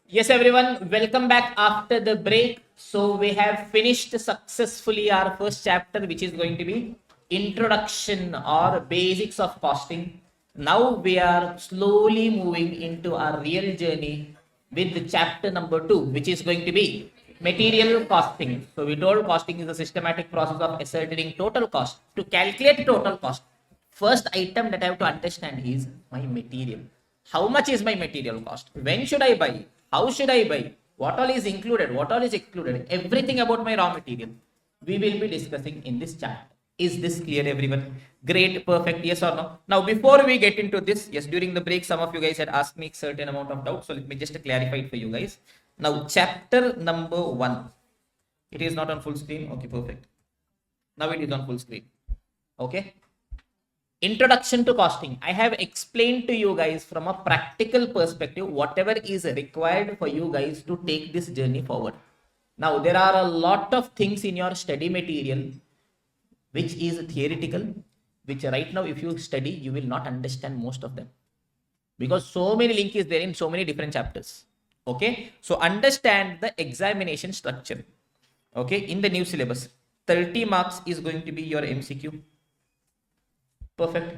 Yes, everyone, welcome back after the break. So we have finished successfully our first chapter, which is going to be introduction or basics of costing. Now we are slowly moving into our real journey with the chapter number 2, which is going to be material costing. So we told costing is a systematic process of ascertaining total cost. To calculate total cost, first item that I have to understand is my material. How much is my material cost? When should I buy? How should I buy? What all is included? What all is excluded? Everything about my raw material we will be discussing in this chapter. Is this clear, everyone? Great, perfect, yes or no? Now, before we get into this, yes, during the break, some of you guys had asked me certain amount of doubt. So let me just clarify it for you guys. Now, chapter number 1. It is not on full screen. Okay, perfect. Now it is on full screen. Okay. Introduction to costing. I have explained to you guys from a practical perspective whatever is required for you guys to take this journey forward. Now, there are a lot of things in your study material which is theoretical, which right now if you study, you will not understand most of them because so many link is there in so many different chapters. Okay, so understand the examination structure. Okay, in the new syllabus, 30 marks is going to be your MCQ. Perfect.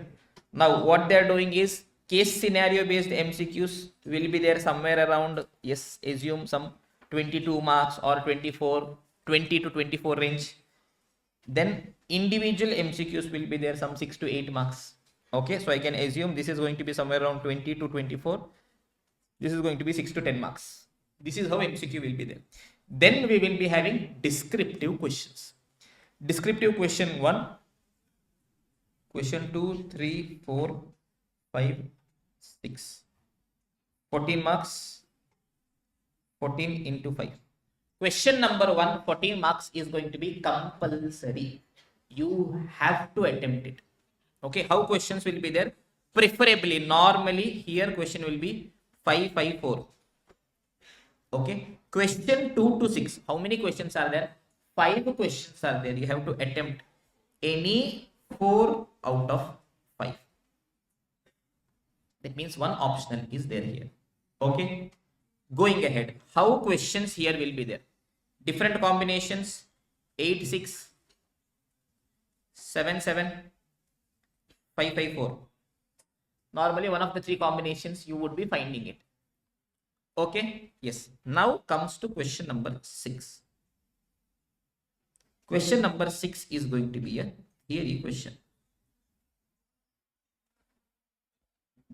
Now what they are doing is case scenario based MCQs will be there somewhere around, yes, assume some 22 marks or 24, 20 to 24 range. Then individual MCQs will be there some 6 to 8 marks. Okay, so I can assume this is going to be somewhere around 20 to 24. This is going to be 6 to 10 marks. This is how MCQ will be there. Then we will be having descriptive questions. Descriptive question 1. Question 2, 3, 4, 5, 6. 14 marks. 14 into 5. Question number 1, 14 marks is going to be compulsory. You have to attempt it. Okay, how questions will be there? Preferably, normally here question will be 5, 5, 4. Okay, question 2 to 6. How many questions are there? 5 questions are there. You have to attempt any 4 out of 5. That means one optional is there here. Okay, going ahead, how questions here will be there? Different combinations, 8, 6, 7, 7, 5, 5, 4. Normally one of the 3 combinations you would be finding it. Okay, yes. Now comes to question number 6. Question number 6 is going to be a theory question.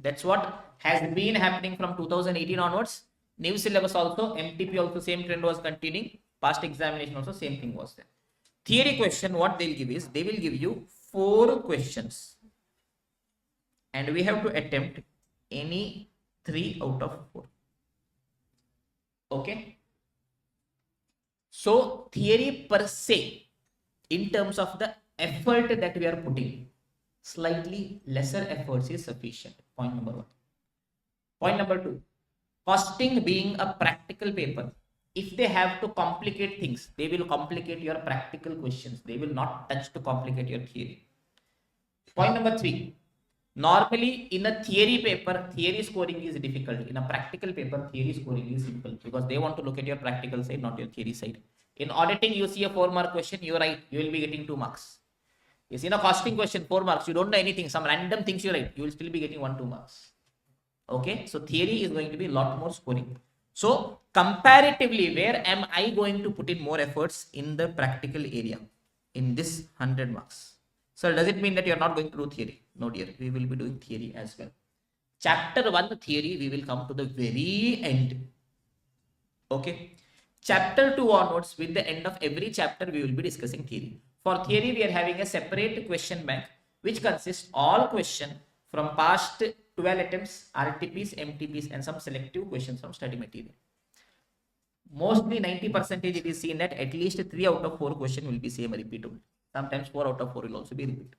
That's what has been happening from 2018 onwards. New syllabus also, MTP also same trend was continuing. Past examination also same thing was there. Theory question, what they'll give is, they will give you 4 questions. And we have to attempt any 3 out of 4. Okay. So theory per se, in terms of the effort that we are putting, slightly lesser efforts is sufficient. Point number 1. Point number 2, costing being a practical paper, if they have to complicate things, they will complicate your practical questions. They will not touch to complicate your theory. Point number 3, normally in a theory paper, theory scoring is difficult. In a practical paper, theory scoring is simple because they want to look at your practical side, not your theory side. In auditing, you see a 4-mark question, you write, you will be getting 2 marks. Yes, in a costing question, 4 marks, you don't know anything, some random things you write, you will still be getting 1, 2 marks. Okay, so theory is going to be a lot more scoring. So comparatively, where am I going to put in more efforts? In the practical area, in this 100 marks. So does it mean that you are not going to do theory? No dear, we will be doing theory as well. Chapter 1 theory, we will come to the very end. Okay, chapter 2 onwards, with the end of every chapter, we will be discussing theory. For theory, we are having a separate question bank, which consists all question from past 12 attempts, RTPs, MTPs, and some selective questions from study material. Mostly 90% it is seen that at least 3 out of 4 question will be same repeatable. Sometimes 4 out of 4 will also be repeated.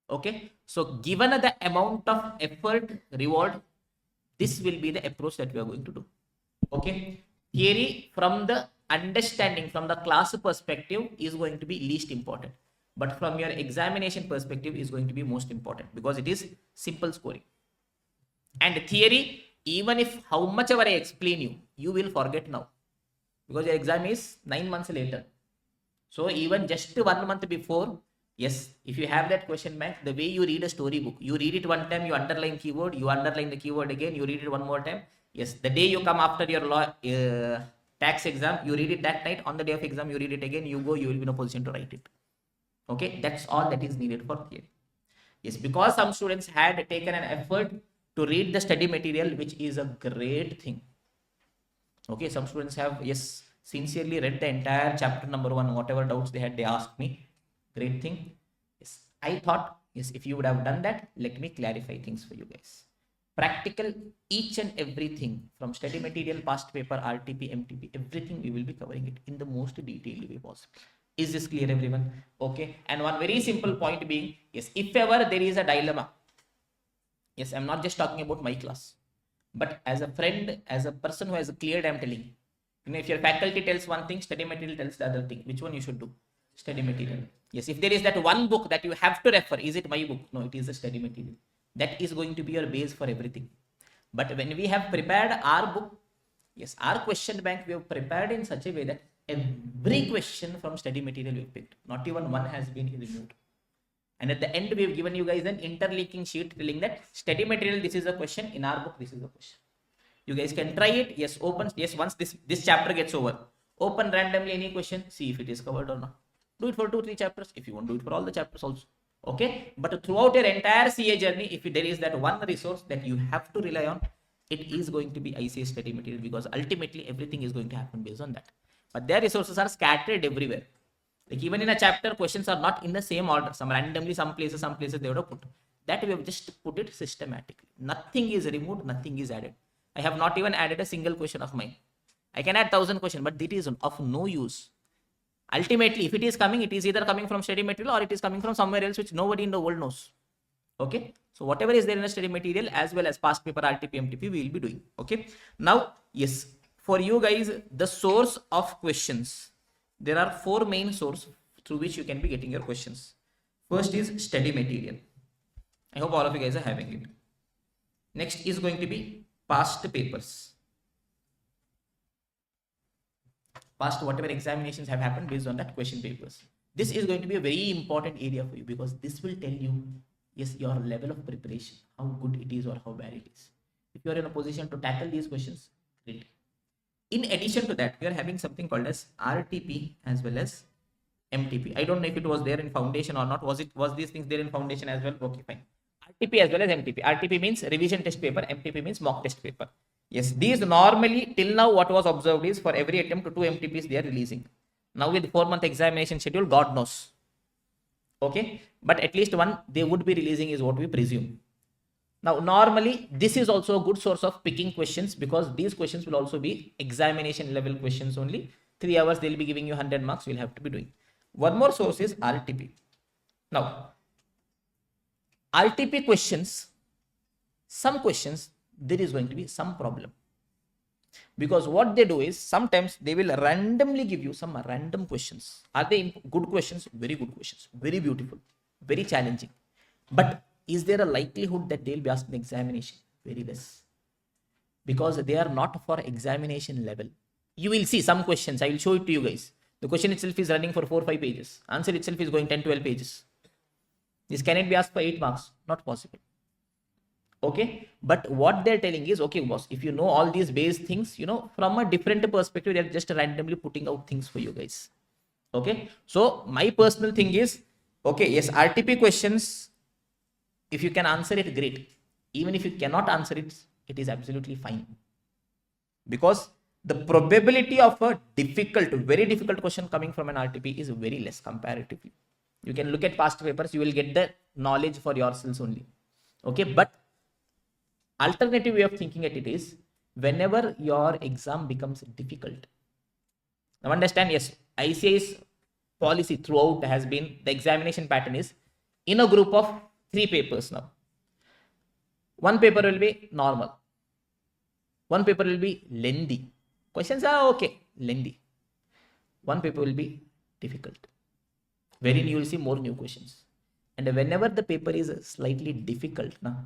Okay, so given the amount of effort reward, this will be the approach that we are going to do. Okay, theory from the understanding, from the class perspective, is going to be least important, but from your examination perspective is going to be most important because it is simple scoring. And theory, even if how much ever I explain you, you will forget now because your exam is 9 months later. So even just 1 month before, yes, if you have that question bank, the way you read a storybook, you read it one time, you underline keyword, you underline the keyword again, you read it one more time. Yes, the day you come after your tax exam, you read it that night. On the day of exam, you read it again, you go, you will be in a position to write it. Okay, that's all that is needed for theory. Yes, because some students had taken an effort to read the study material, which is a great thing. Okay, some students have, yes, sincerely read the entire chapter number 1, whatever doubts they had, they asked me. Great thing. Yes, I thought, yes, if you would have done that, let me clarify things for you guys. Practical, each and everything from study material, past paper, RTP, MTP, everything we will be covering it in the most detailed way possible. Is this clear, everyone? Okay, and one very simple point being, yes, if ever there is a dilemma, yes, I'm not just talking about my class, but as a friend, as a person who has cleared, I'm telling you know, if your faculty tells one thing, study material tells the other thing, which one you should do? Study material. Yes, if there is that one book that you have to refer, is it my book? No, it is the study material. That is going to be your base for everything. But when we have prepared our book, yes, our question bank we have prepared in such a way that every question from study material we picked, not even one has been removed. And at the end, we have given you guys an interlinking sheet telling that study material, this is a question, in our book, this is a question. You guys can try it. Yes, open. Yes, once this chapter gets over, open randomly any question, see if it is covered or not. Do it for 2-3 chapters. If you want, do it for all the chapters also. Okay, but throughout your entire CA journey, if there is that one resource that you have to rely on, it is going to be ICA study material, because ultimately everything is going to happen based on that. But their resources are scattered everywhere. Like even in a chapter, questions are not in the same order. Some randomly, some places they would have put. That we have just put it systematically. Nothing is removed, nothing is added. I have not even added a single question of mine. I can add 1,000 questions, but it is of no use. Ultimately, if it is coming, it is either coming from study material or it is coming from somewhere else which nobody in the world knows. Okay, so whatever is there in the study material as well as past paper, RTP, MTP, we will be doing. Okay, now yes, for you guys, the source of questions, there are 4 main sources through which you can be getting your questions. First is study material. I hope all of you guys are having it. Next is going to be past papers. Past whatever examinations have happened based on that question papers. This is going to be a very important area for you, because this will tell you, yes, your level of preparation, how good it is or how bad it is. If you are in a position to tackle these questions, great. In addition to that, we are having something called as RTP as well as MTP. I don't know if it was there in foundation or not. Was these things there in foundation as well? Okay, fine. RTP as well as MTP. RTP means revision test paper. MTP means mock test paper. Yes, these normally till now what was observed is for every attempt to 2 MTPs they are releasing. Now with 4-month examination schedule, God knows. Okay, but at least one they would be releasing is what we presume. Now normally this is also a good source of picking questions, because these questions will also be examination level questions only. 3 hours they'll be giving you 100 marks, we'll have to be doing. One more source is RTP. Now RTP questions, some questions there is going to be some problem, because what they do is sometimes they will randomly give you some random questions. Are they good questions? Very good questions, very beautiful, very challenging. But is there a likelihood that they'll be asked in examination? Very less, because they are not for examination level. You will see some questions, I will show it to you guys. The question itself is running for 4-5 pages. Answer itself is going 10-12 pages. This cannot be asked for 8 marks. Not possible. Okay, but what they're telling is, okay boss, if you know all these base things, you know, from a different perspective, they're just randomly putting out things for you guys. Okay, so my personal thing is, okay, yes, RTP questions, if you can answer it, great. Even if you cannot answer it, it is absolutely fine, because the probability of a difficult, very difficult question coming from an RTP is very less comparatively. You can look at past papers, you will get the knowledge for yourselves only. Okay, but alternative way of thinking at it is, whenever your exam becomes difficult, now understand, yes, ICA's policy throughout has been, the examination pattern is in a group of 3 papers. Now 1 paper will be normal, 1 paper will be lengthy, questions are okay, lengthy, 1 paper will be difficult, wherein you will see more new questions. And whenever the paper is slightly difficult, now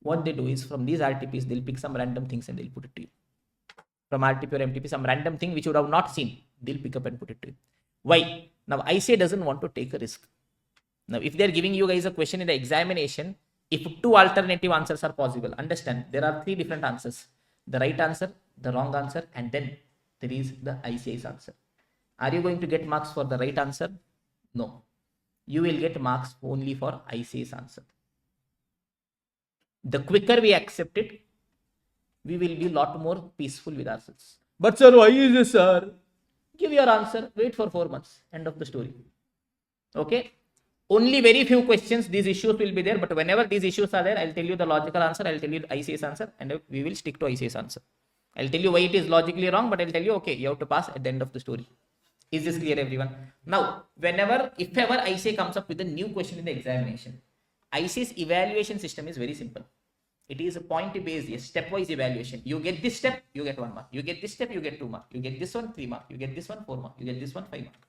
what they do is from these RTPs, they'll pick some random things and they'll put it to you. From RTP or MTP, some random thing which you would have not seen, they'll pick up and put it to you. Why? Now, ICA doesn't want to take a risk. Now, if they're giving you guys a question in the examination, if two alternative answers are possible, understand there are three different answers: the right answer, the wrong answer, and then there is the ICA's answer. Are you going to get marks for the right answer? No. You will get marks only for ICA's answer. The quicker we accept it, we will be a lot more peaceful with ourselves. But sir, why is this, sir? Give your answer, wait for 4 months, end of the story. Okay? Only very few questions, these issues will be there, but whenever these issues are there, I'll tell you the logical answer, I'll tell you ICA's answer, and we will stick to ICA's answer. I'll tell you why it is logically wrong, but I'll tell you, okay, you have to pass at the end of the story. Is this clear, everyone? Now, if ever ICA comes up with a new question in the examination, ICA's evaluation system is very simple. It is a point-based, stepwise evaluation. You get this step, you get 1 mark. You get this step, you get 2 marks. You get this one, 3 marks. You get this one, 4 marks. You get this one, 5 marks.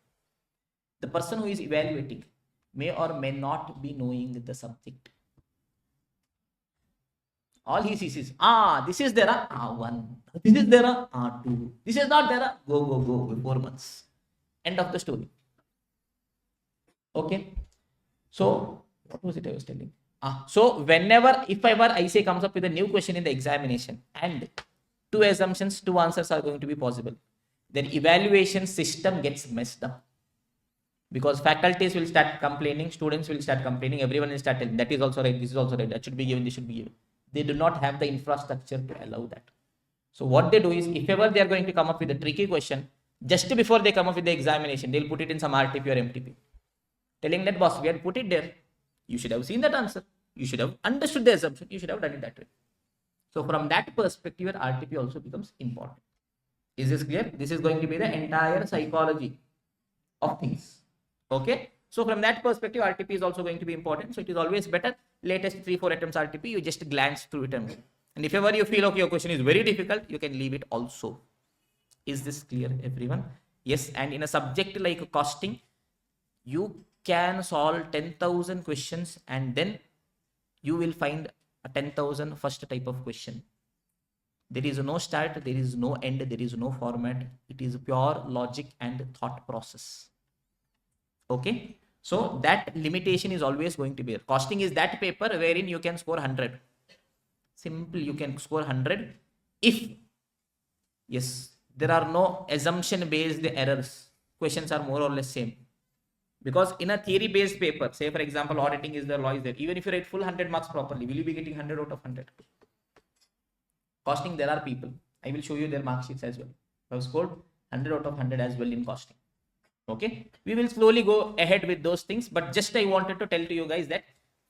The person who is evaluating may or may not be knowing the subject. All he sees is, this is there, 1. This is there, 2. This is not there, go, 4 months. End of the story. Okay. So, what was it I was telling? So, if ever ICA comes up with a new question in the examination and 2 assumptions, 2 answers are going to be possible, then evaluation system gets messed up. Because faculties will start complaining, students will start complaining, everyone will start telling that is also right, this is also right, that should be given, this should be given. They do not have the infrastructure to allow that. So what they do is, if ever they are going to come up with a tricky question, just before they come up with the examination, they'll put it in some RTP or MTP. Telling that, boss, we had put it there. You should have seen that answer. You should have understood the assumption. You should have done it that way. So from that perspective, your RTP also becomes important. Is this clear? This is going to be the entire psychology of things. Okay. So from that perspective, RTP is also going to be important. So it is always better. Latest 3-4 attempts RTP, you just glance through it. And if ever you feel, okay, your question is very difficult, you can leave it also. Is this clear, everyone? Yes. And in a subject like costing, you can solve 10,000 questions and then you will find a 10,000 first type of question. There is no start, there is no end, there is no format. It is pure logic and thought process. Okay. So that limitation is always going to be there. Costing is that paper wherein you can score 100. Simple, you can score 100 if, yes, there are no assumption based errors. Questions are more or less same. Because in a theory based paper, say for example, auditing is there, law is there. Even if you write full 100 marks properly, will you be getting 100 out of 100? Costing, there are people. I will show you their mark sheets as well. I have scored 100 out of 100 as well in costing. Okay. We will slowly go ahead with those things. But just I wanted to tell to you guys that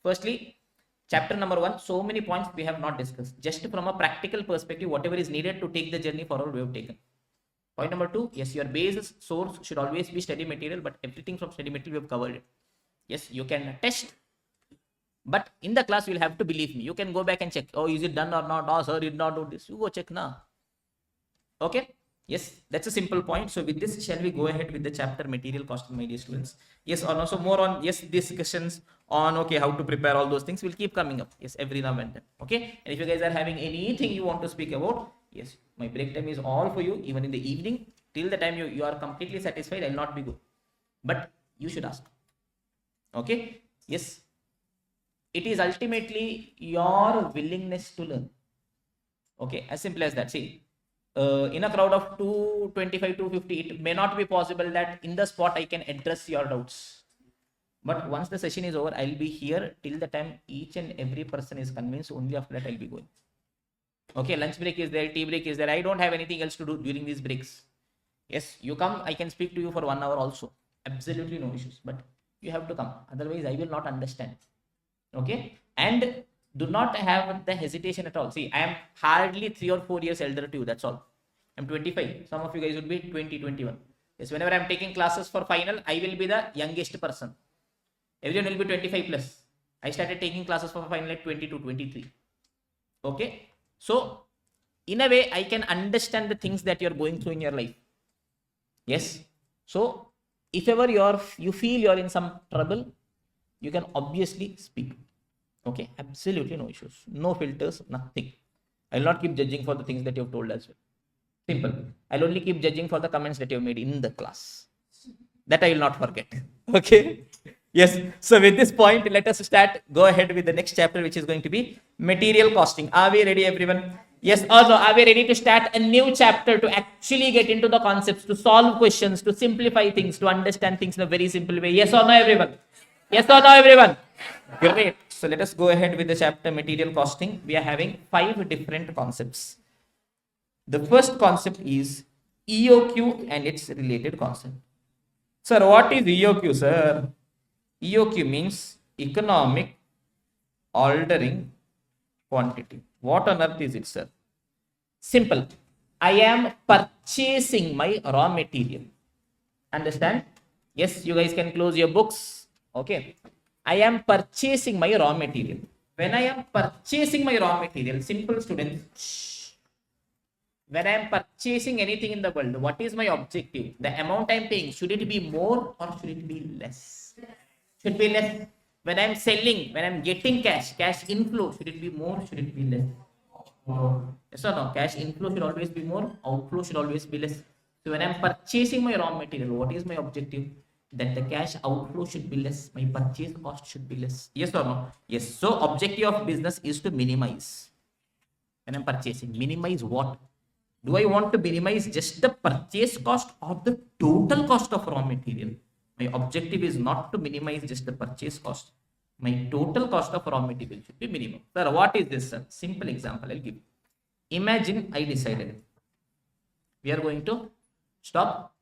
firstly, chapter number 1, so many points we have not discussed. Just from a practical perspective, whatever is needed to take the journey forward, we have taken. Point number 2, yes, your base source should always be study material, but everything from study material we have covered it. Yes, you can test, but in the class you will have to believe me. You can go back and check. Oh, is it done or not? Oh, sir did not do this. You go check now. Okay. Yes, that's a simple point. So with this, shall we go ahead with the chapter material costing, my dear students? Yes, or also more on, yes, discussions on, okay, how to prepare all those things will keep coming up. Yes, every now and then. Okay. And if you guys are having anything you want to speak about, yes, my break time is all for you, even in the evening. Till the time you are completely satisfied, I'll not be good. But you should ask. Okay. Yes. It is ultimately your willingness to learn. Okay. As simple as that. See, in a crowd of 225, 250, it may not be possible that in the spot I can address your doubts. But once the session is over, I'll be here till the time each and every person is convinced. Only after that I'll be going. Okay, lunch break is there, tea break is there. I don't have anything else to do during these breaks. Yes, you come, I can speak to you for 1 hour also. Absolutely no issues. But you have to come. Otherwise, I will not understand. Okay. And do not have the hesitation at all. See, I am hardly 3 or 4 years elder to you. That's all. I'm 25. Some of you guys would be 20, 21. Yes, whenever I'm taking classes for final, I will be the youngest person. Everyone will be 25 plus. I started taking classes for final at 22, 23. Okay. So, in a way, I can understand the things that you're going through in your life. Yes. So, if ever you feel you're in some trouble, you can obviously speak. Okay, absolutely no issues, no filters, nothing. I will not keep judging for the things that you have told as well. Simple. I'll only keep judging for the comments that you have made in the class. That I will not forget. Okay. Yes. So with this point, let us go ahead with the next chapter, which is going to be material costing. Are we ready, everyone? Yes or no? Are we ready to start a new chapter to actually get into the concepts, to solve questions, to simplify things, to understand things in a very simple way? Yes or no, everyone? Yes or no, everyone? Great. So let us go ahead with the chapter material costing. We are having 5 different concepts. The first concept is EOQ and its related concept. Sir, what is EOQ, sir? EOQ means economic ordering quantity. What on earth is it, sir? Simple. I am purchasing my raw material. Understand? Yes, you guys can close your books. Okay. I am purchasing my raw material. When I am purchasing my raw material, simple students, when I am purchasing anything in the world, what is my objective? The amount I am paying, should it be more or should it be less? Should be less. When I am selling, when I am getting cash inflow, should it be more? Should it be less? Yes or no? Cash inflow should always be more, outflow should always be less. So when I am purchasing my raw material, what is my objective? That the cash outflow should be less, my purchase cost should be less. Yes or no? Yes. So objective of business is to minimize. When I'm purchasing, minimize what? Do I want to minimize just the purchase cost or the total cost of raw material? My objective is not to minimize just the purchase cost. My total cost of raw material should be minimum. Sir, what is this, sir? Simple example I'll give. Imagine I decided we are going to stop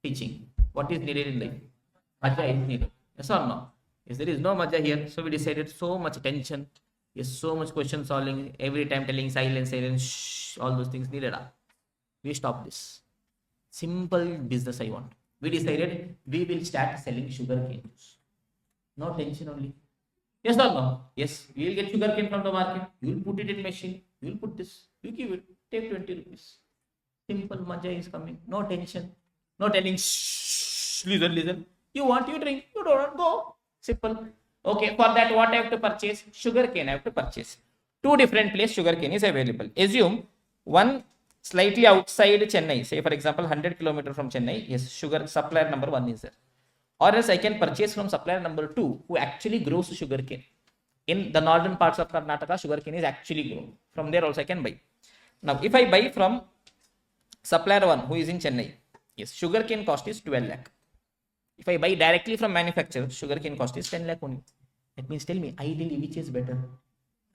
teaching. What is needed in life? Maja is needed. Yes or no? Yes, there is no maja here. So we decided so much tension. Yes, so much question solving. Every time telling silence, shh, all those things needed. We stop this. Simple business I want. We decided we will start selling sugarcane juice. No tension only. Yes or no? Yes, we will get sugarcane from the market. You will put it in machine. You will put this. You give it. Take 20 rupees. Simple maja is coming. No tension. No telling shh, listen. You want, you drink. You don't want, go. Simple. Okay, for that what I have to purchase? Sugarcane I have to purchase. 2 different places sugarcane is available. Assume one slightly outside Chennai. Say for example 100 km from Chennai. Yes, sugar supplier number 1 is there. Or else I can purchase from supplier number 2 who actually grows sugarcane. In the northern parts of Karnataka, sugarcane is actually grown. From there also I can buy. Now, if I buy from supplier 1 who is in Chennai, yes, sugarcane cost is 12 lakh. If I buy directly from manufacturer, sugarcane cost is 10 lakh only. That means tell me, ideally which is better?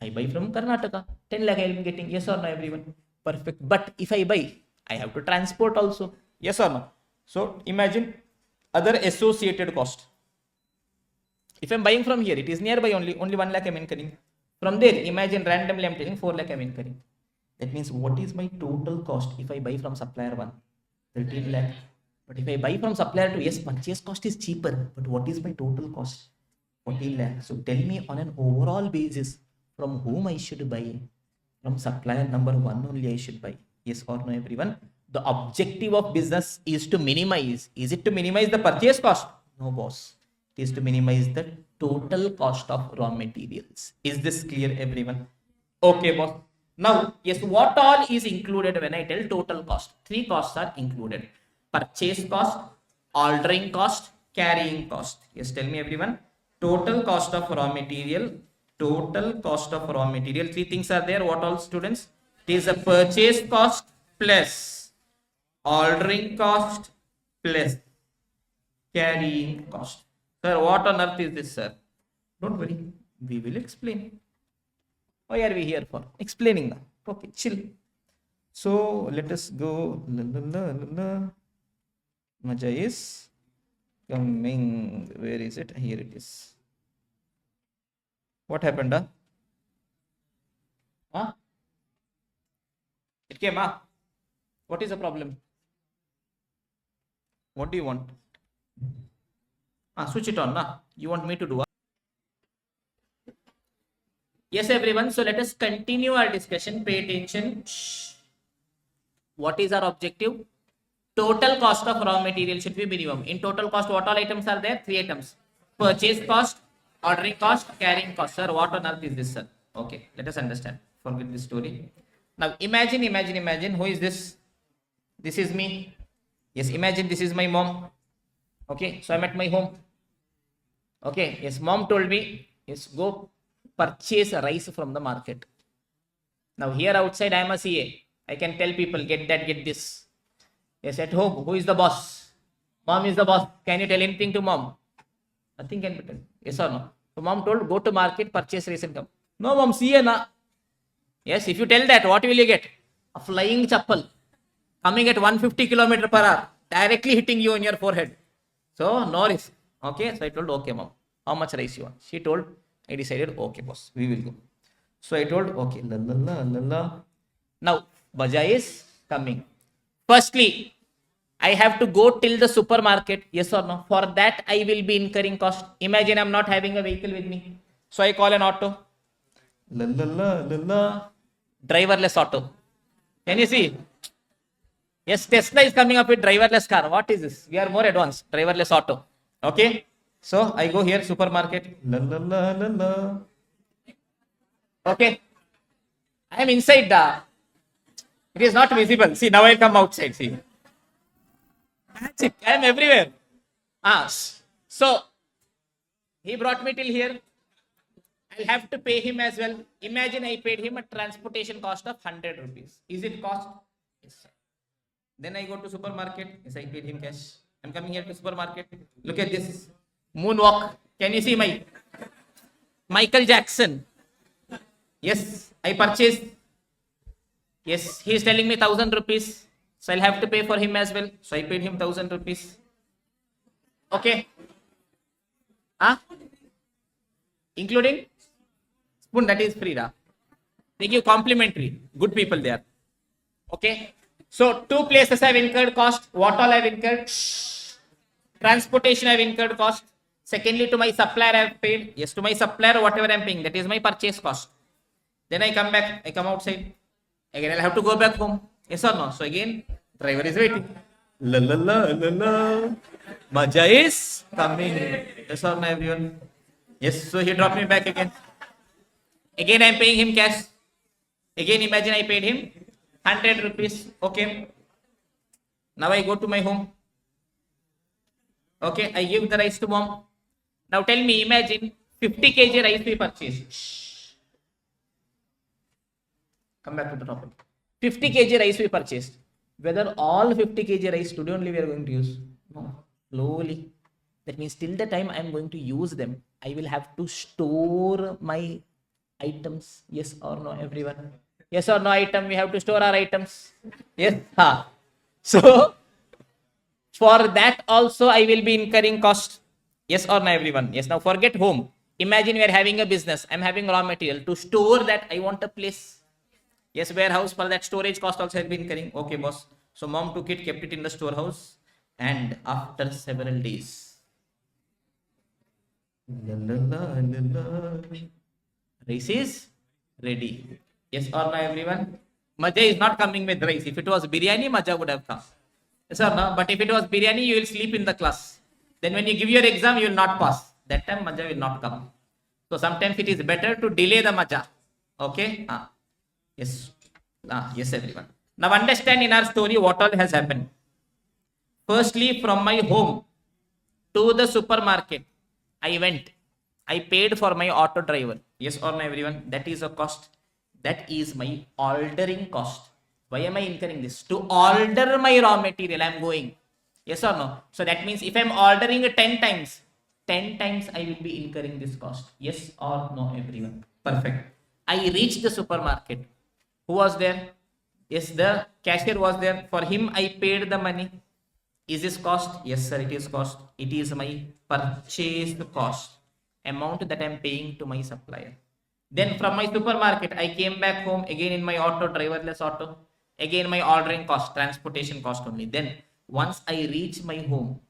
I buy from Karnataka, 10 lakh I am getting. Yes or no, everyone? Perfect. But if I buy, I have to transport also. Yes or no? So imagine other associated cost. If I'm buying from here, it is nearby only 1 lakh I'm incurring. From there, imagine randomly I'm taking 4 lakh I'm incurring. That means what is my total cost if I buy from supplier 1? 13 lakh. But if I buy from supplier 2, yes, purchase cost is cheaper. But what is my total cost? 14 lakh. So tell me on an overall basis from whom I should buy. From supplier number 1 only I should buy. Yes or no, everyone? The objective of business is to minimize. Is it to minimize the purchase cost? No, boss. It is to minimize the total cost of raw materials. Is this clear, everyone? Okay, boss. Now, yes, what all is included when I tell total cost? 3 costs are included. Purchase cost, ordering cost, carrying cost. Yes, tell me, everyone. Total cost of raw material. Total cost of raw material. 3 things are there. What all, students? It is a purchase cost plus ordering cost plus carrying cost. Sir, what on earth is this, sir? Don't worry. We will explain. Why are we here for? Explaining now. Okay, chill. So let us go. Maja is coming. Where is it? Here it is. What happened? Huh? It came, huh? What is the problem? What do you want? Switch it on, nah? You want me to do? Yes, everyone. So let us continue our discussion. Pay attention. Shh. What is our objective? Total cost of raw material should be minimum. In total cost, what all items are there? 3 items. Purchase cost, Ordering cost, carrying cost. Sir, what on earth is this, sir? Okay, let us understand. Forget this story. Now imagine who is this? This is me. Yes, imagine this is my mom. Okay, so I'm at my home. Okay, yes, mom told me, yes, go purchase rice from the market. Now here outside I am a CA. I can tell people, get that, get this. Yes, at home, who is the boss? Mom is the boss. Can you tell anything to mom? Nothing can be done. Yes or no? So mom told, go to market, purchase rice and come. No, mom, CA na. Yes, if you tell that, what will you get? A flying chappal coming at 150 kilometer per hour, directly hitting you on your forehead. So no risk. Okay, so I told, okay, mom, how much rice you want? She told, I decided, okay, boss, we will go. So I told, okay, la la la la la. Now, Baja is coming. Firstly, I have to go till the supermarket. Yes or no? For that, I will be incurring cost. Imagine I'm not having a vehicle with me. So I call an auto. La la la la la. Driverless auto. Can you see? Yes, Tesla is coming up with driverless car. What is this? We are more advanced. Driverless auto. Okay. So I go here, supermarket. La la la la la. Okay. I am inside the. It is not visible. See, now I come outside. See. Magic. I am everywhere. So he brought me till here. I'll have to pay him as well. Imagine I paid him a transportation cost of 100 rupees. Is it cost? Yes, sir. Then I go to supermarket. Yes, I paid him cash. I'm coming here to supermarket. Look at this. Moonwalk. Can you see my Michael Jackson? Yes, I purchased. Yes, he is telling me 1,000 rupees. So I'll have to pay for him as well. So I paid him 1,000 rupees. Okay. Including spoon, that is free. They give complimentary. Good people there. Okay. So 2 places I've incurred cost. What all I've incurred? Transportation I've incurred cost. Secondly, to my supplier I've paid. Yes, to my supplier, whatever I'm paying, that is my purchase cost. Then I come back. I come outside. Again, I'll have to go back home. Yes or no? So again, driver is waiting. La la la la la. Maja is coming. Yes or no, everyone? Yes, so he dropped me back again. Again, I'm paying him cash. Again, imagine I paid him 100 rupees. Okay. Now I go to my home. Okay, I give the rice to mom. Now tell me, imagine 50 kg rice we purchased. Come back to the topic. 50 kg rice we purchased. Whether all 50 kg rice today only we are going to use? No. Slowly. That means till the time I am going to use them, I will have to store my items. Yes or no, everyone? Yes or no, item? We have to store our items. Yes. So, for that also I will be incurring cost. Yes or no, everyone? Yes. Now forget home. Imagine we are having a business. I am having raw material. To store that, I want a place. Yes, warehouse, for that storage cost also has been incurring. Okay, boss. So mom took it, kept it in the storehouse. And after several days, rice is ready. Yes or no, everyone? Maja is not coming with rice. If it was biryani, Maja would have come. Yes or no? But if it was biryani, you will sleep in the class. Then when you give your exam, you will not pass. That time Maja will not come. So sometimes it is better to delay the Maja. Okay? Yes. Yes, everyone. Now understand in our story what all has happened. Firstly, from my home to the supermarket, I went. I paid for my auto driver. Yes or no, everyone? That is a cost. That is my ordering cost. Why am I incurring this? To order my raw material, I am going. Yes or no? So that means if I am ordering 10 times, 10 times I will be incurring this cost. Yes or no, everyone? Perfect. I reached the supermarket. Who was there? Yes, the cashier was there. For him, I paid the money. Is this cost? Yes, sir, it is cost. It is my purchased cost. Amount that I am paying to my supplier. Then from my supermarket, I came back home again in my auto, driverless auto. Again, my ordering cost, transportation cost only. Then once I reach my home,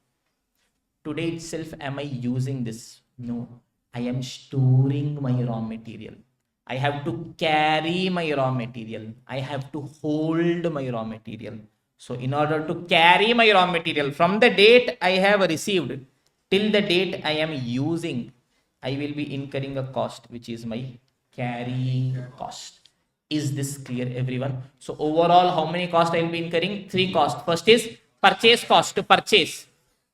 today itself, am I using this? No, I am storing my raw material. I have to carry my raw material. I have to hold my raw material. So in order to carry my raw material from the date I have received till the date I am using, I will be incurring a cost, which is my carrying cost. Is this clear, everyone? So overall, how many costs I will be incurring? 3 costs. First is purchase cost, to purchase.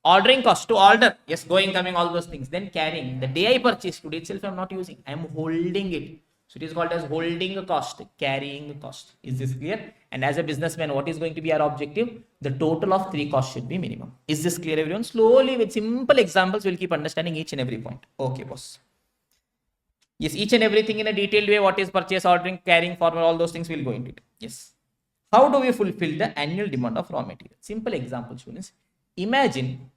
Ordering cost, to order. Yes, going, coming, all those things. Then carrying. The day I purchase, today itself I am not using. I am holding it. So it is called as holding a cost, carrying a cost. Is this clear? And as a businessman, what is going to be our objective? The total of 3 costs should be minimum. Is this clear, everyone? Slowly, with simple examples, we'll keep understanding each and every point. Okay, boss. Yes, each and everything in a detailed way. What is purchase, ordering, carrying, formula, all those things we'll go into it. Yes. How do we fulfill the annual demand of raw material? Simple example, students. Imagine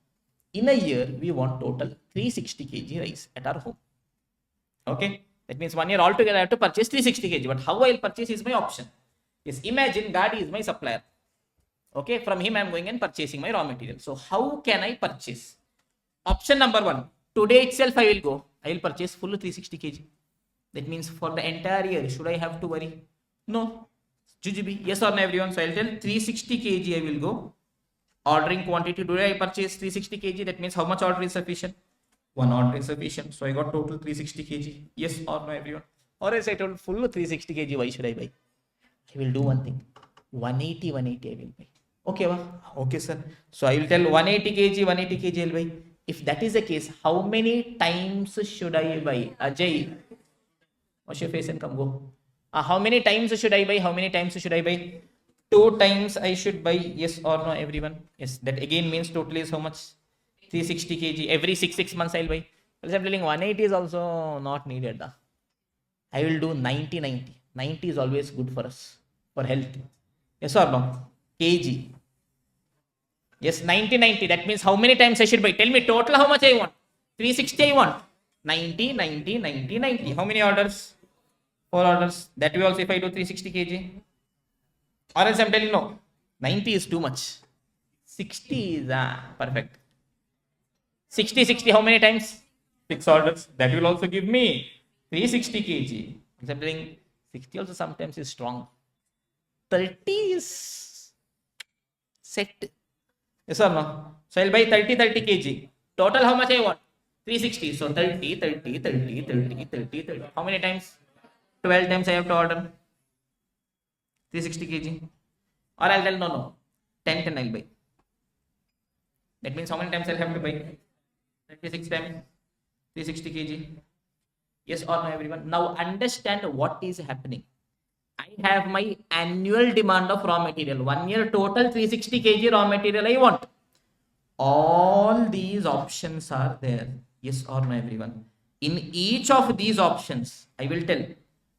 in a year we want total 360 kg rice at our home. Okay, that means 1 year altogether I have to purchase 360 kg. But how I will purchase is my option. Yes, imagine Gadi is my supplier. Okay, from him I am going and purchasing my raw material. So how can I purchase? Option number 1. Today itself I will go. I will purchase full 360 kg. That means for the entire year, should I have to worry? No. Jujubi. Yes or no, everyone? So I will tell 360 kg I will go. Ordering quantity, today I purchase 360 kg. That means how much order is sufficient? 1 order is sufficient. So I got total 360 kg. Yes or no, everyone? Or else I told full 360 kg. Why should I buy? I will do one thing. 180 I will buy. Okay, okay, sir. So I will tell 180 kg, 180 kg I will buy. If that is the case, how many times should I buy? Ajay, wash your face and come go. How many times should I buy? How many times should I buy? 2 times I should buy. Yes or no, everyone? Yes. That again means total is how much? 360 kg. Every 6 months I'll buy. Well, I'm telling 180 is also not needed. I will do 90. 90 is always good for us, for health. Yes or no? Kg. Yes, 90. That means how many times I should buy? Tell me total how much I want. 360 I want. 90. How many orders? 4 orders. That way also if I do 360 kg. Or else I'm telling no. 90 is too much. 60 is perfect. 60 how many times? 6 orders. That will also give me 360 kg. I'm telling 60 also sometimes is strong. 30 is set. Yes or no? So I'll buy 30 kg. Total how much I want? 360. So 30. How many times? 12 times I have to order 360 kg. Or I'll tell no. 10 I'll buy. That means how many times I'll have to buy? 36 times 360 kg. Yes or no, everyone? Now understand what is happening. I have my annual demand of raw material. 1 year total 360 kg raw material I want. All these options are there. Yes or no, everyone? In each of these options, I will tell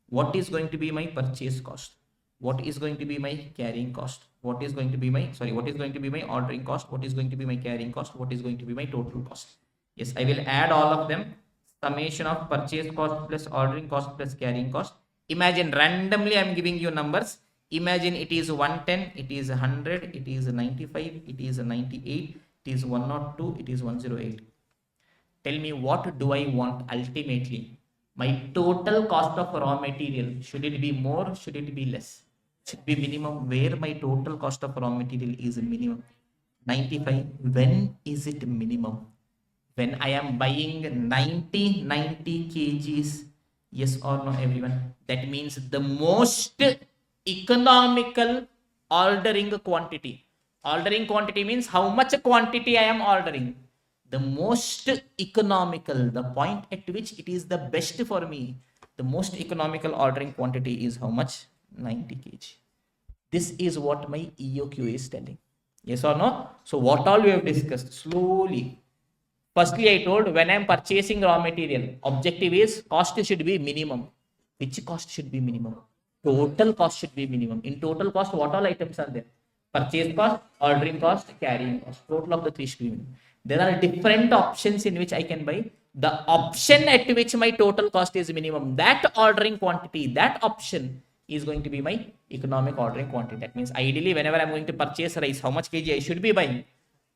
what is going to be my purchase cost, what is going to be my carrying cost, what is going to be my ordering cost, what is going to be my carrying cost, what is going to be my total cost. Yes, I will add all of them. Summation of purchase cost plus ordering cost plus carrying cost. Imagine randomly I am giving you numbers. Imagine it is 110, it is 100, it is 95, it is 98, it is 102, it is 108. Tell me, what do I want ultimately? My total cost of raw material, should it be more, should it be less? Should be minimum, where my total cost of raw material is minimum. 95, when is it minimum? When I am buying 90 kgs. Yes or no, everyone? That means the most economical ordering quantity. Ordering quantity means how much quantity I am ordering. The most economical, the point at which it is the best for me. The most economical ordering quantity is how much? 90 kg. This is what my EOQ is telling. Yes or no? So what all we have discussed slowly. Firstly, I told when I am purchasing raw material, objective is cost should be minimum. Which cost should be minimum? Total cost should be minimum. In total cost, what all items are there? Purchase cost, ordering cost, carrying cost. Total of the 3 should be minimum. There are different options in which I can buy. The option at which my total cost is minimum, that ordering quantity, that option is going to be my economic ordering quantity. That means ideally, whenever I'm going to purchase rice, how much kg I should be buying?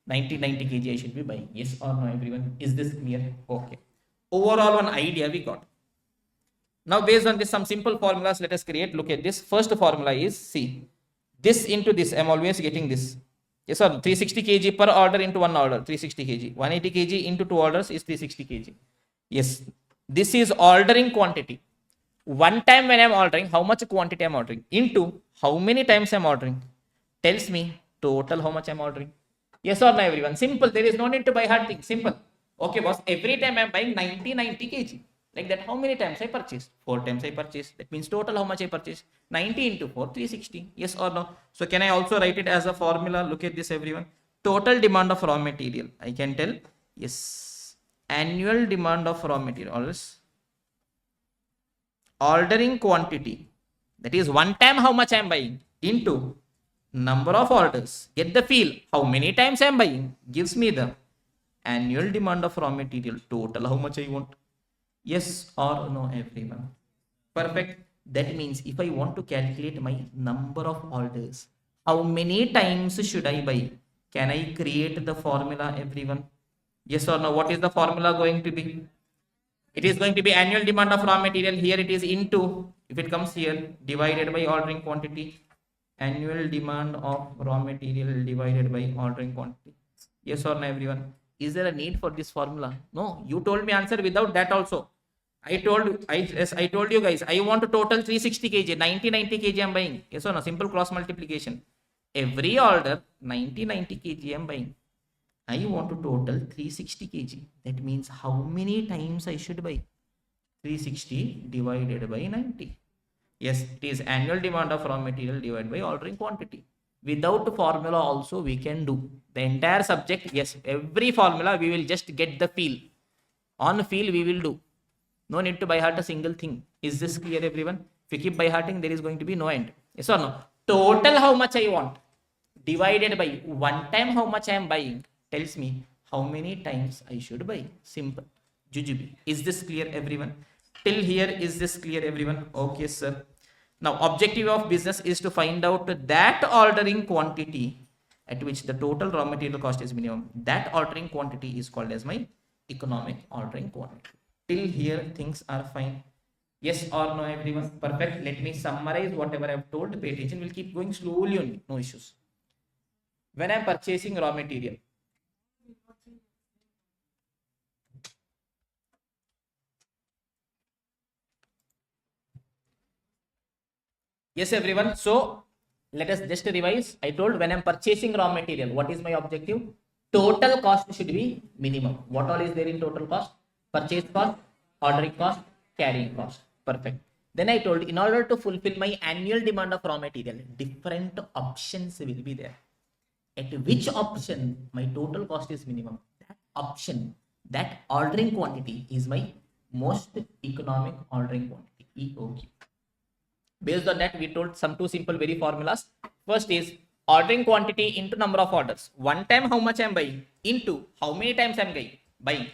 90 kg I should be buying. Yes or no, everyone? Is this clear? Okay. Overall, one idea we got. Now, based on this, some simple formulas let us create. Look at this. First formula is, see, this into this. I'm always getting this. Yes sir, 360 kg per order into 1 order, 360 kg. 180 kg into 2 orders is 360 kg. Yes. This is ordering quantity. One time when I'm ordering, how much quantity I'm ordering into how many times I'm ordering tells me total how much I'm ordering. Yes or no, everyone? Simple. There is no need to buy hard things. Simple. Okay, boss. Every time I'm buying 90 kg. Like that, how many times I purchased? 4 times I purchased. That means total how much I purchased? 90 into 4, 360. Yes or no? So can I also write it as a formula? Look at this, everyone. Total demand of raw material. I can tell. Yes. Annual demand of raw material. Or else ordering quantity. That is one time how much I am buying into number of orders. Get the feel. How many times I am buying gives me the annual demand of raw material. Total how much I want. Yes or no, everyone? Perfect. That means if I want to calculate my number of orders, how many times should I buy? Can I create the formula, everyone? Yes or no? What is the formula going to be? It is going to be annual demand of raw material. Here it is into, if it comes here, divided by ordering quantity. Annual demand of raw material divided by ordering quantity. Yes or no, everyone? Is there a need for this formula? No, you told me answer without that also. I told you guys, I want to total 360 kg, 90 kg I'm buying. Yes or no? Simple cross multiplication. Every order 90 kg I'm buying. I want to total 360 kg. That means how many times I should buy? 360 divided by 90. Yes, it is annual demand of raw material divided by ordering quantity. Without formula also we can do. The entire subject, yes, every formula we will just get the feel. On feel we will do. No need to by heart a single thing. Is this clear, everyone? If you keep by hearting, there is going to be no end. Yes or no? Total how much I want divided by one time how much I am buying tells me how many times I should buy. Simple. Jujube. Is this clear, everyone? Till here, is this clear, everyone? Okay, sir. Now, objective of business is to find out that ordering quantity at which the total raw material cost is minimum. That ordering quantity is called as my economic ordering quantity. Till here, things are fine. Yes or no, everyone? Perfect. Let me summarize whatever I have told. Pay attention. We'll keep going slowly only. No issues. When I'm purchasing raw material, yes, everyone. So let us just revise. I told when I'm purchasing raw material, what is my objective? Total cost should be minimum. What all is there in total cost? Purchase cost, ordering cost, carrying cost. Perfect. Then I told in order to fulfill my annual demand of raw material, different options will be there. At which option my total cost is minimum? That option, that ordering quantity is my most economic ordering quantity, EOQ. Based on that, we told some two simple very formulas. First is ordering quantity into number of orders. One time how much I'm buying into how many times I'm buying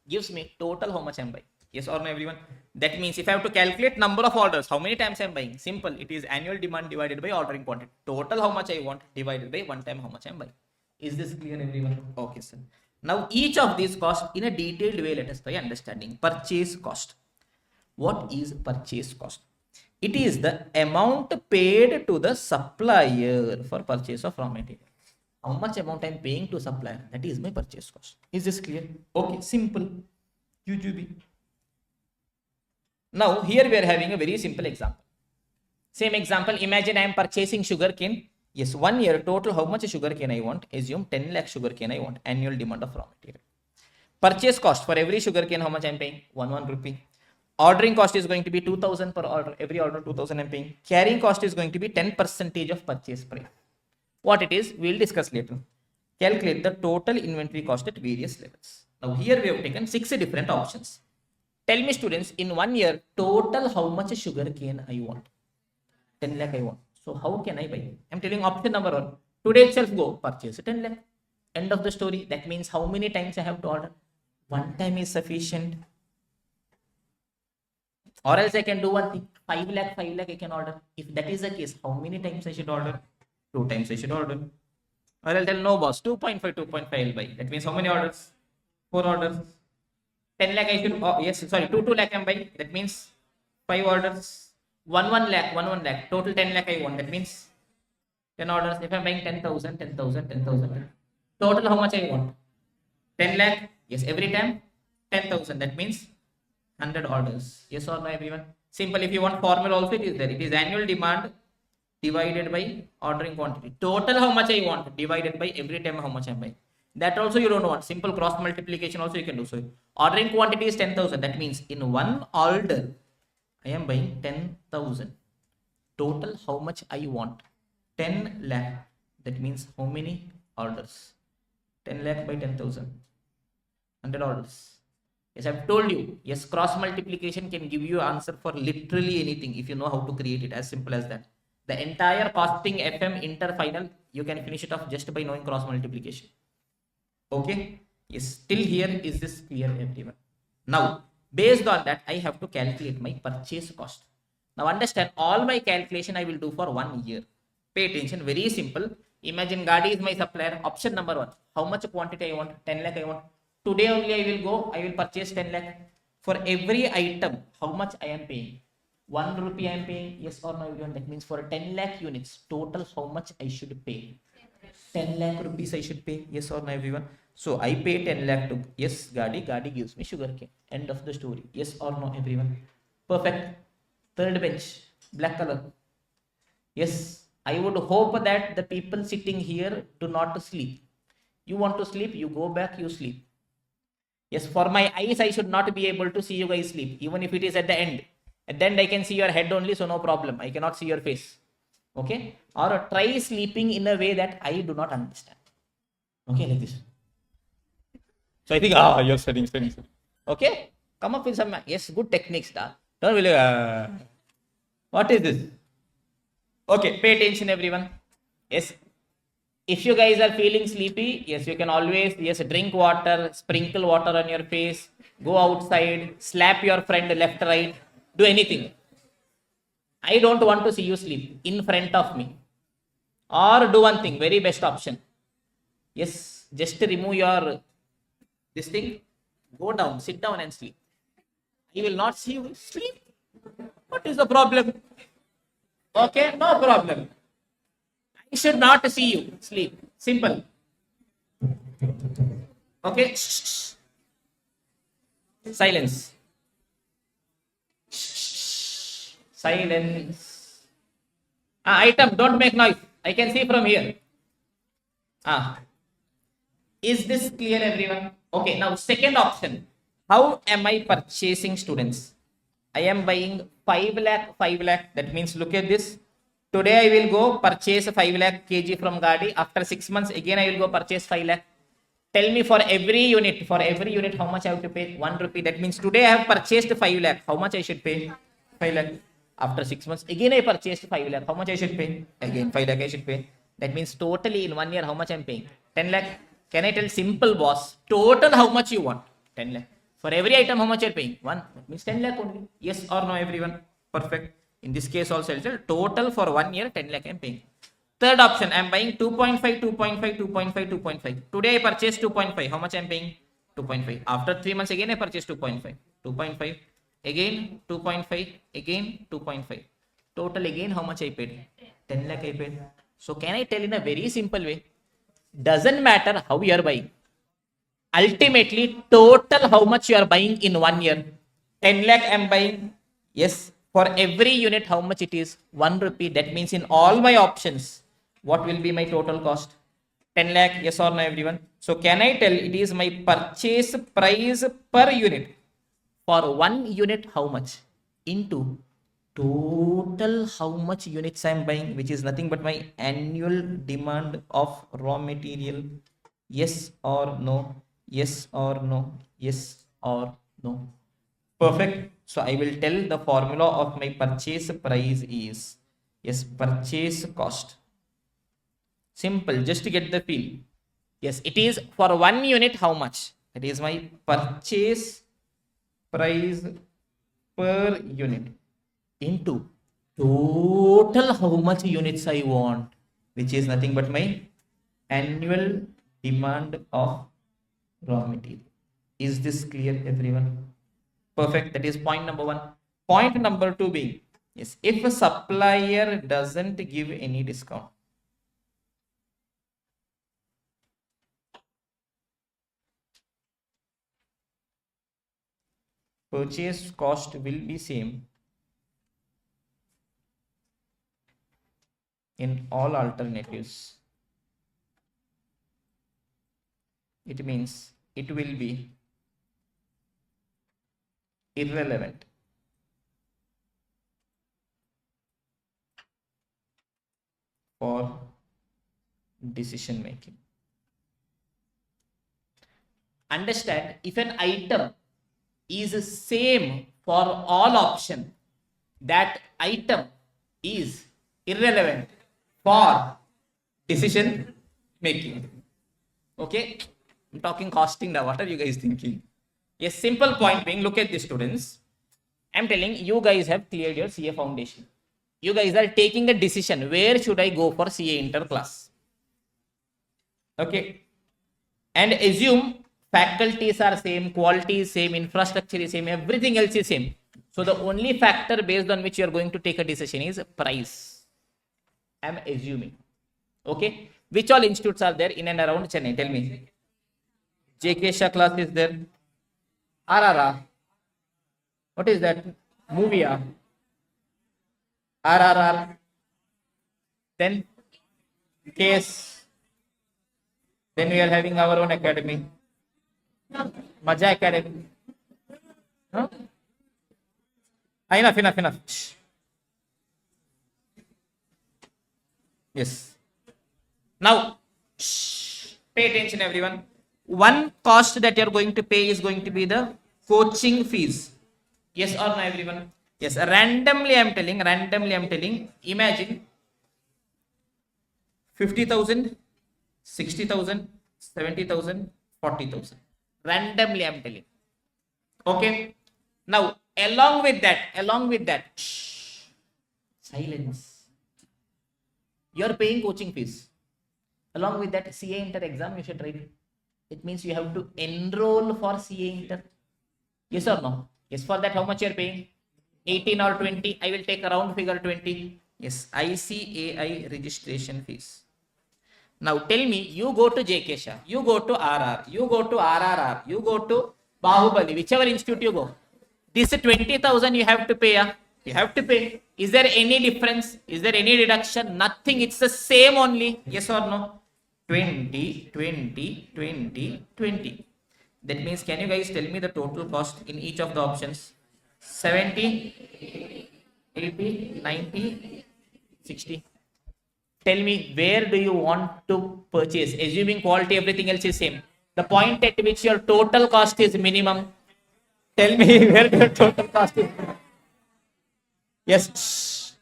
gives me total how much I'm buying. Yes or no, everyone? That means if I have to calculate number of orders, how many times I'm buying? Simple. It is annual demand divided by ordering quantity. Total how much I want divided by one time how much I'm buying. Is this clear, everyone? Okay, sir. Now each of these costs in a detailed way, let us try understanding. Purchase cost. What is purchase cost? It is the amount paid to the supplier for purchase of raw material. How much amount I am paying to supplier? That is my purchase cost. Is this clear? Okay, simple. QQB. Now here we are having a very simple example. Same example. Imagine I am purchasing sugar cane. Yes, 1 year total. How much sugar cane I want? Assume 10 lakh sugar cane I want. Annual demand of raw material. Purchase cost for every sugar cane. How much I am paying? 1 rupee. Ordering cost is going to be 2000 per order. Every order 2000 I'm paying. Carrying cost is going to be 10% of purchase price. What it is, we will discuss later. Calculate the total inventory cost at various levels. Now here we have taken 6 different options. Tell me, students, in 1 year, total how much sugar cane I want? 10 lakh I want. So how can I buy? I'm telling option number 1. Today itself go purchase 10 lakh. End of the story. That means how many times I have to order? One time is sufficient. Or else I can do one thing. 5 lakh I can order. If that is the case, how many times I should order? 2 times I should order. Or I'll tell no boss, 2.5 I'll buy. That means how many orders? 4 orders. 10 lakh I should, oh, yes, sorry, 2 lakh I'm buying. That means 5 orders. 1 lakh. Total 10 lakh I want. That means 10 orders. If I'm buying 10,000. Total how much I want? 10 lakh. Yes, every time 10,000. That means 100 orders. Yes or no, everyone? Simple. If you want formula also, it is there. It is annual demand divided by ordering quantity. Total how much I want divided by every time how much I am buying. That also you don't want. Simple cross multiplication also you can do. So ordering quantity is 10,000. That means in one order I am buying 10,000. Total how much I want? 10 lakh. That means how many orders? 10 lakh by 10,000. 100 orders. Yes, I've told you. Yes, cross multiplication can give you answer for literally anything if you know how to create it. As simple as that. The entire costing FM inter final, you can finish it off just by knowing cross multiplication. Okay. Yes, till here is this clear, everyone? Now, based on that, I have to calculate my purchase cost. Now, understand all my calculation I will do for 1 year. Pay attention, very simple. Imagine Gadi is my supplier. Option number 1. How much quantity I want? 10 lakh I want. Today only I will go, I will purchase 10 lakh. For every item, how much I am paying? 1 rupee I am paying, yes or no, everyone? That means for 10 lakh units, total how much I should pay? 10 lakh rupees I should pay, yes or no, everyone? So I pay 10 lakh to, yes, Gadi gives me sugar cane. End of the story, yes or no, everyone? Perfect. Third bench, black color. Yes, I would hope that the people sitting here do not sleep. You want to sleep, you go back, you sleep. Yes, for my eyes, I should not be able to see you guys sleep, even if it is at the end. At the end, I can see your head only, so no problem. I cannot see your face. Okay? Or try sleeping in a way that I do not understand. Okay, like this. So I think, you're studying. Okay? Come up with some, yes, good techniques. Don't really, what is this? Okay, pay attention, everyone. Yes, if you guys are feeling sleepy, yes, you can always, yes, drink water, sprinkle water on your face, go outside, slap your friend left, right, do anything. I don't want to see you sleep in front of me. Or do one thing, very best option. Yes, just remove your, this thing, go down, sit down and sleep. I will not see you sleep. What is the problem? Okay, no problem. I should not see you sleep. Simple. Okay. Shh. Silence. Shh. Silence. Item, don't make noise. I can see from here. Is this clear, everyone? Okay, now second option. How am I purchasing, students? I am buying 5 lakh, 5 lakh. That means look at this. Today I will go purchase 5 lakh kg from Gadi. After 6 months, again I will go purchase 5 lakh. Tell me for every unit, how much I have to pay? 1 rupee. That means today I have purchased 5 lakh. How much I should pay? 5 lakh. After 6 months, again I purchased 5 lakh. How much I should pay? Again 5 lakh I should pay. That means totally in 1 year, how much I am paying? 10 lakh. Can I tell simple boss? Total how much you want? 10 lakh. For every item, how much you are paying? 1. That means 10 lakh only. Yes or no, everyone? Perfect. In this case also, total for 1 year, 10 lakh I am paying. Third option, I am buying 2.5, 2.5, 2.5, 2.5. Today I purchased 2.5. How much I am paying? 2.5. After 3 months, again I purchased 2.5. 2.5. Again 2.5. Again 2.5. Total again how much I paid? 10 lakh I paid. So can I tell in a very simple way? Doesn't matter how you are buying. Ultimately, total how much you are buying in 1 year? 10 lakh I am buying. Yes. For every unit, how much it is? 1 rupee. That means in all my options, what will be my total cost? 10 lakh. Yes or no, everyone? So can I tell it is my purchase price per unit? For 1 unit, how much? Into total how much units I am buying, which is nothing but my annual demand of raw material. Yes or no? Yes or no? Yes or no? Perfect. So I will tell the formula of my purchase price is, yes, purchase cost. Simple, just to get the feel. Yes, it is for 1 unit how much? That is my purchase price per unit into total how much units I want, which is nothing but my annual demand of raw material. Is this clear, everyone? Perfect. That is point number 1. Point number 2 being, yes, if a supplier doesn't give any discount, purchase cost will be same in all alternatives. It means it will be irrelevant for decision making. Understand, if an item is same for all option, that item is irrelevant for decision making. Okay, I'm talking costing now. What are you guys thinking? Yes, simple point being, look at this, students. I'm telling you guys have cleared your CA foundation. You guys are taking a decision. Where should I go for CA inter class? Okay, and assume faculties are same, quality is same, infrastructure is same, everything else is same. So the only factor based on which you are going to take a decision is price. I'm assuming. Okay, which all institutes are there in and around Chennai? Tell me. JK Shah class is there. RRR. What is that? Movia. RRR. Then case. Then we are having our own academy. Maja Academy. Huh? Enough. Shh. Yes. Now, shh, pay attention, everyone. One cost that you are going to pay is going to be the coaching fees. Yes or no, everyone? Yes. Randomly, I'm telling. Imagine 50,000, 60,000, 70,000, 40,000. Randomly, I'm telling. Okay. Now, along with that, shh, silence. You are paying coaching fees. Along with that, CA Inter exam you should write. It means you have to enroll for CA Inter. Yes or no? Yes. For that, how much you are paying? 18 or 20? I will take a round figure 20. Yes. ICAI registration fees. Now tell me, you go to JK Shah, you go to RR, you go to RRR, you go to Bahubali, whichever institute you go. This 20,000 you have to pay. You have to pay. Is there any difference? Is there any reduction? Nothing. It's the same only. Yes or no? 20, 20, 20, 20. That means, can you guys tell me the total cost in each of the options? 70, 80, 90, 60. Tell me, where do you want to purchase? Assuming quality, everything else is same. The point at which your total cost is minimum. Tell me where your total cost is. Yes.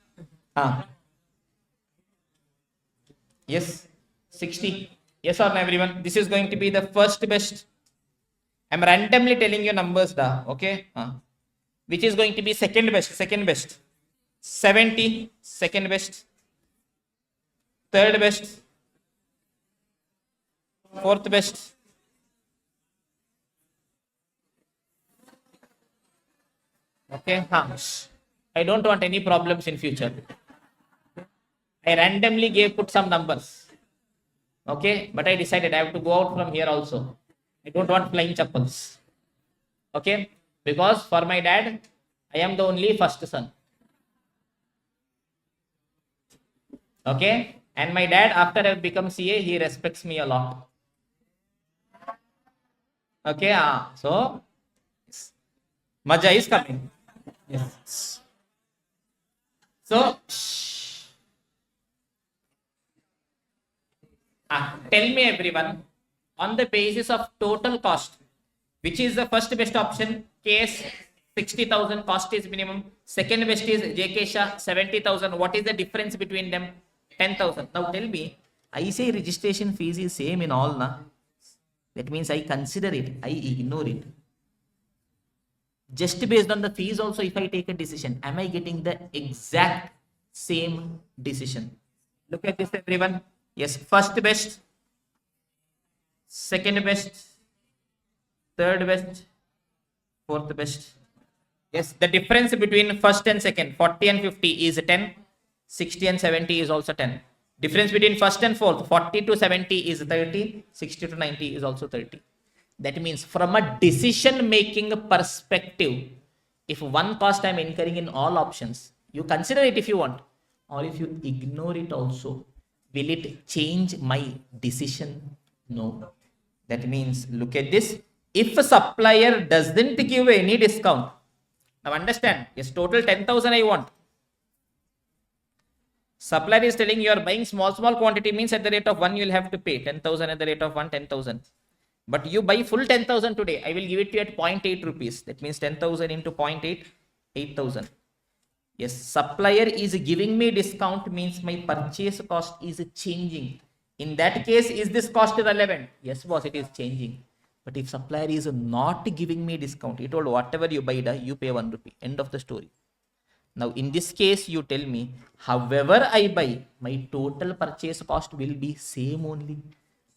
Yes. 60. Yes or no, everyone? This is going to be the first best. I'm randomly telling you numbers. Okay. Which is going to be second best. 70. Second best. Third best. Fourth best. Okay. I don't want any problems in future. I randomly put some numbers. Okay. But I decided I have to go out from here also. I don't want flying chappals. Okay. Because for my dad, I am the only first son. Okay. And my dad, after I have become CA, he respects me a lot. Okay. So, Maja is coming. Yes. So, tell me, everyone, on the basis of total cost, which is the first best option? Case 60,000, cost is minimum. Second best is JK Shah 70,000. What is the difference between them? 10,000. Now tell me, I say registration fees is same in all, na? That means I consider it, I ignore it. Just based on the fees also, if I take a decision, am I getting the exact same decision? Look at this, everyone. Yes, first best, second best, third best, fourth best. Yes, the difference between first and second, 40 and 50 is 10. 60 and 70 is also 10. Difference between first and fourth, 40 to 70 is 30. 60 to 90 is also 30. That means from a decision making perspective, If one cost I'm incurring in all options, you consider it if you want, or if you ignore it also, will it change my decision? No. That means, look at this. If a supplier doesn't give any discount, now understand, yes, total 10,000 I want. Supplier is telling you are buying small quantity, means at the rate of 1 you will have to pay 10,000 at the rate of 1, 10,000. But you buy full 10,000 today, I will give it to you at 0.8 rupees. That means 10,000 into 0.8, 8,000. Yes, supplier is giving me discount, means my purchase cost is changing. In that case, is this cost relevant? Yes, boss, it is changing. But if supplier is not giving me discount, he told whatever you buy, you pay 1 rupee. End of the story. Now, in this case, you tell me, however I buy, my total purchase cost will be same only.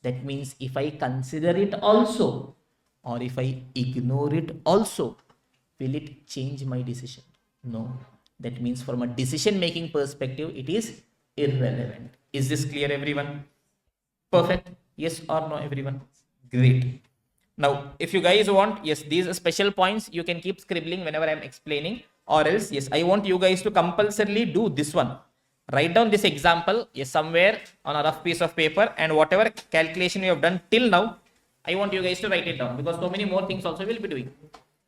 That means if I consider it also, or if I ignore it also, will it change my decision? No. That means from a decision making perspective, it is irrelevant. Is this clear, everyone? Perfect. Yes or no, everyone? Great. Now, if you guys want, yes, these special points, you can keep scribbling whenever I'm explaining, or else, yes, I want you guys to compulsorily do this one. Write down this example, yes, somewhere on a rough piece of paper, and whatever calculation you have done till now, I want you guys to write it down, because so many more things also will be doing.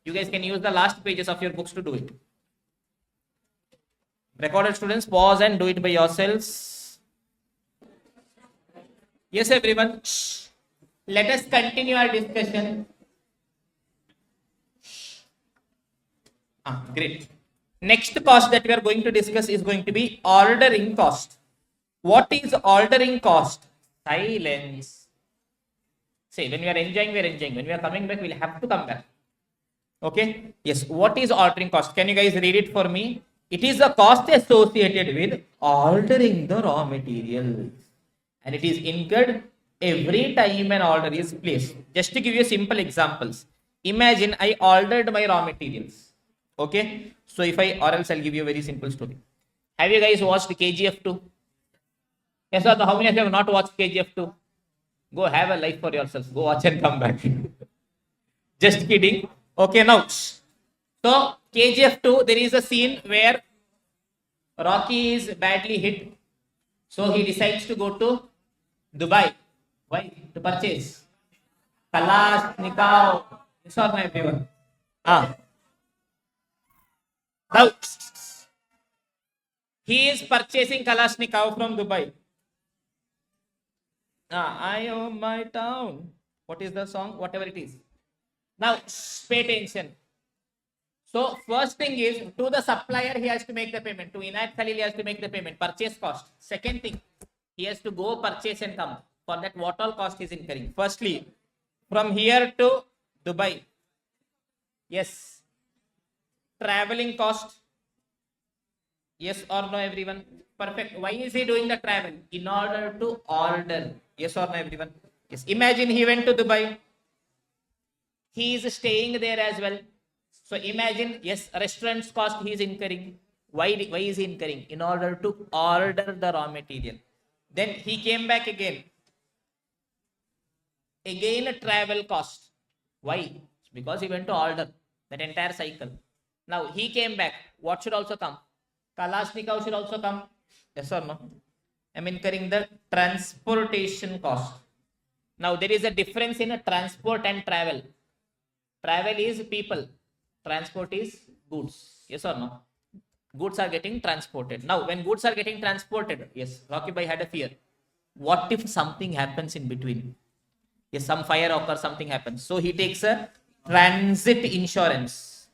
You guys can use the last pages of your books to do it. Recorded students, pause and do it by yourselves. Yes, everyone. Let us continue our discussion. Great. Next cost that we are going to discuss is going to be ordering cost. What is ordering cost? Silence. Say, when we are enjoying, we are enjoying. When we are coming back, we'll have to come back. Okay. Yes. What is ordering cost? Can you guys read it for me? It is the cost associated with ordering the raw materials, and it is incurred every time an order is placed. Just to give you simple examples, imagine I ordered my raw materials. Okay, so if I, or else I'll give you a very simple story. Have you guys watched KGF 2? Yes, sir. How many of you have not watched KGF 2? Go have a life for yourselves. Go watch and come back. Just kidding. Okay, now, so KGF 2, there is a scene where Rocky is badly hit. So he decides to go to Dubai. Why? To purchase Kalashnikov. Yes or no, everyone? Now, he is purchasing Kalashnikov from Dubai. I own my town. What is the song? Whatever it is. Now, pay attention. So, first thing is, to the supplier, he has to make the payment. To Inayat Khalil, he has to make the payment. Purchase cost. Second thing, he has to go purchase and come. For that, what all cost is incurring? Firstly, from here to Dubai. Yes. Traveling cost. Yes or no, everyone? Perfect. Why is he doing the travel? In order to order. Yes or no, everyone? Yes. Imagine he went to Dubai. He is staying there as well. So imagine, yes, restaurant's cost he is incurring. Why is he incurring? In order to order the raw material. Then he came back again. Again a travel cost. Why? Because he went to order that entire cycle. Now he came back. What should also come? Kalashnikov should also come. Yes or no? I'm incurring the transportation cost. Now there is a difference in a transport and travel. Travel is people. Transport is goods. Yes or no? Goods are getting transported. Now, when goods are getting transported, yes, Rocky Bhai had a fear. What if something happens in between? Yes, some fire occurs, something happens. So he takes a transit insurance.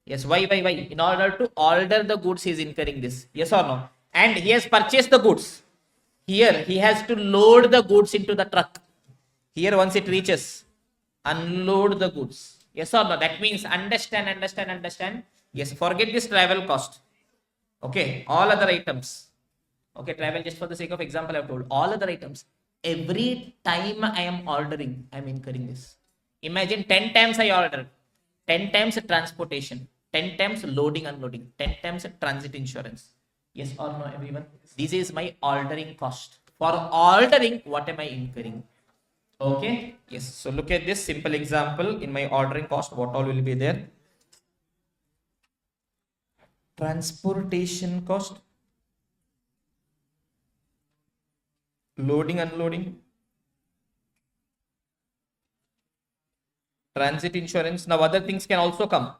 Yes, why? In order to order the goods, he is incurring this. Yes or no? And he has purchased the goods. Here, he has to load the goods into the truck. Here, once it reaches, unload the goods. Yes or no? That means understand. Yes, forget this travel cost. Okay, all other items. Okay, travel just for the sake of example I have told. All other items. Every time I am ordering, I am incurring this. Imagine 10 times I ordered. 10 times transportation. 10 times loading, unloading. 10 times transit insurance. Yes or no, everyone? This is my ordering cost. For ordering, what am I incurring? Okay. Yes. So look at this simple example. In my ordering cost, what all will be there? transportation cost, loading, unloading, transit insurance. Now other things can also come.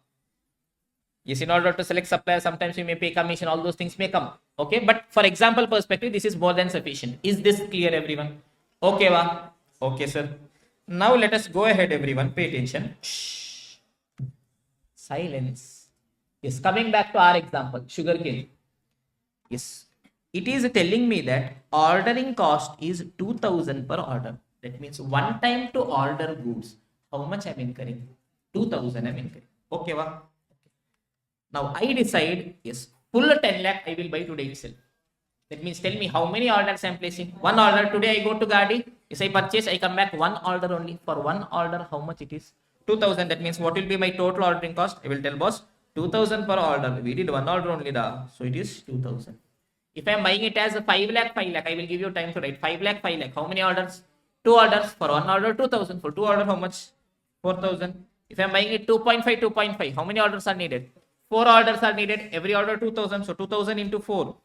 Yes, in order to select supplier, sometimes you may pay commission, all those things may come. Okay, but for example perspective, this is more than sufficient. Is this clear, everyone? Okay, va? Okay, sir. Now let us go ahead, everyone. Pay attention. Shh. Silence. Yes, coming back to our example, sugarcane. Yes, it is telling me that ordering cost is 2000 per order. That means one time to order goods. How much I'm incurring? 2000 I'm incurring. Okay, va? Now I decide, yes, full 10 lakh I will buy today itself. That means tell me how many orders I'm placing. One order today I go to Gadi. Yes, I purchase, I come back one order only. For one order, how much it is? 2000. That means what will be my total ordering cost? I will tell boss 2000 per order. We did one order only, da. So it is 2000. If I am buying it as a 5 lakh, 5 lakh, I will give you time to write 5 lakh, 5 lakh. How many orders? 2 orders. For one order, 2000. For 2 order, how much? 4000. If I am buying it 2.5, 2.5, how many orders are needed? 4 orders are needed. Every order 2000. So 2000 into 4.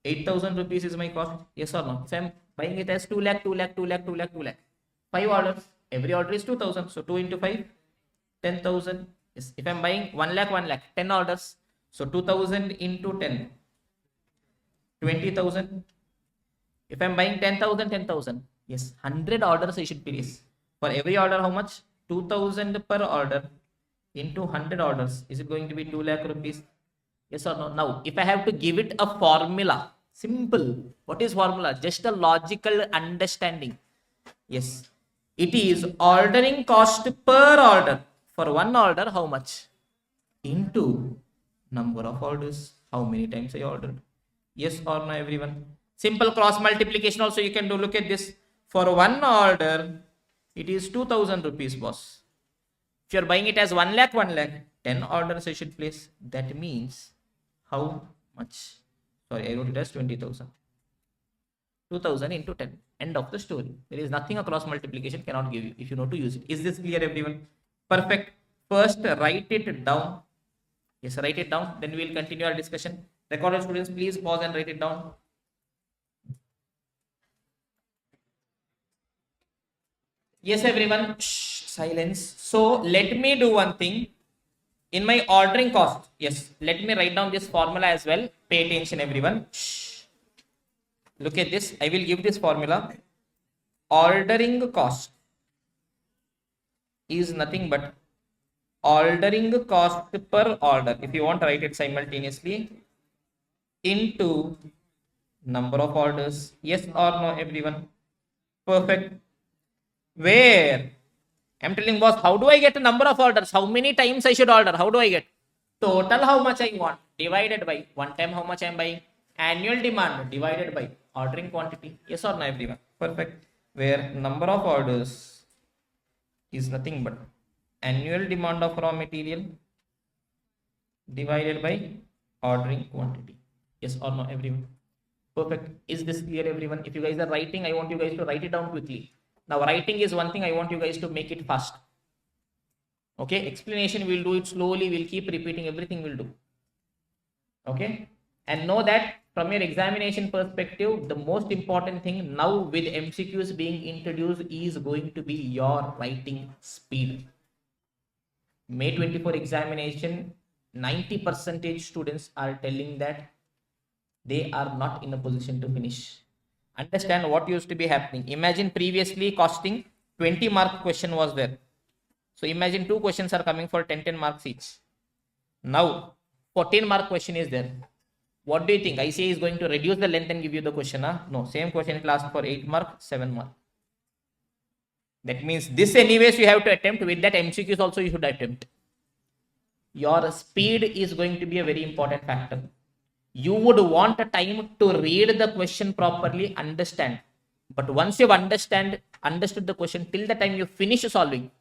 8000 rupees is my cost. Yes or no? If I am buying it as 2 lakh, 2 lakh, 2 lakh, 2 lakh, 2 lakh. 5 orders. Every order is 2000. So 2 into 5, 10,000. Yes. If I am buying 1 lakh, 1 lakh, 10 orders. So 2000 into 10, 20,000. If I am buying 10,000, 10,000. Yes. 100 orders I should place. For every order, how much? 2000 per order into 100 orders. Is it going to be 2 lakh rupees? Yes or no? Now, if I have to give it a formula, simple. What is formula? Just a logical understanding. Yes. It is ordering cost per order. For one order, how much? Into number of orders. How many times I ordered? Yes or no, everyone? Simple cross multiplication also you can do. Look at this. For one order, it is 2000 rupees, boss. If you are buying it as 1 lakh, 1 lakh, 10 orders I should place. That means how much? Sorry, I wrote it as 20,000. 2000 into 10. End of the story. There is nothing a cross multiplication cannot give you if you know to use it. Is this clear, everyone? Perfect. First, write it down. Yes, write it down. Then we will continue our discussion. Recorded students, please pause and write it down. Yes, everyone. Shh, silence. So let me do one thing. In my ordering cost, yes, let me write down this formula as well. Pay attention, everyone. Shh. Look at this. I will give this formula. Ordering cost is nothing but ordering cost per order. If you want to write it simultaneously, into number of orders. Yes or no, everyone? Perfect. Where I'm telling boss, how do I get a number of orders? How many times I should order? How do I get? Total how much I want divided by one time how much I am buying. Annual demand divided by ordering quantity. Yes or no, everyone? Perfect. Where number of orders is nothing but annual demand of raw material divided by ordering quantity. Yes or no, everyone? Perfect. Is this clear, everyone? If you guys are writing, I want you guys to write it down quickly. Now, writing is one thing. I want you guys to make it fast. Okay. Explanation, we'll do it slowly. We'll keep repeating everything we'll do. Okay. And know that from your examination perspective, the most important thing now with MCQs being introduced is going to be your writing speed. May 24 examination, 90% students are telling that they are not in a position to finish. Understand what used to be happening. Imagine previously costing 20 mark question was there. So imagine 2 questions are coming for 10 marks each. Now 14 mark question is there. What do you think? ICA is going to reduce the length and give you the question? Huh? No, same question will ask for 8 mark, 7 mark. That means this anyways you have to attempt. With that MCQs also you should attempt. Your speed is going to be a very important factor. You would want a time to read the question properly, understand. But once you've understood the question till the time you finish solving,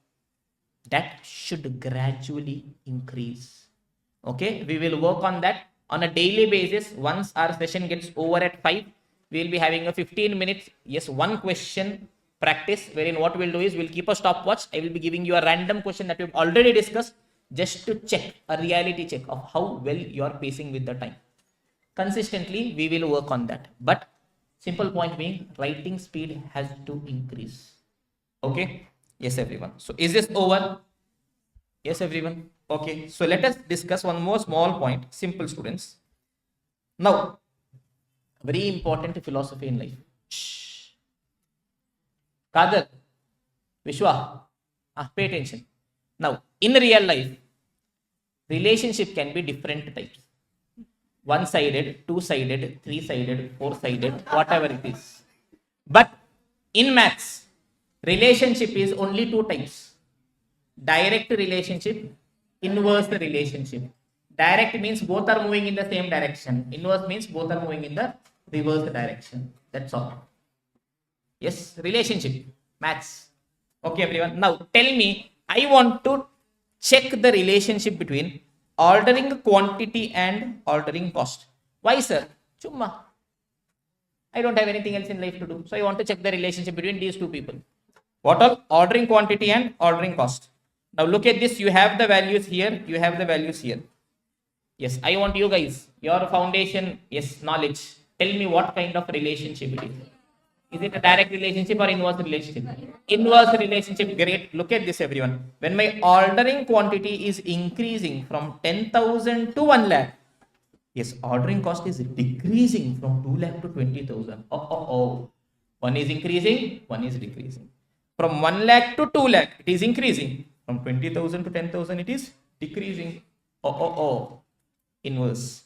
that should gradually increase. Okay, we will work on that on a daily basis. Once our session gets over at 5, we will be having a 15 minutes, yes, one question practice, wherein what we'll do is we'll keep a stopwatch. I will be giving you a random question that we've already discussed. just to check, a reality check of how well you are pacing with the time. Consistently, we will work on that. But simple point being, writing speed has to increase. Okay? Yes, everyone. So is this over? Yes, everyone. Okay. So let us discuss one more small point. Simple, students. Now, very important philosophy in life. Shh. Kader, Vishwa, pay attention. Now, in real life, relationship can be different types. One-sided, two-sided, three-sided, four-sided, whatever it is. But in maths, relationship is only two types. Direct relationship, inverse relationship. Direct means both are moving in the same direction. Inverse means both are moving in the reverse direction. That's all. Yes, relationship, maths. Okay, everyone. Now tell me, I want to check the relationship between ordering quantity and ordering cost. Why, sir? Chumma. I don't have anything else in life to do. So I want to check the relationship between these two people. What all? Ordering quantity and ordering cost. Now look at this. You have the values here. You have the values here. Yes, I want you guys, your foundation, yes, knowledge. Tell me what kind of relationship it is. Is it a direct relationship or inverse relationship? Inverse relationship, great. Look at this, everyone. When my ordering quantity is increasing from 10,000 to 1 lakh, yes, ordering cost is decreasing from 2 lakh to 20,000. Oh. One is increasing, one is decreasing. From 1 lakh to 2 lakh, it is increasing. From 20,000 to 10,000, it is decreasing. Oh. Inverse.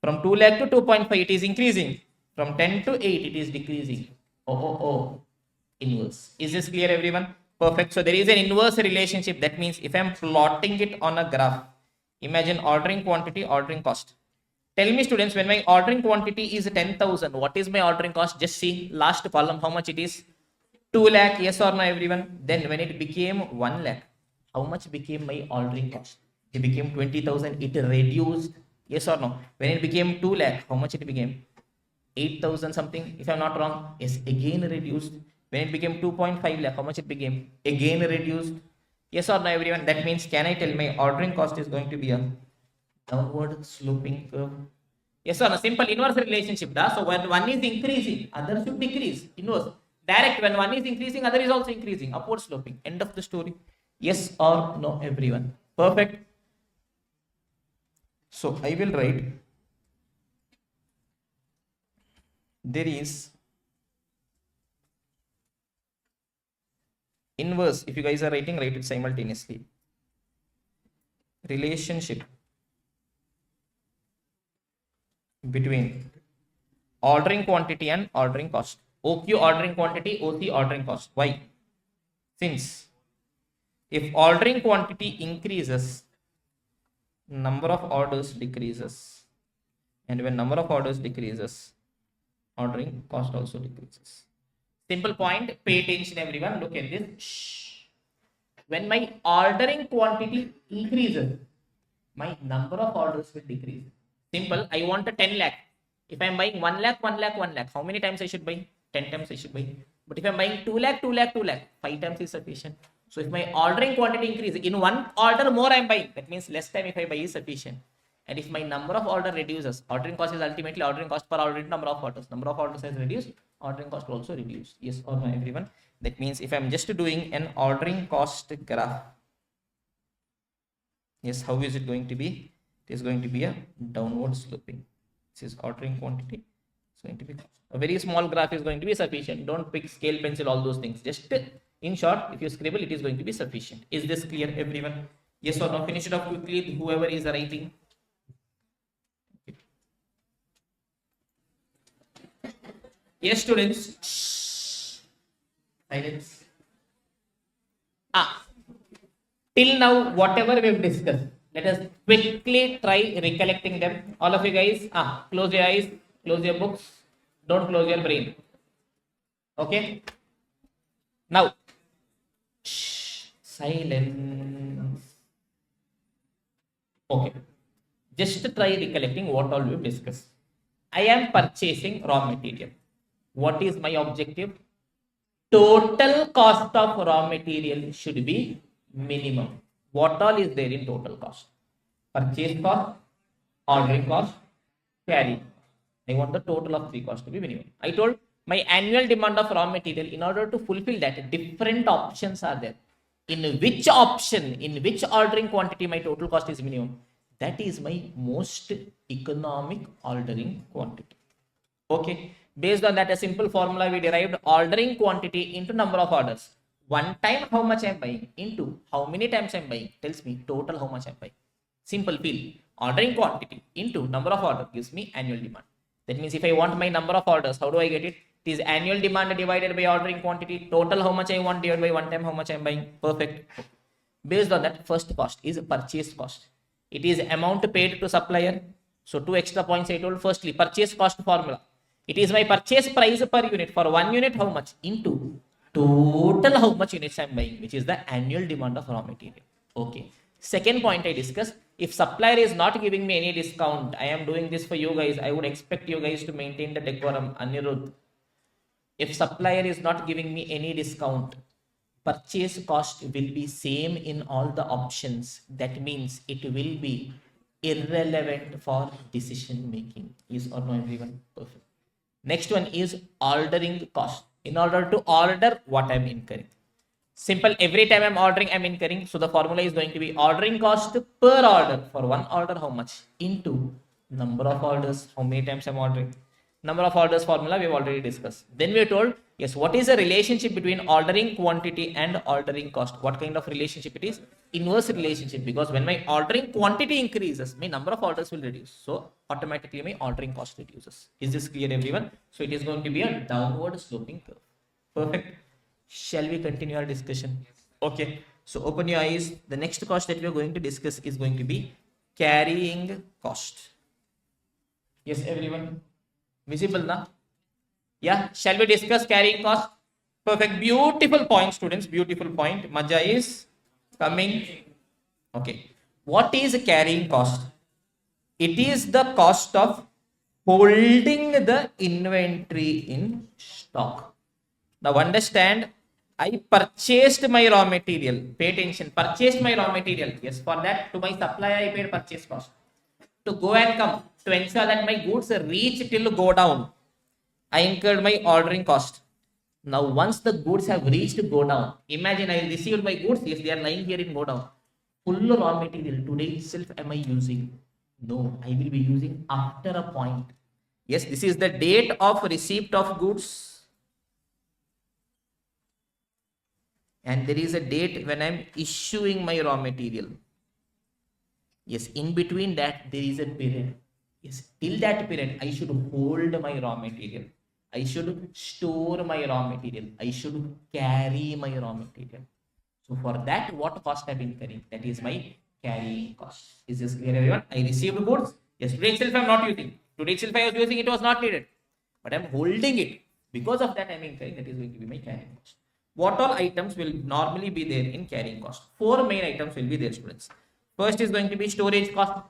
From 2 lakh to 2.5, it is increasing. From 10 to 8, it is decreasing. Oh. Inverse. Is this clear, everyone? Perfect. So there is an inverse relationship. That means if I am plotting it on a graph, imagine ordering quantity, ordering cost. Tell me, students, when my ordering quantity is 10,000, what is my ordering cost? Just see last column, how much it is? 2 lakh, yes or no, everyone? Then when it became 1 lakh, how much became my ordering cost? It became 20,000. It reduced. Yes or no? When it became 2 lakh, how much it became? 8,000 something, if I'm not wrong. Yes, again reduced. When it became 2.5 lakh, how much it became? Again reduced. Yes or no, everyone? That means, can I tell my ordering cost is going to be a downward sloping curve? Yes or no? Simple inverse relationship. So when one is increasing, other should decrease. Inverse. Direct, when one is increasing, other is also increasing. Upward sloping. End of the story. Yes or no, everyone? Perfect. So I will write, there is inverse. If you guys are writing, write it simultaneously. Relationship between ordering quantity and ordering cost. OQ ordering quantity, OC ordering cost. Why? Since if ordering quantity increases, number of orders decreases, and when number of orders decreases, ordering cost also decreases. Simple point, pay attention, everyone. Look at this. Shh. When my ordering quantity increases, my number of orders will decrease. Simple. I want a 10 lakh. If I am buying 1 lakh, 1 lakh, 1 lakh, how many times I should buy? 10 times I should buy. But if I am buying 2 lakh, 2 lakh, 2 lakh, 5 times is sufficient. So if my ordering quantity increases, in one order more I am buying. That means less time if I buy is sufficient. And if my number of order reduces, ordering cost is ultimately ordering cost per order number of orders. Number of orders has reduced, ordering cost will also reduce. Yes or no, everyone? That means if I am just doing an ordering cost graph, yes, how is it going to be? It is going to be a downward sloping. This is ordering quantity. It's going to be a very small graph is going to be sufficient. Don't pick scale, pencil, all those things. Just in short, if you scribble, it is going to be sufficient. Is this clear, everyone? Yes or no? Finish it off quickly, whoever is writing. Yes, students. Silence. Till now, whatever we have discussed, let us quickly try recollecting them. All of you guys, close your eyes, close your books, don't close your brain. Okay? Now, silence. Okay. Just try recollecting what all we have discussed. I am purchasing raw material. What is my objective? Total cost of raw material should be minimum. What all is there in total cost? Purchase cost, ordering cost, carry. I want the total of three costs to be minimum. I told my annual demand of raw material, in order to fulfill that, different options are there. In which option, in which ordering quantity my total cost is minimum, that is my most economic ordering quantity. Okay. Based on that, a simple formula we derived: ordering quantity into number of orders. One time how much I'm buying into how many times I'm buying tells me total how much I'm buying. Simple feel. Ordering quantity into number of orders gives me annual demand. That means if I want my number of orders, how do I get it? It is annual demand divided by ordering quantity. Total how much I want divided by one time how much I'm buying. Perfect. Based on that, first cost is purchase cost. It is amount paid to supplier. So two extra points I told. Firstly, purchase cost formula. It is my purchase price per unit. For one unit, how much? Into total how much units I'm buying, which is the annual demand of raw material. Okay. Second point I discussed, if supplier is not giving me any discount, I am doing this for you guys. I would expect you guys to maintain the decorum. Anirudh. If supplier is not giving me any discount, purchase cost will be same in all the options. That means it will be irrelevant for decision making. Yes or no, everyone? Perfect. Next one is ordering cost. In order to order, what I'm incurring. Simple, every time I'm ordering, I'm incurring. So the formula is going to be ordering cost per order. For one order, how much? Into number of orders, how many times I'm ordering. Number of orders formula we've already discussed. Then we are told, yes, what is the relationship between ordering quantity and ordering cost? What kind of relationship it is? Inverse relationship, because when my ordering quantity increases, my number of orders will reduce. So automatically my ordering cost reduces. Is this clear, everyone? So it is going to be a downward sloping curve. Perfect. Shall we continue our discussion? Okay. So open your eyes. The next cost that we are going to discuss is going to be carrying cost. Yes, everyone. Visible now? Yeah. Shall we discuss carrying cost? Perfect. Beautiful point, students. Beautiful point. Maja is coming. Okay. What is carrying cost? It is the cost of holding the inventory in stock. Now understand, I purchased my raw material. Pay attention. Purchased my raw material. Yes, for that, to my supplier, I paid purchase cost. To go and come, to ensure that my goods reach till go down, I incurred my ordering cost. Now, once the goods have reached go down, imagine I received my goods. Yes, they are lying here in go down. Full raw material today itself am I using? No, I will be using after a point. Yes, this is the date of receipt of goods. And there is a date when I am issuing my raw material. Yes, in between that, there is a period. Yes, till that period, I should hold my raw material. I should store my raw material. I should carry my raw material. So for that, what cost I have been carrying? That is my carrying cost. Is this clear, everyone? I received goods. Yes, today itself I am not using. Today itself I was using, it was not needed. But I am holding it. Because of that, I am incurring. That is going to be my carrying cost. What all items will normally be there in carrying cost? 4 main items will be there, students. First is going to be storage cost.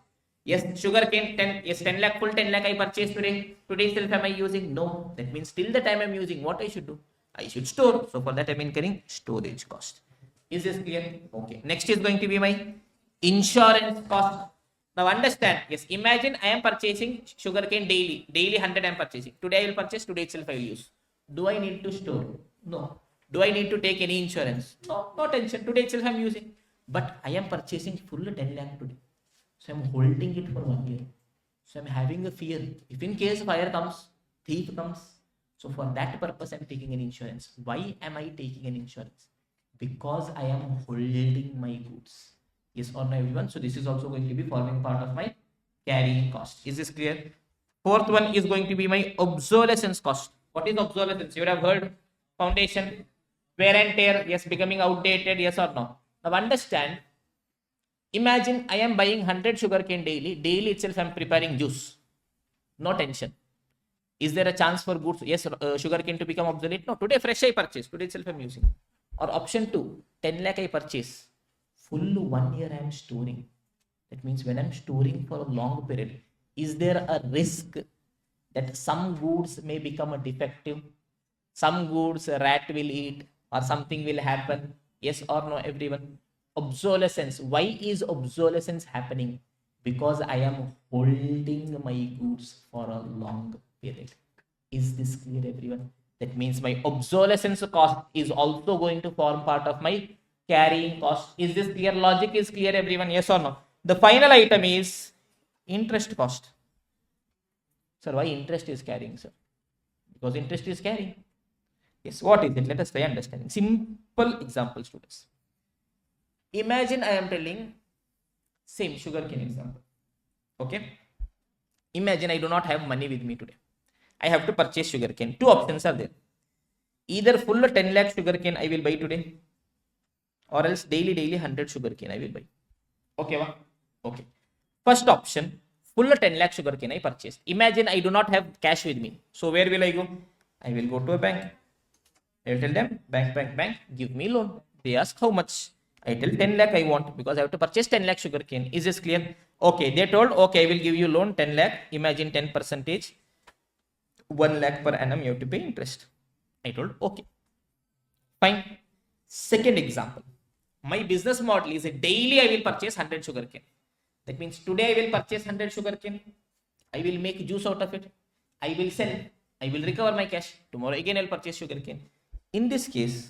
Yes, sugar cane 10. Yes, 10 lakh, full 10 lakh I purchased today. Today itself am I using? No. That means till the time I'm using, what I should do? I should store. So for that I'm incurring storage cost. Is this clear? Okay. Next is going to be my insurance cost. Now understand. Yes, imagine I am purchasing sugar cane daily. Daily 100 I am purchasing. Today I will purchase. Today itself I will use. Do I need to store? No. Do I need to take any insurance? No, no tension. Today itself I am using. But I am purchasing full 10 lakh today. So I am holding it for 1 year. So I am having a fear. If in case fire comes, thief comes. So for that purpose I am taking an insurance. Why am I taking an insurance? Because I am holding my goods. Yes or no, everyone? So this is also going to be forming part of my carrying cost. Is this clear? Fourth one is going to be my obsolescence cost. What is obsolescence? You would have heard foundation, wear and tear. Yes, becoming outdated. Yes or no? Now understand. Imagine I am buying 100 sugarcane daily. Daily itself I am preparing juice. No tension. Is there a chance for goods? Yes, sugarcane to become obsolete? No. Today fresh I purchase. Today itself I am using. Or option 2, 10 lakh I purchase. Full 1 year I am storing. That means when I am storing for a long period, is there a risk that some goods may become a defective? Some goods a rat will eat or something will happen? Yes or no, everyone? Obsolescence. Why is obsolescence happening? Because I am holding my goods for a long period. Is this clear, everyone? That means my obsolescence cost is also going to form part of my carrying cost. Is this clear? Logic is clear, everyone? Yes or no? The final item is interest cost. Sir, why interest is carrying, sir? Because interest is carrying. Yes, what is it? Let us try understanding. Simple example, students. Imagine I am telling same sugarcane example. Okay. Imagine I do not have money with me today. I have to purchase sugarcane. Two options are there. Either full 10 lakh sugarcane I will buy today, or else daily 100 sugarcane I will buy. Okay, wa? Okay. First option, full 10 lakh sugarcane I purchase. Imagine I do not have cash with me. So where will I go? I will go to a bank. I will tell them, bank, give me loan. They ask how much. I tell 10 lakh I want because I have to purchase 10 lakh sugarcane. Is this clear? Okay, they told, okay, I will give you loan 10 lakh. Imagine 10%, 1 lakh per annum you have to pay interest. I told, okay, fine. Second example, my business model is daily I will purchase 100 sugarcane. That means today I will purchase 100 sugarcane. I will make juice out of it. I will sell. I will recover my cash. Tomorrow again I will purchase sugarcane. In this case,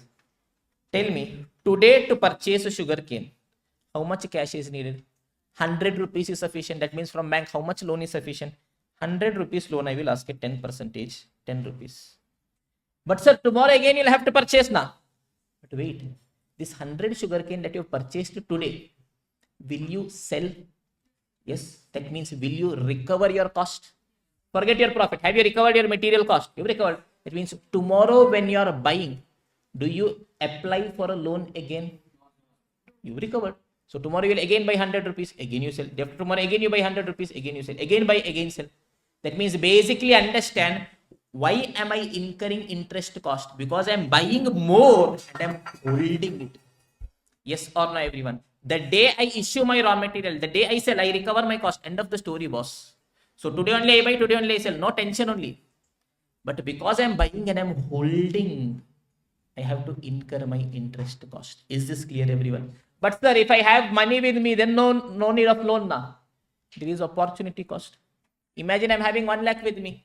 tell me, today to purchase a sugarcane, how much cash is needed? 100 rupees is sufficient. That means from bank, how much loan is sufficient? 100 rupees loan, I will ask it 10%, 10 rupees. But sir, tomorrow again you'll have to purchase now. But wait, this 100 sugarcane that you purchased today, will you sell? Yes, that means will you recover your cost? Forget your profit. Have you recovered your material cost? You've recovered. That means tomorrow when you are buying, do you apply for a loan again? You recovered. So tomorrow you will again buy 100 rupees, again you sell. Tomorrow again you buy 100 rupees, again you sell. Again buy, again sell. That means basically understand, why am I incurring interest cost? Because I am buying more and I am holding it. Yes or no, everyone? The day I issue my raw material, the day I sell, I recover my cost. End of the story, boss. So today only I buy, today only I sell. No tension only. But because I am buying and I am holding, I have to incur my interest cost. Is this clear, everyone? But sir, if I have money with me, then no need of loan now. There is opportunity cost. Imagine I'm having 1 lakh with me.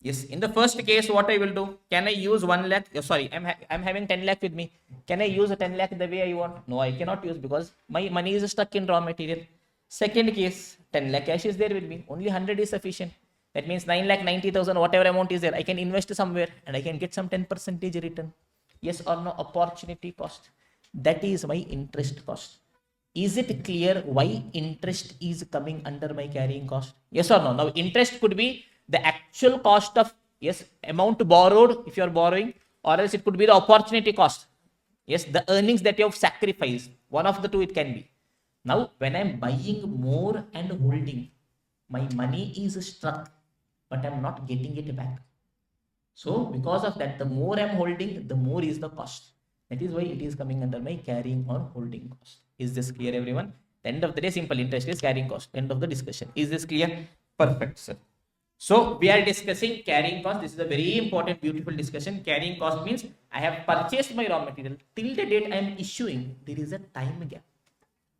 Yes, in the first case, what I will do? Can I use 1 lakh? Sorry, I'm having 10 lakh with me. Can I use a 10 lakh the way I want? No, I cannot use because my money is stuck in raw material. Second case, 10 lakh cash is there with me. Only 100 is sufficient. That means 9,90,000, whatever amount is there, I can invest somewhere and I can get some 10% return. Yes or no? Opportunity cost. That is my interest cost. Is it clear why interest is coming under my carrying cost? Yes or no? Now, interest could be the actual cost of, yes, amount borrowed if you are borrowing, or else it could be the opportunity cost. Yes, the earnings that you have sacrificed. One of the two it can be. Now, when I am buying more and holding, my money is stuck, but I am not getting it back. So, because of that, the more I am holding, the more is the cost. That is why it is coming under my carrying or holding cost. Is this clear, everyone? The end of the day, simple, interest is carrying cost. End of the discussion. Is this clear? Perfect, sir. So we are discussing carrying cost. This is a very important, beautiful discussion. Carrying cost means I have purchased my raw material. Till the date I am issuing, there is a time gap.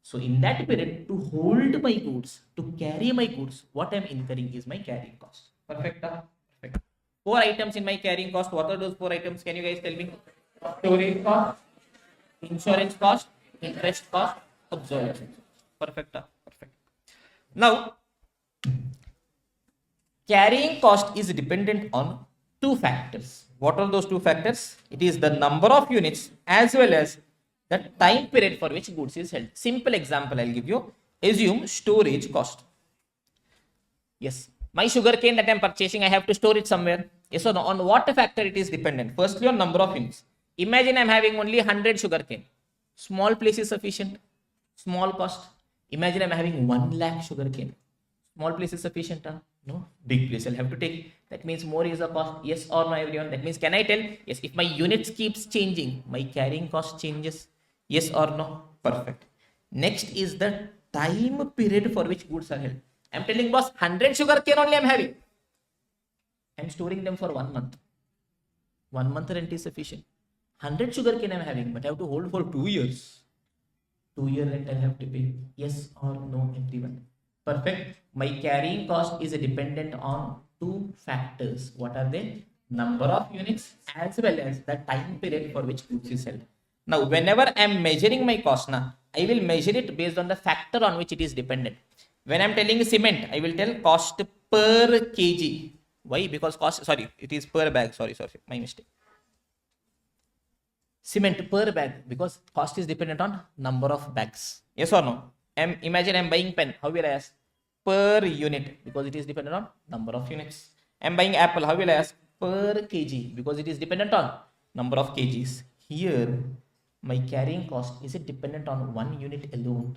So in that period, to hold my goods, to carry my goods, what I am incurring is my carrying cost. Perfect. Perfect. 4 items in my carrying cost. What are those 4 items? Can you guys tell me? Storage cost, insurance cost, interest cost, obsolescence. Perfect. Perfect. Now, carrying cost is dependent on 2 factors. What are those 2 factors? It is the number of units as well as the time period for which goods is held. Simple example I'll give you. Assume storage cost. Yes, my sugarcane that I'm purchasing, I have to store it somewhere. Yes or no? On what factor it is dependent? Firstly, on number of units. Imagine I'm having only 100 sugarcane. Small place is sufficient. Small cost. Imagine I'm having 1 lakh sugarcane. Small place is sufficient. No, big place I'll have to take. That means more is the cost. Yes or no, everyone? That means, can I tell? Yes, if my units keeps changing, my carrying cost changes. Yes or no? Perfect. Next is the time period for which goods are held. I'm telling boss, 100 sugarcane only I'm having. I'm storing them for 1 month. 1 month rent is sufficient. 100 sugarcane I'm having, but I have to hold for 2 years. 2-year rent I have to pay. Yes or no, everyone? Perfect. My carrying cost is dependent on two factors. What are they? Number of units as well as the time period for which goods is sold. Now, whenever I am measuring my cost, now I will measure it based on the factor on which it is dependent. When I am telling cement, I will tell cost per kg. Why? Because cost, sorry, it is per bag. Sorry, my mistake. Cement per bag, because cost is dependent on number of bags. Yes or no? Imagine I'm buying pen. How will I ask? Per unit, because it is dependent on number of units. I'm buying apple. How will I ask? Per kg, because it is dependent on number of kgs. Here, my carrying cost, is it dependent on one unit alone?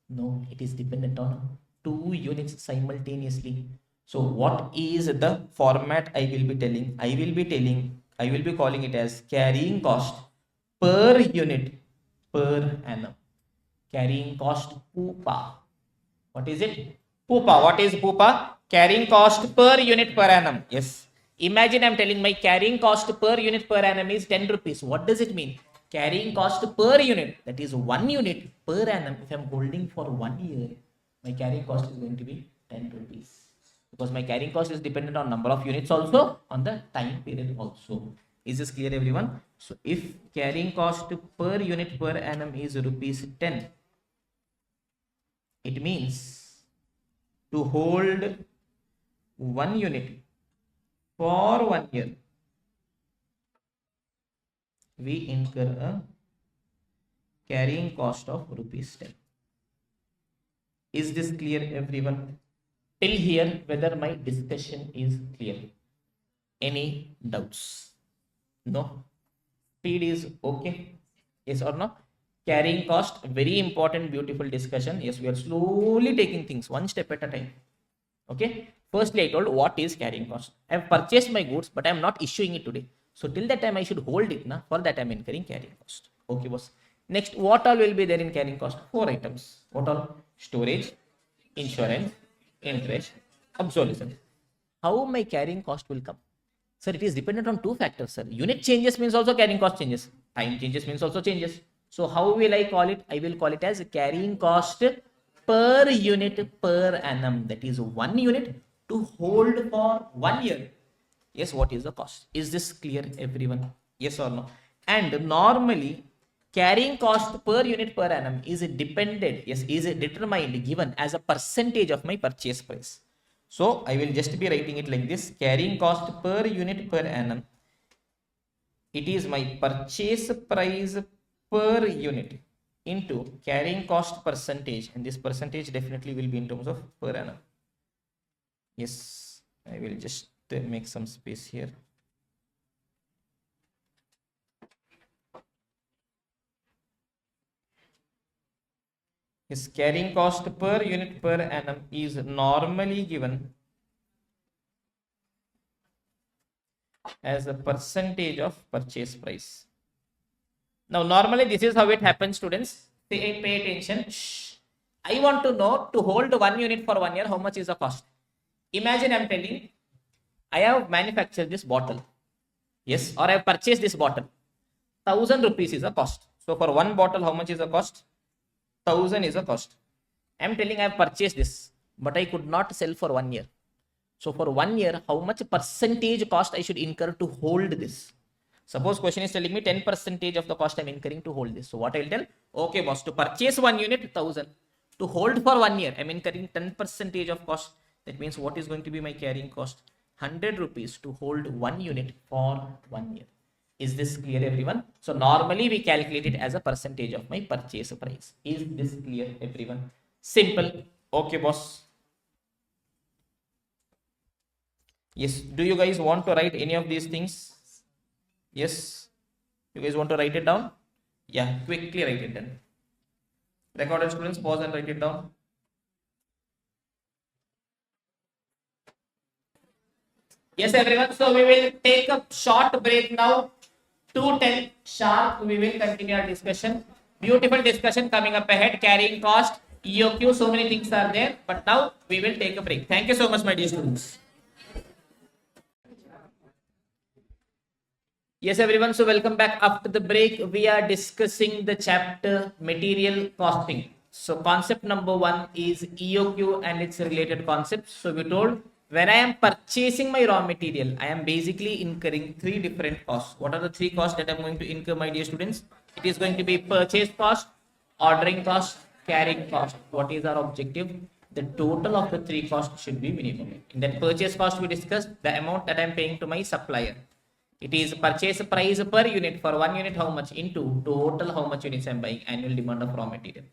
No, it is dependent on two units simultaneously. So what is the format I will be telling? I will be calling it as carrying cost per unit per annum. Carrying cost PUPA. What is it? PUPA. What is PUPA? Carrying cost per unit per annum. Yes. Imagine I'm telling my carrying cost per unit per annum is 10 rupees. What does it mean? Carrying cost per unit, that is 1 unit per annum. If I'm holding for 1 year, my carrying cost is going to be 10 rupees. Because my carrying cost is dependent on number of units also, on the time period also. Is this clear, everyone? So if carrying cost per unit per annum is rupees 10, it means to hold 1 unit for 1 year, we incur a carrying cost of rupees 10. Is this clear, everyone? Till here, whether my discussion is clear? Any doubts? No? Speed is okay? Yes or no? Carrying cost, very important, beautiful discussion. Yes, we are slowly taking things one step at a time. Okay. Firstly, I told what is carrying cost. I have purchased my goods, but I am not issuing it today. So till that time, I should hold it. Na? For that, I am incurring carrying cost. Okay, boss. Next, what all will be there in carrying cost? 4 items. What all? Storage, insurance, interest, obsolescence. How my carrying cost will come? Sir, it is dependent on two factors, sir. Unit changes means also carrying cost changes. Time changes means also changes. So how will I call it? I will call it as carrying cost per unit per annum. That is 1 unit to hold for 1 year. Yes, what is the cost? Is this clear, everyone? Yes or no? And normally, carrying cost per unit per annum is dependent, yes, is determined, given as a percentage of my purchase price. So I will just be writing it like this: carrying cost per unit per annum. It is my purchase price per unit into carrying cost percentage, and this percentage definitely will be in terms of per annum. Yes, I will just make some space here. Yes, carrying cost per unit per annum is normally given as a percentage of purchase price. Now, normally this is how it happens, students. Pay attention. Shh. I want to know, to hold 1 unit for 1 year, how much is the cost? Imagine I'm telling, I have manufactured this bottle. Yes, or I have purchased this bottle. 1000 rupees is the cost. So for one bottle, how much is the cost? 1000 is the cost. I am telling I have purchased this, but I could not sell for 1 year. So for 1 year, how much percentage cost I should incur to hold this? Suppose question is telling me 10% of the cost I'm incurring to hold this. So what I will tell? Okay, boss, to purchase 1 unit, 1000. To hold for 1 year, I'm incurring 10% of cost. That means what is going to be my carrying cost? 100 rupees to hold 1 unit for 1 year. Is this clear, everyone? So normally we calculate it as a percentage of my purchase price. Is this clear, everyone? Simple. Okay, boss. Yes. Do you guys want to write any of these things? Yes. You guys want to write it down? Yeah, quickly write it down. Recorded students, pause and write it down. Yes, everyone. So we will take a short break now. 2:10 sharp. We will continue our discussion. Beautiful discussion coming up ahead. Carrying cost, EOQ, so many things are there. But now we will take a break. Thank you so much, my dear students. Yes, everyone. So, welcome back after the break. We are discussing the chapter material costing. So, concept number one is EOQ and its related concepts. So, we told when I am purchasing my raw material, I am basically incurring three different costs. What are the three costs that I'm going to incur, my dear students? It is going to be purchase cost, ordering cost, carrying cost. What is our objective? The total of the three costs should be minimum. In that purchase cost, we discussed the amount that I'm paying to my supplier. It is purchase price per unit for 1 unit how much into total how much units I'm buying, annual demand of raw material.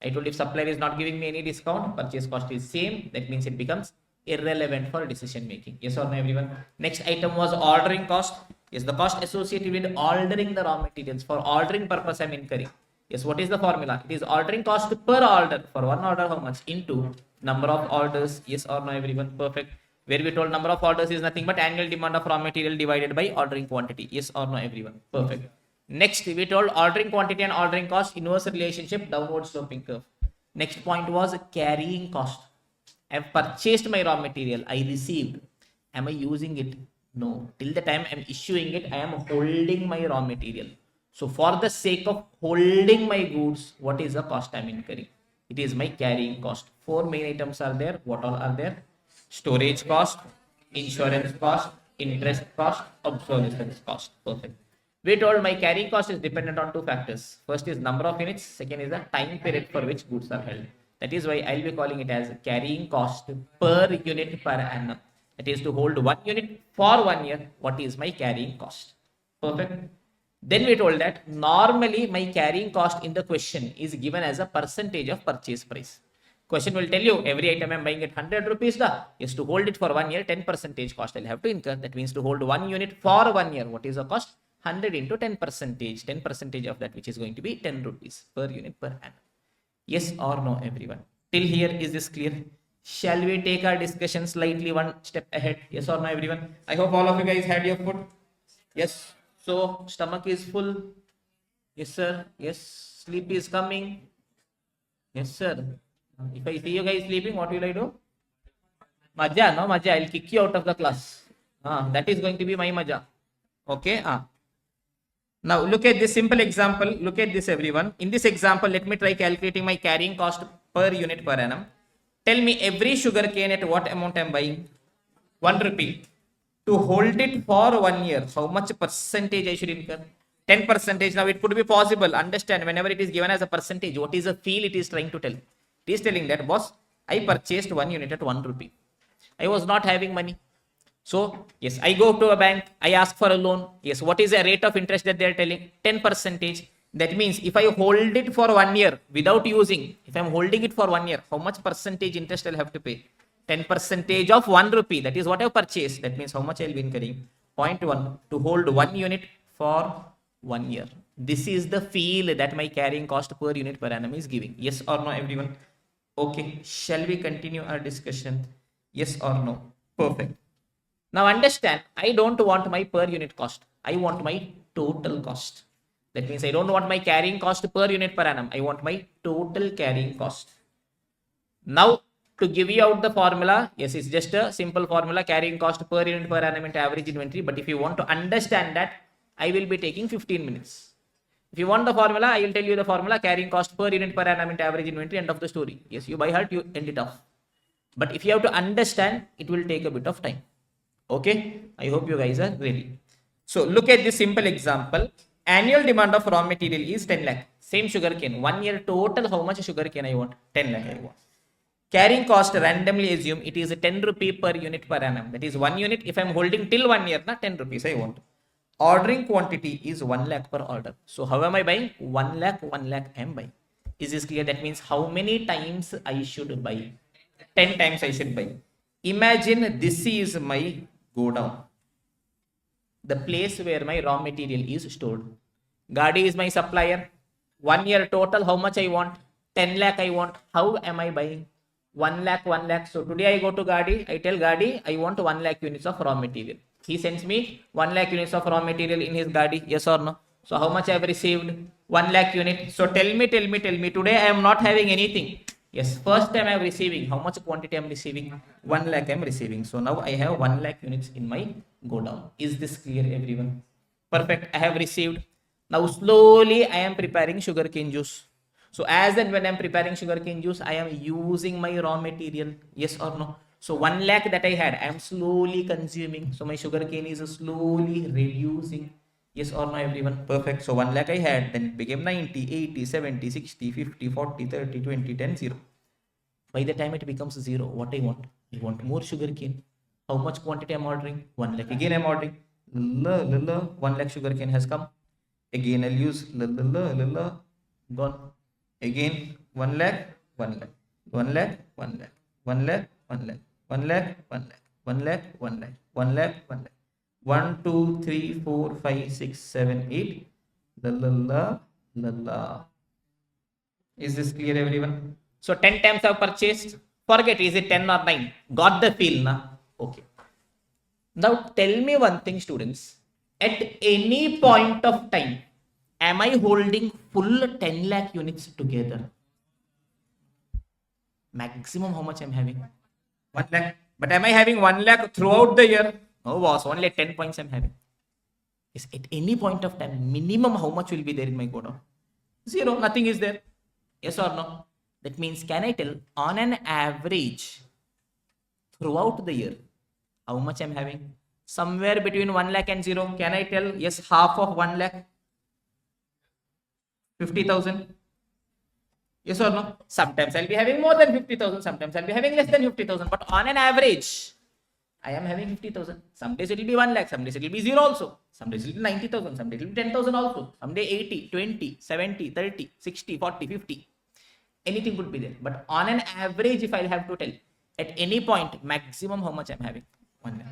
I told if supplier is not giving me any discount, purchase cost is same. That means it becomes irrelevant for decision making. Yes or no, everyone? Next item was ordering cost. Yes, the cost associated with ordering the raw materials. For ordering purpose I'm incurring. Yes, what is the formula? It is ordering cost per order. For one order how much into number of orders. Yes or no, everyone? Perfect. Where we told number of orders is nothing but annual demand of raw material divided by ordering quantity. Yes or no, everyone? Perfect. Next, we told ordering quantity and ordering cost inverse relationship, downward sloping curve. Next point was carrying cost. I have purchased my raw material. I received. Am I using it? No. Till the time I am issuing it, I am holding my raw material. So for the sake of holding my goods, what is the cost I am incurring? It is my carrying cost. Four main items are there. What all are there? Storage cost, insurance cost, interest cost, obsolescence cost. Perfect. We told my carrying cost is dependent on two factors. First is number of units. Second is the time period for which goods are held. That is why I'll be calling it as carrying cost per unit per annum. That is to hold 1 unit for 1 year. What is my carrying cost? Perfect. Then we told that normally my carrying cost in the question is given as a percentage of purchase price. Question will tell you every item I'm buying at 100 rupees. Yes, to hold it for 1 year, 10% cost I'll have to incur. That means to hold 1 unit for 1 year. What is the cost? 100 into 10%. 10% of that which is going to be 10 rupees per unit per annum. Yes or no, everyone? Till here, is this clear? Shall we take our discussion slightly one step ahead? Yes or no, everyone? I hope all of you guys had your food. Yes. So, stomach is full. Yes, sir. Yes. Sleep is coming. Yes, sir. If I see you guys sleeping, what will I do? Maja, no maja. I'll kick you out of the class. That is going to be my maja. Okay. Now look at this simple example. Look at this, everyone. In this example, let me try calculating my carrying cost per unit per annum. Tell me every sugar cane at what amount I'm buying? 1 rupee. To hold it for 1 year, how much percentage I should incur? 10%. Now it could be possible. Understand, whenever it is given as a percentage, what is the feel it is trying to tell? It is telling that, boss, I purchased 1 unit at 1 rupee. I was not having money. So, yes, I go to a bank, I ask for a loan. Yes, what is the rate of interest that they are telling? 10%. That means if I hold it for 1 year without using, if I'm holding it for 1 year, how much percentage interest I'll have to pay? 10% of 1 rupee. That is what I've purchased. That means how much I'll be incurring? 0.1 to hold 1 unit for 1 year. This is the feel that my carrying cost per unit per annum is giving. Yes or no, everyone? Okay, shall we continue our discussion? Yes or no? Perfect. Now understand, I don't want my per unit cost. I want my total cost. That means I don't want my carrying cost per unit per annum. I want my total carrying cost. Now, to give you out the formula, yes, it's just a simple formula, carrying cost per unit per annum into average inventory. But if you want to understand that, I will be taking 15 minutes. If you want the formula, I will tell you the formula, carrying cost per unit per annum into average inventory, end of the story. Yes, you by heart, you end it off. But if you have to understand, it will take a bit of time. Okay, I hope you guys are ready. So look at this simple example. Annual demand of raw material is 10 lakh. Same sugar cane. 1 year total, how much sugar cane I want? 10 lakh I want. Carrying cost, randomly assume it is 10 rupee per unit per annum. That is 1 unit. If I am holding till 1 year, 10 rupees I want. Ordering quantity is 1 lakh per order. So how am I buying? 1 lakh I am buying. Is this clear? That means how many times I should buy? 10 times I should buy. Imagine this is my go down, the place where my raw material is stored. Gadi is my supplier. 1 year total, how much I want? 10 lakh I want. How am I buying? 1 lakh. So today I go to Gadi. I tell Gadi I want 1 lakh units of raw material. He sends me 1 lakh units of raw material in his Gadi. Yes or no? So how much I have received? 1 lakh unit. So tell me. Today I am not having anything. Yes, first time I am receiving. How much quantity I am receiving? 1 lakh I am receiving. So now I have 1 lakh units in my go down. Is this clear, everyone? Perfect. I have received. Now slowly I am preparing sugarcane juice. So as and when I am preparing sugarcane juice, I am using my raw material. Yes or no? So 1 lakh that I had, I am slowly consuming. So my sugarcane is slowly reducing. Yes or no, everyone? Perfect. So 1 lakh I had, then it became 90, 80, 70, 60, 50, 40, 30, 20, 10, 0. By the time it becomes 0, what I want? I want more sugarcane. How much quantity I'm ordering? 1 lakh. Again I'm ordering. 1 lakh sugarcane has come. Again I'll use gone. Again 1 lakh, 1 lakh, 1 lakh, 1 lakh, 1 lakh, 1 lakh, 1 lakh, 1 lakh, 1 lakh, 1 lakh, 1 lakh, 1 lakh. 1, 2, 3, 4, 5, 6, 7, 8. Is this clear, everyone? So 10 times I've purchased. Forget, is it 10 or 9? Got the feel, na? Okay. Now tell me one thing, students. At any point of time, am I holding full 10 lakh units together? Maximum how much I'm having? 1 lakh. But am I having 1 lakh throughout the year? No, boss. Only 10 points I'm having. Is at any point of time, minimum how much will be there in my godown? 0. Nothing is there. Yes or no? That means, can I tell on an average throughout the year how much I'm having? Somewhere between 1 lakh and 0. Can I tell? Yes, half of 1 lakh. 50,000. Yes or no? Sometimes I'll be having more than 50,000. Sometimes I'll be having less than 50,000. But on an average, I am having 50,000. Some days it will be 1 lakh. Some days it will be 0 also. Some days it will be 90,000. Some days it will be 10,000 also. Some day 80, 20, 70, 30, 60, 40, 50. Anything could be there. But on an average, if I'll have to tell, at any point, maximum how much I'm having? 1 lakh.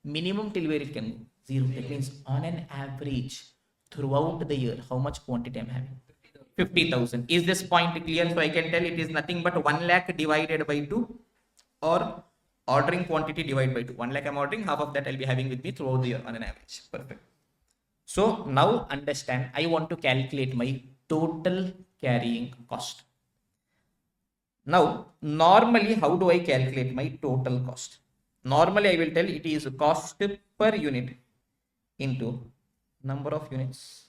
Minimum till where it can go? 0. That means on an average, throughout the year, how much quantity I'm having? 50,000. Is this point clear? So I can tell it is nothing but 1 lakh divided by 2 or ordering quantity divided by 2. 1 lakh I'm ordering, half of that I'll be having with me throughout the year on an average. Perfect. So now understand, I want to calculate my total carrying cost. Now, normally, how do I calculate my total cost? Normally, I will tell it is cost per unit into number of units.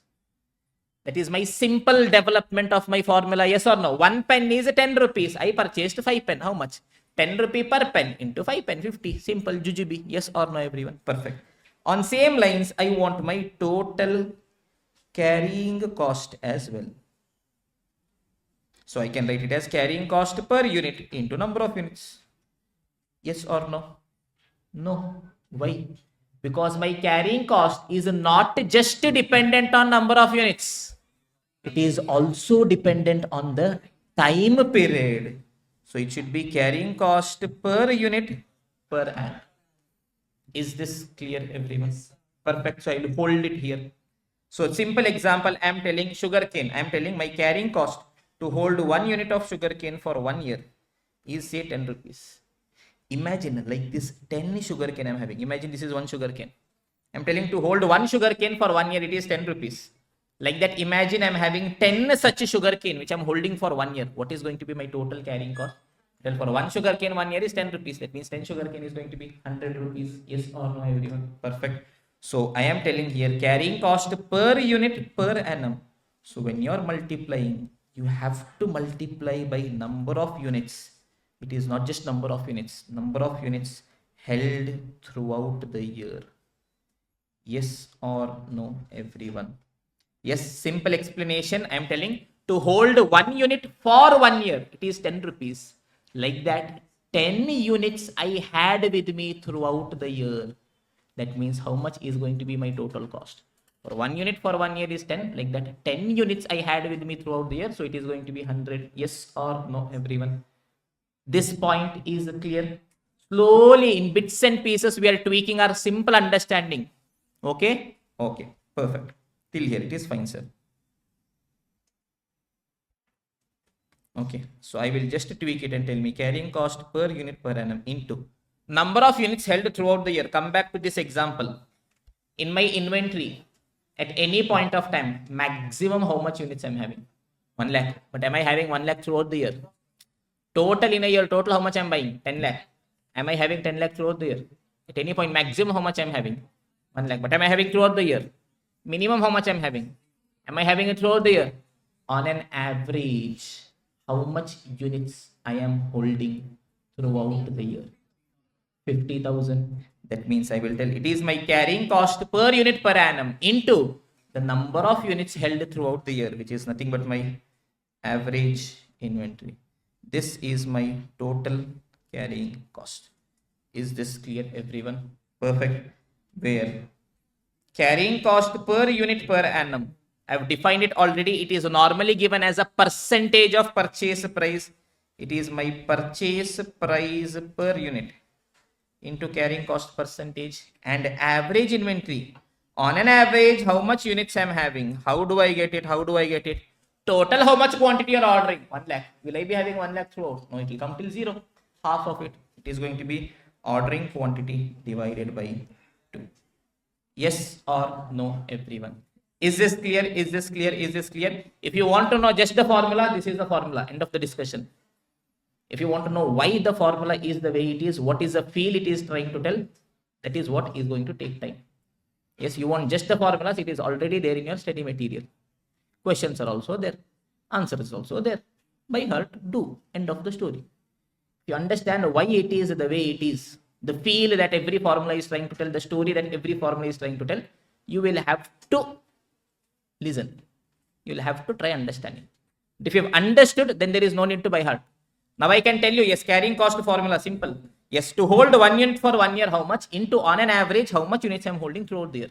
That is my simple development of my formula. Yes or no? 1 pen is 10 rupees. I purchased 5 pen. How much? 10 rupee per pen into 5 pen, 50. Simple jujube. Yes or no, everyone? Perfect. On same lines, I want my total carrying cost as well. So I can write it as carrying cost per unit into number of units. Yes or no? No. Why? Because my carrying cost is not just dependent on number of units. It is also dependent on the time period. So it should be carrying cost per unit per annum. Is this clear, everyone? Perfect. So I will hold it here. So simple example, I am telling sugarcane. I am telling my carrying cost to hold 1 unit of sugarcane for 1 year is say 10 rupees. Imagine like this 10 sugarcane I am having. Imagine this is 1 sugarcane. I am telling to hold 1 sugarcane for 1 year, it is 10 rupees. Like that, imagine I am having 10 such sugarcane which I am holding for 1 year. What is going to be my total carrying cost? Well, for 1 sugarcane 1 year is 10 rupees. That means 10 sugarcane is going to be 100 rupees. Yes or no, everyone? Perfect. So I am telling here carrying cost per unit per annum. So when you are multiplying, you have to multiply by number of units. It is not just number of units held throughout the year. Yes or no, everyone? Yes, simple explanation. I am telling to hold 1 unit for 1 year, it is 10 rupees. Like that, 10 units I had with me throughout the year. That means how much is going to be my total cost? For 1 unit for 1 year is 10. Like that, 10 units I had with me throughout the year. So it is going to be 100. Yes or no, everyone? This point is clear. Slowly in bits and pieces, we are tweaking our simple understanding. Okay? Okay. Perfect. Till here, it is fine, sir. Okay. So I will just tweak it and tell me carrying cost per unit per annum into number of units held throughout the year. Come back to this example. In my inventory, at any point of time, maximum how much units I'm having? 1 lakh. But am I having 1 lakh throughout the year? Total in a year, total how much I'm buying? 10 lakh. Am I having 10 lakh throughout the year? At any point, maximum how much I'm having? 1 lakh. But am I having throughout the year? Minimum how much I'm having? Am I having it throughout the year? On an average, how much units I am holding throughout the year? 50,000. That means I will tell it is my carrying cost per unit per annum into the number of units held throughout the year, which is nothing but my average inventory. This is my total carrying cost. Is this clear, everyone? Perfect. Where carrying cost per unit per annum, I've defined it already. It is normally given as a percentage of purchase price. It is my purchase price per unit into carrying cost percentage and average inventory. On an average, how much units I'm having? How do I get it? How do I get it? Total, how much quantity you're ordering? 1 lakh. Will I be having 1 lakh throughout? No, it will come till 0. Half of it. It is going to be ordering quantity divided by 2. Yes or no, everyone? Is this clear? Is this clear? Is this clear? If you want to know just the formula, this is the formula. End of the discussion. If you want to know why the formula is the way it is, what is the feel it is trying to tell, that is what is going to take time. Yes, you want just the formulas, it is already there in your study material. Questions are also there. Answer is also there. By heart, do. End of the story. If you understand why it is the way it is, the feel that every formula is trying to tell, the story that every formula is trying to tell, you will have to listen. You will have to try understanding. If you have understood, then there is no need to by heart. Now I can tell you, yes, carrying cost formula, simple. Yes, to hold 1 unit for 1 year, how much? Into on an average, how much units I am holding throughout the year.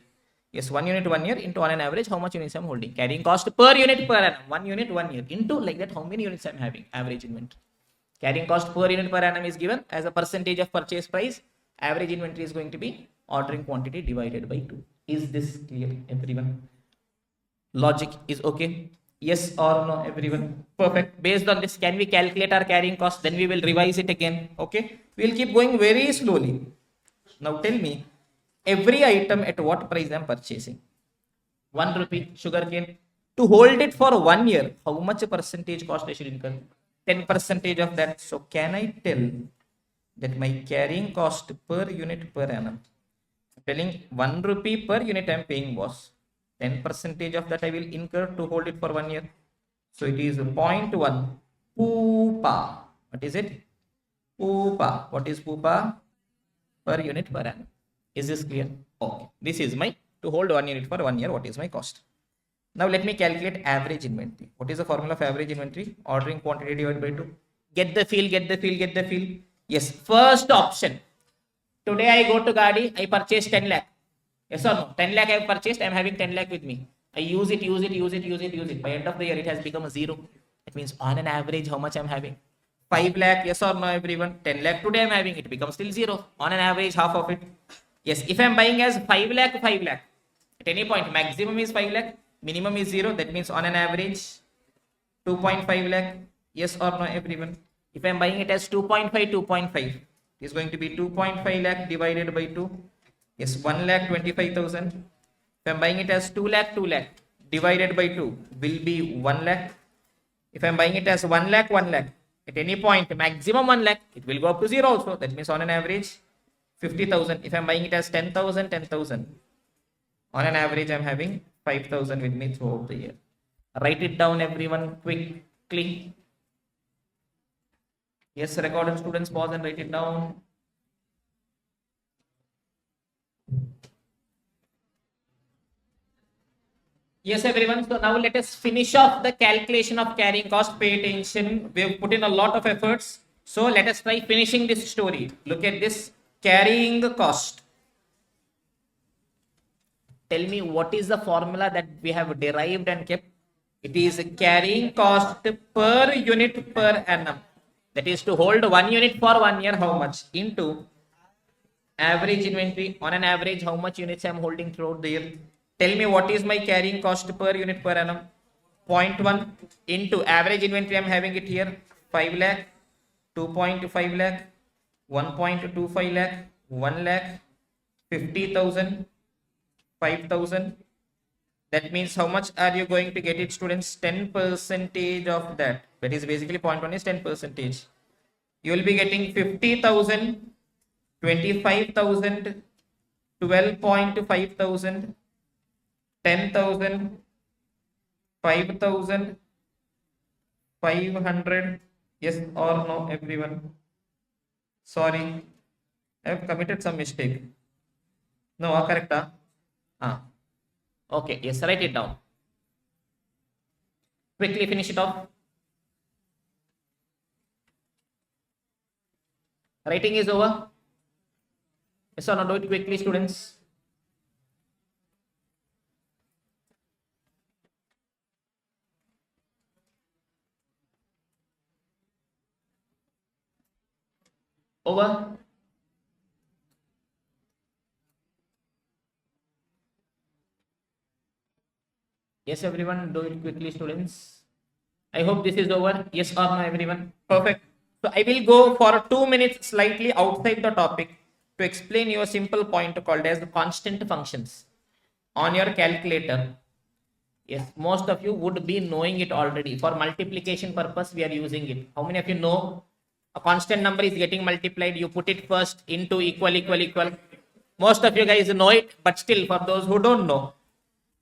Yes, 1 unit 1 year into on an average, how much units I am holding. Carrying cost per unit per annum. 1 unit 1 year into like that, how many units I am having. Average inventory. Carrying cost per unit per annum is given as a percentage of purchase price. Average inventory is going to be ordering quantity divided by 2. Is this clear, everyone? Logic is okay? Yes or no, everyone? Perfect. Based on this, can we calculate our carrying cost? Then we will revise it again. Okay. We'll keep going very slowly. Now tell me, every item at what price I'm purchasing? 1 rupee sugarcane. To hold it for 1 year, how much percentage cost I should incur? 10% of that. So can I tell that my carrying cost per unit per annum? I'm telling 1 rupee per unit I'm paying, boss. 10% of that I will incur to hold it for 1 year. So it is 0.1 Poopa. What is it? Poopa. What is Poopa? Per unit per annum. Is this clear? Okay. This is my to hold 1 unit for 1 year. What is my cost? Now let me calculate average inventory. What is the formula of average inventory? Ordering quantity divided by 2. Get the feel, get the feel, get the feel. Yes. First option. Today I go to Gadi, I purchase 10 lakh. Yes or no? 10 lakh I have purchased, I am having 10 lakh with me. I use it. By end of the year, it has become a 0. That means on an average, how much I am having? 5 lakh, yes or no, everyone? 10 lakh today I am having, it becomes still 0. On an average, half of it. Yes, if I am buying as 5 lakh, 5 lakh. At any point, maximum is 5 lakh, minimum is 0. That means on an average, 2.5 lakh. Yes or no, everyone? If I am buying it as 2.5, 2.5, it is going to be 2.5 lakh divided by 2. Yes, 1,25,000. If I am buying it as 2 lakh, 2 lakh divided by 2 will be 1 lakh. If I am buying it as 1 lakh, 1 lakh, at any point, maximum 1 lakh, it will go up to 0 also. That means on an average, 50,000. If I am buying it as 10,000, 10,000. On an average, I am having 5,000 with me throughout the year. Write it down, everyone, quickly. Yes, recorded students, pause and write it down. Yes, everyone. So now let us finish off the calculation of carrying cost. Pay attention. We have put in a lot of efforts. So let us try finishing this story. Look at this carrying cost. Tell me what is the formula that we have derived and kept. It is carrying cost per unit per annum. That is to hold 1 unit for 1 year. How much? Into average inventory. On an average, how much units I am holding throughout the year. Tell me what is my carrying cost per unit per annum. 0.1 into average inventory. I am having it here 5 lakh, 2.5 lakh, 1.25 lakh, 1 lakh, 50,000, 5,000. That means how much are you going to get it, students? 10% of that. That is basically 0.1 is 10%. You will be getting 50,000, 25,000, 12.5 thousand, 10,000, 5,000, 500. Yes or no, everyone? Sorry, I have committed some mistake. No, correct. Ah, okay. Yes, write it down. Quickly finish it off. Writing is over. Yes or no? Do it quickly, students. Over. Yes, everyone, do it quickly, students. I hope this is over. Yes or no, everyone? Perfect. So I will go for 2 minutes slightly outside the topic to explain you a simple point called as constant functions on your calculator. Yes, most of you would be knowing it already. For multiplication purpose, we are using it. How many of you know a constant number is getting multiplied? You put it first into equal, equal, equal. Most of you guys know it, but still for those who don't know,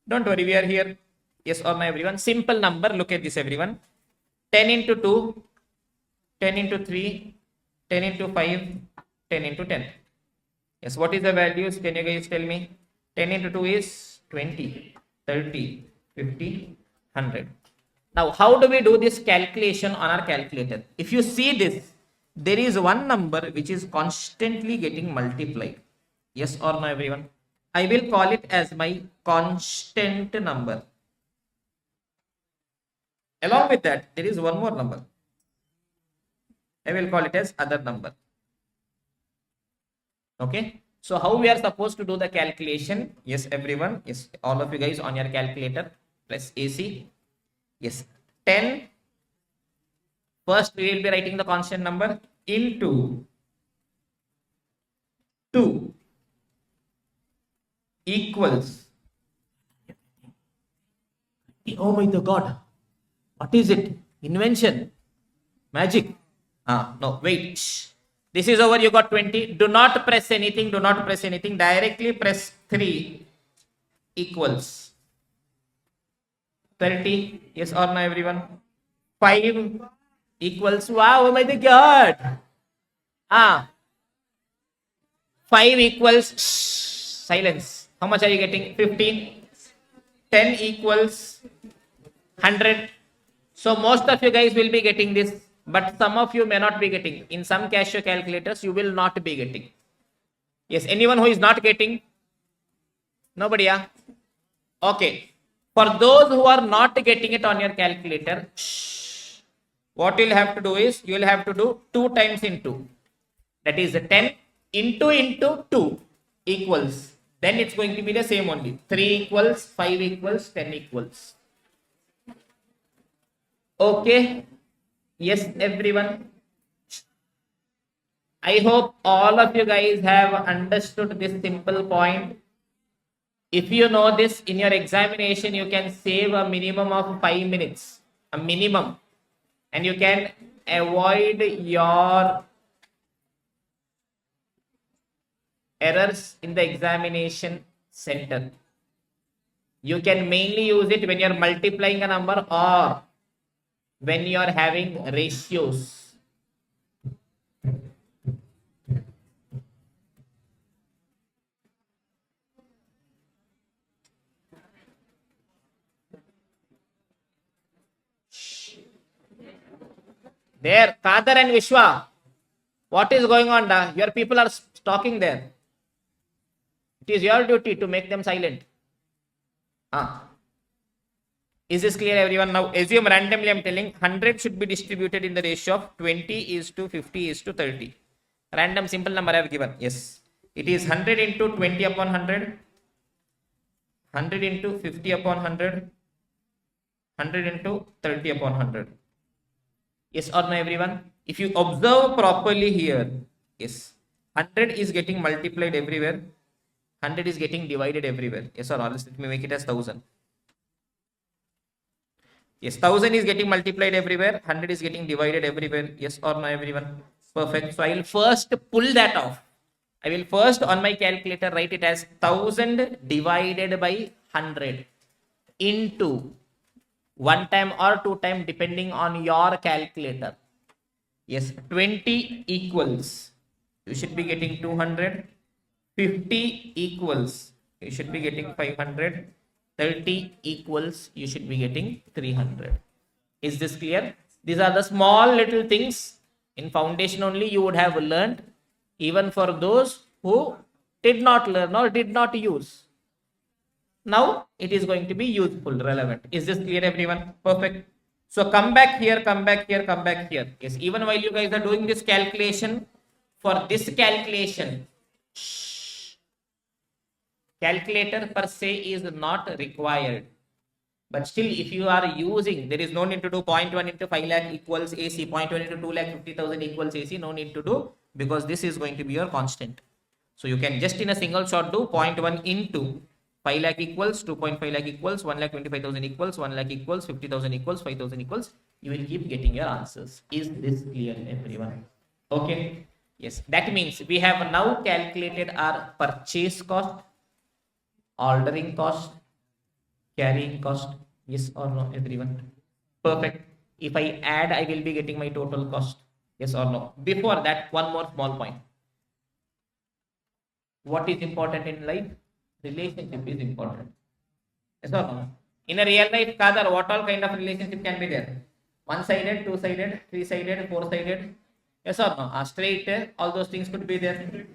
don't worry, we are here. Yes or no, everyone? Simple number. Look at this, everyone. 10 into 2, 10 into 3, 10 into 5, 10 into 10. Yes, what is the values? Can you guys tell me? 10 into 2 is 20, 30, 50, 100. Now, how do we do this calculation on our calculator? If you see this, there is one number which is constantly getting multiplied. Yes or no, everyone? I will call it as my constant number. Along with that, there is one more number. I will call it as other number. Okay. So how we are supposed to do the calculation? Yes, everyone. Yes, all of you guys on your calculator. Press AC. Yes. 10. First, we will be writing the constant number into 2 equals. Oh my God. What is it? Invention? Magic? No, wait. Shh. This is over. You got 20. Do not press anything. Do not press anything. Directly press 3 equals 30. Yes or no, everyone? 5 equals. Wow, oh my God. 5 equals. Shh, silence. How much are you getting? 15. 10 equals 100. So most of you guys will be getting this, but some of you may not be getting. In some Casio calculators, you will not be getting. Yes, anyone who is not getting? Nobody, yeah? Okay. For those who are not getting it on your calculator, what you'll have to do is, you will have to do 2 times into. That is 10 into 2 equals. Then it's going to be the same only. 3 equals, 5 equals, 10 equals. Okay. Yes, everyone. I hope all of you guys have understood this simple point. If you know this, in your examination, you can save a minimum of 5 minutes. A minimum. And you can avoid your errors in the examination center. You can mainly use it when you're multiplying a number or when you are having ratios. There, Kadar and Vishwa, what is going on? Your people are talking there. It is your duty to make them silent. Is this clear, everyone? Now, assume randomly, I'm telling 100 should be distributed in the ratio of 20 is to 50 is to 30. Random simple number I have given. Yes. It is 100 into 20 upon 100. 100 into 50 upon 100. 100 into 30 upon 100. Yes or no, everyone? If you observe properly here, yes, 100 is getting multiplied everywhere. 100 is getting divided everywhere. Yes or no? Let me make it as 1000. Yes, 1000 is getting multiplied everywhere. 100 is getting divided everywhere. Yes or no, everyone? Perfect. So I will first pull that off. I will first on my calculator write it as 1000 divided by 100 into 1 time or 2 time depending on your calculator. Yes, 20 equals, you should be getting 200. 50 equals, you should be getting 500. 30 equals, you should be getting 300. Is this clear? These are the small little things in foundation only you would have learned, even for those who did not learn or did not use. Now it is going to be useful, relevant. Is this clear, everyone? Perfect. So come back here, come back here, come back here. Yes, even while you guys are doing this calculation, for this calculation, calculator per se is not required. But still, if you are using, there is no need to do 0.1 into 5 lakh equals AC, 0.1 into 2 lakh 50,000 equals AC, no need to do, because this is going to be your constant. So you can just in a single shot do 0.1 into 5 lakh equals 2.5 lakh equals 1 lakh 25,000 equals 1 lakh equals 50,000 equals 5,000 equals. You will keep getting your answers. Is this clear, everyone? Okay. Yes. That means we have now calculated our purchase cost, ordering cost, carrying cost. Yes or no, everyone? Perfect. If I add, I will be getting my total cost. Yes or no? Before that, one more small point. What is important in life? Relationship is important. Yes or no? In a real life, Kadar, what all kind of relationship can be there? One-sided, two-sided, three-sided, four-sided. Yes or no? Straight, all those things could be there.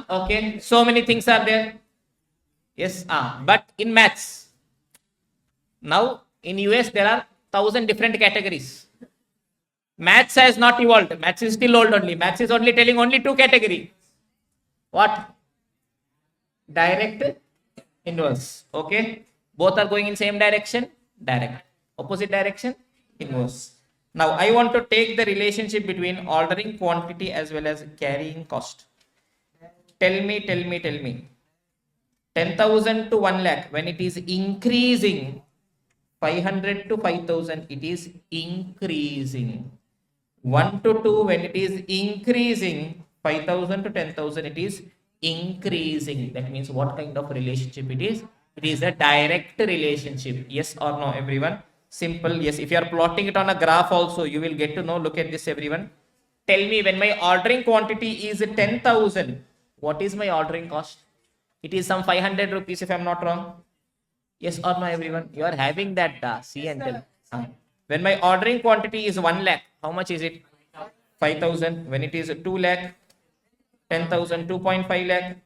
Okay. So many things are there. Yes. But in maths, now in US there are 1,000 different categories. Maths has not evolved. Maths is still old only. Maths is only telling only two categories. What? Direct, inverse. Okay. Both are going in same direction. Direct. Opposite direction, inverse. Now I want to take the relationship between ordering quantity as well as carrying cost. Tell me. 10,000 to 1 lakh, when it is increasing, 500 to 5,000, it is increasing. 1 to 2, when it is increasing, 5,000 to 10,000, it is increasing. That means what kind of relationship it is? It is a direct relationship. Yes or no, everyone? Simple. Yes. If you are plotting it on a graph also, you will get to know. Look at this, everyone. Tell me, when my ordering quantity is 10,000, what is my ordering cost? It is some 500 rupees if I am not wrong. Yes or no, everyone? You are having that see and tell. When my ordering quantity is 1 lakh, how much is it? 5,000. When it is 2 lakh, 10,000, 2.5 lakh,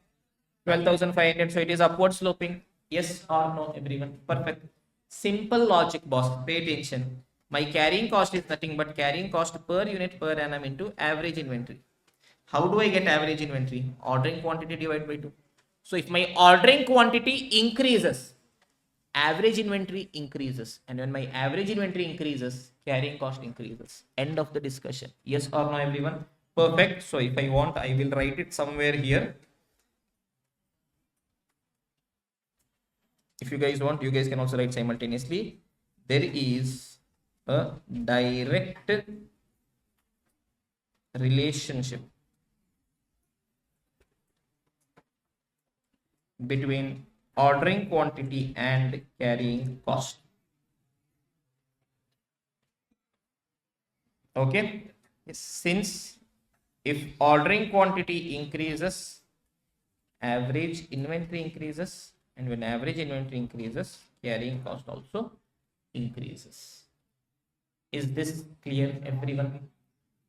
12,500. So it is upward sloping. Yes or no, everyone? Perfect. Simple logic, boss. Pay attention. My carrying cost is nothing but carrying cost per unit per annum into average inventory. How do I get average inventory? Ordering quantity divided by 2. So if my ordering quantity increases, average inventory increases. And when my average inventory increases, carrying cost increases. End of the discussion. Yes or no, everyone? Perfect. So if I want, I will write it somewhere here. If you guys want, you guys can also write simultaneously. There is a direct relationship between ordering quantity and carrying cost. Okay. Since if ordering quantity increases, average inventory increases, and when average inventory increases, carrying cost also increases. Is this clear, everyone?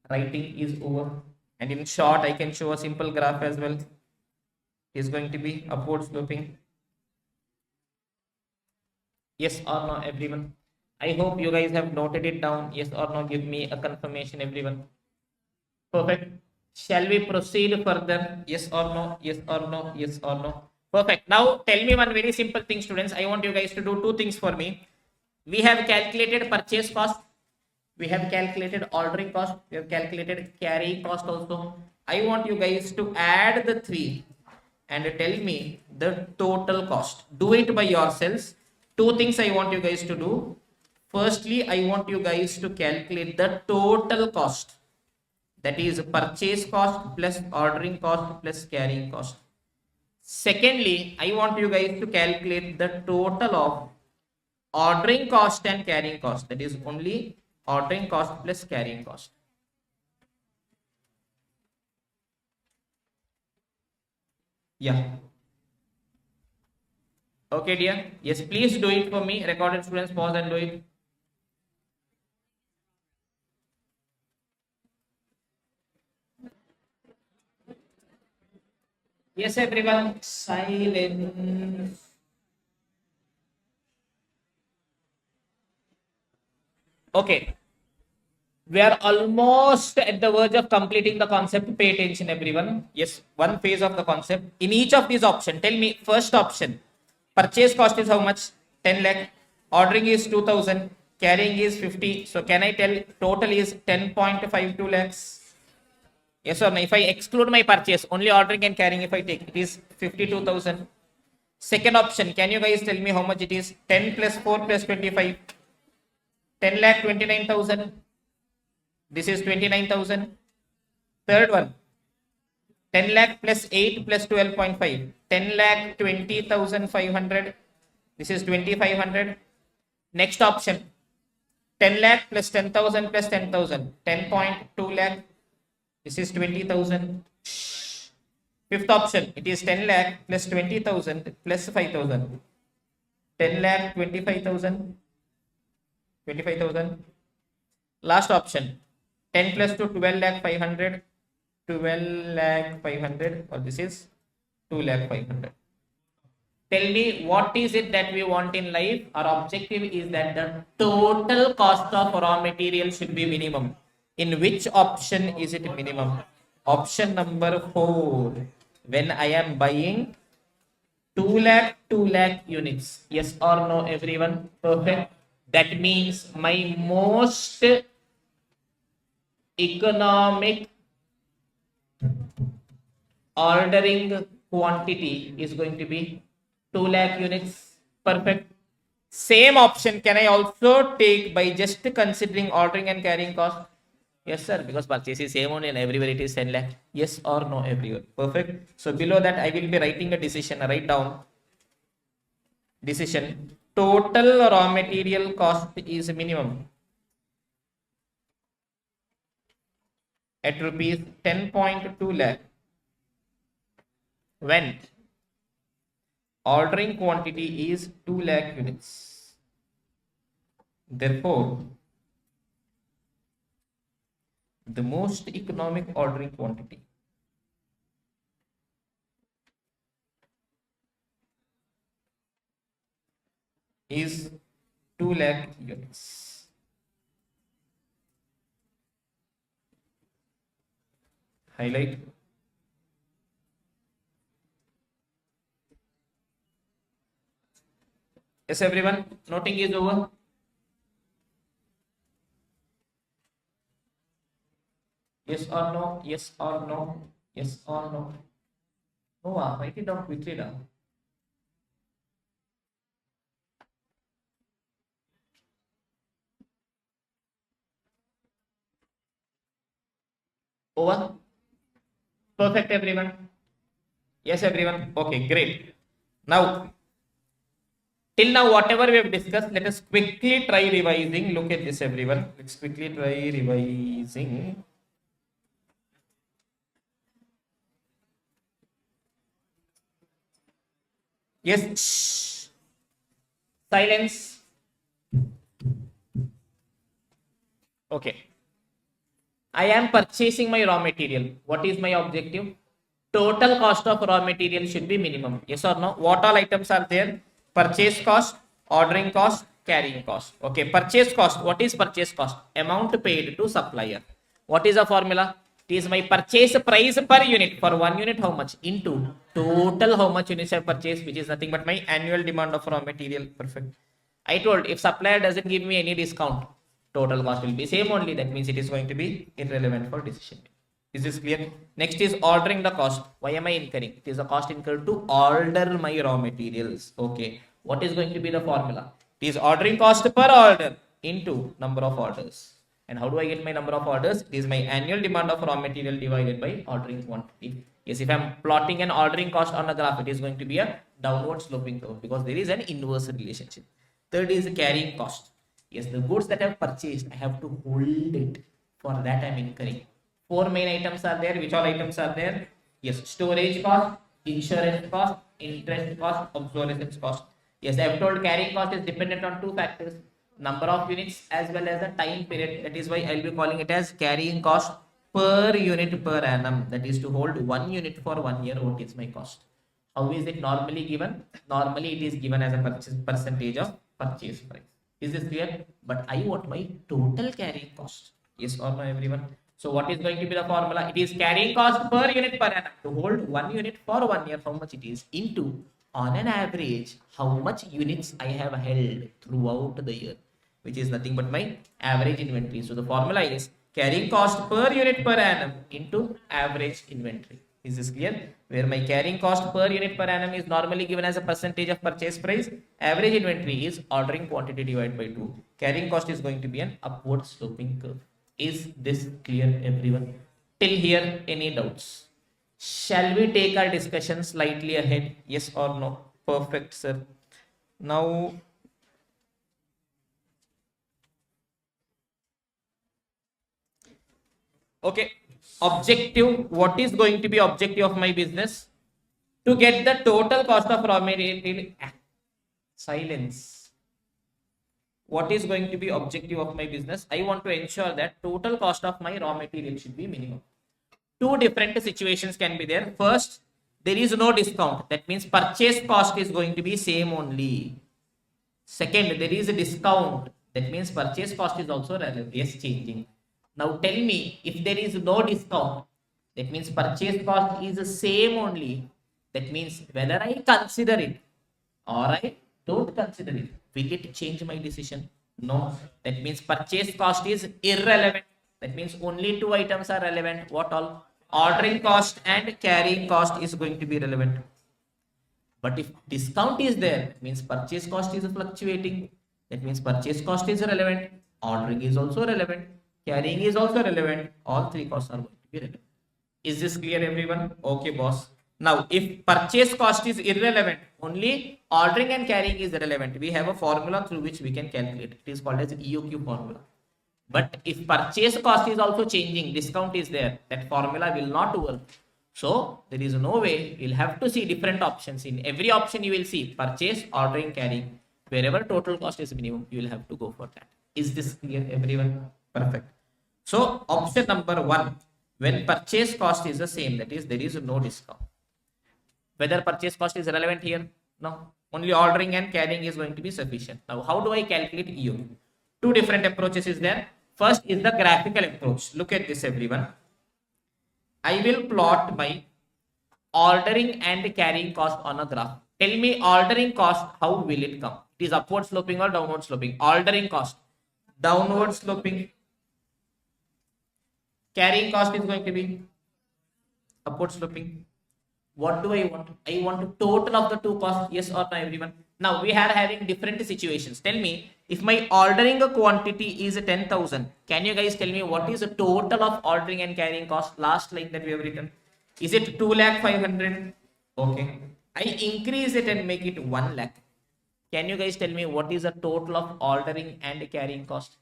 Writing is over. And in short, I can show a simple graph as well. Is going to be upward sloping. Yes or no, everyone? I hope you guys have noted it down. Yes or no? Give me a confirmation, everyone. Perfect. Shall we proceed further? Yes or no? Yes or no? Yes or no? Perfect. Now tell me one very simple thing, students. I want you guys to do two things for me. We have calculated purchase cost. We have calculated ordering cost. We have calculated carrying cost also. I want you guys to add the three and tell me the total cost. Do it by yourselves. Two things I want you guys to do. Firstly, I want you guys to calculate the total cost. That is purchase cost plus ordering cost plus carrying cost. Secondly, I want you guys to calculate the total of ordering cost and carrying cost. That is only ordering cost plus carrying cost. Yeah. Okay, dear. Yes, please do it for me. Recorded students, pause and do it. Yes, everyone. Silence. Okay. We are almost at the verge of completing the concept. Pay attention, everyone. Yes, one phase of the concept. In each of these options, tell me first option. Purchase cost is how much? 10 lakh. Ordering is 2000. Carrying is 50. So can I tell total is 10.52 lakhs? Yes or no? If I exclude my purchase, only ordering and carrying, if I take, it is 52,000. Second option, can you guys tell me how much it is? 10 plus 4 plus 25. 10 lakh 29,000. This is 29,000. Third one, 10 lakh plus 8 plus 12.5. 10 lakh 20,500. This is 2,500. Next option, 10 lakh plus 10,000 plus 10,000. 10.2 lakh. This is 20,000. Fifth option, it is 10 lakh plus 20,000 plus 5,000. 10 lakh 25,000. 25,000. Last option, 10 plus 2, 12 lakh 500. 12 lakh 500, or this is 2 lakh 500. Tell me what is it that we want in life? Our objective is that the total cost of raw material should be minimum. In which option is it minimum? Option number 4. When I am buying 2 lakh units. Yes or no, everyone? Perfect. That means my most economic ordering quantity is going to be 2 lakh units. Perfect. Same option can I also take by just considering ordering and carrying cost? Yes, sir, because purchase is same only and everywhere it is 10 lakh. Yes or no, everywhere? Perfect. So below that, I will be writing a decision. Write down decision. Total raw material cost is minimum at rupees 10.2 lakh when ordering quantity is 2 lakh units. Therefore, the most economic ordering quantity is 2 lakh units. Highlight. Yes, everyone, noting is over. Yes or no? Yes or no? Yes or no? No, write it down quickly now. Over. Perfect, everyone. Yes, everyone. Okay, great. Now, till now, whatever we have discussed, let us quickly try revising. Look at this, everyone. Let's quickly try revising. Yes. Shh. Silence. Okay. I am purchasing my raw material. What is my objective? Total cost of raw material should be minimum. Yes or no? What all items are there? Purchase cost, ordering cost, carrying cost. Okay, purchase cost. What is purchase cost? Amount paid to supplier. What is the formula? It is my purchase price per unit. For 1 unit, how much? Into total how much units I purchased, which is nothing but my annual demand of raw material. Perfect. I told if supplier doesn't give me any discount, total cost will be same only. That means it is going to be irrelevant for decision. Is this clear? Next is ordering the cost. Why am I incurring? It is a cost incurred to order my raw materials. Okay. What is going to be the formula? It is ordering cost per order into number of orders. And how do I get my number of orders? It is my annual demand of raw material divided by ordering quantity. Yes, if I'm plotting an ordering cost on a graph, it is going to be a downward sloping curve because there is an inverse relationship. Third is the carrying cost. Yes, the goods that I've purchased, I have to hold it. For that, I'm incurring. Four main items are there. Which all items are there? Yes, storage cost, insurance cost, interest cost, obsolescence cost. Yes, I've told carrying cost is dependent on two factors, number of units as well as the time period. That is why I'll be calling it as carrying cost per unit per annum. That is to hold one unit for 1 year. What is my cost? How is it normally given? Normally it is given as a percentage of purchase price. Is this clear? But I want my total carrying cost. Yes or no, everyone? So what is going to be the formula? It is carrying cost per unit per annum. To hold one unit for 1 year, how much it is, into on an average how much units I have held throughout the year, which is nothing but my average inventory. So the formula is carrying cost per unit per annum into average inventory. Is this clear? Where my carrying cost per unit per annum is normally given as a percentage of purchase price. Average inventory is ordering quantity divided by 2. Carrying cost is going to be an upward sloping curve. Is this clear, everyone? Till here, any doubts? Shall we take our discussion slightly ahead? Yes or no? Perfect, sir. Now, okay, objective. What is going to be objective of my business? To get the total cost of raw material. Silence. What is going to be objective of my business? I want to ensure that total cost of my raw material should be minimum. Two different situations can be there. First, there is no discount. That means purchase cost is going to be same only. Second, there is a discount. That means purchase cost is also changing. Now tell me, if there is no discount, that means purchase cost is the same only. That means whether I consider it or I don't consider it, will it change my decision? No. That means purchase cost is irrelevant. That means only two items are relevant. What all? Ordering cost and carrying cost is going to be relevant. But if discount is there, it means purchase cost is fluctuating. That means purchase cost is relevant. Ordering is also relevant. Carrying is also relevant. All three costs are going to be relevant. Is this clear, everyone? Okay, boss. Now, if purchase cost is irrelevant, only ordering and carrying is relevant. We have a formula through which we can calculate. It is called as EOQ formula. But if purchase cost is also changing, discount is there, that formula will not work. So there is no way. You'll have to see different options. In every option you will see purchase, ordering, carrying. Wherever total cost is minimum, you will have to go for that. Is this clear, everyone? Perfect. So option number 1, when purchase cost is the same, that is there is no discount. Whether purchase cost is relevant here? No. Only ordering and carrying is going to be sufficient. Now, how do I calculate EOQ? Two different approaches is there. First is the graphical approach. Look at this, everyone. I will plot my ordering and carrying cost on a graph. Tell me ordering cost, how will it come? It is upward sloping or downward sloping? Ordering cost, downward sloping. Carrying cost is going to be upward sloping. What do I want? I want a total of the two costs. Yes or no, everyone? Now we are having different situations. Tell me, if my ordering quantity is 10,000, can you guys tell me what is the total of ordering and carrying cost? Last line that we have written. Is it 2,500,000? Okay. I increase it and make it 1,00,000. Can you guys tell me what is the total of ordering and carrying cost?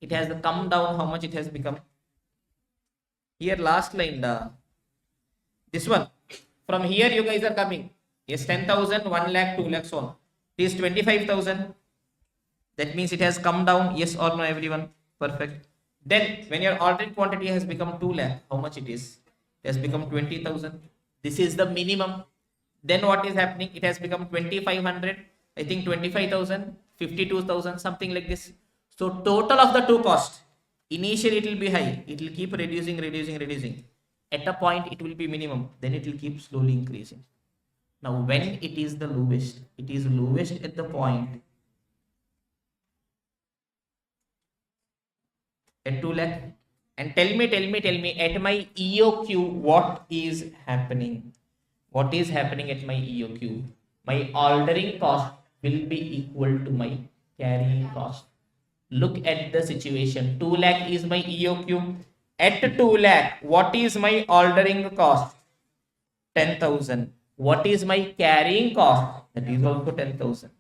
It has come down. How much it has become? Here last line, this one. From here you guys are coming. Yes, 10,000, 1,00,000, 2,00,000, so on. It is 25,000. That means it has come down. Yes or no, everyone? Perfect. Then when your ordering quantity has become 2,00,000, how much it is? It has become 20,000. This is the minimum. Then what is happening? It has become 2,500. I think 25,000, 52,000, something like this. So total of the two costs. Initially it will be high. It will keep reducing. At a point it will be minimum. Then it will keep slowly increasing. Now when it is the lowest, it is lowest at the point at 2,00,000. And tell me at my EOQ what is happening? What is happening at my EOQ? My ordering cost will be equal to my carrying cost. Look at the situation. 2,00,000 is my EOQ. At 2,00,000, what is my ordering cost? 10,000. What is my carrying cost? That is also 10,000.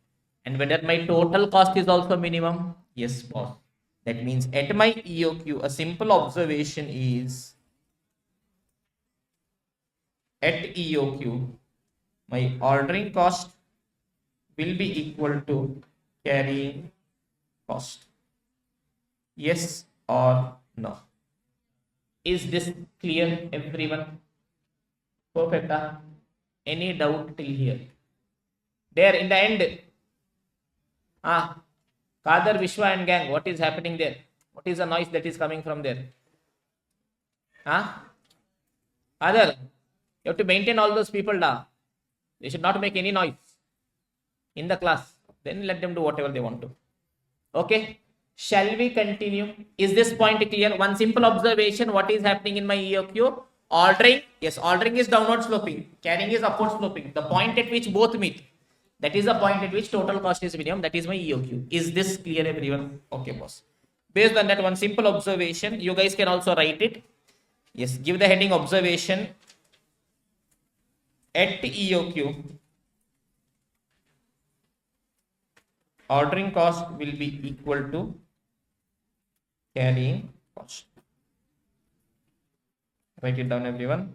And whether my total cost is also minimum? Yes, boss. That means at my EOQ, a simple observation is at EOQ, my ordering cost will be equal to carrying cost. Yes or no? Is this clear, everyone? Perfect. Huh? Any doubt till here? There in the end. Kader, Vishwa and gang, what is happening there? What is the noise that is coming from there? Kader, you have to maintain all those people. They should not make any noise in the class. Then let them do whatever they want to. Okay. Shall we continue? Is this point clear? One simple observation. What is happening in my EOQ? Ordering. Yes, ordering is downward sloping. Carrying is upward sloping. The point at which both meet. That is the point at which total cost is minimum. That is my EOQ. Is this clear, everyone? Okay, boss. Based on that one simple observation, you guys can also write it. Yes, give the heading observation. At EOQ, ordering cost will be equal to carrying cost. Write it down, everyone.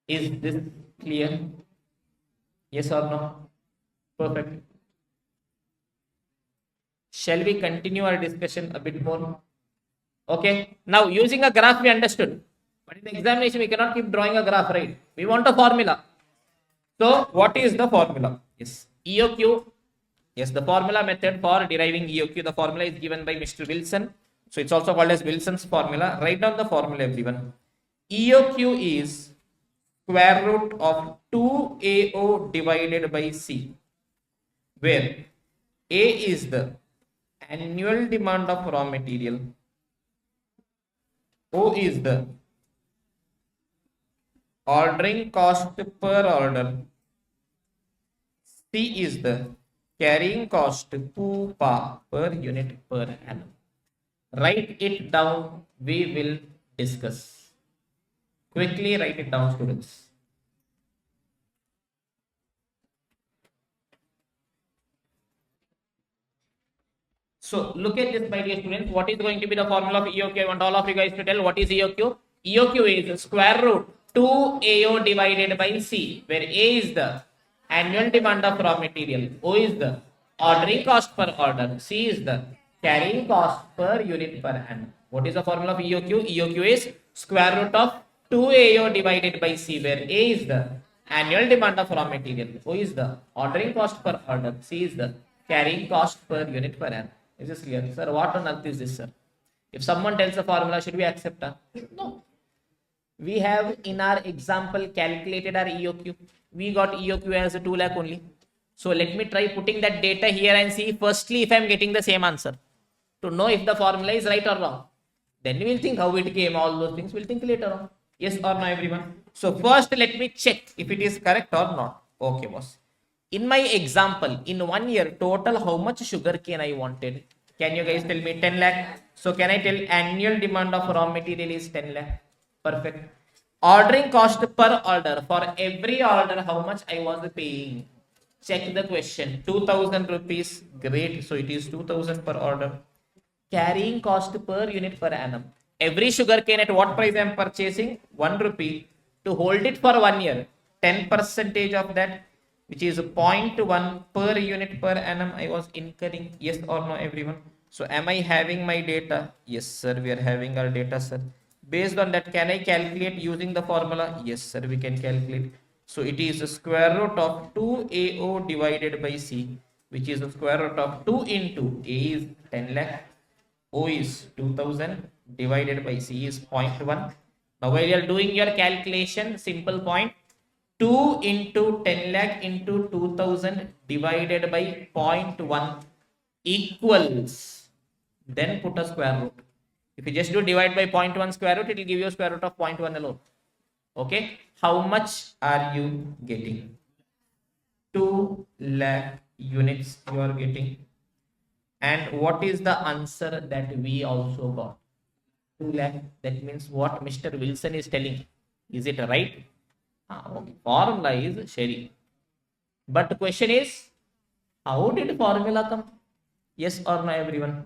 Is this clear? Yes or no? Perfect. Shall we continue our discussion a bit more? Okay. Now, using a graph, we understood. But in the examination, we cannot keep drawing a graph, right? We want a formula. So, what is the formula? Yes. EOQ. Yes, the formula method for deriving EOQ. The formula is given by Mr. Wilson. So, it's also called as Wilson's formula. Write down the formula, everyone. EOQ is square root of 2AO divided by C, where A is the annual demand of raw material, O is the ordering cost per order, C is the carrying cost per unit per annum. Write it down, we will discuss. Quickly write it down, students. So look at this, my dear students. What is going to be the formula of EOQ? I want all of you guys to tell what is EOQ. EOQ is square root 2AO divided by C, where A is the annual demand of raw material, O is the ordering cost per order, C is the carrying cost per unit per annum. What is the formula of EOQ? EOQ is square root of 2AO divided by C, where A is the annual demand of raw material, O is the ordering cost per order, C is the carrying cost per unit per annum. Is this clear? Sir, what on earth is this, sir? If someone tells the formula, should we accept her? No. We have in our example calculated our EOQ. We got EOQ as a 2 lakh only. So let me try putting that data here and see firstly if I am getting the same answer. To know if the formula is right or wrong. Then we will think how it came, all those things. We'll think later on. Yes or no, everyone? So first let me check if it is correct or not. Okay, boss. In my example, in 1 year, total how much sugar cane I wanted? Can you guys tell me? 10 lakh. So can I tell annual demand of raw material is 10 lakh? Perfect. Ordering cost per order. For every order, how much I was paying? Check the question. 2000 rupees. Great. So it is 2000 per order. Carrying cost per unit per annum. Every sugar cane at what price I am purchasing? 1 rupee. To hold it for 1 year, 10% of that, which is 0.1 per unit per annum I was incurring. Yes or no, everyone? So am I having my data? Yes, sir. We are having our data, sir. Based on that, can I calculate using the formula? Yes, sir. We can calculate. So it is the square root of 2AO divided by C, which is the square root of 2 into A is 10 lakh, O is 2000 divided by C is 0.1. Now while you are doing your calculation, simple point, 2 into 10 lakh into 2000 divided by 0.1 equals, then put a square root. If you just do divide by 0.1 square root, it will give you a square root of 0.1 alone. Okay. How much are you getting? 2 lakh units you are getting. And what is the answer that we also got? 2 lakh. That means what Mr. Wilson is telling. Is it right? Okay. Formula is Sherry. But the question is, how did formula come? Yes or no, everyone?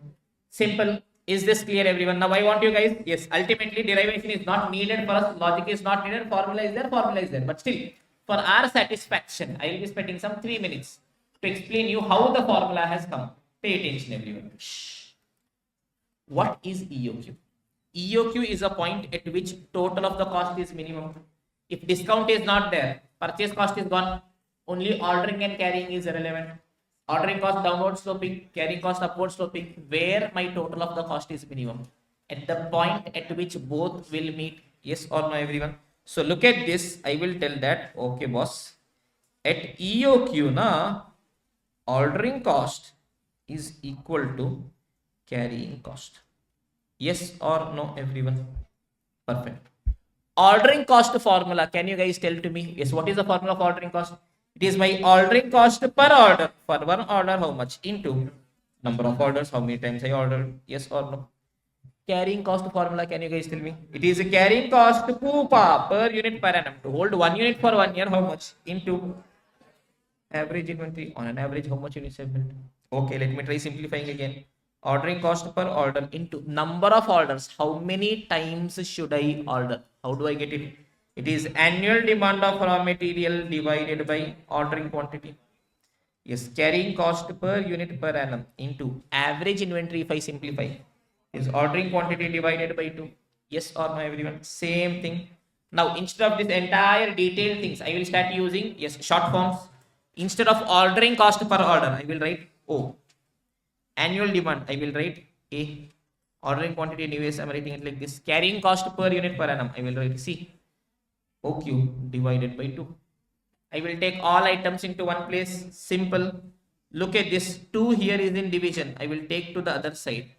Simple. Is this clear, everyone? Now I want you guys. Yes, ultimately derivation is not needed for us. Logic is not needed. Formula is there. Formula is there. But still, for our satisfaction, I will be spending some 3 minutes to explain you how the formula has come. Pay attention, everyone. Shh. What is EOQ? EOQ is a point at which total of the cost is minimum. If discount is not there, purchase cost is gone. Only ordering and carrying is irrelevant. Ordering cost downward sloping, carrying cost upward sloping, where my total of the cost is minimum. At the point at which both will meet. Yes or no, everyone? So look at this. I will tell that. Okay, boss. At EOQ, ordering cost is equal to carrying cost. Yes or no, everyone? Perfect. Ordering cost formula. Can you guys tell to me? Yes, what is the formula of ordering cost? It is my ordering cost per order. For one order, how much? Into number of orders, how many times I ordered. Yes or no? Carrying cost formula. Can you guys tell me? It is a carrying cost per unit per annum. To hold 1 unit for 1 year, how much? Into average inventory. On an average, how much units have built? Okay, let me try simplifying again. Ordering cost per order into number of orders. How many times should I order? How do I get it? It is annual demand of raw material divided by ordering quantity. Yes, carrying cost per unit per annum into average inventory. If I simplify, is ordering quantity divided by 2. Yes or no, everyone? Same thing. Now, instead of this entire detailed things, I will start using, yes, short forms. Instead of ordering cost per order, I will write O. Annual demand, I will write A. Ordering quantity in US, I'm writing it like this. Carrying cost per unit per annum, I will write C. OQ divided by 2. I will take all items into one place. Simple. Look at this. 2 here is in division. I will take to the other side.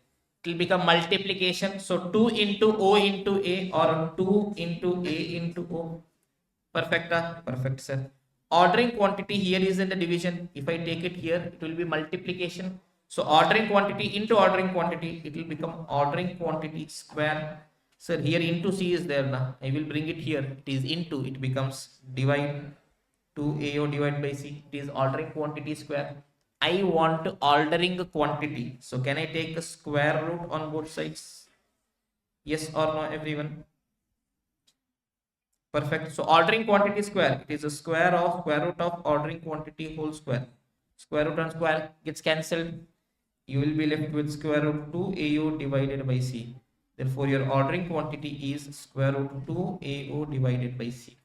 It will become multiplication. So 2 into O into A, or 2 into A into O. Perfect. Perfect, sir. Ordering quantity here is in the division. If I take it here, it will be multiplication. So ordering quantity into ordering quantity, it will become ordering quantity square. Sir, here into C is there now. I will bring it here. It is into, it becomes divide 2AO divided by C. It is ordering quantity square. I want ordering quantity. So can I take the square root on both sides? Yes or no, everyone? Perfect. So ordering quantity square. It is a square root of ordering quantity whole square. Square root and square gets cancelled. You will be left with square root 2AO divided by C. Therefore, your ordering quantity is square root 2AO divided by C.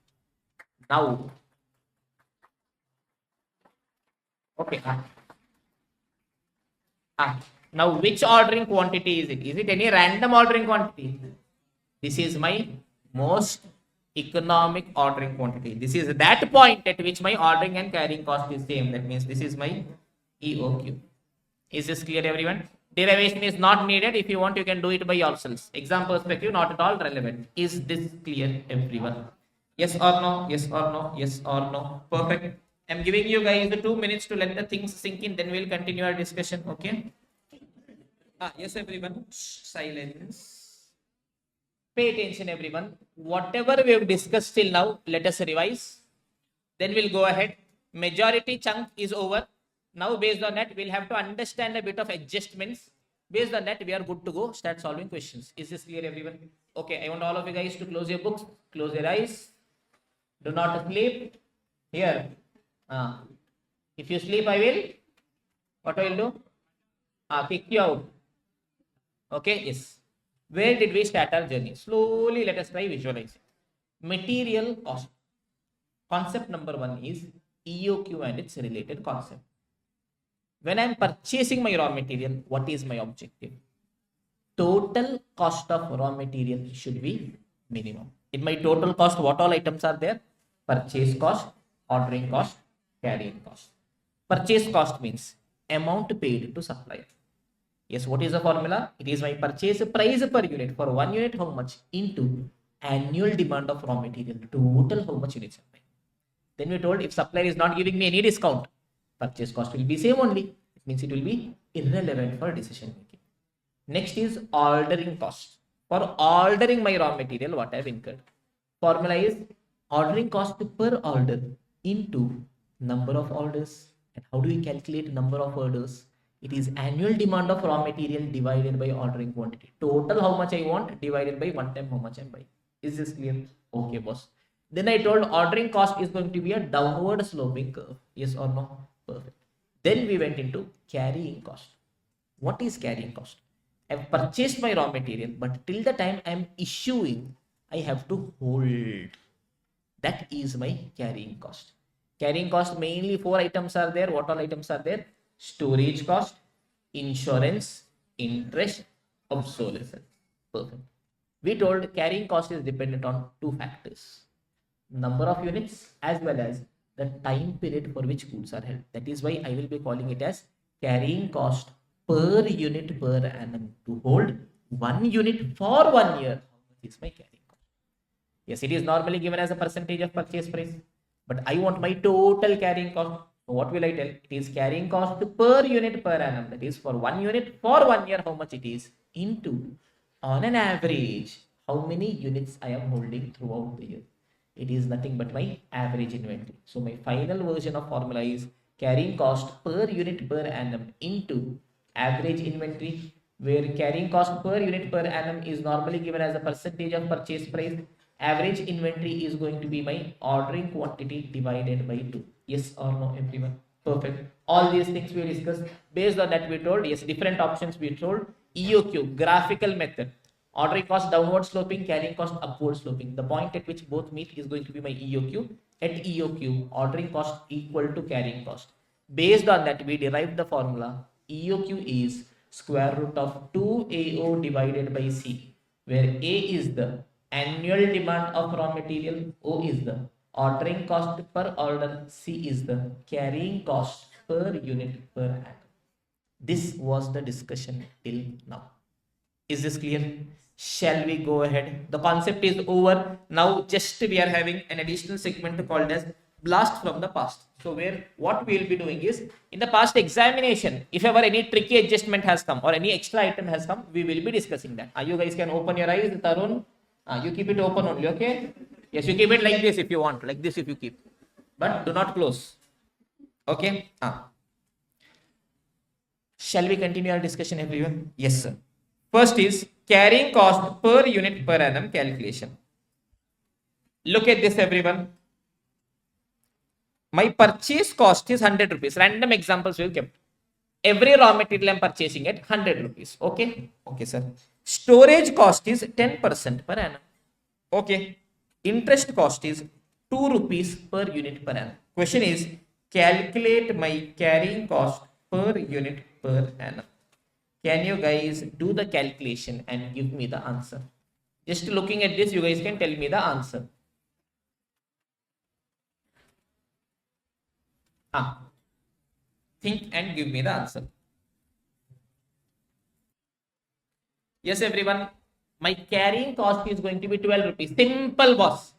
Now, okay. Now, which ordering quantity is it? Is it any random ordering quantity? This is my most economic ordering quantity. This is that point at which my ordering and carrying cost is same. That means this is my EOQ. Is this clear, everyone? Derivation is not needed. If you want, you can do it by yourselves. Exam perspective, not at all relevant. Is this clear, everyone? Yes or no? Yes or no? Yes or no? Perfect. I'm giving you guys the 2 minutes to let the things sink in. Then we'll continue our discussion. Okay? Yes, everyone. Silence. Pay attention, everyone. Whatever we have discussed till now, let us revise. Then we'll go ahead. Majority chunk is over. Now, based on that, we'll have to understand a bit of adjustments. Based on that, we are good to go. Start solving questions. Is this clear, everyone? Okay, I want all of you guys to close your books. Close your eyes. Do not sleep. Here. If you sleep, I will. What I will do? Kick you out. Okay, yes. Where did we start our journey? Slowly, let us try visualizing. Material cost. Concept number 1 is EOQ and its related concept. When I am purchasing my raw material, what is my objective? Total cost of raw material should be minimum. In my total cost, what all items are there? Purchase cost, ordering cost, carrying cost. Purchase cost means amount paid to supplier. Yes, what is the formula? It is my purchase price per unit. For 1 unit, how much? Into annual demand of raw material. Total, how much units supply. Then we told if supplier is not giving me any discount, purchase cost will be same only. It means it will be irrelevant for decision making. Next is ordering cost. for ordering my raw material what I have incurred. Formula is ordering cost per order into number of orders. And how do we calculate number of orders? It is annual demand of raw material divided by ordering quantity. Total how much I want divided by one time how much I'm buying. Is this clear? Okay, boss. Then I told ordering cost is going to be a downward sloping curve. Yes or no? Perfect. Then we went into carrying cost. What is carrying cost? I've purchased my raw material, but till the time I'm issuing, I have to hold. That is my carrying cost. Carrying cost mainly 4 items are there. What all items are there? Storage cost, insurance, interest, obsolescence. Perfect. We told carrying cost is dependent on 2 factors. Number of units as well as the time period for which goods are held. That is why I will be calling it as carrying cost per unit per annum. To hold 1 unit for 1 year, how much is my carrying cost? Yes, it is normally given as a percentage of purchase price, but I want my total carrying cost. So what will I tell? It is carrying cost per unit per annum. That is for 1 unit for 1 year, how much it is into on an average how many units I am holding throughout the year. It is nothing but my average inventory. So my final version of formula is carrying cost per unit per annum into average inventory, where carrying cost per unit per annum is normally given as a percentage of purchase price. Average inventory is going to be my ordering quantity divided by 2. Yes or no, everyone? Perfect. All these things we discussed. Based on that, we told, yes, different options we told. EOQ, graphical method. Ordering cost downward sloping, carrying cost upward sloping. The point at which both meet is going to be my EOQ. At EOQ, ordering cost equal to carrying cost. Based on that, we derived the formula. EOQ is square root of 2AO divided by C, where A is the annual demand of raw material, O is the ordering cost per order, C is the carrying cost per unit per annum. This was the discussion till now. Is this clear? Shall we go ahead? The concept is over. Now just we are having an additional segment called as blast from the past. So where what we will be doing is, in the past examination, if ever any tricky adjustment has come or any extra item has come, we will be discussing that. You guys can open your eyes, Tarun. You keep it open only, okay? Yes, you keep it like this if you want, like this if you keep, but do not close. Okay? Shall we continue our discussion, everyone? Yes, sir. First is carrying cost per unit per annum calculation. Look at this, everyone. My purchase cost is 100 rupees. Random examples we have kept. Every raw material I am purchasing at 100 rupees. Okay? Okay, sir. Storage cost is 10% per annum. Okay. Interest cost is 2 rupees per unit per annum. Question is, calculate my carrying cost per unit per annum. Can you guys do the calculation and give me the answer? Just looking at this, you guys can tell me the answer. Think and give me the answer. Yes, everyone. My carrying cost is going to be 12 rupees. Simple, boss.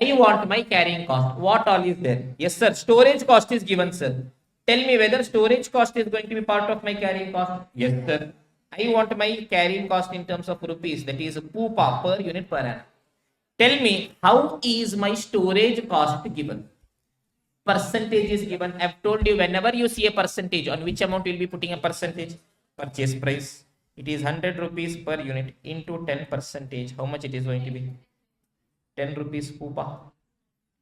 I want my carrying cost. What all is there? Yes, sir. Storage cost is given, sir. Tell me whether storage cost is going to be part of my carrying cost. Yes, sir. I want my carrying cost in terms of rupees. That is PUPA per unit per annum. Tell me, how is my storage cost given? Percentage is given. I've told you, whenever you see a percentage, on which amount you'll be putting a percentage? Purchase price. It is 100 rupees per unit into 10 percentage. How much it is going to be? 10 rupees PUPA.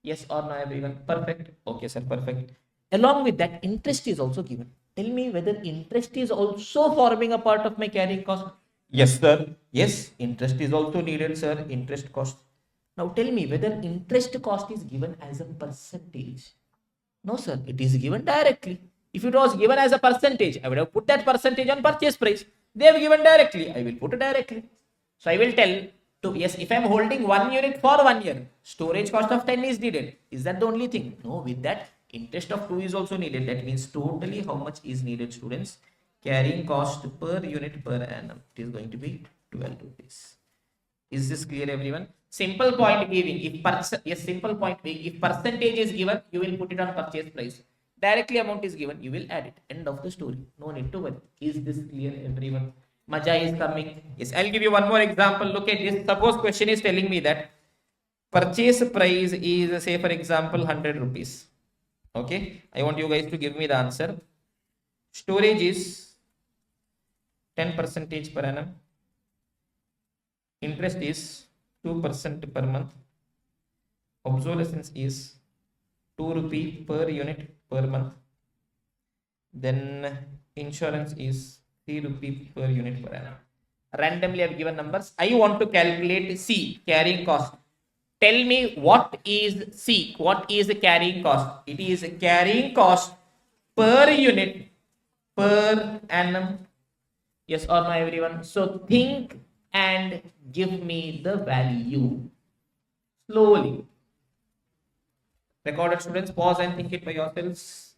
Yes or no, everyone? Perfect. Okay, sir. Perfect. Along with that, interest is also given. Tell me whether interest is also forming a part of my carrying cost. Yes, sir. Yes, interest is also needed, sir. Interest cost. Now tell me whether interest cost is given as a percentage. No, sir. It is given directly. If it was given as a percentage, I would have put that percentage on purchase price. They have given directly. I will put it directly. So I will tell to, yes, if I am holding 1 unit for 1 year, storage cost of 10 is needed. Is that the only thing? No, with that, interest of 2 is also needed. That means totally how much is needed, students? Carrying cost per unit per annum. It is going to be 12 rupees. Is this clear, everyone? Simple point giving. If simple point being, if percentage is given, you will put it on purchase price. Directly amount is given, you will add it. End of the story. No need to worry. Is this clear, everyone? Maja is coming. Yes, I'll give you one more example. Look at this. Suppose question is telling me that purchase price is, say for example, 100 rupees. Okay, I want you guys to give me the answer. Storage is 10 percentage per annum. Interest is 2% per month. Obsolescence is 2 rupee per unit per month. Then insurance is 3 rupee per unit per annum. Randomly I have given numbers. I want to calculate C, carrying cost. Tell me what is C? What is the carrying cost? It is carrying cost per unit per annum. Yes or no, everyone? So think and give me the value slowly. Recorded students, pause and think it by yourselves.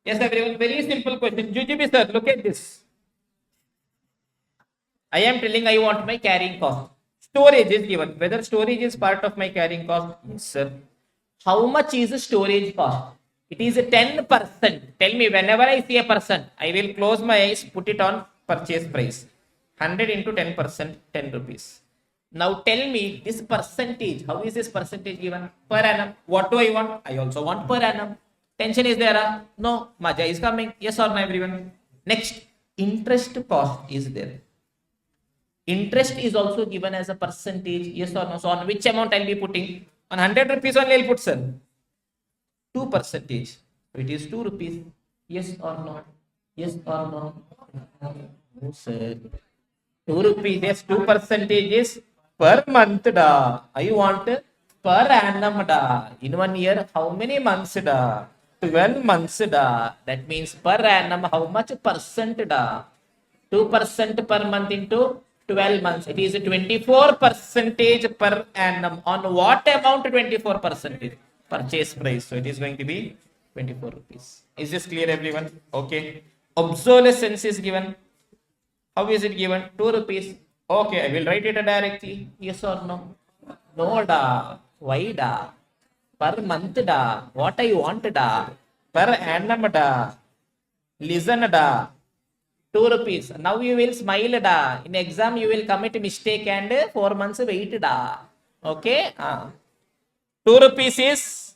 Yes, everyone, very simple question. Jujubi sir, look at this. I am telling I want my carrying cost. Storage is given. Whether storage is part of my carrying cost? Yes, sir. How much is the storage cost? It is 10%. Tell me, whenever I see a person, I will close my eyes, put it on purchase price. 100 into 10%, 10 rupees. Now tell me this percentage. How is this percentage given? Per annum. What do I want? I also want per annum. Tension is there? No. Maja is coming. Yes or no, everyone? Next, interest cost is there. Interest is also given as a percentage. Yes or no? So on which amount I'll be putting? On 100 rupees only I'll put, sir. 2%. So it is 2 rupees. Yes or no? Yes or no? No, sir. 2 rupees. Yes, 2% is per month. Da. I want per annum. Da. In 1 year, how many months? Da. 12 months. Da. That means per annum, how much percent? Da. 2% per month into 12 months. It is 24% per annum. On what amount 24%? Purchase price. So it is going to be 24 rupees. Is this clear, everyone? Okay. Obsolescence is given. How is it given? 2 rupees. Okay, I will write it directly. Yes or no? No, da. Why, da? Per month, da. What I want, da. Per annum, da. Listen, da. 2 rupees. Now you will smile, da. In exam, you will commit mistake and 4 months wait, da. Okay? 2 rupees is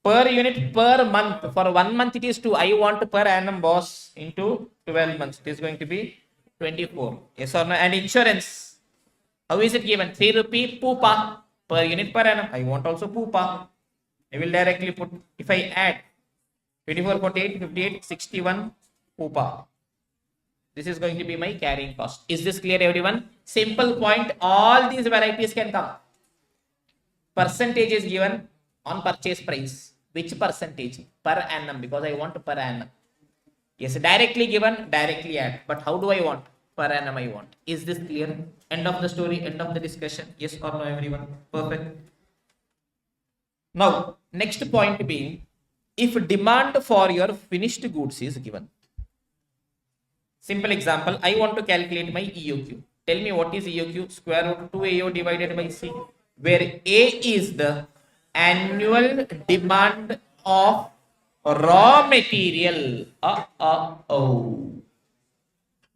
per unit per month. For 1 month, it is 2. I want per annum, boss, into 12 months. It is going to be 24. Yes or no? And insurance. How is it given? 3 rupee pupa per unit per annum. I want also pupa. I will directly put, if I add 24, 48, 58, 61 pupa. This is going to be my carrying cost. Is this clear, everyone? Simple point. All these varieties can come. Percentage is given on purchase price. Which percentage? Per annum, because I want per annum. Yes, directly given, directly add. But how do I want? Per annum I want. Is this clear? End of the story, end of the discussion. Yes or no, everyone? Perfect. Now, next point being, if demand for your finished goods is given. Simple example, I want to calculate my EOQ. Tell me what is EOQ? Square root 2AO divided by C, where A is the annual demand of raw material. Oh.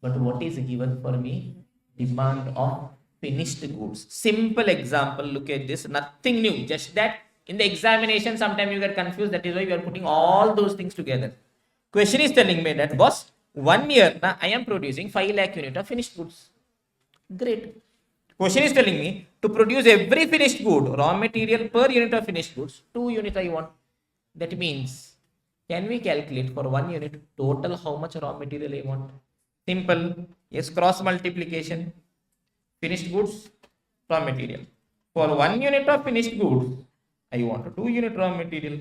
But what is given for me? Demand of finished goods. Simple example, look at this. Nothing new, just that in the examination, sometimes you get confused. That is why we are putting all those things together. Question is telling me that, boss, 1 year, now I am producing 5 lakh unit of finished goods. Great. Question is telling me to produce every finished good, raw material per unit of finished goods, 2 units I want. That means, can we calculate for 1 unit total how much raw material I want? Simple. Yes, cross multiplication. Finished goods, raw material. For 1 unit of finished goods, I want 2 unit raw material.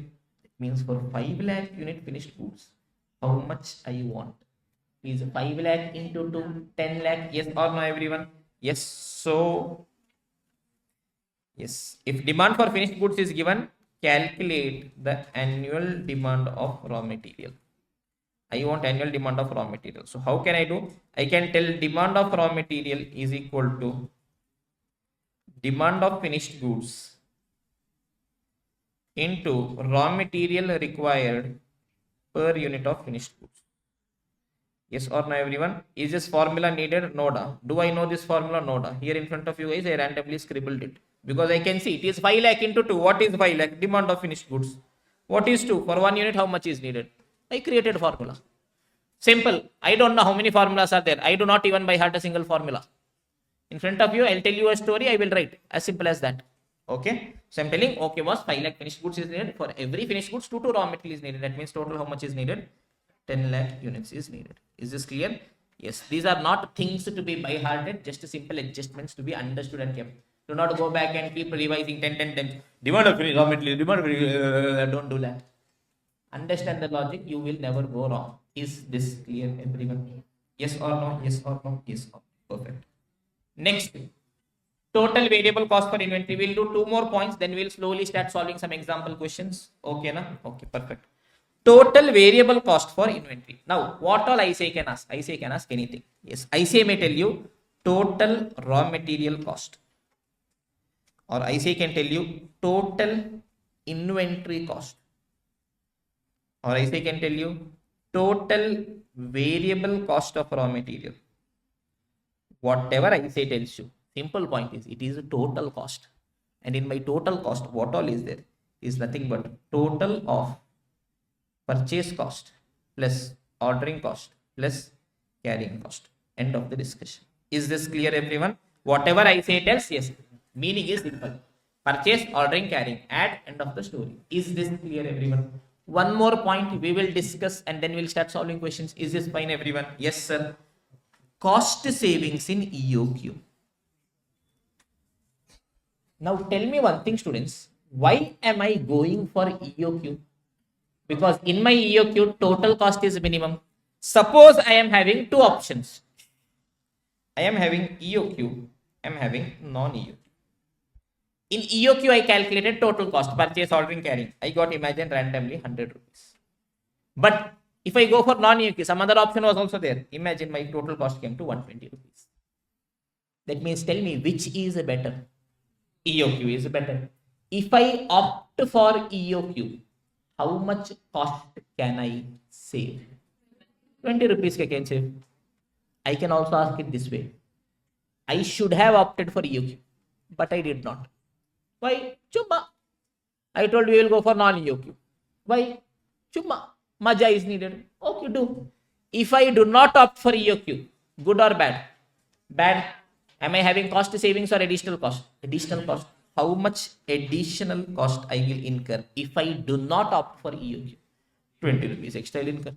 It means for 5 lakh unit finished goods, how much I want? Is 5 lakh into 2, 10 lakh. Yes or no, everyone? Yes. So, yes, if demand for finished goods is given, calculate the annual demand of raw material. I want annual demand of raw material. So how can I do? I can tell demand of raw material is equal to demand of finished goods into raw material required per unit of finished goods. Yes or no, everyone? Is this formula needed? No. Do I know this formula? No. Here in front of you guys, I randomly scribbled it because I can see it is 5 lakh into 2. What is 5 lakh? Demand of finished goods. What is 2? For 1 unit, how much is needed? I created formula. Simple. I don't know how many formulas are there. I do not even by heart a single formula. In front of you, I'll tell you a story. I will write. As simple as that. Okay. So I'm telling, okay, was 5 lakh finished goods is needed. For every finished goods, 2 raw material is needed. That means total how much is needed? 10 lakh units is needed. Is this clear? Yes. These are not things to be by hearted, just simple adjustments to be understood and kept. Do not go back and keep revising 10. Demand of raw material, don't do that. Understand the logic, you will never go wrong. Is this clear, everyone? Yes or no? Yes or no? Yes or no? Perfect. Next, total variable cost for inventory. We'll do 2 more points, then we'll slowly start solving some example questions. Okay, na? Okay, perfect. Total variable cost for inventory. Now, what all ICA can ask? ICA can ask anything. Yes, ICA may tell you total raw material cost. Or ICA can tell you total inventory cost. Or ICA can tell you total variable cost of raw material. Whatever ICA tells you, simple point is it is a total cost. And in my total cost, what all is there? Is nothing but total of purchase cost plus ordering cost plus carrying cost. End of the discussion. Is this clear, everyone? Whatever I say tells, yes. Meaning is simple. Purchase, ordering, carrying. Add, end of the story. Is this clear, everyone? One more point we will discuss and then we'll start solving questions. Is this fine, everyone? Yes, sir. Cost savings in EOQ. Now tell me one thing, students. Why am I going for EOQ? Because in my EOQ, total cost is minimum. Suppose I am having 2 options. I am having EOQ. I am having non-EOQ. In EOQ, I calculated total cost, purchase, ordering, carrying. I got imagined randomly 100 rupees. But if I go for non-EOQ, some other option was also there. Imagine my total cost came to 120 rupees. That means tell me which is better. EOQ is better. If I opt for EOQ, how much cost can I save? 20 rupees I can save. I can also ask it this way. I should have opted for EOQ, but I did not. Why? Chumma. I told you will go for non-EOQ. Why? Chumma. Maja is needed. Okay, do. If I do not opt for EOQ, good or bad? Bad. Am I having cost savings or additional cost? Additional cost. How much additional cost I will incur if I do not opt for EOQ? 20 rupees extra I will incur.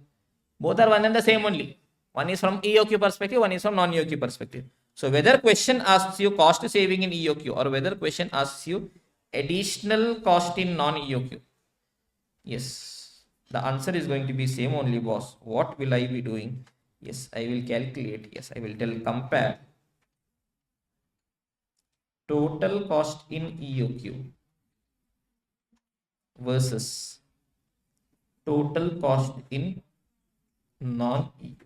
Both are one and the same only. One is from EOQ perspective, one is from non-EOQ perspective. So whether question asks you cost saving in EOQ or whether question asks you additional cost in non-EOQ. Yes, the answer is going to be same only, boss. What will I be doing? Yes, I will calculate. Yes, I will tell compare total cost in EOQ versus total cost in non-EOQ.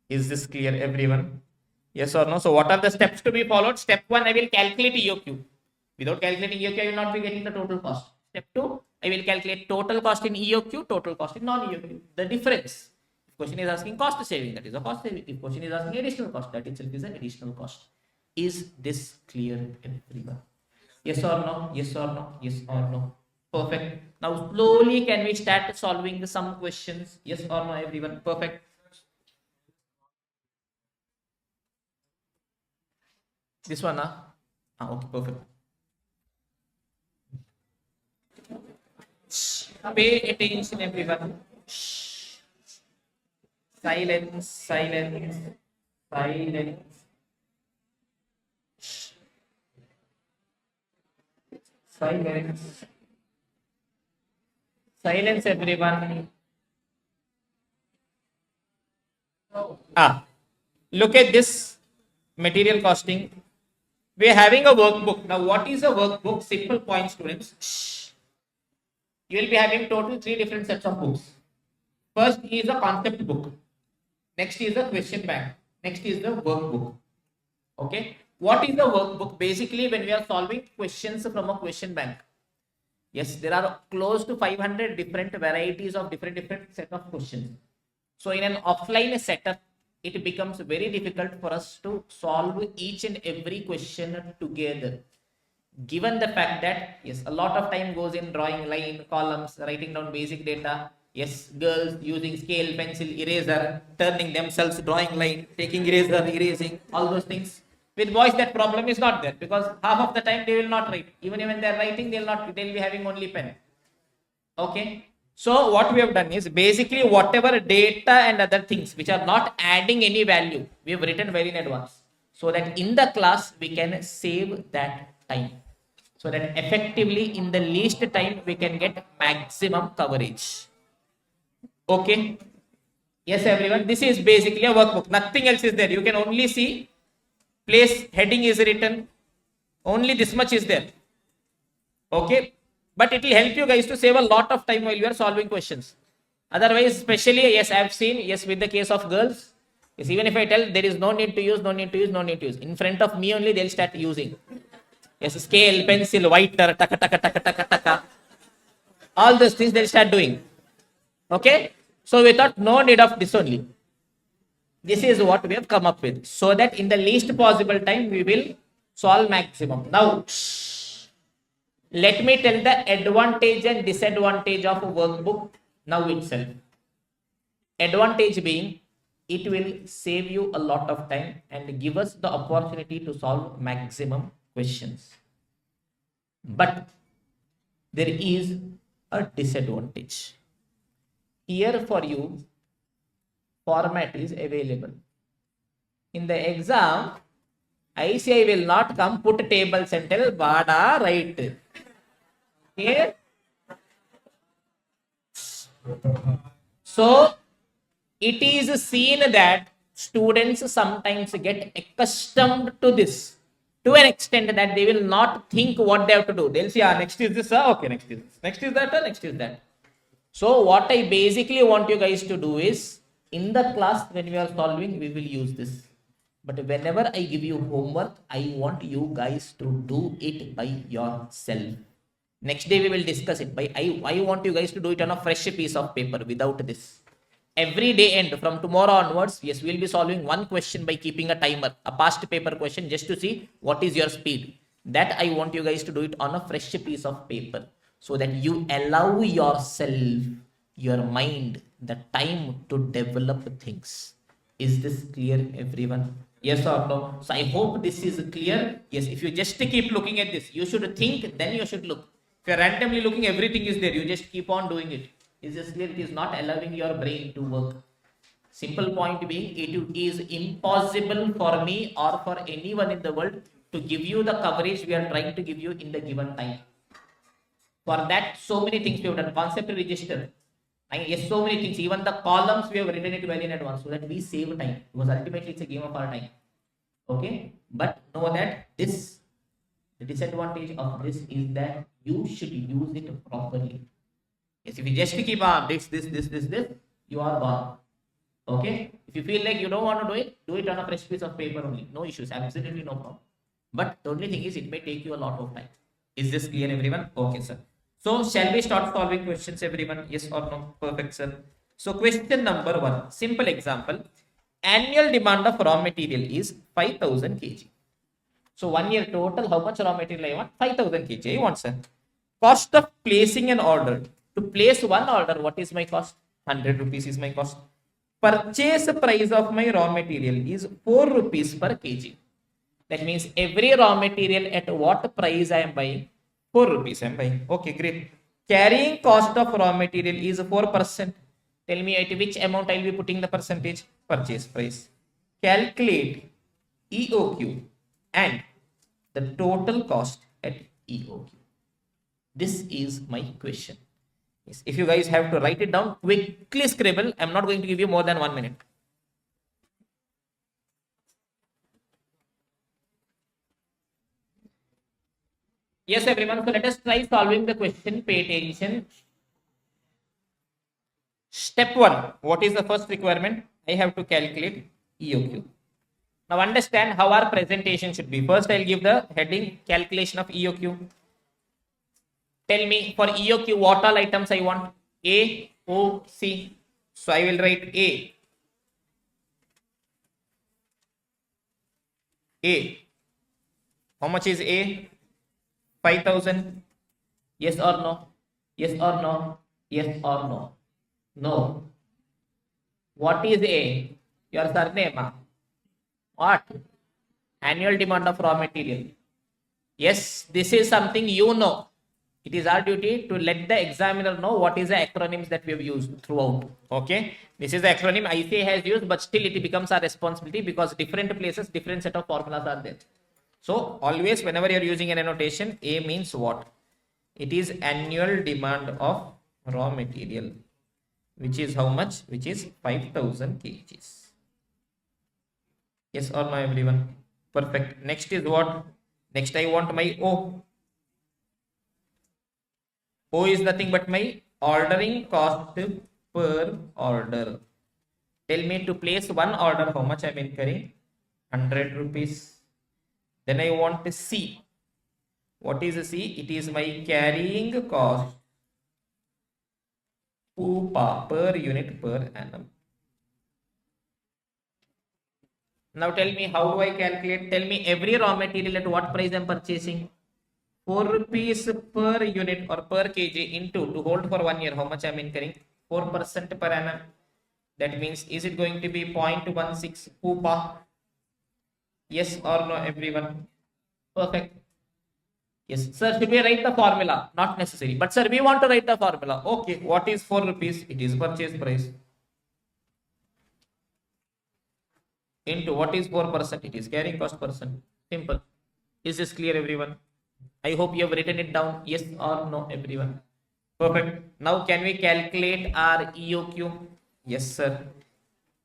Is this clear, everyone? Yes or no? So what are the steps to be followed? Step 1, I will calculate EOQ. Without calculating EOQ, I will not be getting the total cost. Step 2, I will calculate total cost in EOQ, total cost in non-EOQ. The difference. If question is asking cost saving, that is a cost saving. If question is asking additional cost, that itself is an additional cost. Is this clear, everyone? Yes or no? Yes or no? Yes or no? Perfect. Now slowly can we start solving some questions? Yes or no, everyone? Perfect. This one, okay, perfect. Pay attention, everyone. Silence, silence, silence. Silence. Silence, everyone. Look at this material costing. We are having a workbook. Now, what is a workbook? Simple point, students. You will be having total 3 different sets of books. First is a concept book. Next is the question bank. Next is the workbook. Okay. What is the workbook? Basically, when we are solving questions from a question bank, Yes, there are close to 500 different varieties of different set of questions. So in an offline setup, it becomes very difficult for us to solve each and every question together. Given the fact that yes, a lot of time goes in drawing line, columns, writing down basic data. Yes, girls using scale, pencil, eraser, turning themselves, drawing line, taking eraser, erasing, all those things. With boys, that problem is not there because half of the time they will not write. Even when they're writing, they'll be having only pen. Okay. So what we have done is basically whatever data and other things which are not adding any value, we have written very in advance so that in the class we can save that time. So that effectively in the least time we can get maximum coverage. Okay. Yes, everyone. This is basically a workbook. Nothing else is there. You can only see place heading is written. Only this much is there. Okay. But it will help you guys to save a lot of time while you are solving questions. Otherwise, especially, yes, I have seen, yes, with the case of girls, yes, even if I tell there is no need to use, no need to use, no need to use. In front of me only, they'll start using. Yes, scale, pencil, whiter, taka, taka, taka, taka, taka. All those things they'll start doing. Okay. So we thought no need of this only. This is what we have come up with. So that in the least possible time, we will solve maximum. Now, let me tell the advantage and disadvantage of a workbook now itself. Advantage being, it will save you a lot of time and give us the opportunity to solve maximum questions. But there is a disadvantage. Here for you, format is available. In the exam, ICI will not come put tables and tell Bada right. Okay. So it is seen that students sometimes get accustomed to this to an extent that they will not think what they have to do. They'll say, next is this, okay, next is this, next is that, next is that. So what I basically want you guys to do is, in the class when we are solving, we will use this. But whenever I give you homework, I want you guys to do it by yourself. Next day we will discuss it. I want you guys to do it on a fresh piece of paper without this. Every day end from tomorrow onwards, yes, we will be solving one question by keeping a timer, a past paper question, just to see what is your speed. That I want you guys to do it on a fresh piece of paper so that you allow yourself, your mind, the time to develop things. Is this clear, everyone? Yes or no? So I hope this is clear. Yes, if you just keep looking at this, you should think, then you should look. If you're randomly looking, everything is there. You just keep on doing it. Is this clear? It is not allowing your brain to work. Simple point being, it is impossible for me or for anyone in the world to give you the coverage we are trying to give you in the given time. For that, so many things we have done. Concept register. Yes, so many things. Even the columns we have written it well in advance so that we save time. Because ultimately it's a game of our time. Okay? But know that this, the disadvantage of this is that you should use it properly. Yes, if you just keep this, you are gone. Okay? If you feel like you don't want to do it on a fresh piece of paper only. No issues, absolutely no problem. But the only thing is it may take you a lot of time. Is this clear, everyone? Okay, sir. So shall we start solving questions, everyone? Yes or no? Perfect, sir. So question number 1, simple example. Annual demand of raw material is 5000 kg. So 1 year total, how much raw material I want? 5000 kg I want, sir. Cost of placing an order. To place one order, what is my cost? 100 rupees is my cost. Purchase price of my raw material is 4 rupees per kg. That means every raw material at what price I am buying? 4 rupees I am buying. Okay, great. Carrying cost of raw material is 4%. Tell me at which amount I will be putting the percentage? Purchase price. Calculate EOQ and the total cost at EOQ. This is my question. Yes. If you guys have to write it down, quickly scribble. I'm not going to give you more than 1 minute. Yes, everyone. So let us try solving the question. Pay attention. Step 1. What is the first requirement? I have to calculate EOQ. Now understand how our presentation should be. First, I'll give the heading calculation of EOQ. Tell me for EOQ what all items I want? A, O, C. So I will write A. A. How much is A? 5,000. Yes or no? Yes or no? Yes or no? No. What is A? Your surname. What? Annual demand of raw material. Yes, this is something you know. It is our duty to let the examiner know what is the acronyms that we have used throughout. Okay, this is the acronym ICA has used, but still it becomes our responsibility because different places, different set of formulas are there. So always whenever you are using an annotation, A means what? It is annual demand of raw material, which is how much? Which is 5,000 kgs. Yes or no, everyone? Perfect. Next is what? Next I want my O. O is nothing but my ordering cost per order. Tell me to place one order, how much I am incurring? 100 rupees. Then I want C. What is C? It is my carrying cost per unit per annum. Now tell me, how do I calculate? Tell me every raw material at what price I am purchasing? 4 rupees per unit or per kg into to hold for 1 year. How much I am incurring? 4% per annum. That means, is it going to be 0.16 pupa? Yes or no, everyone? Perfect. Yes, sir, should we write the formula? Not necessary. But sir, we want to write the formula. Okay, what is 4 rupees? It is purchase price. Into what is 4%? It is carrying cost percent. Simple. Is this clear, everyone? I hope you have written it down. Yes or no, everyone? Perfect. Now can we calculate our EOQ? Yes, sir.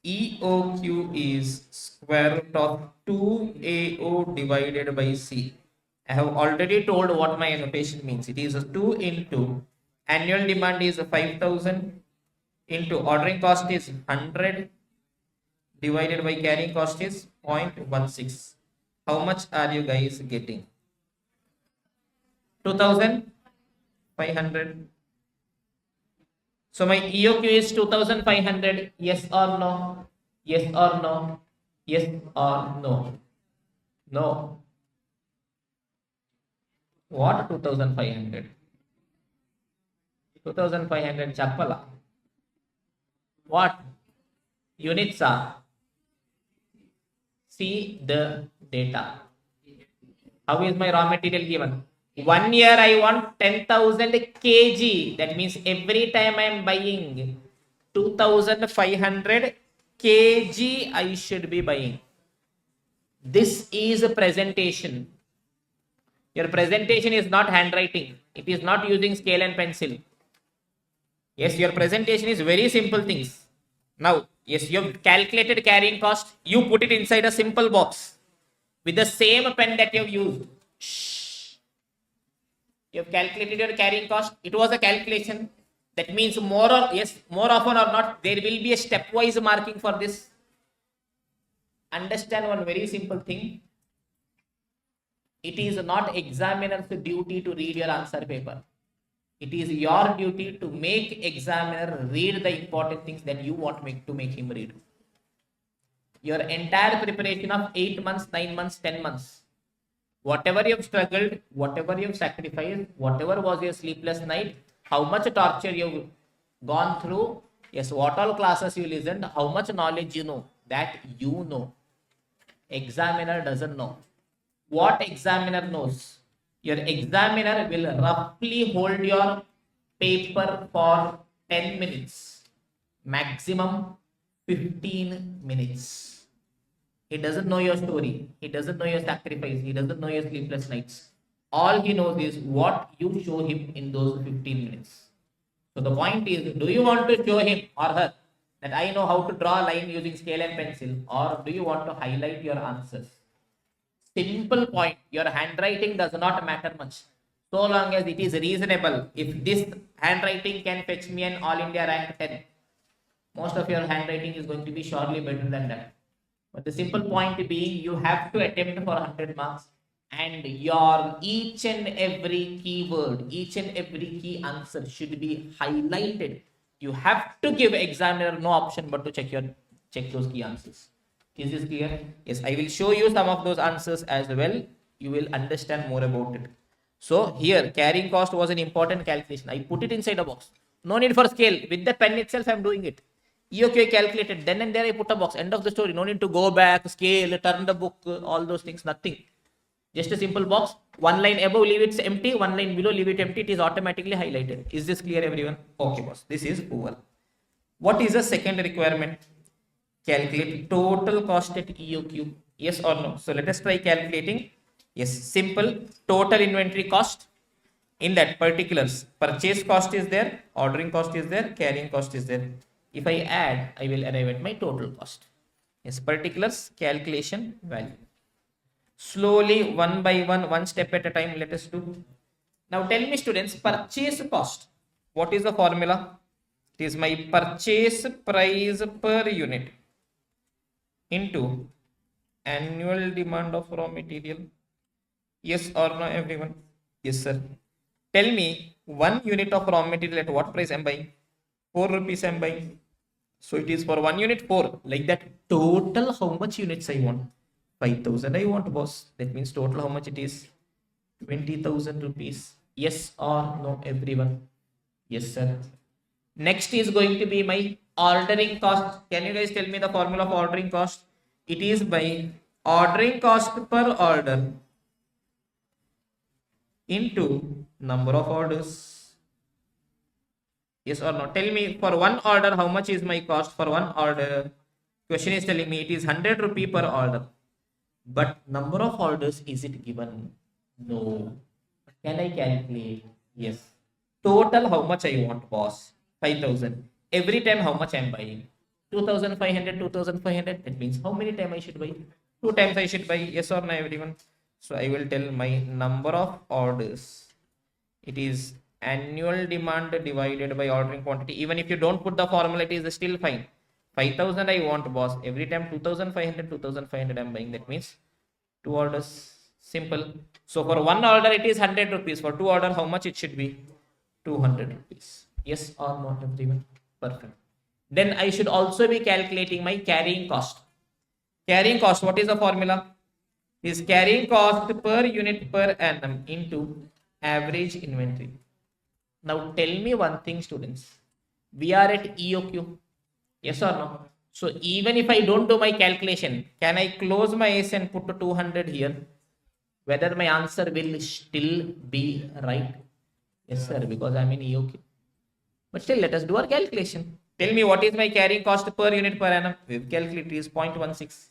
EOQ is square root of 2AO divided by C. I have already told what my annotation means. It is 2 into annual demand is 5,000 into ordering cost is 100 divided by carrying cost is 0.16. How much are you guys getting? 2,500. So my EOQ is 2,500. Yes or no? Yes or no? Yes or no? No. What 2,500? 2,500 chappala. What? Units are. See the data. How is my raw material given? 1 year I want 10,000 kg. That means every time I am buying 2,500 kg I should be buying. This is a presentation. Your presentation is not handwriting. It is not using scale and pencil. Yes, your presentation is very simple things. Now, yes, you have calculated carrying cost. You put it inside a simple box with the same pen that you have used. Shh. You have calculated your carrying cost. It was a calculation. That means more often or not, there will be a stepwise marking for this. Understand one very simple thing. It is not examiner's duty to read your answer paper. It is your duty to make examiner read the important things that you want to make him read. Your entire preparation of 8 months, 9 months, 10 months, whatever you have struggled, whatever you have sacrificed, whatever was your sleepless night, how much torture you have gone through, yes, what all classes you listened, how much knowledge you know, that you know. Examiner doesn't know. What examiner knows? Your examiner will roughly hold your paper for 10 minutes, maximum 15 minutes. He doesn't know your story. He doesn't know your sacrifice. He doesn't know your sleepless nights. All he knows is what you show him in those 15 minutes. So the point is, do you want to show him or her that I know how to draw a line using scale and pencil, or do you want to highlight your answers? Simple point. Your handwriting does not matter much, so long as it is reasonable. If this handwriting can fetch me an all India rank 10, most of your handwriting is going to be surely better than that. But the simple point being, you have to attempt for 100 marks, and your each and every keyword, each and every key answer should be highlighted. You have to give examiner no option but to check those key answers. Is this clear? Yes, I will show you some of those answers as well. You will understand more about it. So here carrying cost was an important calculation. I put it inside a box. No need for scale. With the pen itself, I am doing it. EOQ calculated. Then and there I put a box. End of the story. No need to go back, scale, turn the book, all those things. Nothing. Just a simple box. One line above, leave it empty. One line below, leave it empty. It is automatically highlighted. Is this clear, everyone? Okay, boss. This is over. What is the second requirement? Calculate total cost at EOQ. Yes or no? So let us try calculating. Yes, simple. Total inventory cost. In that particulars, purchase cost is there, ordering cost is there, carrying cost is there. If I add, I will arrive at my total cost. Yes, particulars, calculation, value. Slowly, one by one step at a time, let us do. Now tell me students, purchase cost. What is the formula? It is my purchase price per unit into annual demand of raw material. Yes or no, everyone? Yes, sir. Tell me, 1 unit of raw material at what price I am buying? 4 rupees I am buying. So it is for 1 unit 4. Like that, total how much units I want? 5,000 I want, boss. That means total how much it is? 20,000 rupees. Yes or no, everyone? Yes, sir. Next is going to be my ordering cost. Can you guys tell me the formula of ordering cost? It is by ordering cost per order into number of orders. Yes or no? Tell me, for one order, how much is my cost for one order? Question is telling me it is 100 rupee per order. But number of orders, is it given? No. Can I calculate? Yes. Total, how much I want, boss? 5,000. Every time, how much I am buying? 2,500, 2,500. That means how many times I should buy? 2 times I should buy. Yes or no, everyone? So I will tell my number of orders. It is annual demand divided by ordering quantity. Even if you don't put the formula, it is still fine. 5,000 I want, boss. Every time 2,500, 2,500 I am buying. That means 2 orders. Simple. So for 1 order, it is 100 rupees. For 2 order, how much it should be? 200 rupees. Yes or no, everyone? Perfect. Then I should also be calculating my carrying cost. Carrying cost, what is the formula? Is carrying cost per unit per annum into average inventory. Now tell me one thing, students. We are at EOQ. Yes or no? So even if I don't do my calculation, can I close my S and put 200 here? Whether my answer will still be right? Yes, sir, because I'm in EOQ. But still, let us do our calculation. Tell me what is my carrying cost per unit per annum? We've calculated is 0.16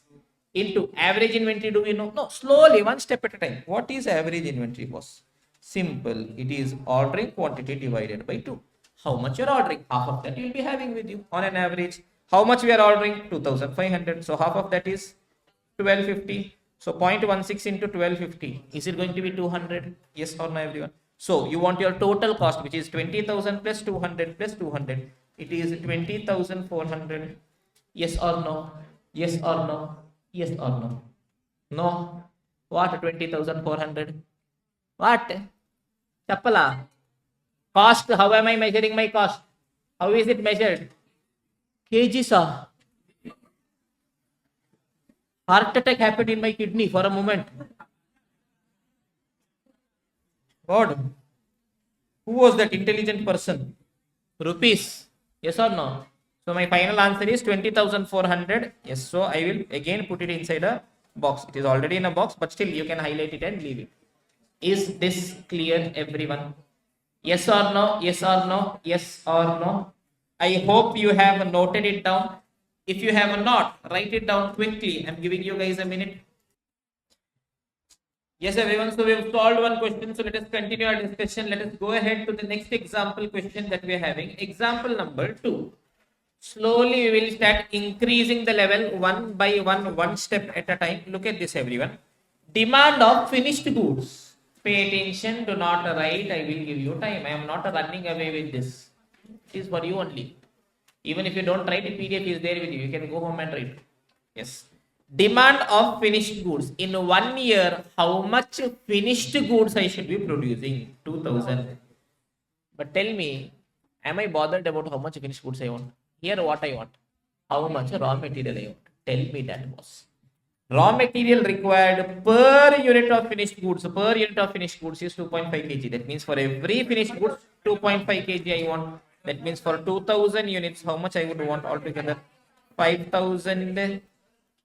into average inventory. Do we know? No, slowly, one step at a time. What is average inventory, boss? Simple. It is ordering quantity divided by 2. How much you're ordering? Half of that you'll be having with you on an average. How much we are ordering? 2,500. So half of that is 1250. So 0.16 into 1250. Is it going to be 200? Yes or no, everyone? So you want your total cost, which is 20,000 plus 200 plus 200. It is 20,400. Yes or no? Yes or no? Yes or no? No. What? 20,400. What? Chappala. Cost. How am I measuring my cost? How is it measured? Kg, sir. Heart attack happened in my kidney for a moment. God. Who was that intelligent person? Rupees. Yes or no? So my final answer is 20,400. Yes. So I will again put it inside a box. It is already in a box, but still you can highlight it and leave it. Is this clear, everyone? Yes or no? Yes or no? Yes or no? I hope you have noted it down. If you have not, write it down quickly. I'm giving you guys a minute. Yes, everyone. So we've solved one question. So let us continue our discussion. Let us go ahead to the next example question that we are having. Example number 2. Slowly we will start increasing the level one by one step at a time. Look at this, everyone. Demand of finished goods. Pay attention. Do not write. I will give you time. I am not running away with this. It is for you only. Even if you don't write, the PDF is there with you. You can go home and write. Yes. Demand of finished goods. In 1 year, how much finished goods I should be producing? 2000. But tell me, am I bothered about how much finished goods I want? Here, what I want? How much raw material I want? Tell me that, boss. Raw material required per unit of finished goods. Per unit of finished goods is 2.5 kg. That means for every finished goods, 2.5 kg I want. That means for 2000 units, how much I would want altogether? 5000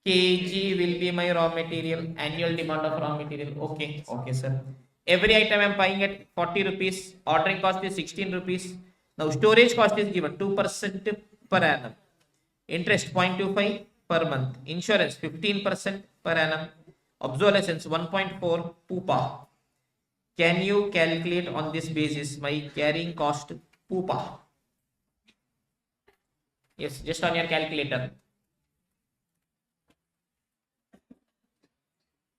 kg will be my raw material. Annual demand of raw material. Okay, okay, sir. Every item I am buying at 40 rupees. Ordering cost is 16 rupees. Now storage cost is given 2% per annum. Interest 0.25 per month. Insurance 15% per annum. Obsolescence 1.4 pupa. Can you calculate on this basis my carrying cost pupa? Yes, just on your calculator.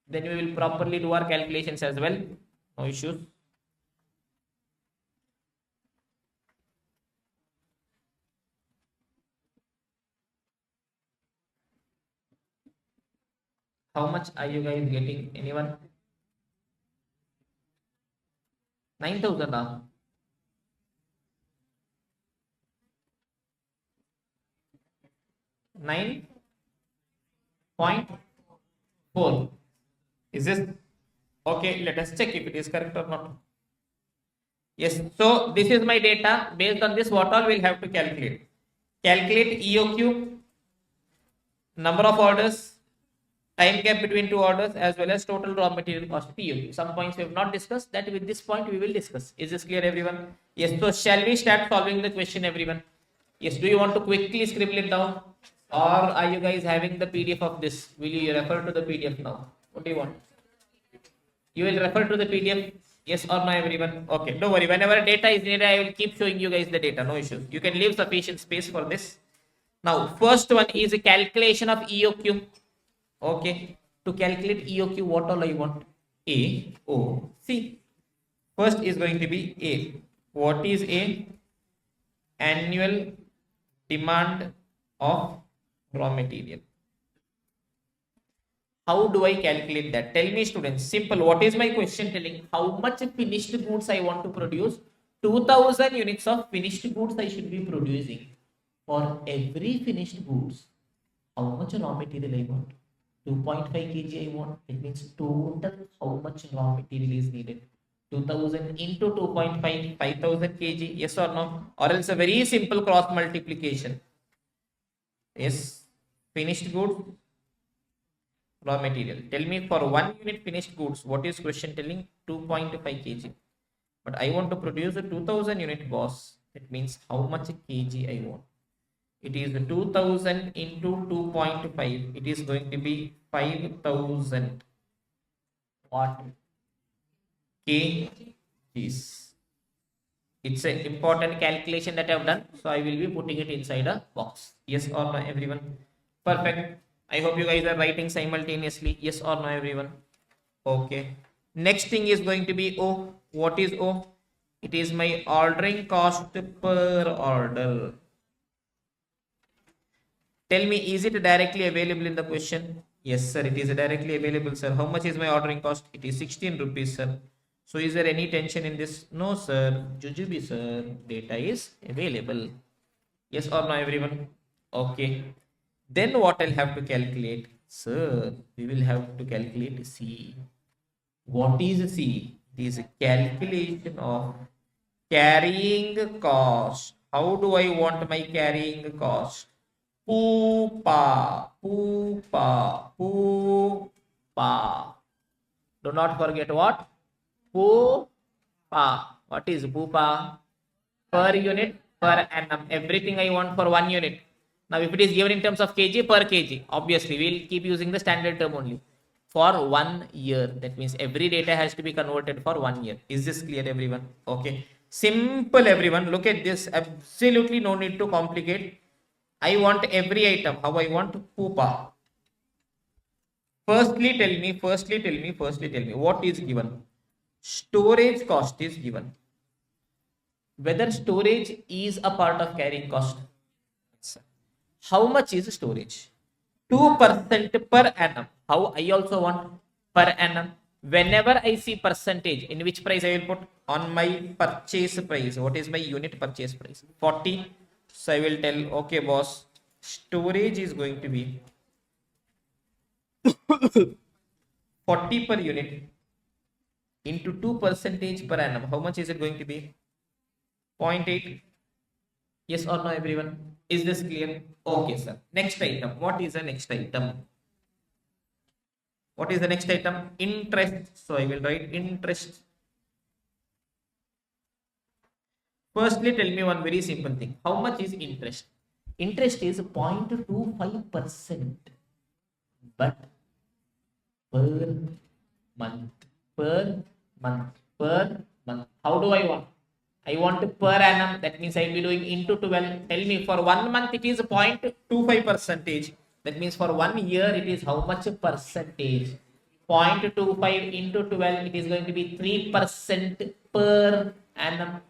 Then we will properly do our calculations as well. No issues. How much are you guys getting? Anyone? 9,000. 9.4. Is this okay? Let us check if it is correct or not. Yes. So this is my data. Based on this, what all we'll have to calculate? Calculate EOQ, number of orders, time gap between two orders, as well as total raw material cost POQ. Some points we have not discussed. That with this point we will discuss. Is this clear, everyone? Yes. So shall we start solving the question, everyone? Yes. Do you want to quickly scribble it down, or are you guys having the PDF of this? Will you refer to the PDF now? What do you want? You will refer to the PDF. Yes or no, everyone? Okay. Don't worry. Whenever data is needed, I will keep showing you guys the data. No issues. You can leave sufficient space for this. Now, first one is a calculation of EOQ. Okay. To calculate EOQ, what all I want? A, O, C. First is going to be A. What is A? Annual demand of raw material. How do I calculate that? Tell me, students. Simple. What is my question telling? How much finished goods I want to produce? 2000 units of finished goods I should be producing. For every finished goods, how much raw material I want? 2.5 kg I want. It means total how much raw material is needed? 2000 into 2.5, 5000 kg. Yes or no? Or else a very simple cross multiplication. Yes. Finished goods, raw material. Tell me for 1 unit finished goods, what is question telling? 2.5 kg. But I want to produce a 2000 unit, boss. It means how much kg I want? It is 2000 into 2.5. It is going to be 5000 what kgs. It's an important calculation that I have done. So I will be putting it inside a box. Yes or no, everyone? Perfect. I hope you guys are writing simultaneously. Yes or no, everyone? Okay. Next thing is going to be O. What is O? It is my ordering cost per order. Tell me, is it directly available in the question? Yes, sir. It is directly available, sir. How much is my ordering cost? It is 16 rupees, sir. So is there any tension in this? No, sir. Jujubi, sir. Data is available. Yes or no, everyone? Okay. Then what I'll have to calculate? Sir, we will have to calculate C. What is C? It is a calculation of carrying cost. How do I want my carrying cost? Pupa, pupa, pupa. Do not forget what? Pupa. What is pupa? Per unit, per annum. Everything I want for 1 unit. Now, if it is given in terms of kg, per kg, obviously we'll keep using the standard term only. For 1 year, that means every data has to be converted for 1 year. Is this clear, everyone? Okay. Simple, everyone. Look at this. Absolutely no need to complicate. I want every item. How I want? Pupa. Firstly, tell me what is given? Storage cost is given. Whether storage is a part of carrying cost. How much is storage? 2% per annum. How I also want per annum. Whenever I see percentage, in which price I will put on my purchase price. What is my unit purchase price? 40. So I will tell, okay, boss, storage is going to be 40 per unit into 2% per annum. How much is it going to be? 0.8. Yes or no, everyone? Is this clear? Okay, sir. Next item. What is the next item? What is the next item? Interest. So I will write interest. Firstly, tell me one very simple thing. How much is interest? Interest is 0.25%, but per month, per month, per month. How do I want? I want per annum. That means I will be doing into 12. Tell me for 1 month it is 0.25 percentage. That means for 1 year it is how much percentage? 0.25 into 12. It is going to be 3% per annum.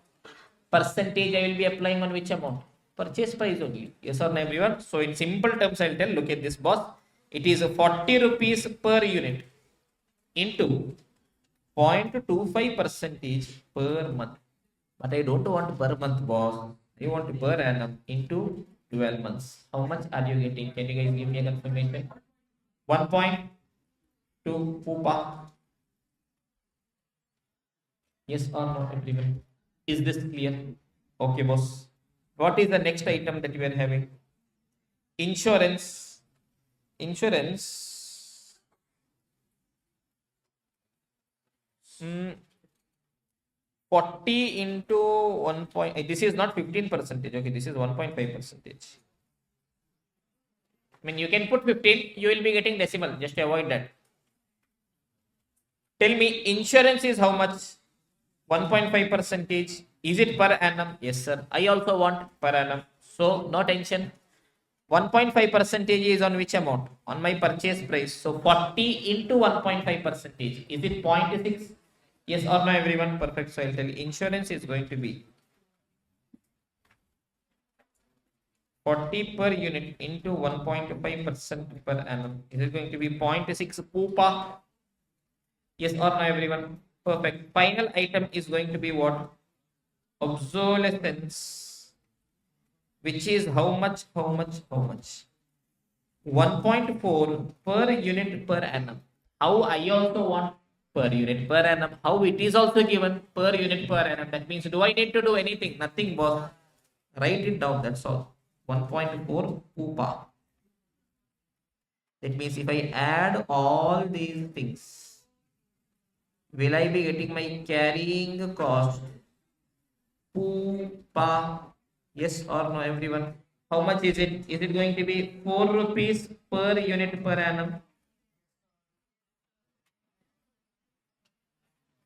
Percentage I will be applying on which amount? Purchase price only. Yes or no, everyone? So in simple terms, I will tell, look at this, boss. It is 40 rupees per unit into 0.25 percentage per month. But I don't want per month, boss. I want per annum into 12 months. How much are you getting? Can you guys give me a confirmation? 1.2 Pupa. Yes or no, everyone? Is this clear? Okay, boss. What is the next item that we are having? Insurance. Insurance. 40 into 1 point. This is not 15%. Okay, this is 1.5%. I mean, you can put 15. You will be getting decimal. Just avoid that. Tell me, insurance is how much? 1.5 percentage. Is it per annum? Yes, sir. I also want per annum. So, no tension. 1.5 percentage is on which amount? On my purchase price. So, 40 into 1.5 percentage. Is it 0.6? Yes or no, everyone? Perfect. So, I'll tell you. Insurance is going to be 40 per unit into 1.5% per annum. Is it going to be 0.6 Pupa? Yes or no, everyone? Perfect. Final item is going to be what? Obsolescence, which is how much? 1.4 per unit per annum. How I also want per unit per annum. How it is also given per unit per annum. That means, do I need to do anything? Nothing, boss. Write it down. That's all. 1.4 Pupa. That means if I add all these things, will I be getting my carrying cost? Pupa. Yes or no, everyone? How much is it? Is it going to be 4 rupees per unit per annum?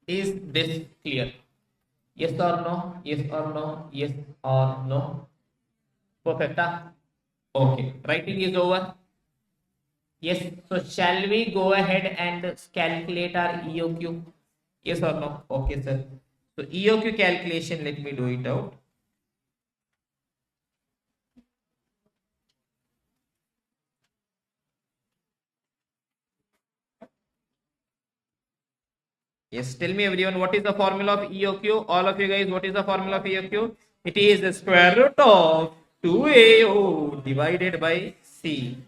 Is this clear? Yes or no? Yes or no? Yes or no? Perfect. Okay. Writing is over. Yes. So shall we go ahead and calculate our EOQ? Yes or no? Okay, sir. So EOQ calculation, let me do it out. Yes, tell me everyone, what is the formula of EOQ? All of you guys, what is the formula of EOQ? It is the square root of 2AO divided by C,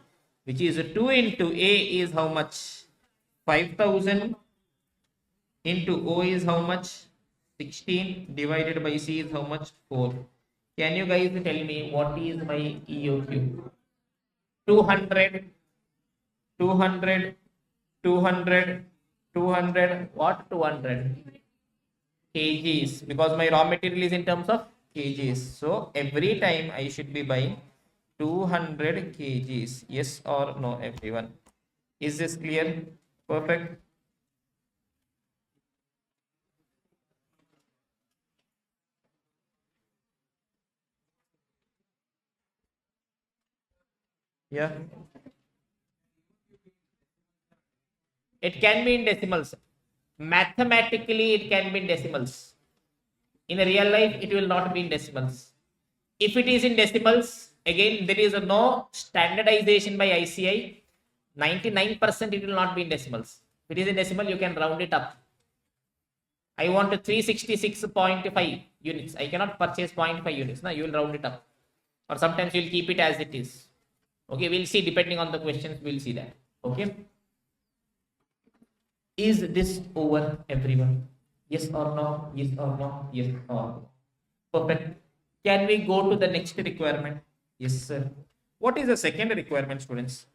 which is 2 into A is how much? 5000 into O is how much? 16 divided by C is how much? 4. Can you guys tell me what is my EOQ? 200, 200, 200, 200, what 200? Kgs, because my raw material is in terms of kgs. So every time I should be buying 200 kgs. Yes or no, everyone? Is this clear? Perfect. Yeah. It can be in decimals. Mathematically, it can be in decimals. In a real life, it will not be in decimals. If it is in decimals, Again, there is no standardization by ICI. 99% it will not be in decimals. If it is in decimal, you can round it up. I want 366.5 units. I cannot purchase 0.5 units. Now you will round it up. Or sometimes you will keep it as it is. Okay, we'll see depending on the questions. We'll see that. Okay. Is this over, everyone? Yes or no? Yes or no? Yes or no? Perfect. Can we go to the next requirement? Yes, sir. What is the second requirement, students?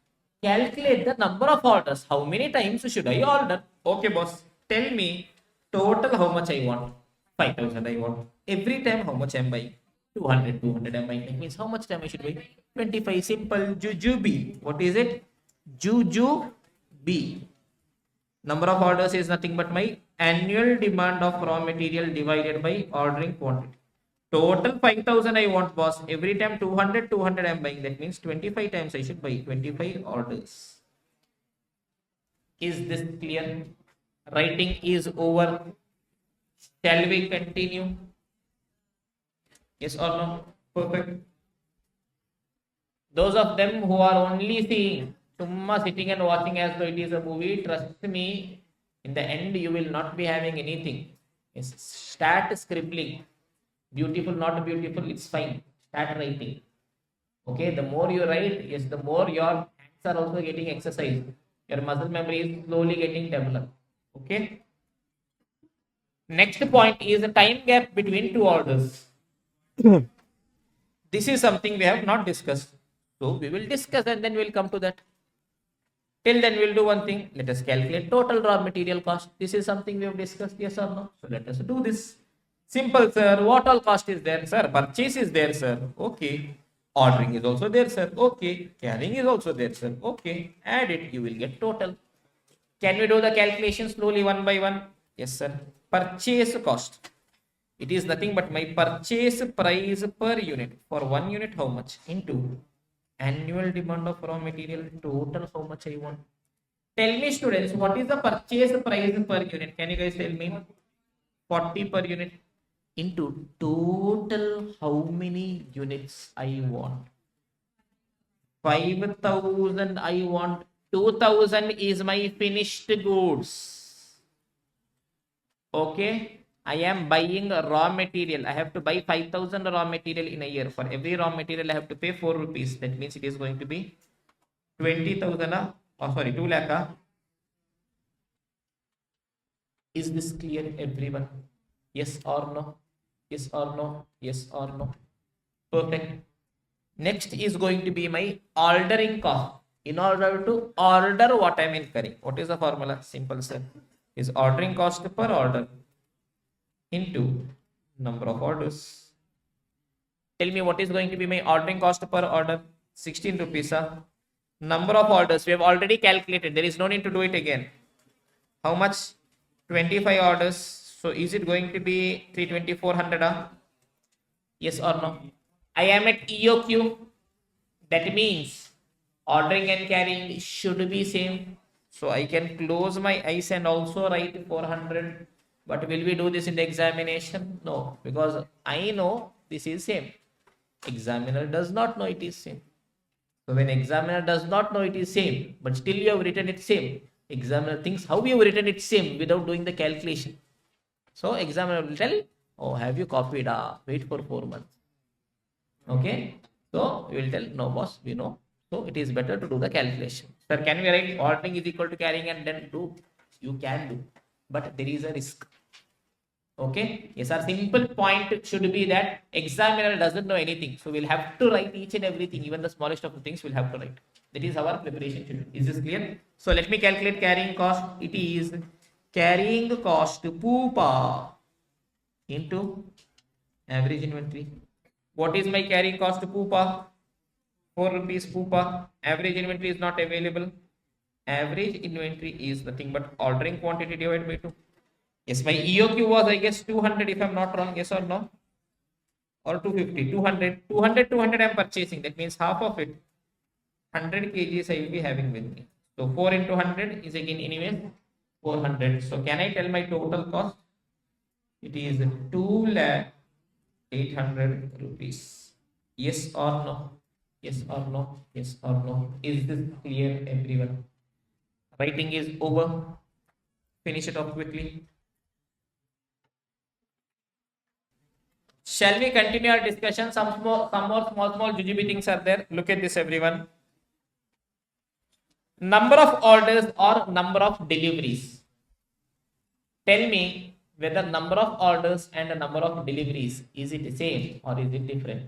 Calculate the number of orders. How many times should I order? Okay, boss. Tell me total how much I want. 5,000 I want. Every time how much I am buying? 200 I'm buying. That means how much time I should buy? 25. Simple. Jujube. What is it? Jujube. Number of orders is nothing but my annual demand of raw material divided by ordering quantity. Total 5,000 I want, boss. Every time 200 I am buying. That means 25 times I should buy 25 orders. Is this clear? Writing is over. Shall we continue? Yes or no? Perfect. Those of them who are only seeing, sitting and watching as though it is a movie, trust me, in the end you will not be having anything. Yes, start scribbling. Beautiful, not beautiful, it's fine. Start writing. Okay, the more you write, yes, the more your hands are also getting exercised. Your muscle memory is slowly getting developed. Okay. Next point is the time gap between two orders. This is something we have not discussed. So we will discuss and then we'll come to that. Till then, we'll do one thing. Let us calculate total raw material cost. This is something we have discussed, yes or no? So let us do this. Simple, sir. What all cost is there, sir? Purchase is there, sir. Okay. Ordering is also there, sir. Okay. Carrying is also there, sir. Okay. Add it. You will get total. Can we do the calculation slowly one by one? Yes, sir. Purchase cost. It is nothing but my purchase price per unit. For 1 unit, how much? Into annual demand of raw material, total how much I want. Tell me, students, what is the purchase price per unit? Can you guys tell me? 40 per unit into total how many units I want. 5,000 I want. 2,000 is my finished goods. Okay. I am buying raw material. I have to buy 5,000 raw material in a year. For every raw material, I have to pay 4 rupees. That means it is going to be 20,000. Oh, sorry, 2 lakh. Is this clear, everyone? Yes or no? Yes or no? Yes or no? Perfect. Next is going to be my ordering cost. In order to order what I am incurring. What is the formula? Simple, sir. Is ordering cost per order into number of orders. Tell me what is going to be my ordering cost per order. 16 rupees. Number of orders we have already calculated. There is no need to do it again. How much? 25 orders. So is it going to be 320-400? Yes or no? I am at EOQ. That means ordering and carrying should be same. So I can close my eyes and also write 400. But will we do this in the examination? No, because I know this is same. Examiner does not know it is same. So when examiner does not know it is same, but still you have written it same, examiner thinks how you have written it same without doing the calculation. So examiner will tell, oh, have you copied? Wait for 4 months. Okay. So we will tell, no boss, we know. So it is better to do the calculation. Sir, can we write ordering is equal to carrying and then do? You can do. But there is a risk. Okay. Yes, our simple point should be that examiner doesn't know anything. So we'll have to write each and everything, even the smallest of the things we'll have to write. That is our preparation should be. Is this clear? So let me calculate carrying cost. It is carrying cost pupa into average inventory. What is my carrying cost pupa? 4 rupees pupa. Average inventory is not available. Average inventory is nothing but ordering quantity divided by 2. Yes, my EOQ was, I guess, 200 if I'm not wrong. Yes or no? Or 250. 200 I'm purchasing. That means half of it. 100 kgs I will be having with me. So 4 into 100 is again anyway 400. So can I tell my total cost? It is 2,800,000 rupees. Yes or no? Yes or no? Yes or no? Is this clear, everyone? Writing is over. Finish it off quickly. Shall we continue our discussion? Some more small jujube things are there. Look at this, everyone. Number of orders or number of deliveries. Tell me whether number of orders and the number of deliveries, is it the same or is it different?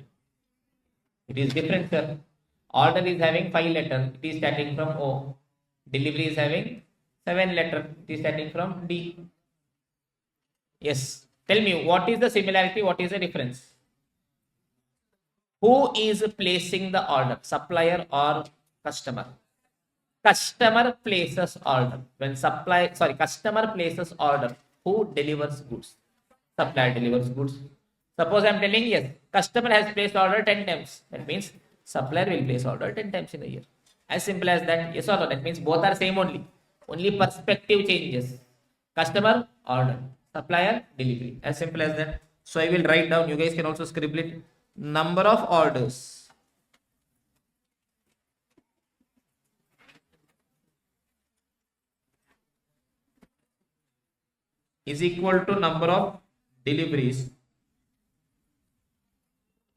It is different, sir. Order is having 5 letters. It is starting from O. Delivery is having 7 letters. It is starting from D. Yes. Tell me, what is the similarity? What is the difference? Who is placing the order? Supplier or customer? Customer places order. When customer places order. Who delivers goods? Supplier delivers goods. Suppose I am telling yes, customer has placed order 10 times. That means supplier will place order 10 times in a year. As simple as that. Yes or no? That means both are same only. Only perspective changes. Customer order. Supplier delivery. As simple as that. So I will write down. You guys can also scribble it. Number of orders is equal to number of deliveries.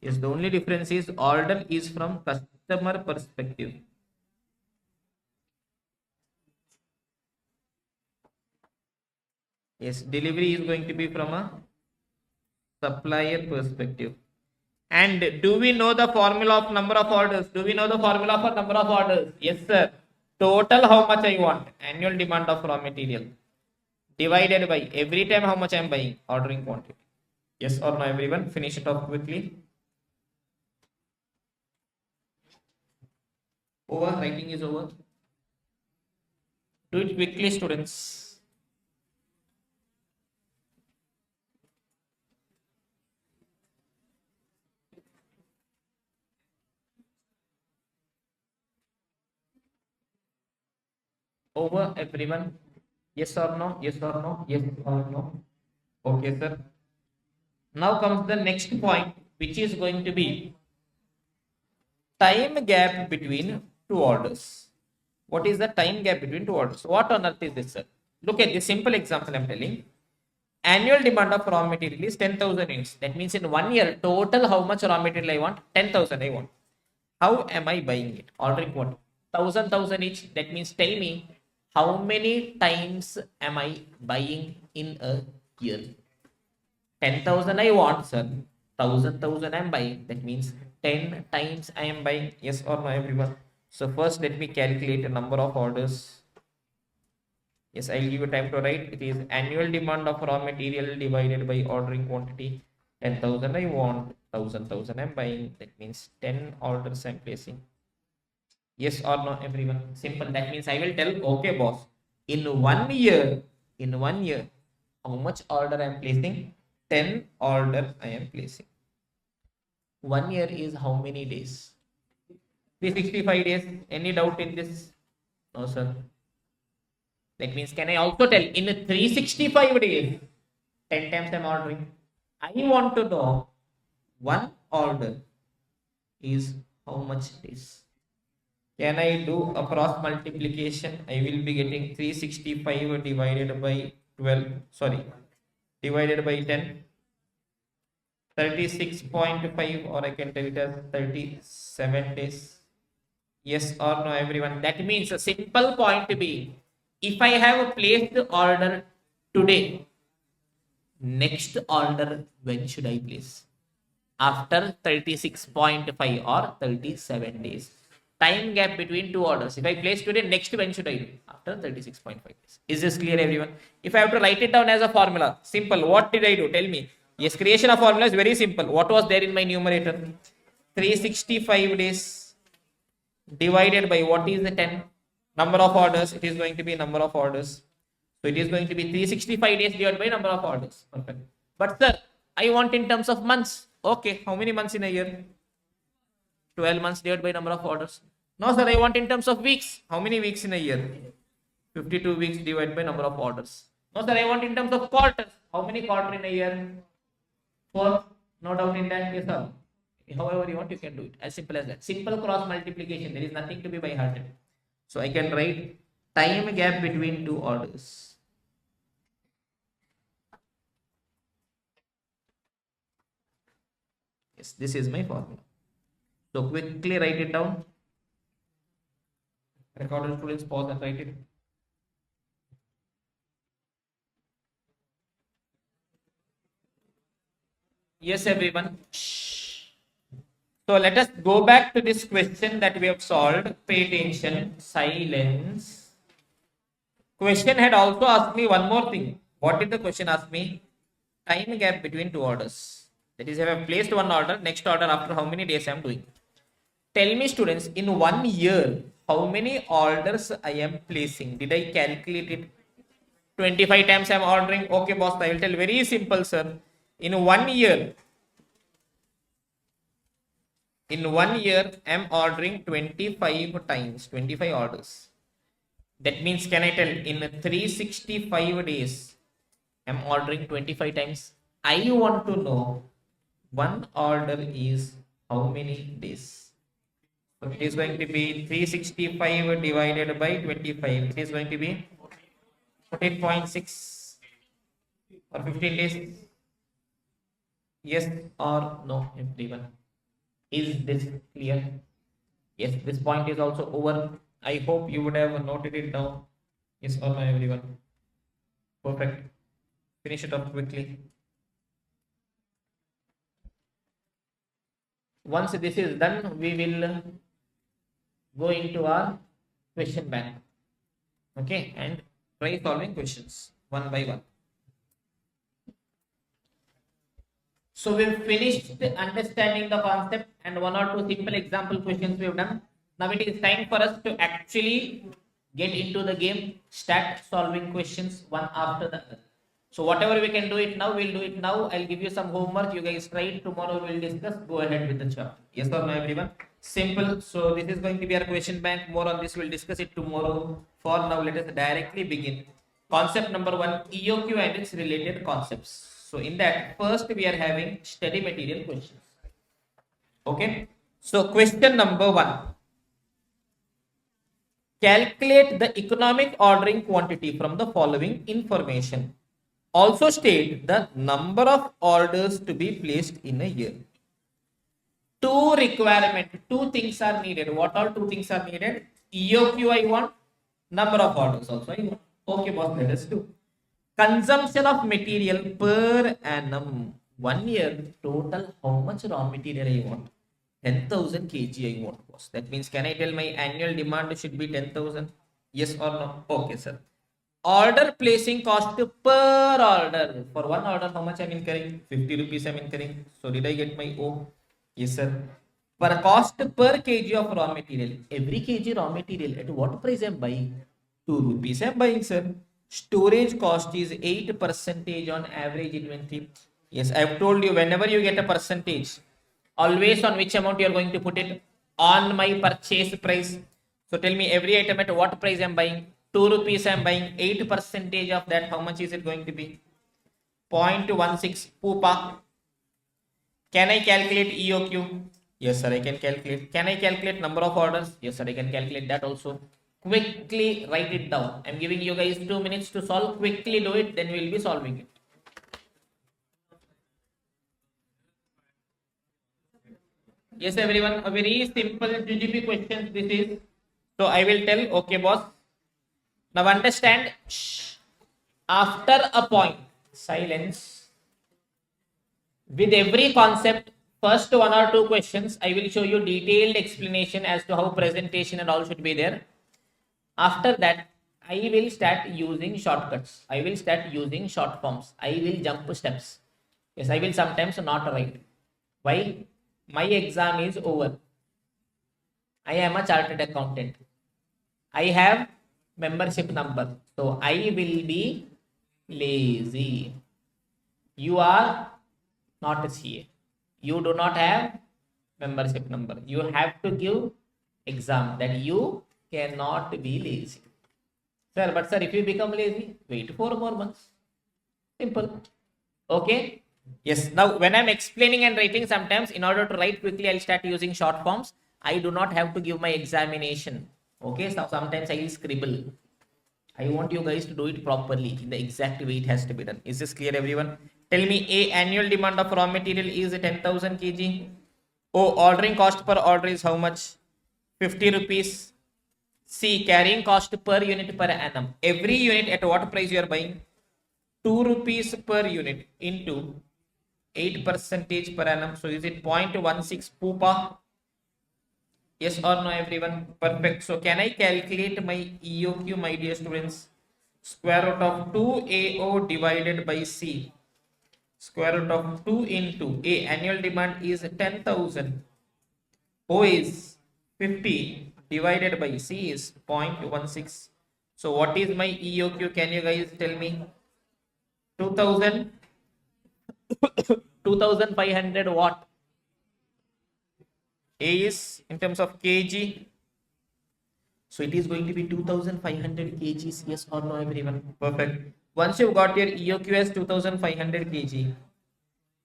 Yes, the only difference is order is from customer perspective. Yes, delivery is going to be from a supplier perspective. And do we know the formula of number of orders? Do we know the formula for number of orders? Yes, sir. Total how much I want? Annual demand of raw material. Divided by every time how much I am buying? Ordering quantity. Yes or no, everyone? Finish it off quickly. Over. Writing is over. Do it quickly, students. Over, everyone. Yes or no? Yes or no? Yes or no? Okay, sir. Now comes the next point, which is going to be time gap between two orders. What is the time gap between two orders? What on earth is this, sir? Look at this simple example I'm telling. Annual demand of raw material is 10,000 units. That means in 1 year, total how much raw material I want? 10,000 I want. How am I buying it? Ordering what? 1,000 each. That means tell me how many times am I buying in a year? 10,000 I want, sir. 1,000 I am buying. That means 10 times I am buying. Yes or no, everyone? So first let me calculate the number of orders. Yes, I'll give you time to write. It is annual demand of raw material divided by ordering quantity. 10,000 I want. 1,000 I'm buying. That means 10 orders I'm placing. Yes or no, everyone? Simple. That means I will tell, okay, boss. In 1 year, how much order I am placing? 10 order I am placing. 1 year is how many days? 365 days. Any doubt in this? No, sir. That means can I also tell in 365 days, 10 times I'm ordering? I want to know one order is how much days. Can I do a cross multiplication? I will be getting 365 divided by 12. Sorry, divided by 10. 36.5, or I can tell it as 37 days. Yes or no, everyone? That means a simple point being, if I have placed the order today, next order when should I place? After 36.5 or 37 days. Time gap between two orders. If I place today, next when should I do? After 36.5 days. Is this clear, everyone? If I have to write it down as a formula, simple. What did I do? Tell me. Yes, creation of formula is very simple. What was there in my numerator? 365 days divided by what is the 10? Number of orders. It is going to be number of orders. So it is going to be 365 days divided by number of orders. Perfect. But sir, I want in terms of months. Okay, how many months in a year? 12 months divided by number of orders. No, sir, I want in terms of weeks. How many weeks in a year? 52 weeks divided by number of orders. No, sir, I want in terms of quarters. How many quarters in a year? 4. No doubt in that. Yes, sir. However you want, you can do it. As simple as that. Simple cross multiplication. There is nothing to be by hearted. So I can write time gap between two orders. Yes, this is my formula. So quickly write it down. Recorded students, pause and write it. Yes, everyone. So let us go back to this question that we have solved. Pay attention. Silence. Question had also asked me one more thing. What did the question ask me? Time gap between two orders. That is, if I have placed one order, next order after how many days I am doing. Tell me, students, in 1 year, how many orders I am placing? Did I calculate it? 25 times I am ordering. Okay, boss, I will tell very simple, sir. In 1 year, I am ordering 25 times, 25 orders. That means, can I tell, in 365 days, I am ordering 25 times. I want to know one order is how many days. So it is going to be 365 divided by 25. It is going to be 14.6 or 15 days. Yes or no, everyone? Is this clear? Yes, this point is also over. I hope you would have noted it down. Yes or no, everyone? Perfect. Finish it up quickly. Once this is done, we will go into our question bank. Okay, and try solving questions one by one. So we've finished understanding the concept and one or two simple example questions we've done. Now it is time for us to actually get into the game, start solving questions one after the other. So whatever we can do it now, we'll do it now. I'll give you some homework. You guys try it. Tomorrow we'll discuss. Go ahead with the chapter. Yes or no, everyone? Simple. So this is going to be our question bank. More on this we'll discuss it tomorrow. For now, let us directly begin. Concept number 1, EOQ and its related concepts. So in that, first we are having study material questions. Okay. So question number 1. Calculate the economic ordering quantity from the following information. Also state the number of orders to be placed in a year. Two things are needed. What all two things are needed? EOQ I want, number of orders also I want. Okay, boss, let us do. Consumption of material per annum. 1 year total, how much raw material I want? 10,000 kg I want, boss. That means, can I tell my annual demand should be 10,000? Yes or no? Okay, sir. Order placing cost per order. For one order, how much I'm incurring? 50 rupees I'm incurring. So did I get my O? Yes, sir. Per cost per kg of raw material. Every kg raw material, at what price I'm buying? 2 rupees I'm buying, sir. Storage cost is 8% on average inventory. Yes, I've told you, whenever you get a percentage, always on which amount you are going to put it? On my purchase price. So tell me, every item at what price I'm buying? 2 rupees I am buying, 8% of that, how much is it going to be? 0.16 Pupa. Can I calculate EOQ? Yes, sir, I can calculate. Can I calculate number of orders? Yes, sir, I can calculate that also. Quickly write it down. I'm giving you guys 2 minutes to solve. Quickly do it, then we'll be solving it. Yes, everyone, a very simple GGP question this is. So I will tell, okay, boss. Now understand, after a point, silence. With every concept, first 1 or 2 questions, I will show you detailed explanation as to how presentation and all should be there. After that, I will start using shortcuts. I will start using short forms. I will jump steps. Yes, I will sometimes not write. Why? My exam is over. I am a chartered accountant. I have membership number. So I will be lazy. You are not a CA. You do not have membership number. You have to give exam, that you cannot be lazy. Sir, but sir, if you become lazy, wait 4 more months. Simple. Okay. Yes. Now, when I'm explaining and writing, sometimes in order to write quickly, I'll start using short forms. I do not have to give my examination. Okay. So sometimes I will scribble. I want you guys to do it properly in the exact way it has to be done. Is this clear, everyone? Tell me, A, annual demand of raw material is 10,000 kg. Oh, ordering cost per order is how much? 50 rupees. C, carrying cost per unit per annum. Every unit at what price you are buying? 2 rupees per unit into 8 percentage per annum. So is it 0.16 pupa? Yes or no, everyone? Perfect. So can I calculate my EOQ, my dear students? Square root of 2AO divided by C. Square root of 2 into A. Annual demand is 10,000. O is 50 divided by C is 0.16. So what is my EOQ? Can you guys tell me? 2000, 2500 watt. A is in terms of kg. So it is going to be 2500 kgs. Yes or no, everyone? Perfect. Once you've got your EOQ as 2500 kg,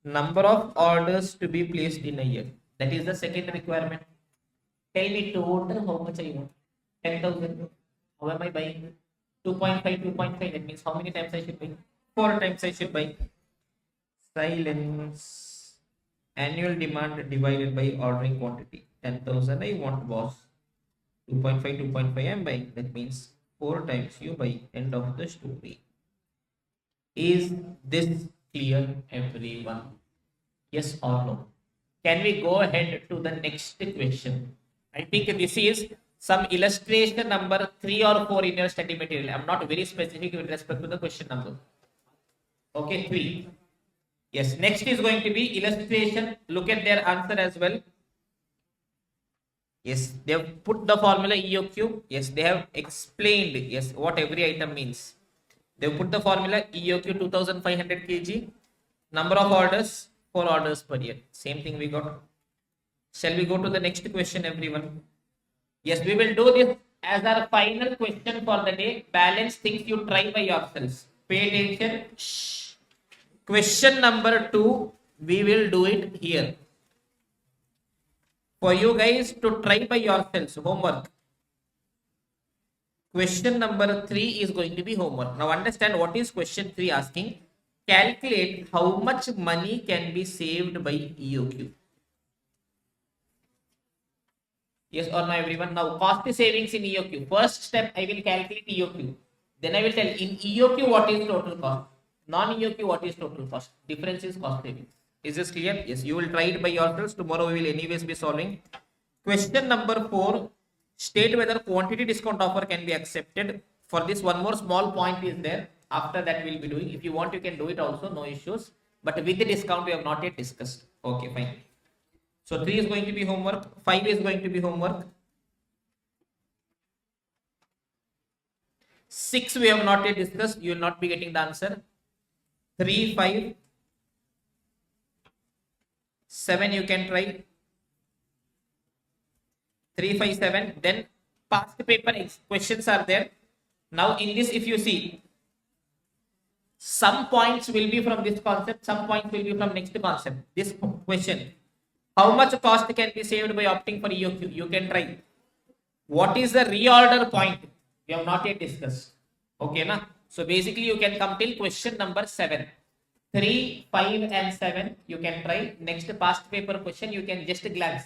number of orders to be placed in a year. That is the second requirement. Tell me total how much I want. 10,000. How am I buying? 2.5, 2.5. That means how many times I should buy? 4 times I should buy. Silence. Annual demand divided by ordering quantity. 10,000 I want, boss. 2.5, 2.5 I am buying. That means 4 times you buy. End of the story. Is this clear, everyone? Yes or no? Can we go ahead to the next question? I think this is some illustration number 3 or 4 in your study material. I'm not very specific with respect to the question number. Okay, 3. Yes, next is going to be illustration. Look at their answer as well. Yes, they have put the formula EOQ. Yes, they have explained, yes, what every item means. They have put the formula EOQ 2500 kg. Number of orders, 4 orders per year. Same thing we got. Shall we go to the next question, everyone? Yes, we will do this as our final question for the day. Balance things you try by yourselves. Pay attention. Shh. Question number 2, we will do it here. For you guys to try by yourselves, homework. Question number 3 is going to be homework. Now understand what is question 3 asking. Calculate how much money can be saved by EOQ. Yes or no, everyone? Now cost savings in EOQ. First step, I will calculate EOQ. Then I will tell in EOQ what is total cost. Non-EOQ what is total cost. Difference is cost savings. Is this clear? Yes, you will try it by yourselves. Tomorrow we will anyways be solving. Question number 4. State whether quantity discount offer can be accepted. For this, one more small point is there. After that, we'll be doing. If you want, you can do it also. No issues. But with the discount, we have not yet discussed. Okay, fine. So 3 is going to be homework. 5 is going to be homework. 6 we have not yet discussed. You will not be getting the answer. 3, 5. 7 you can try. 3, 5, 7. Then past paper questions are there. Now in this, if you see, some points will be from this concept, some points will be from next concept. This question, how much cost can be saved by opting for EOQ? You can try. What is the reorder point? We have not yet discussed. Okay, na? So basically you can come till question number 7. 3, 5 and 7 you can try. Next past paper question you can just glance.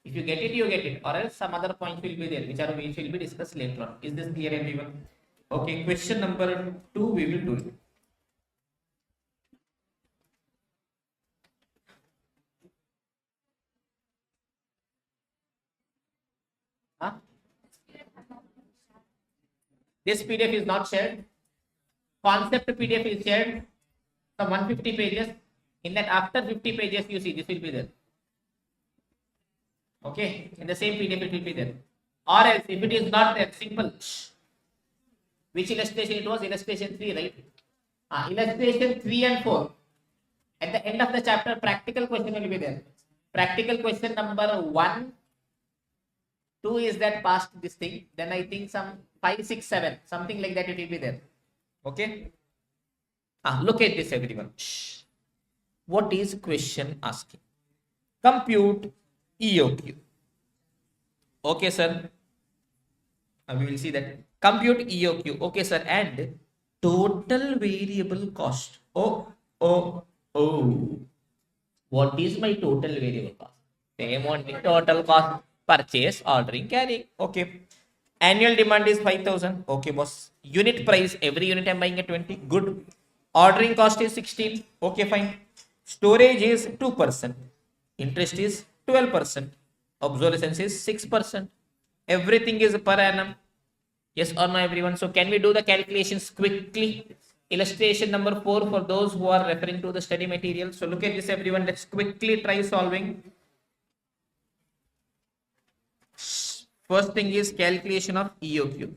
If you get it, you get it, or else some other point will be there, which will be discussed later on. Is this clear, everyone? Okay, question number 2 we will do it. Huh? This PDF is not shared. Concept PDF is shared. Some 150 pages. In that, after 50 pages, you see this will be there. Okay, in the same PDF it will be there. Or else, if it is not there, simple. Which illustration it was? Illustration 3, right? Illustration 3 and 4. At the end of the chapter, practical question will be there. Practical question number 1, 2 is that past this thing. Then I think some 5, 6, 7, something like that it will be there. Okay. Look at this, everyone. What is question asking? Compute EOQ. Okay, sir. We will see that. Compute EOQ. Okay, sir. And total variable cost. Oh. What is my total variable cost? Same only total cost purchase, ordering, carrying. Okay. Annual demand is 5,000. Okay, boss. Unit price, every unit I'm buying at 20. Good. Ordering cost is 16. Okay, fine. Storage is 2%. Interest is 12%. Obsolescence is 6%. Everything is per annum. Yes or no, everyone? So can we do the calculations quickly? Illustration number 4 for those who are referring to the study material. So look at this, everyone. Let's quickly try solving. First thing is calculation of EOQ.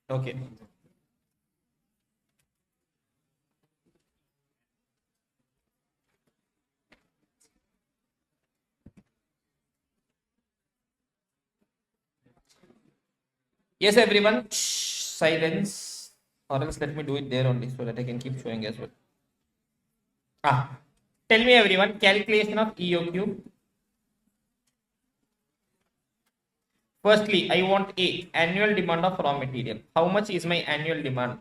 Okay. Yes, everyone. Silence. Or else let me do it there only so that I can keep showing as well. Tell me, everyone, calculation of EOQ. Firstly, I want annual demand of raw material. How much is my annual demand?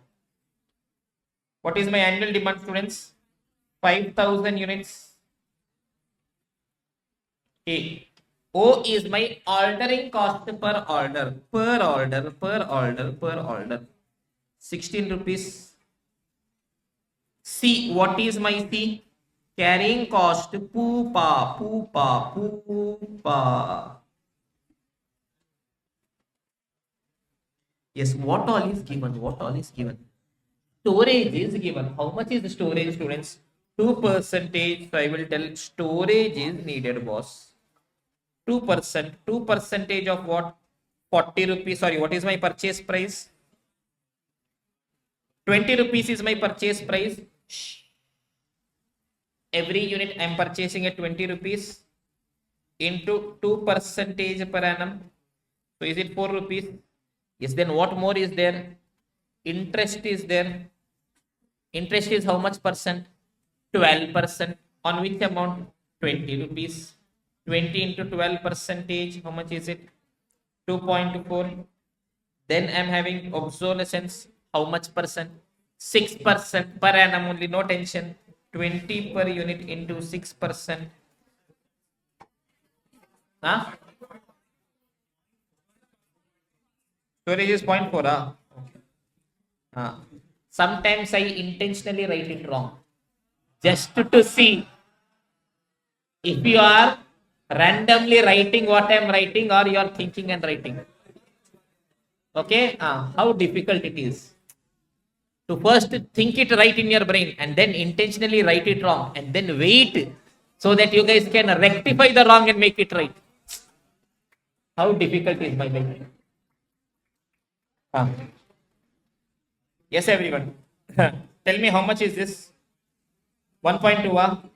What is my annual demand, students? 5,000 units. A. O is my ordering cost per order. 16 rupees. C. What is my C? Carrying cost. Poopa. Yes, what all is given? Storage is given. How much is the storage, students? 2%. So I will tell storage is needed, boss. 2%. 2% of what? 40 rupees. Sorry, what is my purchase price? 20 rupees is my purchase price. Every unit I am purchasing at 20 rupees into 2% per annum. So is it 4 rupees? Yes, then what more is there? Interest is there. Interest is how much percent? 12%. On which amount? 20 rupees. 20 into 12%, how much is it? 2.4. Then I'm having obsolescence. How much percent? 6% per annum only, no tension. 20 per unit into 6%. Storage is 0.4. Sometimes I intentionally write it wrong. Just to see if you are randomly writing what I am writing or you are thinking and writing. Okay, how difficult it is to first think it right in your brain and then intentionally write it wrong and then wait so that you guys can rectify the wrong and make it right. How difficult is my life? Yes, everyone. Tell me how much is this? 1.2.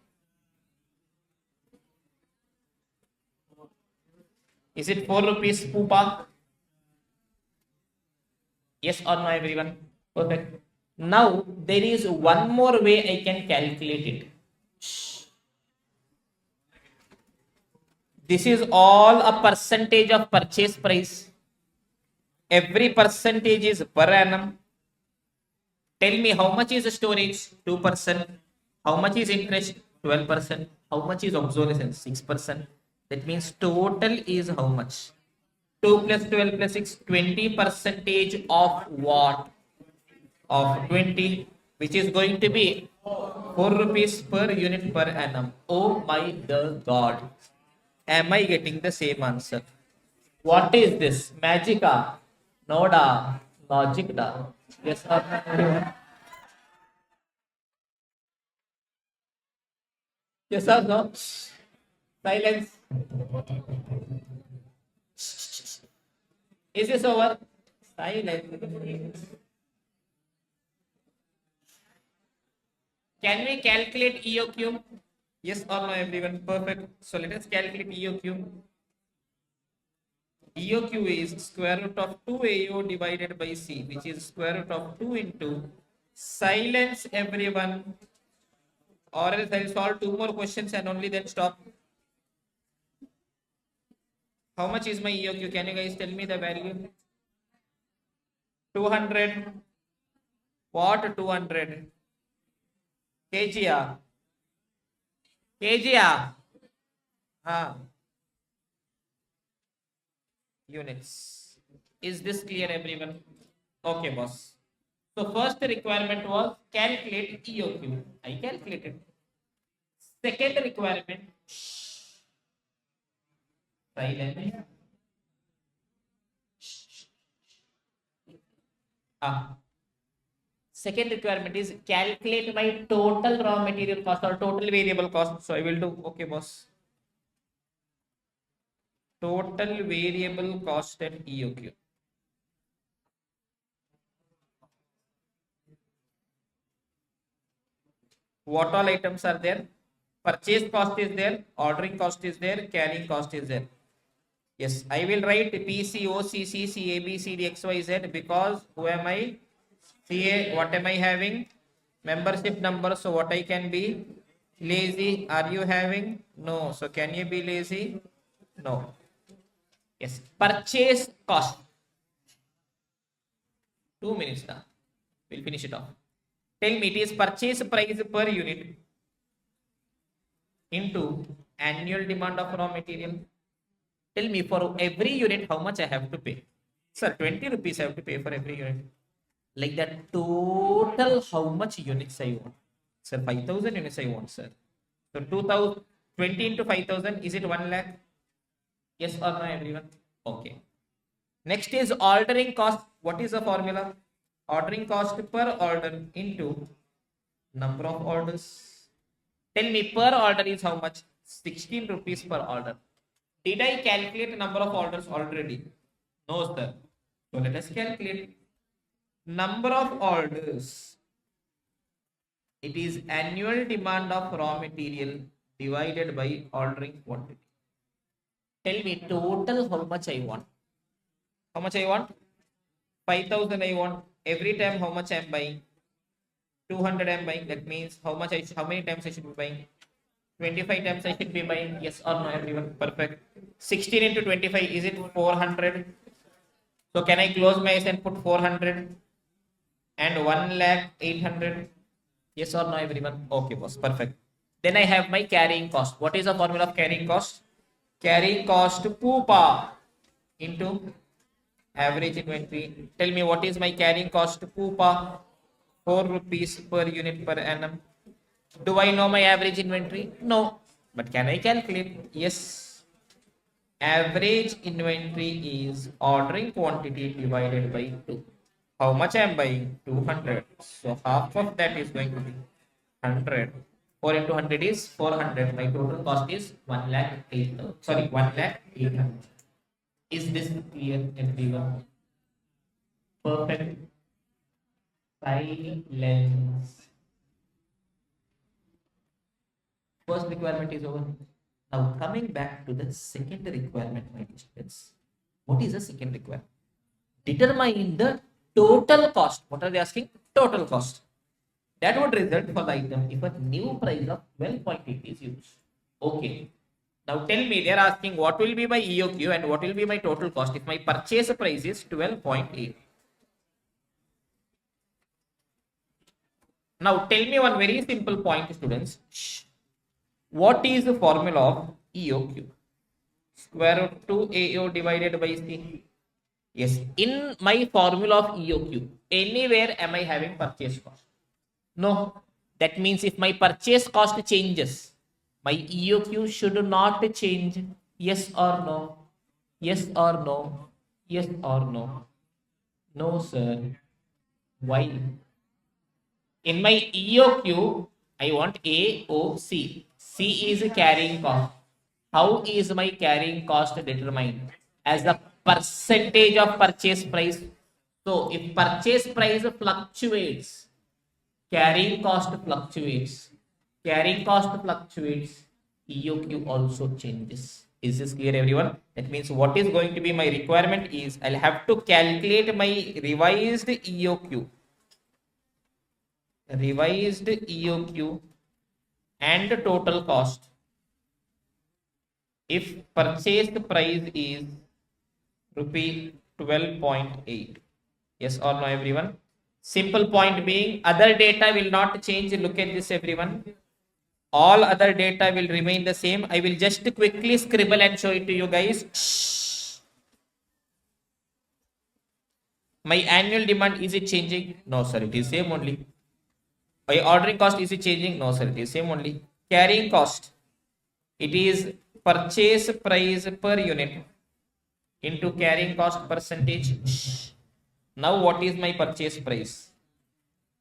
Is it 4 rupees, Poopa? Yes or no, everyone? Perfect. Now, there is one more way I can calculate it. This is all a percentage of purchase price. Every percentage is per annum. Tell me how much is storage? 2%. How much is interest? 12%. How much is obsolescence? 6%. That means total is how much? 2 plus 12 plus 6, 20% of what? Of 20, which is going to be 4 rupees per unit per annum. Oh my God. Am I getting the same answer? What is this? Magica? No da. Logic da. Yes or no? Yes or no? Silence. Is this over? Silence. Can we calculate EOQ? Yes or no, everyone? Perfect. So let us calculate EOQ. EOQ is square root of 2AO divided by C, which is square root of 2 into silence everyone, or else I'll solve two more questions and only then stop. How much is my EOQ? Can you guys tell me the value? 200. What 200? kg? kg? Units. Is this clear, everyone? Okay, boss. So first requirement was calculate EOQ. I calculated. Second requirement, silent. Second requirement is calculate my total raw material cost or total variable cost. So I will do, okay, boss. Total variable cost at EOQ. What all items are there? Purchase cost is there, ordering cost is there, carrying cost is there. Yes, I will write PCOCC ABCD XYZ because who am I? CA, what am I having? Membership number, so what I can be? Lazy, are you having? No, so can you be lazy? No. Yes, purchase cost. 2 minutes now. We'll finish it off. Tell me, it is purchase price per unit into annual demand of raw material. Tell me, for every unit, how much I have to pay? Sir, 20 rupees I have to pay for every unit. Like that, total how much units I want? Sir, 5,000 units I want, sir. So 2000, 20 into 5,000, is it 1 lakh? Yes or no, everyone? Okay. Next is ordering cost. What is the formula? Ordering cost per order into number of orders. Tell me, per order is how much? 16 rupees per order. Did I calculate number of orders already? No, sir. So let us calculate. Number of orders. It is annual demand of raw material divided by ordering quantity. Tell me total how much I want. How much I want? 5,000 I want. Every time how much I am buying? 200 I am buying. That means how many times I should be buying? 25 times I should be buying. Yes or no, everyone? Perfect. 16 into 25, is it 400? So can I close my eyes and put 400? And 1 lakh 800? Yes or no, everyone? Okay, boss. Perfect. Then I have my carrying cost. What is the formula of carrying cost? Carrying cost PUPA into average inventory. Tell me, what is my carrying cost PUPA? 4 rupees per unit per annum. Do I know my average inventory? No. But can I calculate? Yes. Average inventory is ordering quantity divided by 2. How much I am buying? 200. So half of that is going to be 100. 4 into 100 is 400. My total cost is 1 lakh 8,000. Sorry, 1 lakh 800. Is this clear, everyone? Perfect. Silence. First requirement is over. Now coming back to the second requirement, my students. What is the second requirement? Determine the total cost. What are they asking? Total cost. That would result for the item if a new price of 12.8 is used. Okay. Now tell me, they are asking what will be my EOQ and what will be my total cost if my purchase price is 12.8. Now tell me one very simple point, students. What is the formula of EOQ? Square root 2AO divided by C. Yes, in my formula of EOQ, anywhere am I having purchase cost? No. That means if my purchase cost changes, my EOQ should not change. Yes or no? Yes or no? Yes or no? No, sir. Why? In my EOQ, I want AOC. C is carrying cost. How is my carrying cost determined? As the percentage of purchase price. So if purchase price fluctuates, carrying cost fluctuates. Carrying cost fluctuates, EOQ also changes. Is this clear, everyone? That means what is going to be my requirement is I'll have to calculate my revised EOQ. Revised EOQ and total cost. If purchased price is rupee 12.8. Yes or no, everyone? Simple point being, other data will not change. Look at this, everyone. All other data will remain the same. I will just quickly scribble and show it to you guys. Shh. My annual demand, is it changing? No, sir, it is same only. My ordering cost, is it changing? No, sir, it is same only. Carrying cost, it is purchase price per unit into carrying cost percentage. Shh. Now what is my purchase price?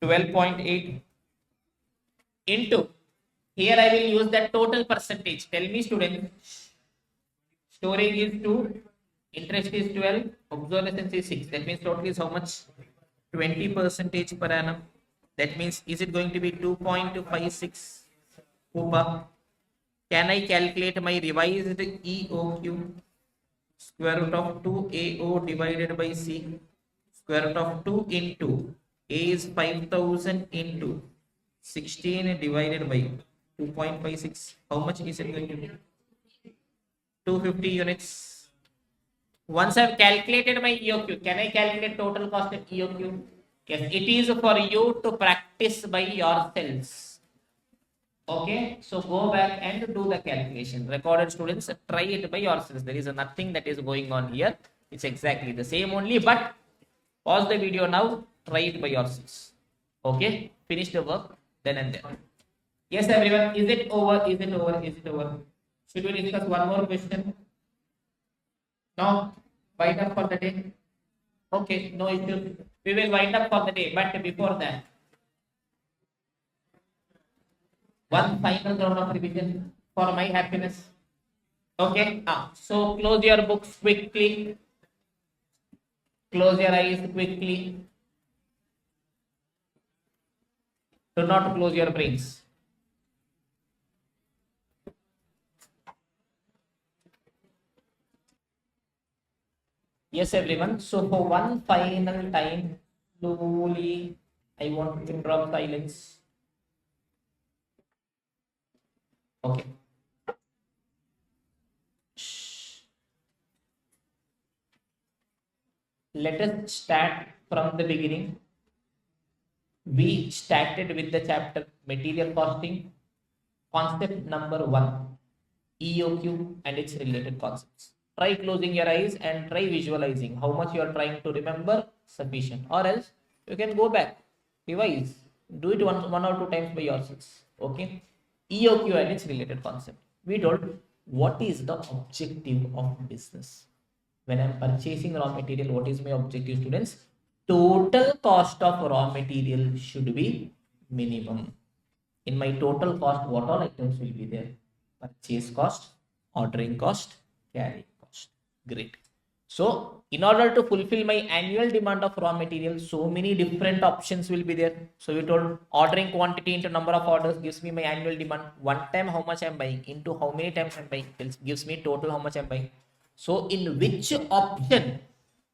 12.8 into, here I will use that total percentage. Tell me, students, storage is 2, interest is 12, obsolescence is 6. That means total is how much? 20% per annum. That means, is it going to be 2.56 Kupa? Can I calculate my revised EOQ? Square root of 2AO divided by C. Square root of 2 into A is 5000 into 16 divided by 2.56. How much is it going to be? 250 units. Once I've calculated my EOQ, can I calculate total cost of EOQ? Yes, it is for you to practice by yourselves. Okay, so go back and do the calculation. Recorded students, try it by yourselves. There is nothing that is going on here. It's exactly the same only, but pause the video now, try it by yourselves. Okay, finish the work then and there. Yes, everyone, is it over? Is it over? Is it over? Should we discuss one more question? No? Wind up for the day? Okay, no issues. We will wind up for the day, but before that, one final round of revision for my happiness. Okay, so close your books quickly. Close your eyes quickly. Do not close your brains. Yes, everyone. So for one final time, slowly, I want to drop silence. Okay. Shh. Let us start from the beginning. We started with the chapter material costing, concept number 1, EOQ and its related concepts. Try closing your eyes and try visualizing how much you are trying to remember sufficient, or else you can go back, revise, do it one or two times by yourselves. Okay, EOQ and its related concept. We told what is the objective of business. When I'm purchasing raw material, what is my objective, students? Total cost of raw material should be minimum. In my total cost, what all items will be there? Purchase cost, ordering cost, carrying cost. Great. So in order to fulfill my annual demand of raw material, so many different options will be there. So we told ordering quantity into number of orders gives me my annual demand. One time how much I'm buying into how many times I'm buying gives me total how much I'm buying. So in which option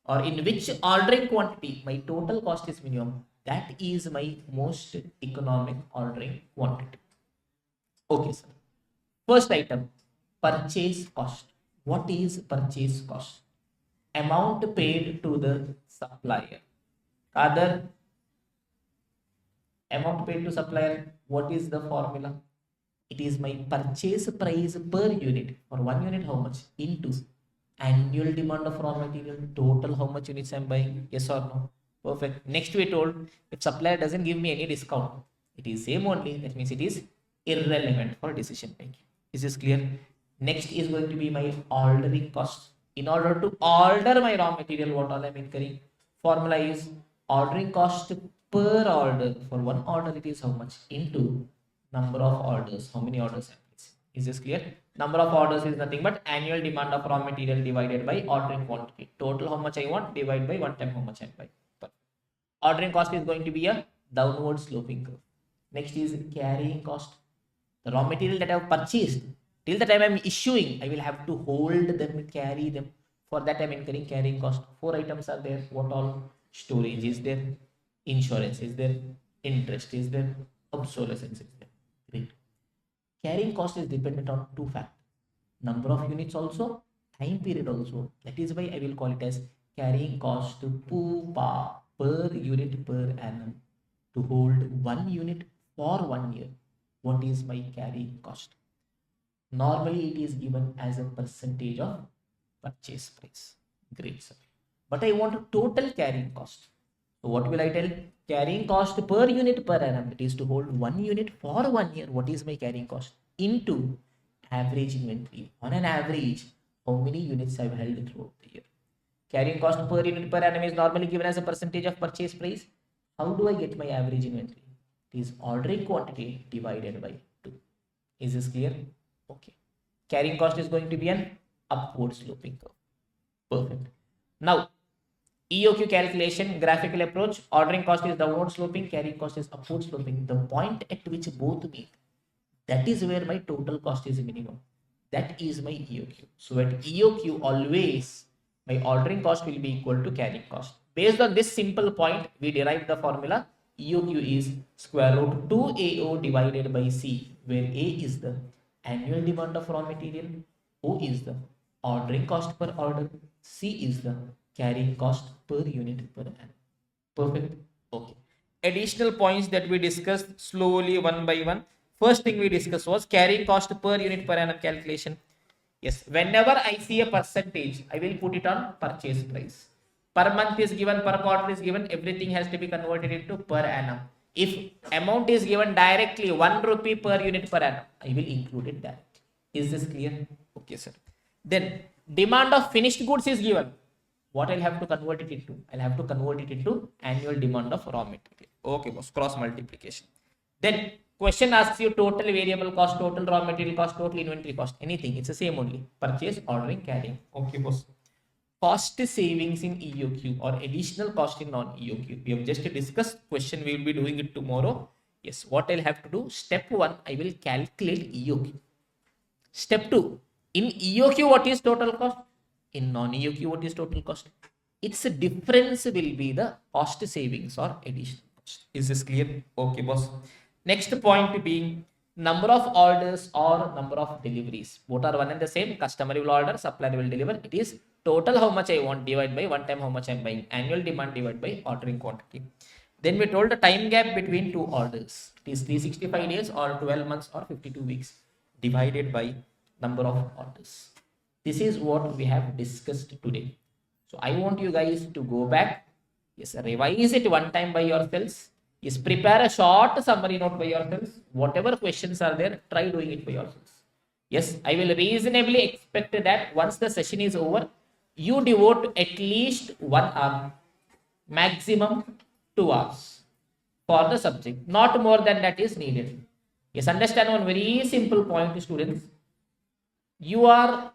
or in which ordering quantity my total cost is minimum, that is my most economic ordering quantity. Okay, sir. First item, purchase cost. What is purchase cost? Amount paid to the supplier. Other amount paid to supplier, what is the formula? It is my purchase price per unit. For 1 unit, how much? Into annual demand of raw material, total how much units I'm buying. Yes or no? Perfect. Next we told, if supplier doesn't give me any discount, it is same only. That means it is irrelevant for decision making. Is this clear? Next is going to be my ordering cost. In order to order my raw material, what all I'm incurring? Formula is ordering cost per order. For 1 order, it is how much? Into number of orders. How many orders I'm placing? Is this clear? Number of orders is nothing but annual demand of raw material divided by ordering quantity. Total how much I want divided by 1 time how much I buy. Ordering cost is going to be a downward sloping curve. Next is carrying cost. The raw material that I have purchased, Till the time I'm issuing, I will have to hold them, carry them. For that, I'm incurring carrying cost. 4 items are there. What all? Storage is there, insurance is there, interest is there, obsolescence is there. Great. Carrying cost is dependent on two factors: number of units also, time period also. That is why I will call it as carrying cost per unit per annum. To hold 1 unit for 1 year, what is my carrying cost? Normally it is given as a percentage of purchase price. Great, sir. But I want total carrying cost. So what will I tell? Carrying cost per unit per annum, that is to hold 1 unit for 1 year. What is my carrying cost? Into average inventory. On an average, how many units I've held throughout the year. Carrying cost per unit per annum is normally given as a percentage of purchase price. How do I get my average inventory? It is ordering quantity divided by 2. Is this clear? Okay. Carrying cost is going to be an upward sloping curve. Perfect. Now, EOQ calculation, graphical approach, ordering cost is downward sloping, carrying cost is upward sloping. The point at which both meet, that is where my total cost is minimum. That is my EOQ. So at EOQ, always my ordering cost will be equal to carrying cost. Based on this simple point, we derive the formula. EOQ is square root 2AO divided by C, where A is the annual demand of raw material, O is the ordering cost per order, C is the carrying cost per unit per annum. Perfect. Okay. Additional points that we discussed slowly one by one. First thing we discussed was carrying cost per unit per annum calculation. Yes, whenever I see a percentage, I will put it on purchase price. Per month is given, per quarter is given, everything has to be converted into per annum. If amount is given directly 1 rupee per unit per annum, I will include it directly. Is this clear? Okay, sir. Then demand of finished goods is given. What I'll have to convert it into? I'll have to convert it into annual demand of raw material. Okay, boss. Cross multiplication. Then question asks you total variable cost, total raw material cost, total inventory cost. Anything. It's the same only. Purchase, ordering, carrying. Okay, boss. Cost savings in EOQ or additional cost in non-EOQ. We have just discussed. Question we will be doing it tomorrow. Yes. What I'll have to do? Step 1, I will calculate EOQ. Step 2, in EOQ, what is total cost? In non-EOQ, what is total cost? Its difference will be the cost savings or additional cost. Is this clear? Okay, boss. Next point being number of orders or number of deliveries. Both are one and the same. Customer will order, supplier will deliver. It is total how much I want divided by one time how much I'm buying. Annual demand divided by ordering quantity. Then we told the time gap between two orders. It is 365 days or 12 months or 52 weeks divided by number of orders. This is what we have discussed today. So I want you guys to go back. Yes, revise it one time by yourselves. Yes, prepare a short summary note by yourselves. Whatever questions are there, try doing it by yourselves. Yes, I will reasonably expect that once the session is over, you devote at least 1 hour, maximum 2 hours for the subject. Not more than that is needed. Yes, understand one very simple point, students. You are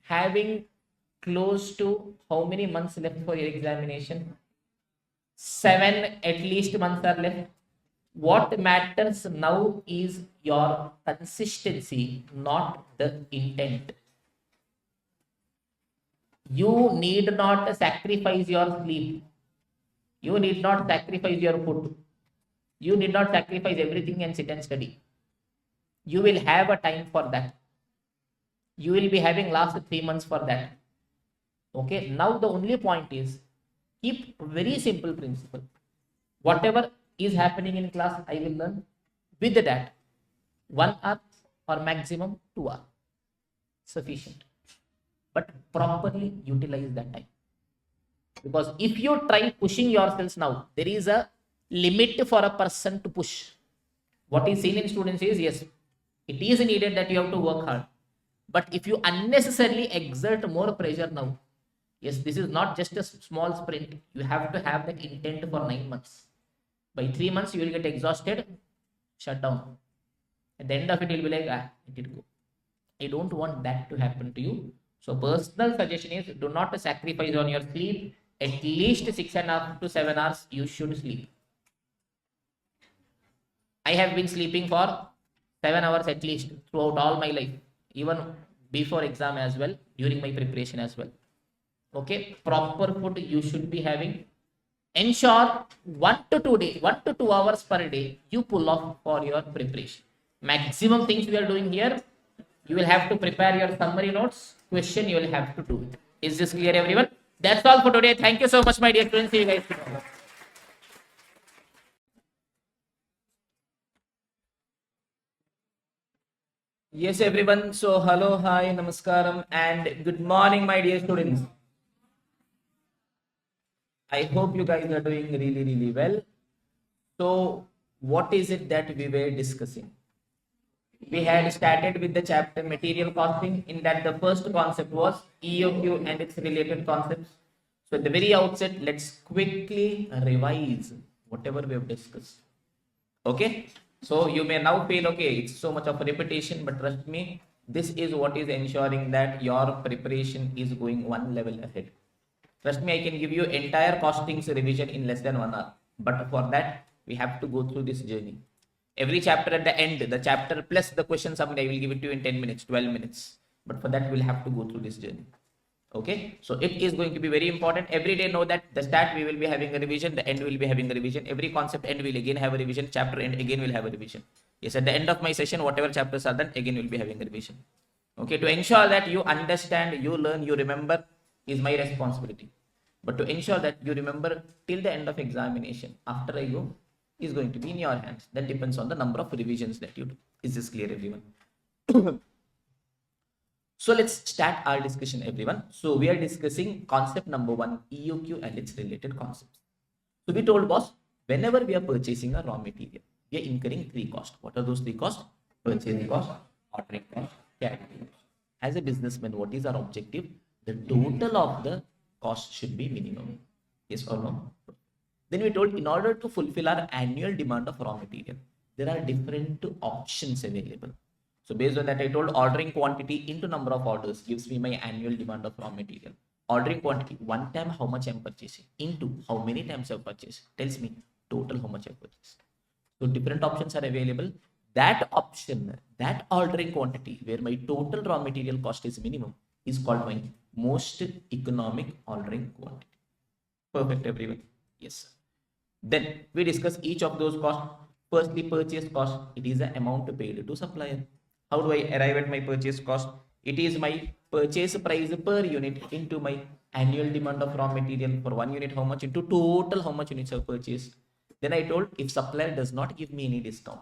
having close to how many months left for your examination? 7 at least months are left. What matters now is your consistency, not the intent. You need not sacrifice your sleep. You need not sacrifice your food. You need not sacrifice everything and sit and study. You will have a time for that. You will be having last 3 months for that. Okay, now the only point is keep very simple principle. Whatever is happening in class, I will learn with that 1 hour or maximum 2 hours. Sufficient. But properly utilize that time. Because if you try pushing yourselves now, there is a limit for a person to push. What is seen in students is, yes, it is needed that you have to work hard. But if you unnecessarily exert more pressure now, yes, this is not just a small sprint. You have to have that intent for 9 months. By 3 months, you will get exhausted, shut down. At the end of it, you will be like, let it go. I don't want that to happen to you. So personal suggestion is do not sacrifice on your sleep. At least 6.5 to 7 hours, you should sleep. I have been sleeping for 7 hours at least throughout all my life. even before exam as well, during my preparation as well. Okay, proper food you should be having. Ensure 1 to 2 hours per day you pull off for your preparation. Maximum things we are doing here. You will have to prepare your summary notes. Question you will have to do it. Is this clear, everyone? That's all for today. Thank you so much, my dear students. See you guys tomorrow. Yes, everyone. So, hello, hi, namaskaram, and good morning, my dear students. I hope you guys are doing really, really well. So, what is it that we were discussing? We had started with the chapter material costing, in that the first concept was EOQ and its related concepts. So, at the very outset, let's quickly revise whatever we have discussed. Okay, so you may now feel okay, it's so much of a repetition, but trust me, this is what is ensuring that your preparation is going one level ahead. Trust me, I can give you entire costings revision in less than 1 hour, but for that we have to go through this journey. Every chapter at the end, the chapter plus the question summary, I will give it to you in 10 minutes, 12 minutes, but for that we'll have to go through this journey. Okay, so it is going to be very important. Every day know that the start we will be having a revision, the end will be having a revision, every concept end will again have a revision, chapter end again will have a revision. Yes, at the end of my session, whatever chapters are done, again will be having a revision. Okay, to ensure that you understand, you learn, you remember is my responsibility. But to ensure that you remember till the end of examination, after I go, is going to be in your hands. That depends on the number of revisions that you do. Is this clear, everyone? So let's start our discussion, everyone. So we are discussing concept number 1, EOQ and its related concepts. So we told boss, whenever we are purchasing a raw material, we are incurring 3 costs. What are those 3 costs? Purchasing cost, ordering cost, carrying cost. As a businessman, what is our objective? The total of the cost should be minimum. Yes or no? Then we told, in order to fulfill our annual demand of raw material, there are different options available. So based on that, I told ordering quantity into number of orders gives me my annual demand of raw material. Ordering quantity, one time how much I'm purchasing, into how many times I've purchased, tells me total how much I've purchased. So different options are available. That option, that ordering quantity where my total raw material cost is minimum, is called my most economic ordering quantity. Perfect, everyone. Yes. Then we discuss each of those costs. Firstly, purchase cost. It is the amount paid to supplier. How do I arrive at my purchase cost? It is my purchase price per unit into my annual demand of raw material for 1 unit, how much, into total how much units I've purchased. Then I told, if supplier does not give me any discount,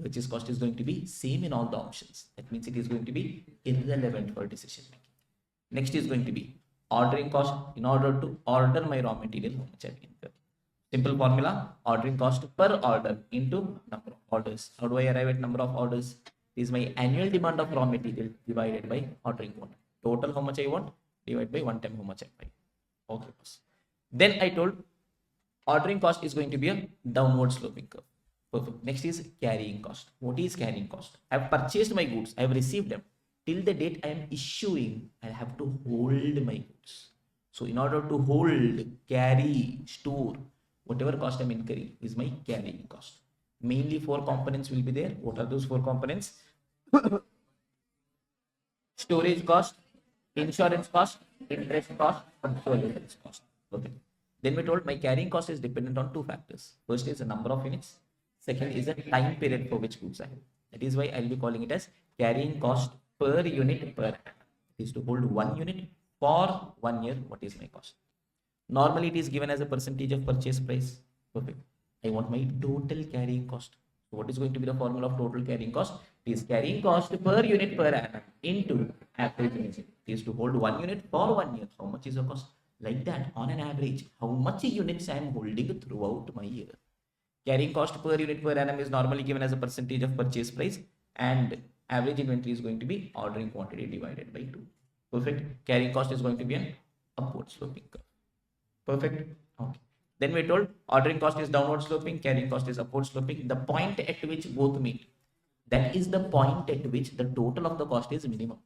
purchase cost is going to be same in all the options. That means it is going to be irrelevant for decision making. Next is going to be ordering cost. In order to order my raw material, how much I've incurred. Simple formula, ordering cost per order into number of orders. How do I arrive at number of orders? Is my annual demand of raw material divided by ordering quantity. Total how much I want, divided by one time how much I buy. Okay. Then I told ordering cost is going to be a downward sloping curve. Perfect. Next is carrying cost. What is carrying cost? I have purchased my goods, I have received them. Till the date I am issuing, I have to hold my goods. So in order to hold, carry, store, whatever cost I'm incurring is my carrying cost. Mainly 4 components will be there. What are those 4 components? Storage cost, insurance cost, interest cost, consolidation cost. Okay. Then we told my carrying cost is dependent on 2 factors. First is the number of units. Second is the time period for which goods I have. That is why I'll be calling it as carrying cost per unit per annum. It is to hold 1 unit for 1 year. What is my cost? Normally it is given as a percentage of purchase price. Perfect. I want my total carrying cost. So what is going to be the formula of total carrying cost? It is carrying cost per unit per annum into average units. It is to hold 1 unit for 1 year. How much is the cost? Like that, on an average, how much units I am holding throughout my year. Carrying cost per unit per annum is normally given as a percentage of purchase price, and average inventory is going to be ordering quantity divided by 2. Perfect. Carrying cost is going to be an upward sloping curve. Perfect. Okay. Then we told ordering cost is downward sloping, carrying cost is upward sloping. The point at which both meet, that is the point at which the total of the cost is minimum.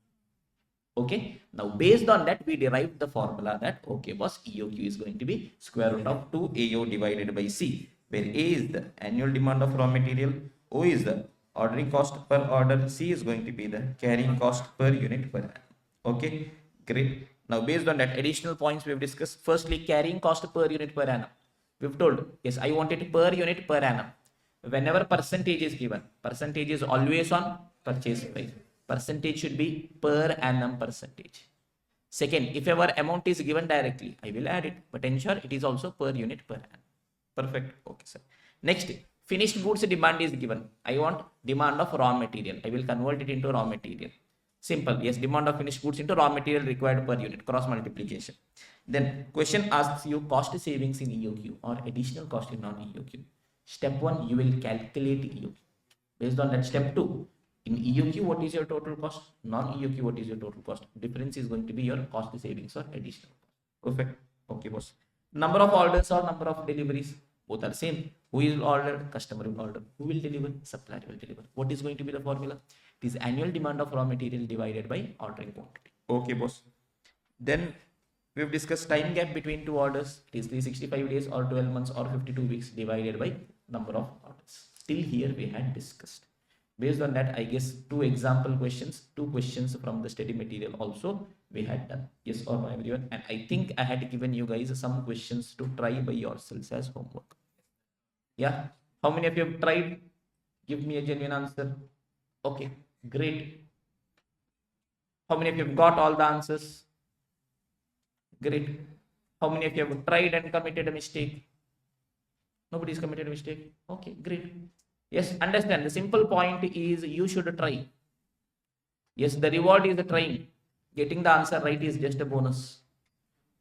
Okay. Now based on that, we derived the formula that, okay boss, EOQ is going to be square root of 2 AO divided by C, where A is the annual demand of raw material, O is the Ordering cost per order C is going to be the carrying cost per unit per annum. Okay, great. Now, based on that, additional points we have discussed. Firstly, carrying cost per unit per annum. We've told, yes, I want it per unit per annum. Whenever percentage is given, percentage is always on purchase price. Percentage should be per annum percentage. Second, if our amount is given directly, I will add it, but ensure it is also per unit per annum. Perfect. Okay, sir. Next, finished goods demand is given. I want demand of raw material. I will convert it into raw material. Simple. Yes, demand of finished goods into raw material required per unit, cross multiplication. Then question asks you cost savings in EOQ or additional cost in non-EOQ. Step 1, you will calculate EOQ. Based on that, step 2, in EOQ, what is your total cost? Non-EOQ, what is your total cost? Difference is going to be your cost savings or additional cost. Perfect. Okay, boss. Number of orders or number of deliveries, both are same. Who will order? Customer will order. Who will deliver? Supplier will deliver. What is going to be the formula? It is annual demand of raw material divided by ordering quantity. Okay, boss. Then we've discussed time gap between two orders. It is 365 days or 12 months or 52 weeks divided by number of orders. Till here we had discussed. Based on that, I guess two example questions, two questions from the study material also we had done. Yes or no, everyone? And I think I had given you guys some questions to try by yourselves as homework. Yeah. How many of you have tried? Give me a genuine answer. Okay, great. How many of you have got all the answers? Great. How many of you have tried and committed a mistake? Nobody's committed a mistake. Okay, great. Yes, understand. The simple point is you should try. Yes, the reward is the trying. Getting the answer right is just a bonus.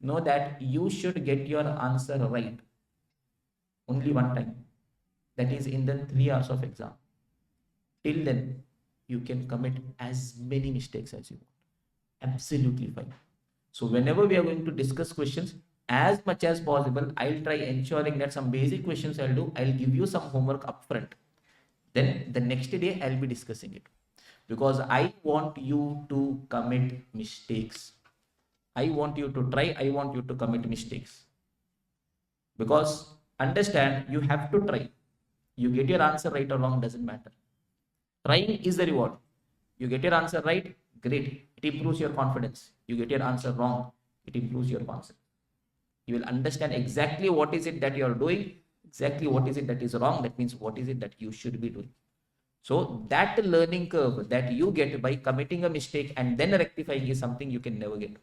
Know that you should get your answer right only one time. That is in the 3 hours of exam. Till then, you can commit as many mistakes as you want. Absolutely fine. So whenever we are going to discuss questions, as much as possible, I'll try ensuring that some basic questions I'll do. I'll give you some homework upfront. Then the next day I'll be discussing it. Because I want you to commit mistakes. I want you to try. I want you to commit mistakes. Because understand, you have to try. You get your answer right or wrong, doesn't matter. Trying is the reward. You get your answer right, great. It improves your confidence. You get your answer wrong, it improves your confidence. You will understand exactly what is it that you are doing, exactly what is it that is wrong. That means what is it that you should be doing. So that learning curve that you get by committing a mistake and then rectifying is something you can never get.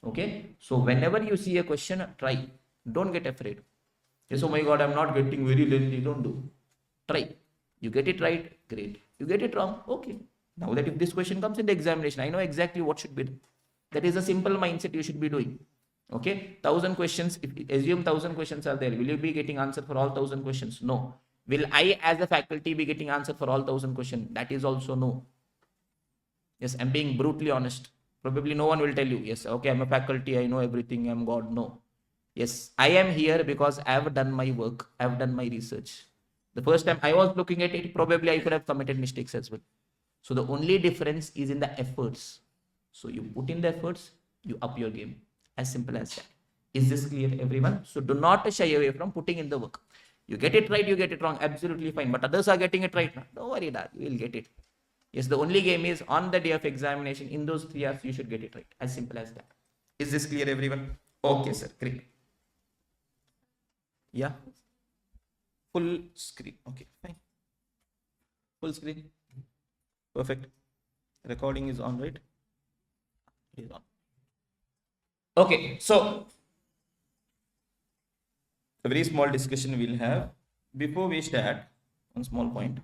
Okay. So whenever you see a question, try. Don't get afraid. Yes, oh my God, I'm not getting very lengthy. Don't do. Try. You get it right, great. You get it wrong, okay. Now that if this question comes in the examination, I know exactly what should be done. That is a simple mindset you should be doing. Okay, 1,000 questions. If assume 1,000 questions are there, will you be getting answer for all 1,000 questions? No. Will I, as a faculty, be getting answer for all 1,000 questions? That is also no. Yes, I'm being brutally honest. Probably no one will tell you, yes, okay, I'm a faculty, I know everything, I'm God. No. Yes, I am here because I have done my work, I have done my research. The first time I was looking at it, probably I could have committed mistakes as well. So the only difference is in the efforts. So you put in the efforts, you up your game. As simple as that. Is this clear, everyone? So do not shy away from putting in the work. You get it right, you get it wrong, absolutely fine. But others are getting it right now. Don't worry, dad, you will get it. Yes, the only game is on the day of examination, in those 3 hours, you should get it right. As simple as that. Is this clear, everyone? Okay, sir. Great. Yeah. Full screen. Okay, fine. Full screen. Perfect. Recording is on, right? It is on. Okay, so a very small discussion we'll have. Before we start, one small point.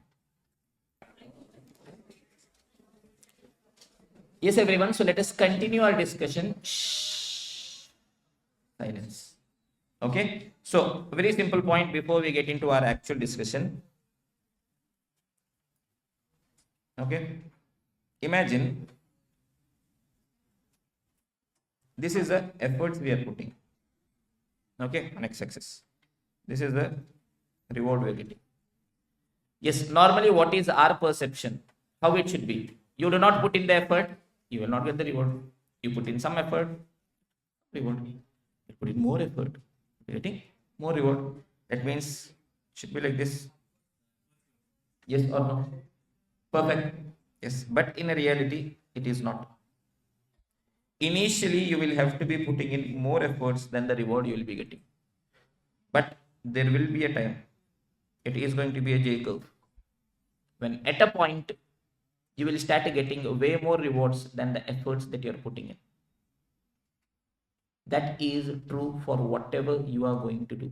Yes, everyone. So let us continue our discussion. Shh. Silence. Okay. So a very simple point before we get into our actual discussion. Okay. Imagine this is the efforts we are putting. Okay. On x-axis. This is the reward we are getting. Yes. Normally, what is our perception? How it should be? You do not put in the effort, you will not get the reward. You put in some effort, reward. You put in more effort, getting more reward. That means it should be like this. Yes or no? Perfect. Yes, but in reality, it is not. Initially, you will have to be putting in more efforts than the reward you will be getting. But there will be a time. It is going to be a J curve. When at a point, you will start getting way more rewards than the efforts that you're putting in. That is true for whatever you are going to do.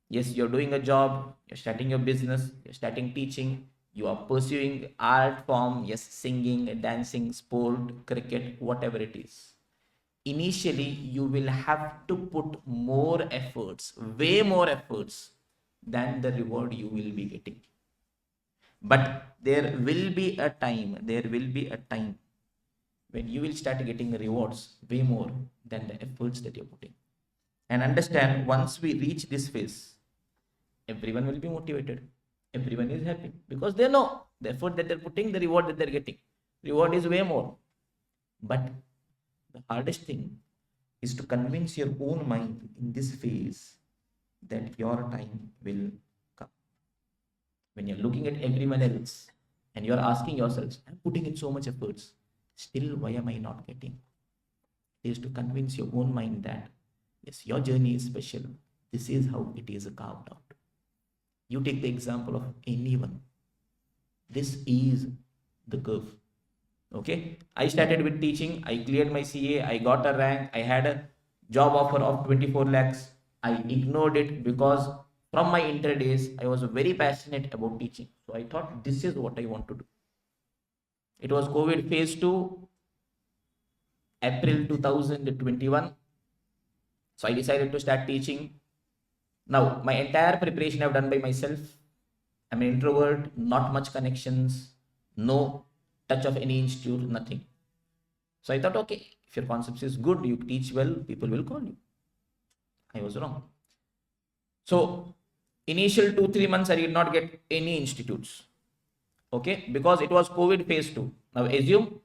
Yes, you're doing a job, you're starting your business, you're starting teaching, you are pursuing art form, yes, singing, dancing, sport, cricket, whatever it is. Initially, you will have to put more efforts, way more efforts than the reward you will be getting. But there will be a time when you will start getting rewards way more than the efforts that you're putting. And understand, once we reach this phase, everyone will be motivated. Everyone is happy because they know the effort that they're putting, the reward that they're getting. Reward is way more. But the hardest thing is to convince your own mind in this phase that your time will come. When you're looking at everyone else and you're asking yourselves, I'm putting in so much efforts, still why am I not getting? It is to convince your own mind that yes, your journey is special. This is how it is carved out. You take the example of anyone. This is the curve. Okay. I started with teaching. I cleared my CA. I got a rank. I had a job offer of 24 lakhs. I ignored it because from my inter days, I was very passionate about teaching. So I thought this is what I want to do. It was COVID phase 2, April 2021. So I decided to start teaching. Now, my entire preparation I've done by myself. I'm an introvert, not much connections, no touch of any institute, nothing. So I thought, okay, if your concept is good, you teach well, people will call you. I was wrong. So initial 2-3 months, I did not get any institutes. Okay, because it was COVID phase 2. Now assume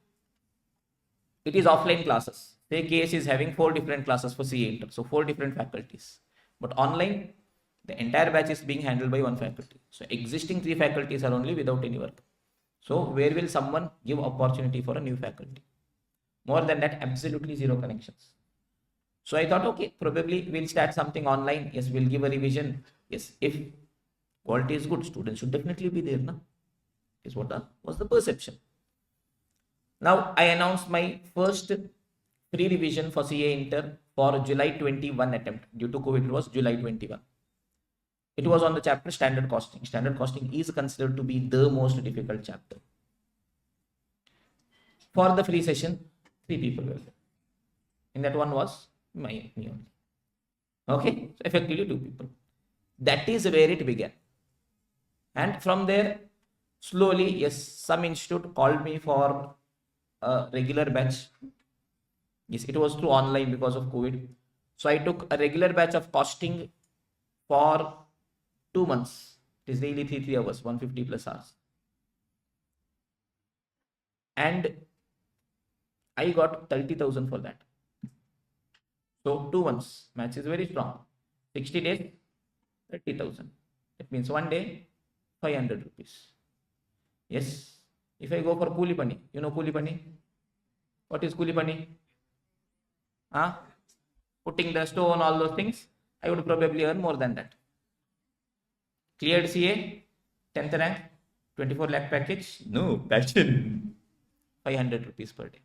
it is offline classes. Say KS is having 4 different classes for CA Inter, so 4 different faculties. But online, the entire batch is being handled by one faculty. So existing 3 faculties are only without any work. So where will someone give opportunity for a new faculty? More than that, absolutely zero connections. So I thought, okay, probably we'll start something online. Yes, we'll give a revision. Yes, if quality is good, students should definitely be there, na? Is what was the perception. Now I announced my first free revision for CA Inter for July 21 attempt. Due to COVID, it was July 21. It was on the chapter standard costing. Standard costing is considered to be the most difficult chapter. For the free session, 3 people were there. And that one was me only. Okay, so effectively 2 people. That is where it began. And from there, slowly, yes, some institute called me for a regular batch. Yes, it was through online because of COVID. So I took a regular batch of costing for 2 months. It is daily 3 hours, 150 plus hours. And I got 30,000 for that. So 2 months, match is very strong. 60 days, 30,000. That means one day, 500 rupees. Yes. If I go for Kuli Pani, you know Kuli Pani? What is Kuli Pani? Huh? Putting the stone, all those things, I would probably earn more than that. Cleared CA, 10th rank, 24 lakh package. No, passion. 500 rupees per day.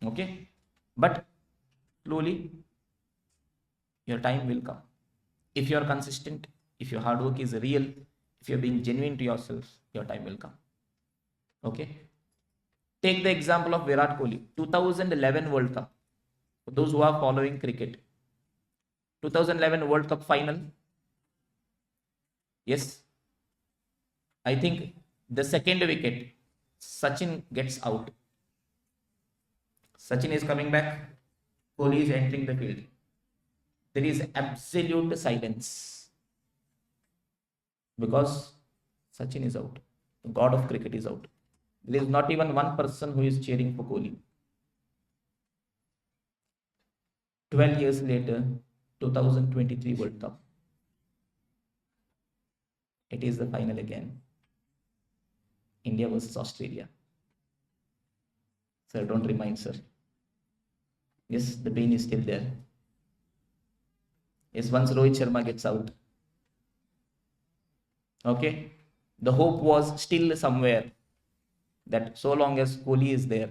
Okay. But slowly, your time will come. If you are consistent, if your hard work is real, if you're being genuine to yourself, your time will come. Okay. Take the example of Virat Kohli, 2011 World Cup. For those who are following cricket, 2011 World Cup final. Yes, I think the second wicket, Sachin gets out. Sachin is coming back. Kohli is entering the field. There is absolute silence because Sachin is out. The god of cricket is out. There is not even one person who is cheering for Kohli. 12 years later, 2023 World Cup. It is the final again. India versus Australia. Sir, don't remind, sir. Yes, the pain is still there. Yes, once Rohit Sharma gets out. Okay, the hope was still somewhere that so long as Kohli is there,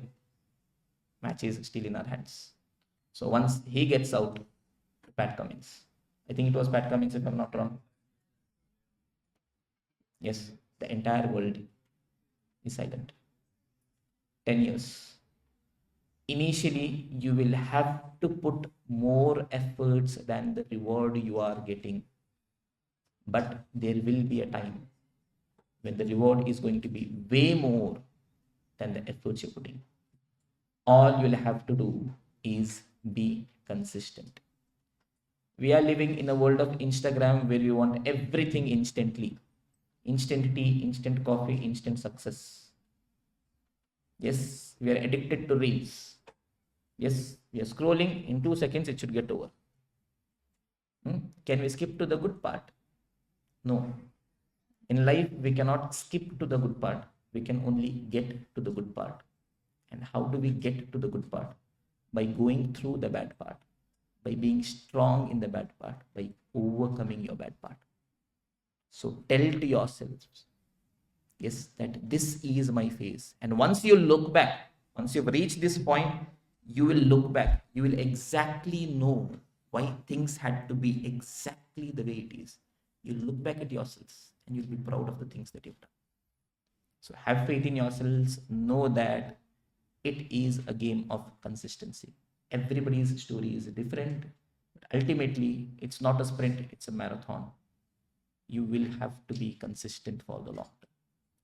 match is still in our hands. So once he gets out, Pat Cummins. I think it was Pat Cummins, if I'm not wrong. Yes, the entire world is silent. 10 years. Initially, you will have to put more efforts than the reward you are getting. But there will be a time when the reward is going to be way more than the efforts you're putting. All you'll have to do is be consistent. We are living in a world of Instagram where we want everything instantly. Instant tea, instant coffee, instant success. Yes, we are addicted to reels. Yes, we are scrolling. In 2 seconds, it should get over. Can we skip to the good part? No. In life, we cannot skip to the good part. We can only get to the good part. And how do we get to the good part? By going through the bad part, by being strong in the bad part, by overcoming your bad part. So tell to yourselves, yes, that this is my phase. And once you look back, once you've reached this point, you will look back. You will exactly know why things had to be exactly the way it is. You look back at yourselves and you'll be proud of the things that you've done. So have faith in yourselves. Know that it is a game of consistency. Everybody's story is different, but ultimately it's not a sprint, it's a marathon. You will have to be consistent for the long term.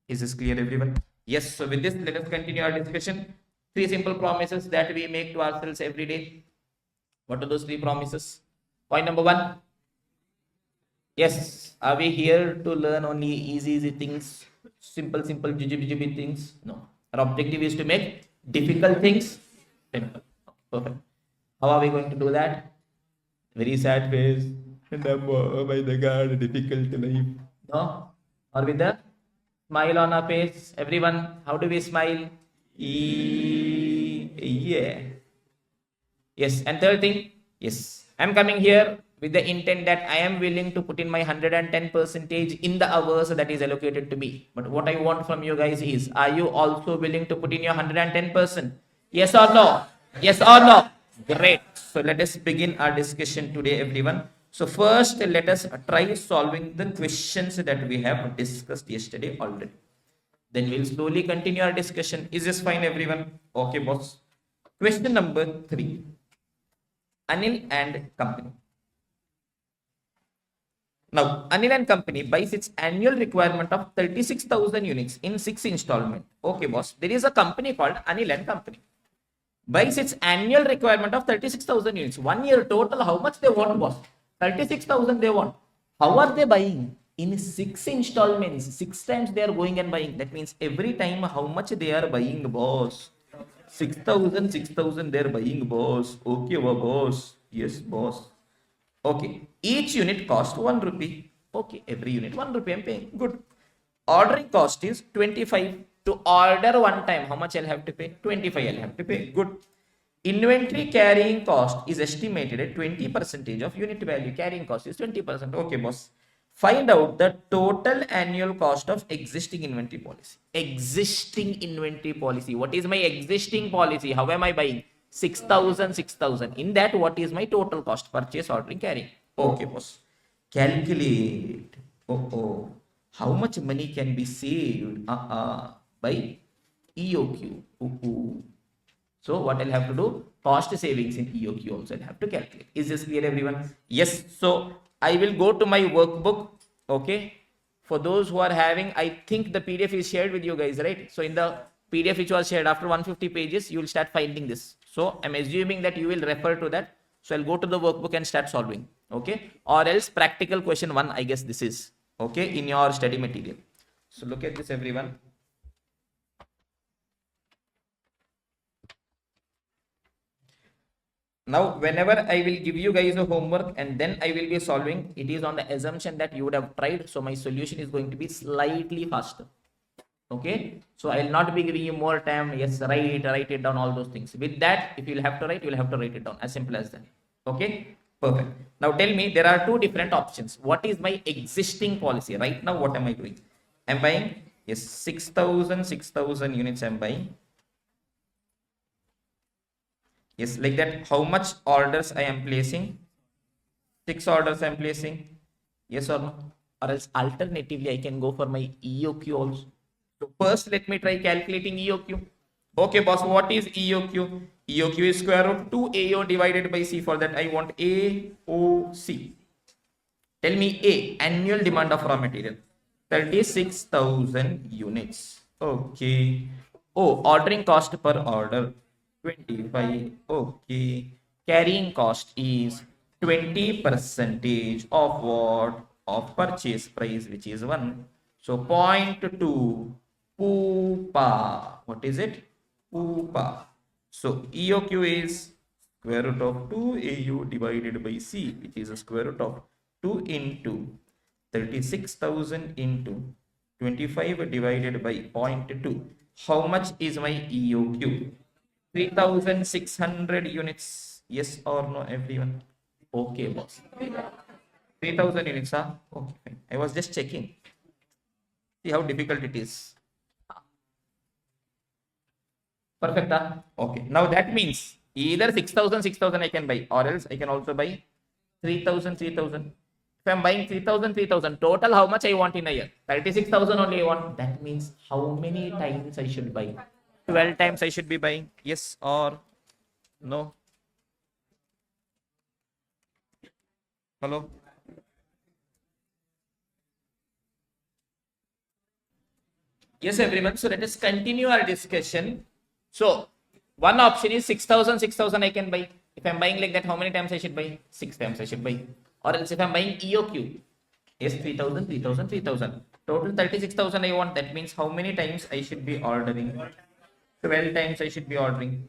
Is this clear, everyone? Yes. So with this, let us continue our discussion. 3 simple promises that we make to ourselves every day. What are those 3 promises? Point number 1. Yes. Are we here to learn only easy things, simple jibby things? No. Our objective is to make difficult things simple. Perfect. How are we going to do that? Very sad face. Oh my God, difficult life. No? Or with the smile on our face. Everyone, how do we smile? Yeah. Yes. And third thing, yes, I'm coming here with the intent that I am willing to put in my 110% in the hours that is allocated to me. But what I want from you guys is, are you also willing to put in your 110%? Yes or no? Yes or no? Great. So let us begin our discussion today, everyone. So first, let us try solving the questions that we have discussed yesterday already. Then we'll slowly continue our discussion. Is this fine, everyone? Okay, boss. Question number 3. Anil and company. Now, Anil and company buys its annual requirement of 36,000 units in 6 installments. Okay, boss. There is a company called Anil and company. Buys its annual requirement of 36,000 units. 1 year total, how much they want, boss? 36,000 they want. How are they buying? In 6 installments. 6 times they are going and buying. That means every time how much they are buying, boss? 6,000 they are buying, boss. Okay, boss. Yes, boss. Okay. Each unit cost 1 rupee. Okay. Every unit 1 rupee I'm paying. Good. Ordering cost is 25. To order one time, how much I'll have to pay? 25 I'll have to pay. Good. Inventory carrying cost is estimated at 20% of unit value. Carrying cost is 20%. Okay, boss. Find out the total annual cost of existing inventory policy. Existing inventory policy. What is my existing policy? How am I buying? 6,000. In that, what is my total cost? Purchase, ordering, carrying. Okay, boss. Calculate. Oh. How much money can be saved? By EOQ. So what I'll have to do? Cost savings in EOQ also I'll have to calculate. Is this clear, everyone? Yes. So I will go to my workbook. Okay. For those who are having, I think the PDF is shared with you guys, right? So in the PDF which was shared after 150 pages, you will start finding this. So I'm assuming that you will refer to that. So I'll go to the workbook and start solving. Okay. Or else practical question 1, I guess this is. Okay. In your study material. So look at this, everyone. Now, whenever I will give you guys a homework and then I will be solving, it is on the assumption that you would have tried. So my solution is going to be slightly faster. Okay, so I'll not be giving you more time. Yes, write it down, all those things. With that, if you'll have to write, you'll have to write it down, as simple as that. Okay, perfect. Now tell me, there are two different options. What is my existing policy right now? What am I doing? I'm buying, yes, 6,000 units I'm buying. Yes, like that. How much orders I am placing? 6 orders I'm placing. Yes or no? Or else alternatively, I can go for my EOQ also. So first, let me try calculating EOQ. Okay, boss, what is EOQ? EOQ is square root 2AO divided by C. For that, I want AOC. Tell me A, annual demand of raw material. 36,000 units. Okay. Oh, ordering cost per order. 25. Okay. Carrying cost is 20 percentage of what? Of purchase price, which is 1. So 0.2 Pupa. What is it? Pupa. So EOQ is square root of 2AU divided by C, which is a square root of 2 into 36,000 into 25 divided by 0.2. How much is my EOQ? 3,600 units. Yes or no, everyone? Okay, boss. 3,000 units, huh? Okay, fine. I was just checking. See how difficult it is. Perfect, huh? Okay. Now that means either 6,000 I can buy, or else I can also buy 3,000. If I'm buying 3,000, total how much I want in a year? 36,000 only I want. That means how many times I should buy? 12 times I should be buying. Yes or no? Hello? Yes, everyone. So let us continue our discussion. So one option is 6,000 I can buy. If I'm buying like that, how many times I should buy? 6 times I should buy. Or else if I'm buying EOQ, yes, 3,000. Total 36,000 I want. That means how many times I should be ordering? 12 times I should be ordering.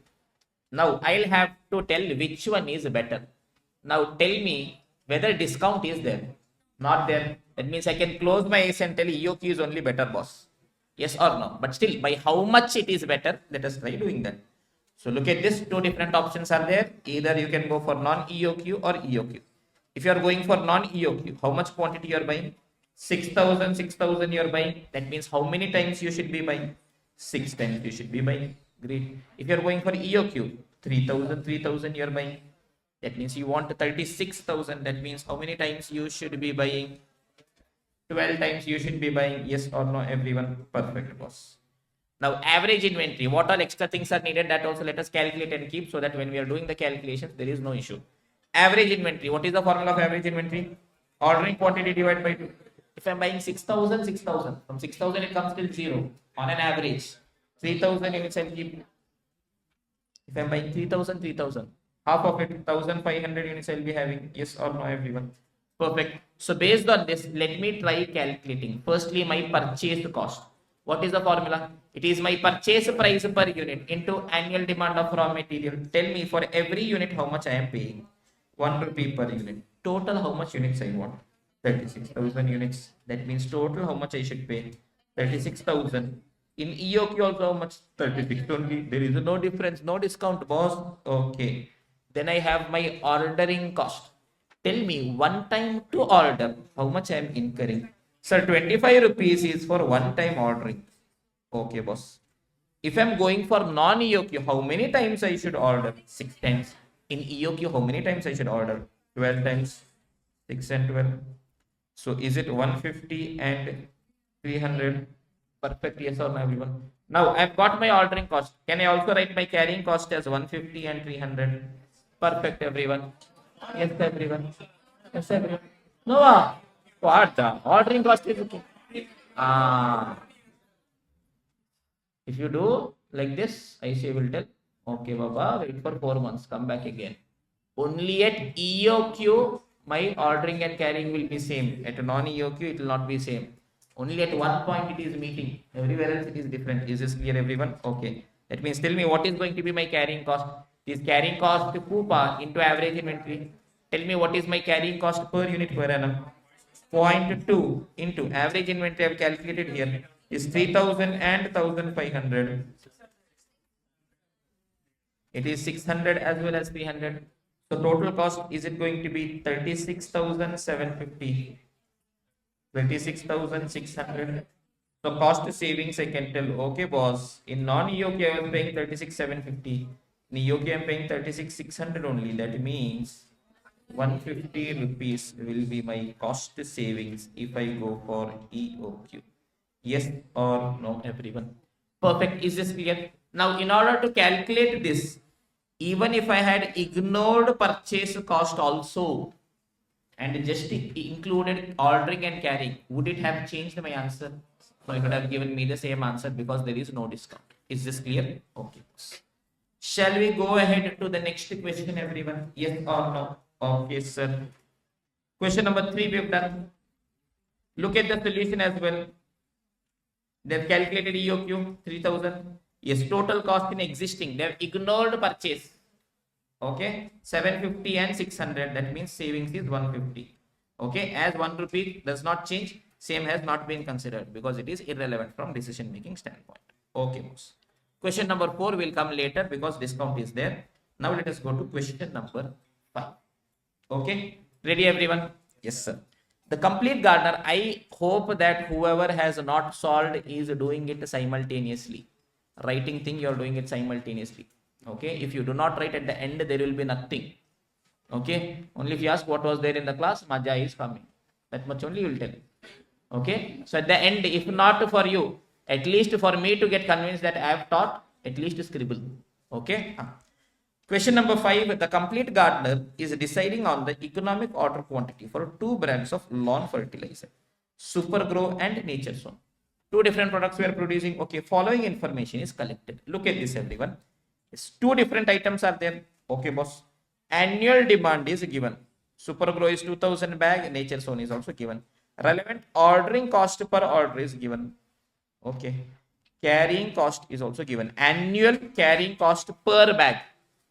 Now I'll have to tell which one is better. Now tell me whether discount is there. Not there. That means I can close my eyes and tell EOQ is only better, boss. Yes or no? But still, by how much it is better, let us try doing that. So look at this, two different options are there. Either you can go for non-EOQ or EOQ. If you are going for non-EOQ, how much quantity you are buying? 6,000 you are buying. That means how many times you should be buying? 6 times you should be buying. Great. If you are going for EOQ, 3,000 you are buying. That means you want 36,000. That means how many times you should be buying? 12 times you should be buying. Yes or no, everyone? Perfect, boss. Now, average inventory. What all extra things are needed? That also let us calculate and keep, so that when we are doing the calculations, there is no issue. Average inventory. What is the formula of average inventory? Ordering quantity divided by 2. If I'm buying 6,000, from 6,000 it comes till 0 on an average. 3,000 units I'll keep. If I'm buying 3,000, half of it, 1,500 units I'll be having. Yes or no, everyone? Perfect. So based on this, let me try calculating. Firstly, my purchase cost. What is the formula? It is my purchase price per unit into annual demand of raw material. Tell me for every unit how much I am paying. 1 rupee per unit. Total how much units I want? 36,000 units. That means total how much I should pay? 36,000. In EOQ also how much? 36 only. There is no difference, no discount, boss. Okay. Then I have my ordering cost. Tell me one time to order how much I am incurring. Sir, 25 rupees is for one time ordering. Okay, boss. If I'm going for non-EOQ, how many times I should order? 6 times. In EOQ, how many times I should order? 12 times. 6 and 12. So is it 150 and 300? Perfect. Yes or no, everyone? Now I've got my ordering cost. Can I also write my carrying cost as 150 and 300? Perfect, everyone. Yes, everyone. Yes, everyone. No, what the ordering cost is okay. If you do like this, I say will tell, okay, Baba, wait for 4 months, come back again. Only at EOQ, my ordering and carrying will be same. At non-EOQ, it will not be same. Only at one point it is meeting. Everywhere else it is different. Is this clear, everyone? Okay. That means tell me what is going to be my carrying cost. This carrying cost to Pupa into average inventory. Tell me what is my carrying cost per unit per annum. 0.2 into average inventory I have calculated here. is 3000 and 1500. It is 600 as well as 300. So total cost, is it going to be 36,750? 26,600. So cost savings I can tell. Okay, boss. In non-EOK I was paying 36,750. In EOK I'm paying 36,600 only. That means 150 rupees will be my cost savings if I go for EOQ. Yes or no, everyone? Perfect. Is this clear? Now, in order to calculate this, even if I had ignored purchase cost also and just included ordering and carrying, would it have changed my answer? No, it would have given me the same answer because there is no discount. Is this clear? Okay. Shall we go ahead to the next question, everyone? Yes or no? Okay, sir. Question number 3 we have done. Look at the solution as well. They've calculated EOQ 3000. Yes, total cost in existing. They've ignored purchase. Okay, 750 and 600. That means savings is 150. Okay, as 1 rupee does not change, same has not been considered because it is irrelevant from decision making standpoint. Okay, boss. Question number 4 will come later because discount is there. Now let us go to question number 5. Okay, ready everyone? Yes, sir. The complete gardener, I hope that whoever has not solved is doing it simultaneously. Writing thing, you're doing it simultaneously. Okay, if you do not write at the end, there will be nothing. Okay, only if you ask what was there in the class, Maja is coming. That much only you will tell. Okay, so at the end, if not for you, at least for me to get convinced that I have taught, at least scribble. Okay. Question number 5. The complete gardener is deciding on the economic order quantity for 2 brands of lawn fertilizer, Super Grow and Nature Zone. 2 different products we are producing. Okay, following information is collected. Look at this, everyone. Yes, 2 different items are there. Okay, boss. Annual demand is given. Super Grow is 2000 bag. Nature Zone is also given. Relevant ordering cost per order is given. Okay. Carrying cost is also given. Annual carrying cost per bag.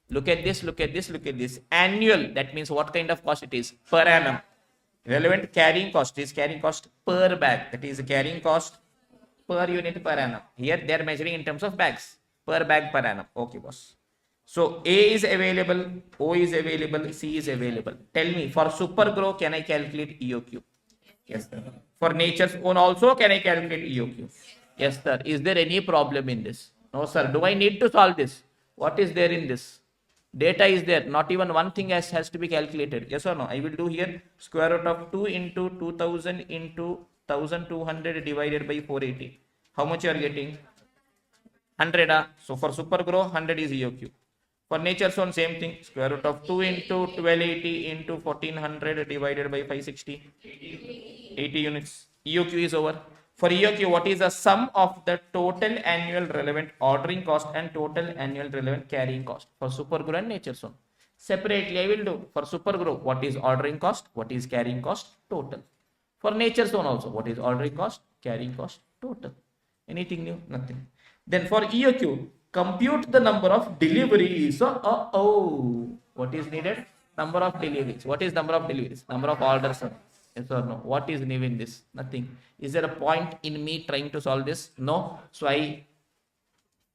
Look at this, look at this, look at this. Annual, that means what kind of cost it is? Per annum. Relevant carrying cost is carrying cost per bag. That is carrying cost per unit per annum. Here they are measuring in terms of bags. Per bag per annum. Okay, boss. So A is available, O is available, C is available. Tell me, for Super Grow, can I calculate EOQ? Yes, sir. For Nature's Own also, can I calculate EOQ? Yes, sir. Is there any problem in this? No, sir. Do I need to solve this? What is there in this? Data is there. Not even one thing has to be calculated. Yes or no? I will do here square root of 2 into 2000 into 1200 divided by 480. How much you are getting? 100. So for Super Grow, 100 is EOQ. For Nature Zone, same thing. Square root of 2 into 1280 into 1400 divided by 560. 80 units. EOQ is over. For EOQ, what is the sum of the total annual relevant ordering cost and total annual relevant carrying cost for Super Grow and Nature Zone? Separately, I will do for Super Grow, what is ordering cost, what is carrying cost, total. For Nature Zone also, what is ordering cost, carrying cost, total. Anything new? Nothing. Then for EOQ, compute the number of deliveries. So, what is needed? Number of deliveries. What is number of deliveries? Number of orders. Yes or no? What is new in this? Nothing. Is there a point in me trying to solve this? No. So I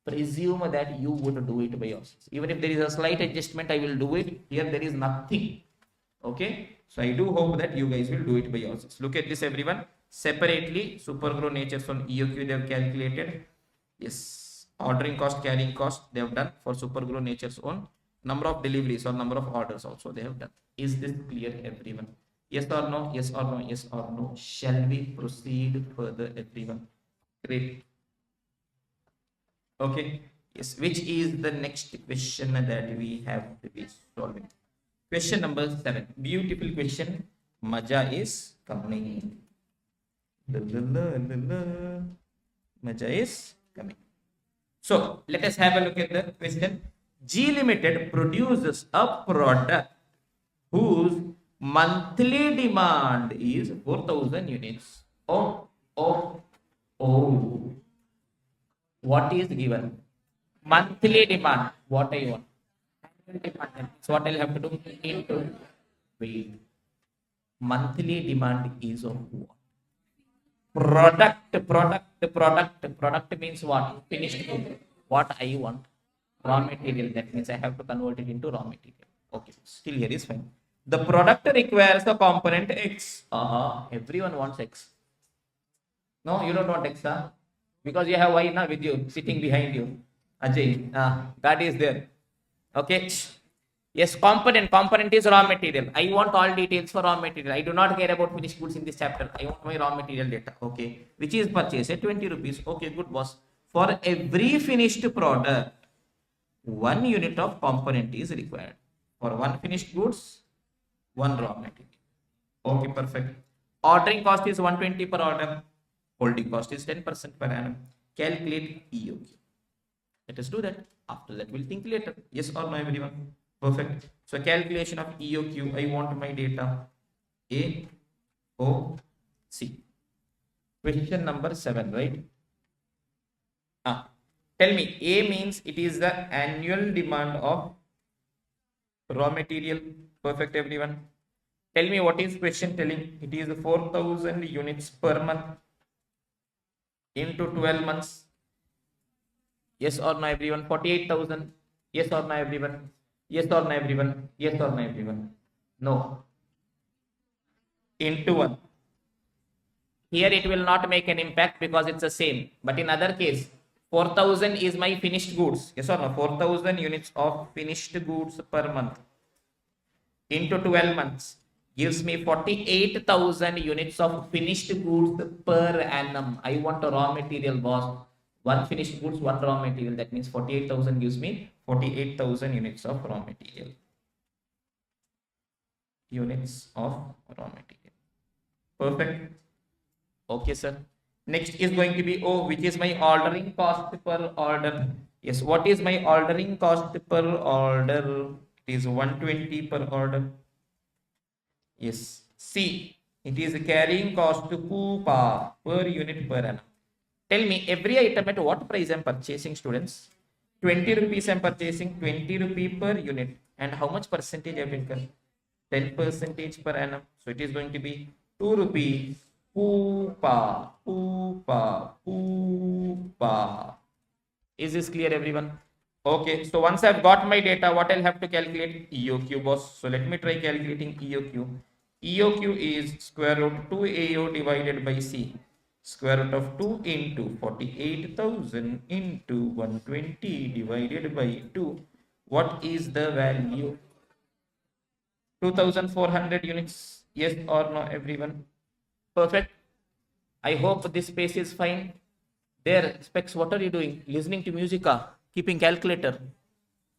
presume that you would do it by yourself. Even if there is a slight adjustment, I will do it. Here there is nothing. Okay. So I do hope that you guys will do it by yourselves. Look at this, everyone. Separately, Super Grow, Nature Zone, EOQ they have calculated. Yes. Ordering cost, carrying cost they have done for Super Grow, Nature Zone. Number of deliveries or number of orders also they have done. Is this clear, everyone? Yes or no? Yes or no? Yes or no? Shall we proceed further, everyone? Great. Okay. Yes. Which is the next question that we have to be solving? Question number 7. Beautiful question. Maja is coming. Maja is coming. So let us have a look at the question. G Limited produces a product whose monthly demand is 4,000 units. Oh. What is given? Monthly demand. What I want? Demand. So what I'll have to do? Into wait. Monthly demand is of what? Product. The product means what? Finished good. What I want? Raw material. That means I have to convert it into raw material. Okay, still here is fine. The product requires the component X. Everyone wants X. No, you don't want X, huh? Because you have Y now with you, sitting behind you. Ajay, that is there. Okay. Yes, component is raw material. I want all details for raw material. I do not care about finished goods in this chapter. I want my raw material data. Okay, which is purchased at 20 rupees. Okay, good boss. For every finished product, 1 unit of component is required. For one finished goods, 1 raw material. Okay, perfect. Ordering cost is 120 per order. Holding cost is 10% per annum. Calculate EOQ. Let us do that. After that, we'll think later. Yes or no, everyone? Perfect. So calculation of EOQ, I want my data A, O, C. Question number 7, right? Tell me, A means it is the annual demand of raw material. Perfect, everyone. Tell me what is question telling. It is 4,000 units per month into 12 months. Yes or no, everyone? 48,000. Yes or no, everyone? Yes or no, everyone? Yes or no, everyone? No. Into 1. Here it will not make an impact because it's the same. But in other case, 4,000 is my finished goods. Yes or no? 4,000 units of finished goods per month into 12 months gives me 48,000 units of finished goods per annum. I want a raw material, boss. One finished goods, one raw material. That means 48,000 gives me 48,000 units of raw material. Units of raw material. Perfect. Okay, sir. Next is going to be O, which is my ordering cost per order. Yes, what is my ordering cost per order? It is 120 per order. Yes. C, it is carrying cost Coupa per unit per annum. Tell me, every item at what price I am purchasing, students? 20 rupees I am purchasing, 20 rupees per unit. And how much percentage I have incurred? 10% per annum. So it is going to be 2 rupees. Coupa. Is this clear, everyone? Okay, so once I've got my data, what I'll have to calculate? EOQ, boss. So let me try calculating EOQ. EOQ is square root 2AO divided by C. Square root of 2 into 48,000 into 120 divided by 2. What is the value? 2,400 units. Yes or no, everyone? Perfect. I hope this space is fine. There, Specs, what are you doing? Listening to music, keeping calculator.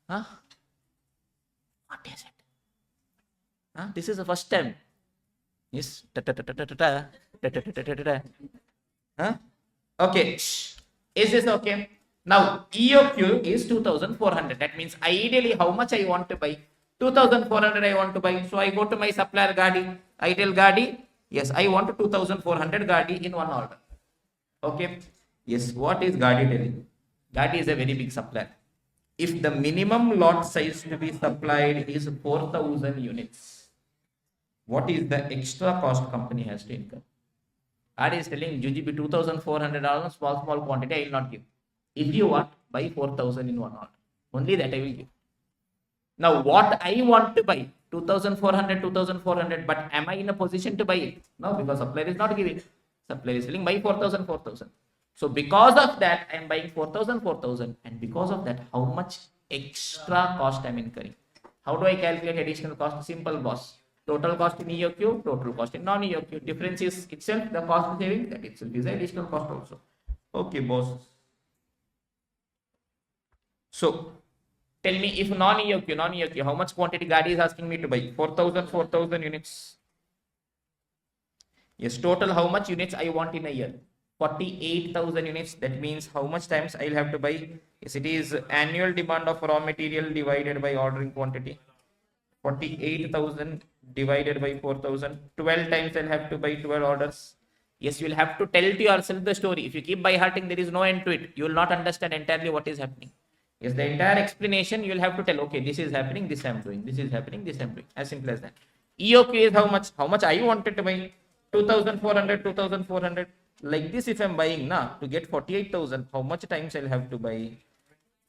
Huh? What is it? Huh? This is the first time. Yes. Huh? Okay. Is this okay? Now, EOQ is 2,400. That means ideally how much I want to buy? 2,400 I want to buy. So I go to my supplier Gadi. I tell Gadi, yes, I want 2,400 Gadi in one order. Okay. Yes, what is Gadi telling? Gadi is a very big supplier. If the minimum lot size to be supplied is 4,000 units, what is the extra cost company has to incur? Gadi is telling UGB 2,400 small quantity I will not give. If you want, buy 4,000 in one order. Only that I will give. Now, what I want to buy, 2,400, but am I in a position to buy it? No, because supplier is not giving. Supplier is telling buy 4,000. So because of that, I am buying 4,000, and because of that, how much extra cost I am incurring? How do I calculate additional cost? Simple, boss. Total cost in EOQ, total cost in non-EOQ. Difference is itself the cost saving, that itself is the additional cost also. Okay, boss. So, tell me if non-EOQ, how much quantity Gadi is asking me to buy? 4,000 units. Yes, total how much units I want in a year? 48,000 units. That means how much times I will have to buy? Yes, it is annual demand of raw material divided by ordering quantity. 48,000 divided by 4,000. 12 times I'll have to buy 12 orders. Yes, you will have to tell to yourself the story. If you keep by hearting, there is no end to it. You will not understand entirely what is happening. Yes, the entire explanation you will have to tell, okay, this is happening, this I am doing, this is happening, this I am doing. As simple as that. EOQ is how much? How much I wanted to buy? 2,400. Like this, if I'm buying now to get 48,000, how much times I'll have to buy?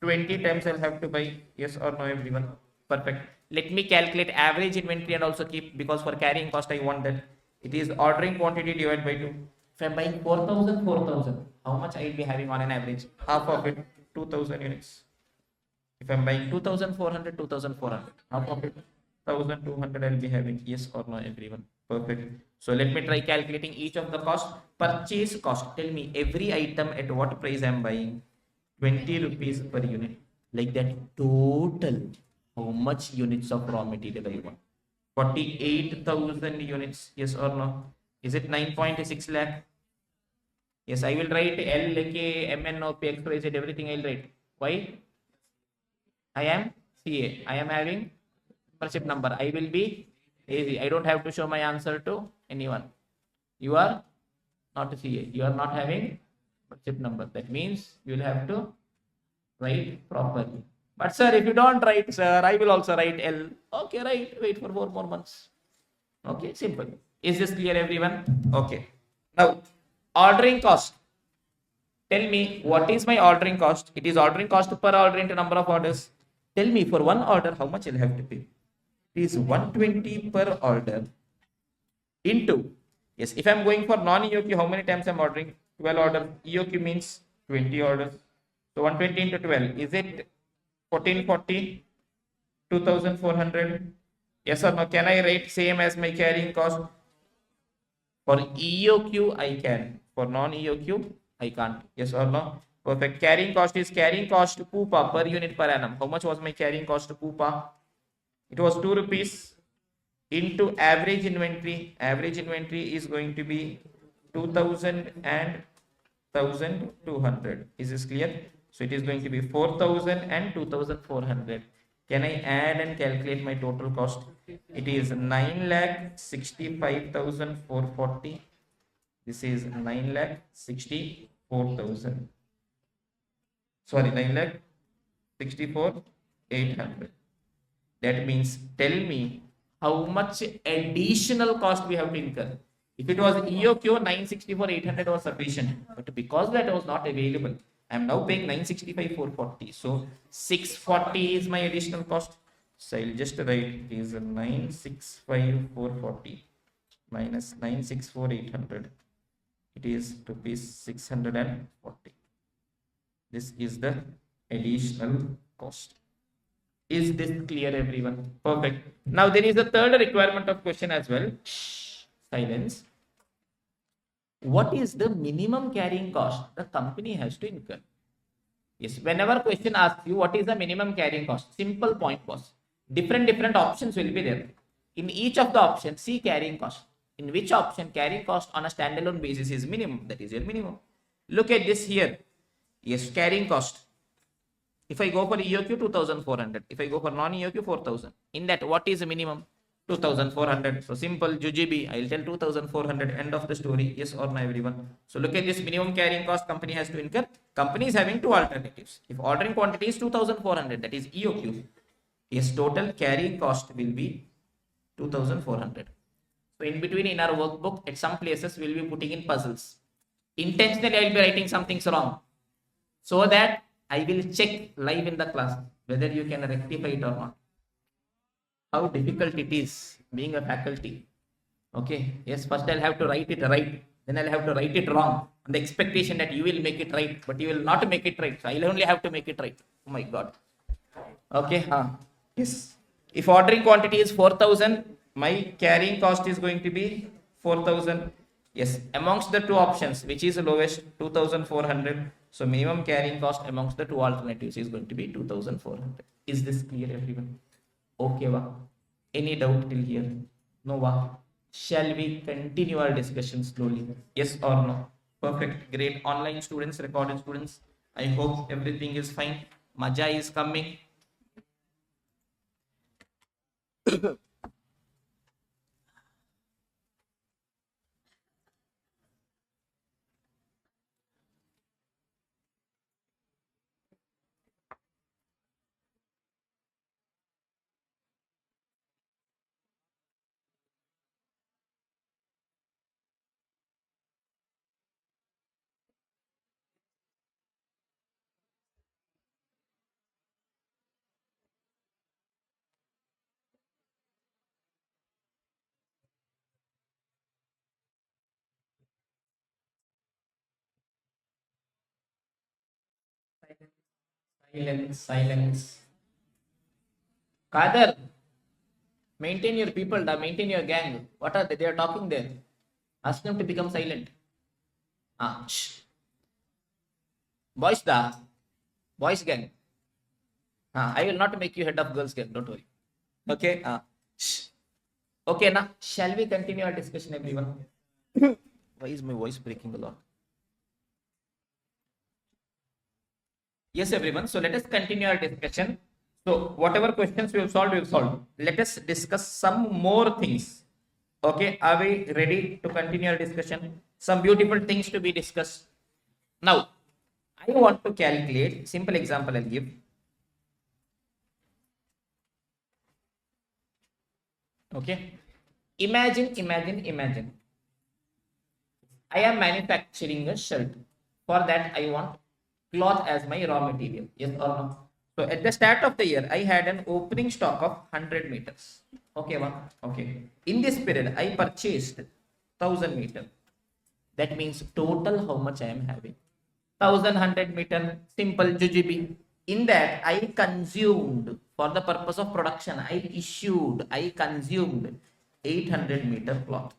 20 times I'll have to buy. Yes or no, everyone? Perfect. Let me calculate average inventory and also keep, because for carrying cost, I want that. It is ordering quantity divided by 2. If I'm buying 4,000, how much I'll be having on an average? Half of it, 2,000 units. If I'm buying 2,400, half of it, 1,200 I'll be having. Yes or no, everyone? Perfect. So let me try calculating each of the cost. Purchase cost. Tell me every item at what price I'm buying. 20 rupees per unit. Like that, total. How much units of raw material I want? 48,000 units. Yes or no? Is it 9.6 lakh? Yes, I will write L, K, M, N, O, P, X, Y, Z, everything I'll write. Why? I am CA. I am having membership number. I will be easy. I don't have to show my answer to anyone. You are not a CA. You are not having membership number. That means you will have to write properly. But sir, if you don't write, sir, I will also write L. Okay, right. Wait for 4 more months. Okay, simple. Is this clear, everyone? Okay. Now, ordering cost. Tell me, what is my ordering cost? It is ordering cost per order into number of orders. Tell me, for one order, how much I'll have to pay? It is 120 per order into, yes, if I'm going for non-EOQ, how many times I'm ordering? 12 orders. EOQ means 20 orders. So 120 into 12, is it 1440? 2,400? Yes or no? Can I write same as my carrying cost? For EOQ, I can. For non-EOQ, I can't. Yes or no? Perfect. Carrying cost is carrying cost Pupa per unit per annum. How much was my carrying cost Pupa? It was 2 rupees into average inventory. Average inventory is going to be 2,000 and 1,200. Is this clear? So it is going to be 4,000 and 2,400. Can I add and calculate my total cost? It is 9,65,440. This is 9,64,000. Sorry, 9,64,800. That means, tell me how much additional cost we have to incur. If it was EOQ, 964,800 was sufficient. But because that was not available, I am now paying 965,440. So 640 is my additional cost. So I'll just write it is 965,440 minus 964,800. It is rupees 640. This is the additional cost. Is this clear, everyone? Perfect. Now there is a third requirement of question as well. Shh, silence. What is the minimum carrying cost the company has to incur? Yes, whenever question asks you what is the minimum carrying cost, simple point was different options will be there. In each of the options, see carrying cost. In which option carrying cost on a standalone basis is minimum? That is your minimum. Look at this here. Yes, carrying cost. If I go for EOQ, 2,400. If I go for non-EOQ, 4,000. In that, what is the minimum? 2,400. So simple, Jujibi, I'll tell 2,400. End of the story. Yes or no, everyone? So look at this minimum carrying cost company has to incur. Company is having two alternatives. If ordering quantity is 2,400, that is EOQ. Yes, total carrying cost will be 2,400. So in between in our workbook, at some places, we'll be putting in puzzles. Intentionally, I'll be writing something wrong, so that I will check live in the class whether you can rectify it or not. How difficult it is being a faculty. Okay, yes, first I'll have to write it right, then I'll have to write it wrong on the expectation that you will make it right, but you will not make it right. So I'll only have to make it right. Oh my god. Okay, yes. If ordering quantity is 4,000, my carrying cost is going to be 4,000. Yes, amongst the two options, which is the lowest? 2,400. So minimum carrying cost amongst the two alternatives is going to be 2,400. Is this clear, everyone? Okay, wa? Any doubt till here? No, wa? Shall we continue our discussion slowly? Yes or no? Perfect. Great. Online students, recorded students. I hope everything is fine. Maja is coming. Silence, silence. Kader, maintain your people, maintain your gang. What are they? They are talking there. Ask them to become silent. Shh. Boys, boys gang. I will not make you head of girls gang. Don't worry. Okay. Shh. Okay, now shall we continue our discussion, everyone? Why is my voice breaking a lot? Yes, everyone. So let us continue our discussion. So whatever questions we have solved, we have solved. Let us discuss some more things. Okay, are we ready to continue our discussion? Some beautiful things to be discussed. Now, I want to calculate, simple example I'll give. Okay, imagine. I am manufacturing a shirt. For that, I want cloth as my raw material. Yes or no? So at the start of the year, I had an opening stock of 100 meters. Okay, one. Okay. In this period, I purchased 1000 meter. That means total how much I am having. 1100 meter, simple jujube. In that, I consumed, for the purpose of production, I consumed 800 meter cloth.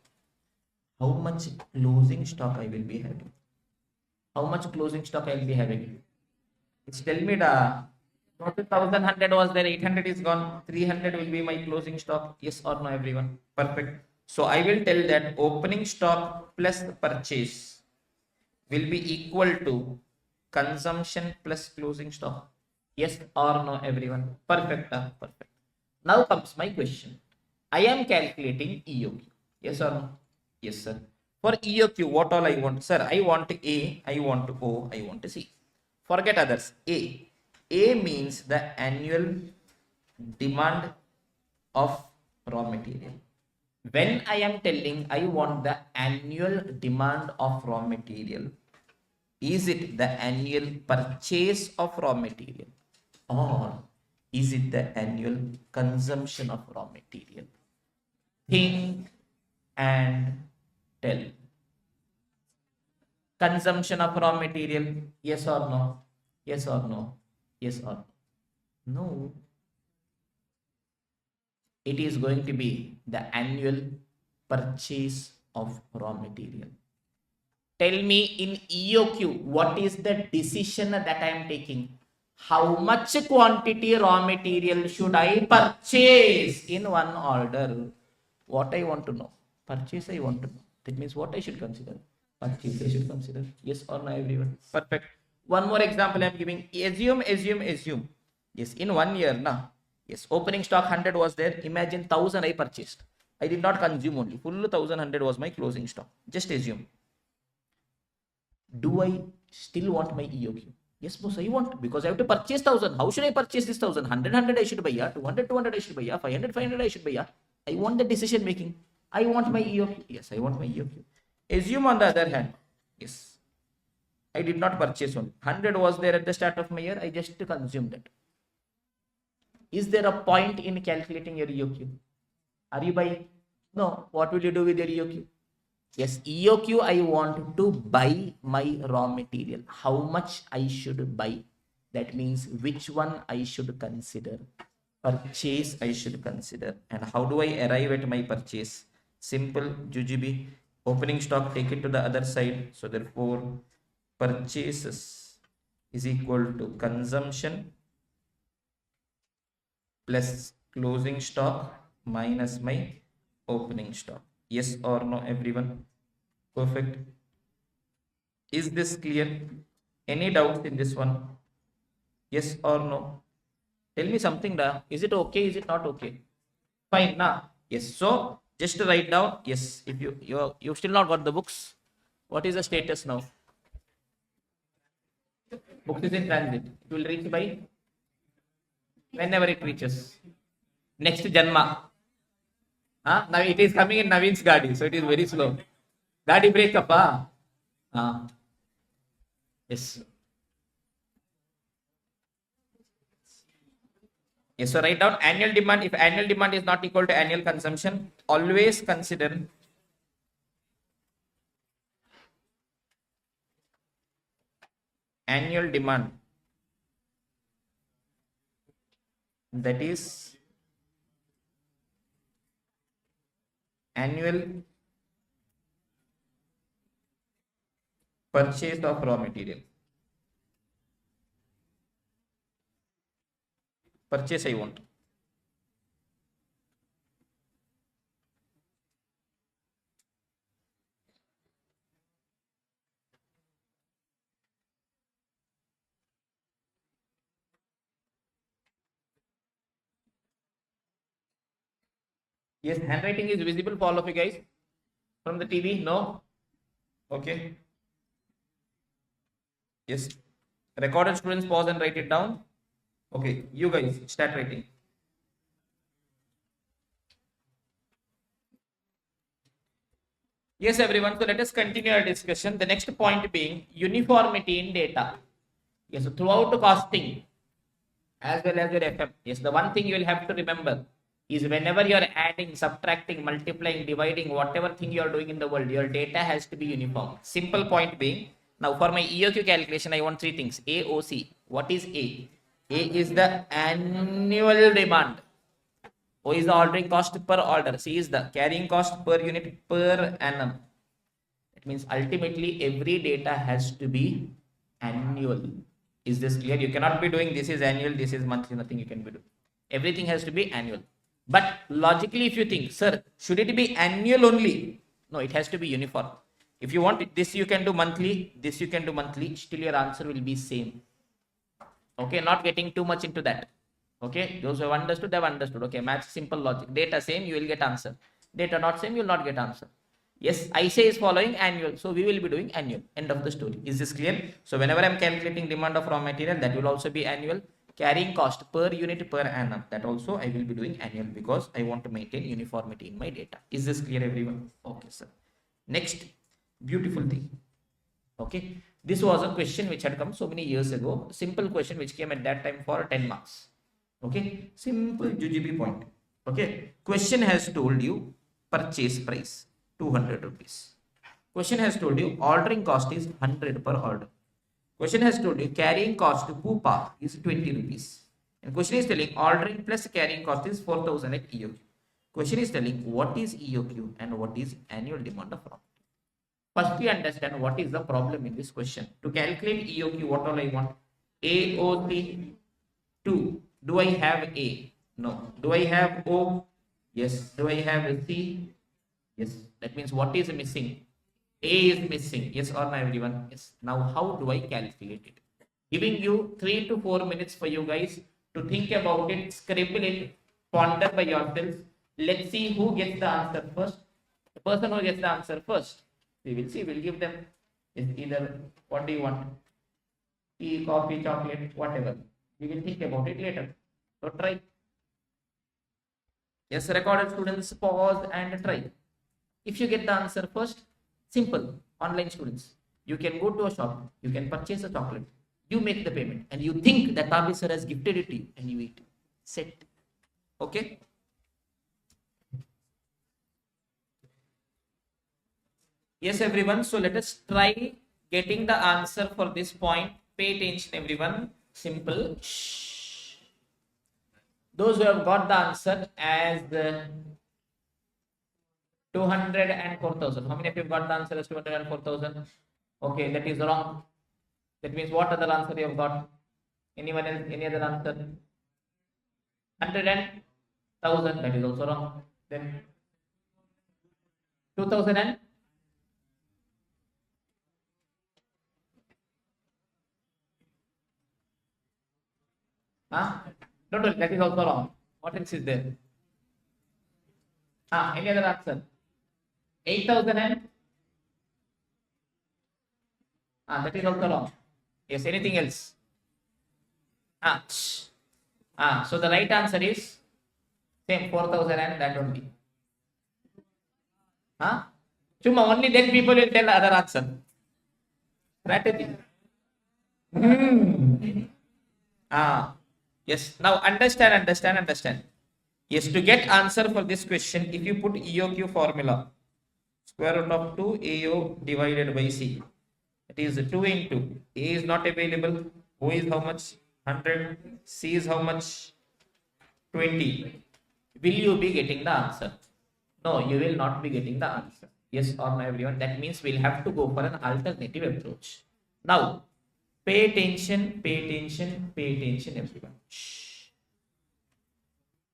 How much closing stock I will be having? How much closing stock I will be having? It's tell me the not 1100 was there, 800 is gone, 300 will be my closing stock. Yes or no, everyone? Perfect. So I will tell that opening stock plus purchase will be equal to consumption plus closing stock. Yes or no, everyone? Perfect. Perfect. Now comes my question. I am calculating EOQ. Yes or no? Yes, sir. For EOQ, what all I want? Sir, I want A, I want O, I want C. Forget others. A. A means the annual demand of raw material. When I am telling I want the annual demand of raw material, is it the annual purchase of raw material or is it the annual consumption of raw material? Think and tell. Consumption of raw material, yes or no? Yes or no? Yes or no? No. It is going to be the annual purchase of raw material. Tell me in EOQ, what is the decision that I am taking? How much quantity raw material should I purchase in one order? What I want to know? Purchase I want to know. That means what I should consider? Purchase I should consider. Yes or no, everyone? Perfect. One more example I am giving. Assume. Yes, in 1 year now. Yes, opening stock 100 was there. Imagine 1000 I purchased. I did not consume only. Full 1100 was my closing stock. Just assume. Do I still want my EOQ? Yes, boss, I want because I have to purchase 1000. How should I purchase this 1000? 100 I should buy, 200 I should buy, 500 I should buy. I want the decision making. I want my EOQ. Yes, I want my EOQ. Assume on the other hand, yes, I did not purchase one. 100 was there at the start of my year. I just consumed it. Is there a point in calculating your EOQ? Are you buying? No. What will you do with your EOQ? Yes, EOQ, I want to buy my raw material. How much I should buy? That means which one I should consider. Purchase I should consider. And how do I arrive at my purchase? Simple, jujube. Opening stock, take it to the other side. So therefore, purchases is equal to consumption plus closing stock minus my opening stock. Yes or no, everyone? Perfect. Is this clear? Any doubts in this one? Yes or no? Tell me something, da. Is it okay? Is it not okay? Fine, na? Yes. So just to write down. Yes. If you still not got the books, what is the status now? Books is in transit. It will reach by whenever it reaches. Next Janma. Now it is coming in Naveen's Gadi, so it is very slow. Gadi break up, yes. Yes, so write down annual demand. If annual demand is not equal to annual consumption, always consider annual demand that is annual purchase of raw material. Purchase I want. Yes, handwriting is visible for all of you guys from the TV? No? Okay. Yes. Recorded students, pause and write it down. Okay, you guys start writing. Yes, everyone. So let us continue our discussion. The next point being uniformity in data. Yes, so throughout the costing as well as your FM. Yes, the one thing you will have to remember is whenever you are adding, subtracting, multiplying, dividing, whatever thing you are doing in the world, your data has to be uniform. Simple point being, now for my EOQ calculation, I want three things. AOC. What is A? A is the annual demand. O is the ordering cost per order. C is the carrying cost per unit per annum. It means ultimately every data has to be annual. Is this clear? You cannot be doing this is annual, this is monthly, nothing you can be doing. Everything has to be annual. But logically, if you think, sir, should it be annual only? No, it has to be uniform. If you want it, this you can do monthly, this you can do monthly, still your answer will be same. Okay, not getting too much into that. Okay, those who have understood, they have understood. Okay, math, simple logic. Data same, you will get answer. Data not same, you will not get answer. Yes, I say is following annual, so we will be doing annual. End of the story. Is this clear? So whenever I am calculating demand of raw material, that will also be annual. Carrying cost per unit per annum, that also I will be doing annual because I want to maintain uniformity in my data. Is this clear, everyone? Okay, sir. Next, beautiful thing. Okay, this was a question which had come so many years ago. Simple question which came at that time for 10 marks. Okay, simple UGB point. Okay, question has told you purchase price 200 rupees. Question has told you ordering cost is 100 per order. Question has told you carrying cost Pupa is 20 rupees. And question is telling ordering plus carrying cost is 4000 at EOQ. Question is telling what is EOQ and what is annual demand of raw. First we understand what is the problem in this question. To calculate EOQ, what all I want? AOT 2. Do I have A? No. Do I have O? Yes. Do I have C? Yes. That means what is missing? A is missing. Yes or no, everyone? Yes. Now, how do I calculate it? Giving you 3 to 4 minutes for you guys to think about it, scribble it, ponder by yourselves. Let's see who gets the answer first. The person who gets the answer first, we will see. We'll give them either what do you want? Tea, coffee, chocolate, whatever. We will think about it later. So try. Yes, recorded students, pause and try. If you get the answer first, simple. Online students, you can go to a shop, you can purchase a chocolate, you make the payment, and you think that Tabi sir has gifted it to you, and you eat. Set. Okay. Yes, everyone. So let us try getting the answer for this point. Pay attention, everyone. Simple. Shh. Those who have got the answer as 204,000. How many of you have got the answer as 204,000? Okay, that is wrong. That means what other answer you have got? Anyone else? Any other answer? 100,000. That is also wrong. Then 2,000 and don't worry, that is also wrong. What else is there? Any other answer? 8,000 and that is also wrong. Yes, anything else? So the right answer is same 4,000 and that only. Chuma, only then people will tell other answer. Strategy. Yes. Now understand. Yes, to get answer for this question, if you put EOQ formula, square root of 2 AO divided by C, it is 2 into A is not available, O is how much? 100, C is how much? 20. Will you be getting the answer? No, you will not be getting the answer. Yes or no, everyone? That means we'll have to go for an alternative approach. Now, pay attention, everyone. Shh.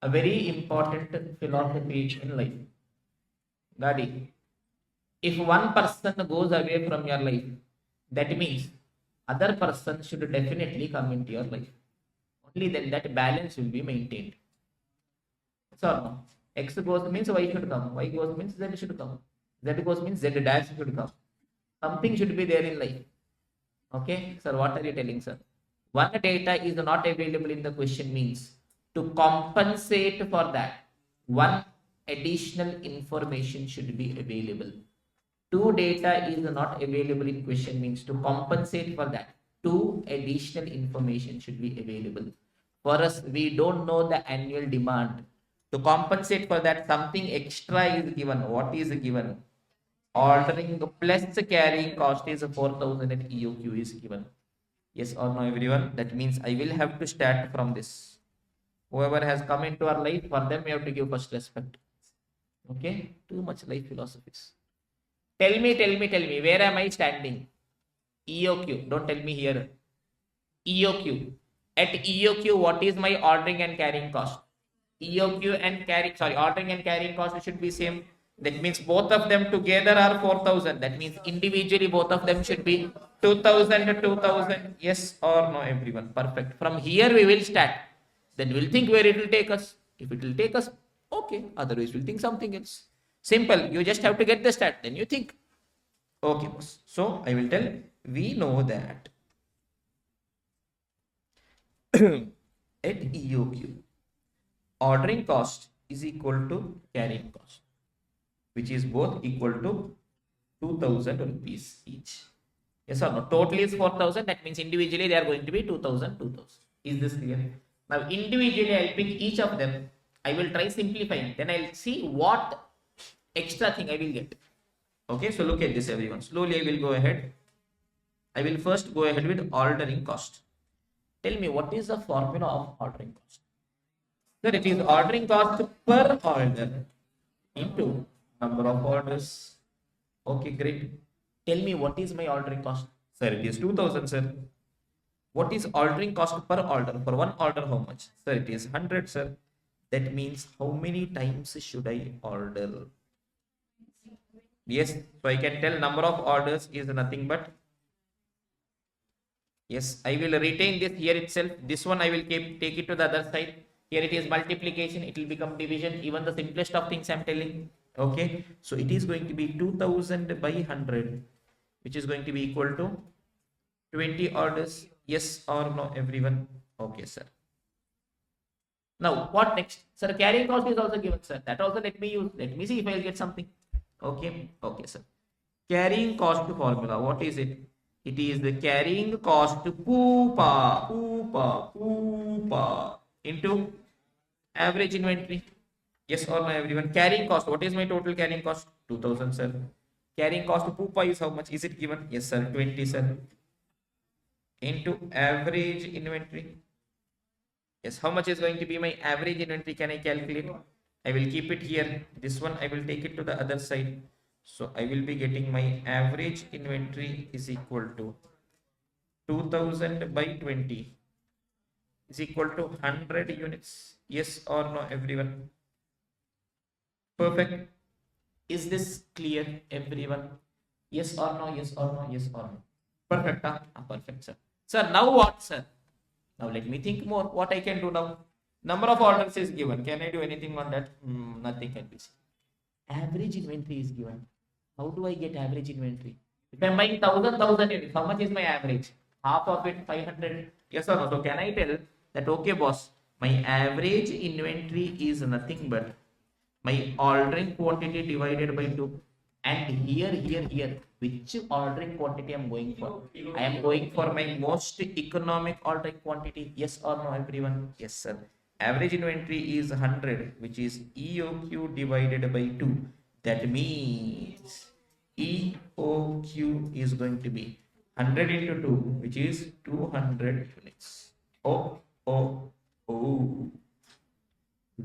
A very important philosophy in life. Daddy, if one person goes away from your life, that means other person should definitely come into your life. Only then that balance will be maintained. So no. X goes means Y should come. Y goes means Z should come. Z goes means Z dash should come. Something should be there in life. Okay, sir, what are you telling, sir? One data is not available in the question means to compensate for that, one additional information should be available. Two data is not available in question means to compensate for that, two additional information should be available. For us, we don't know the annual demand. To compensate for that, something extra is given. What is given? Ordering plus carrying cost is 4,000 and EOQ is given. Yes or no, everyone? That means I will have to start from this. Whoever has come into our life, for them we have to give first respect. Okay? Too much life philosophies. Tell me, where am I standing? EOQ. Don't tell me here. EOQ. At EOQ, what is my ordering and carrying cost? EOQ and ordering and carrying cost should be same. That means both of them together are 4,000. That means individually both of them should be 2,000 to 2,000. Yes or no, everyone? Perfect. From here we will start. Then we'll think where it will take us. If it will take us, okay. Otherwise we'll think something else. Simple. You just have to get the start. Then you think. Okay, boss. So I will tell. We know that at EOQ, ordering cost is equal to carrying cost, which is both equal to 2,000 rupees each. Yes or no? Total is 4,000. That means individually they are going to be 2,000, 2,000. Is this clear? Now individually I'll pick each of them. I will try simplifying. Then I'll see what extra thing I will get. Okay, so look at this, everyone. Slowly I will go ahead. I will first go ahead with ordering cost. Tell me, what is the formula of ordering cost? Sir, it is ordering cost per order into number of orders. Okay, great. Tell me, what is my ordering cost? Sir, it is 2,000, sir. What is ordering cost per order? For one order, how much? Sir, it is 100, sir. That means how many times should I order? Yes, so I can tell number of orders is nothing but, yes, I will retain this here itself. This one I will take it to the other side. Here it is multiplication, it will become division. Even the simplest of things I'm telling. Okay, so it is going to be 2,000 by 100, which is going to be equal to 20 orders. Yes or no, everyone? Okay, sir. Now, what next? Sir, carrying cost is also given, sir. That also let me use. Let me see if I will get something. Okay, okay, sir. Carrying cost formula, what is it? It is the carrying cost poopa into average inventory. Yes or no, everyone? Carrying cost, what is my total carrying cost? 2,000, sir. Carrying cost poopa is how much? Is it given? Yes, sir. 20, sir. Into average inventory. Yes, how much is going to be my average inventory? Can I calculate? I will keep it here. This one I will take it to the other side. So I will be getting my average inventory is equal to 2,000 by 20 is equal to 100 units. Yes or no, everyone? Perfect. Is this clear, everyone? Yes or no? Yes or no? Yes or no? Perfect. Perfect, sir. Sir, now what, sir? Now let me think more. What I can do now? Number of orders is given. Can I do anything on that? Nothing can be seen. Average inventory is given. How do I get average inventory? If I'm buying 1,000 units, how much is my average? Half of it, 500. Yes or no? So can I tell that, okay, boss, my average inventory is nothing but my ordering quantity divided by 2. And here, which ordering quantity I'm going for? I am going for my most economic ordering quantity. Yes or no, everyone? Yes, sir. Average inventory is 100, which is EOQ divided by 2. That means EOQ is going to be 100 into 2, which is 200 units. Oh.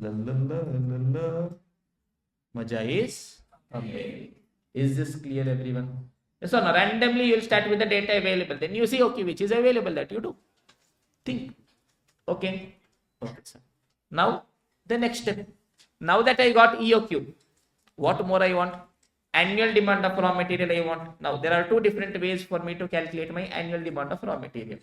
La, la, la, la, la. Maja is available. Is this clear, everyone? Yes or no? Randomly, you'll start with the data available. Then you see, okay, which is available, that you do. Think. Okay. Okay, sir. Now, the next step. Now that I got EOQ, what more I want? Annual demand of raw material I want. Now, there are two different ways for me to calculate my annual demand of raw material.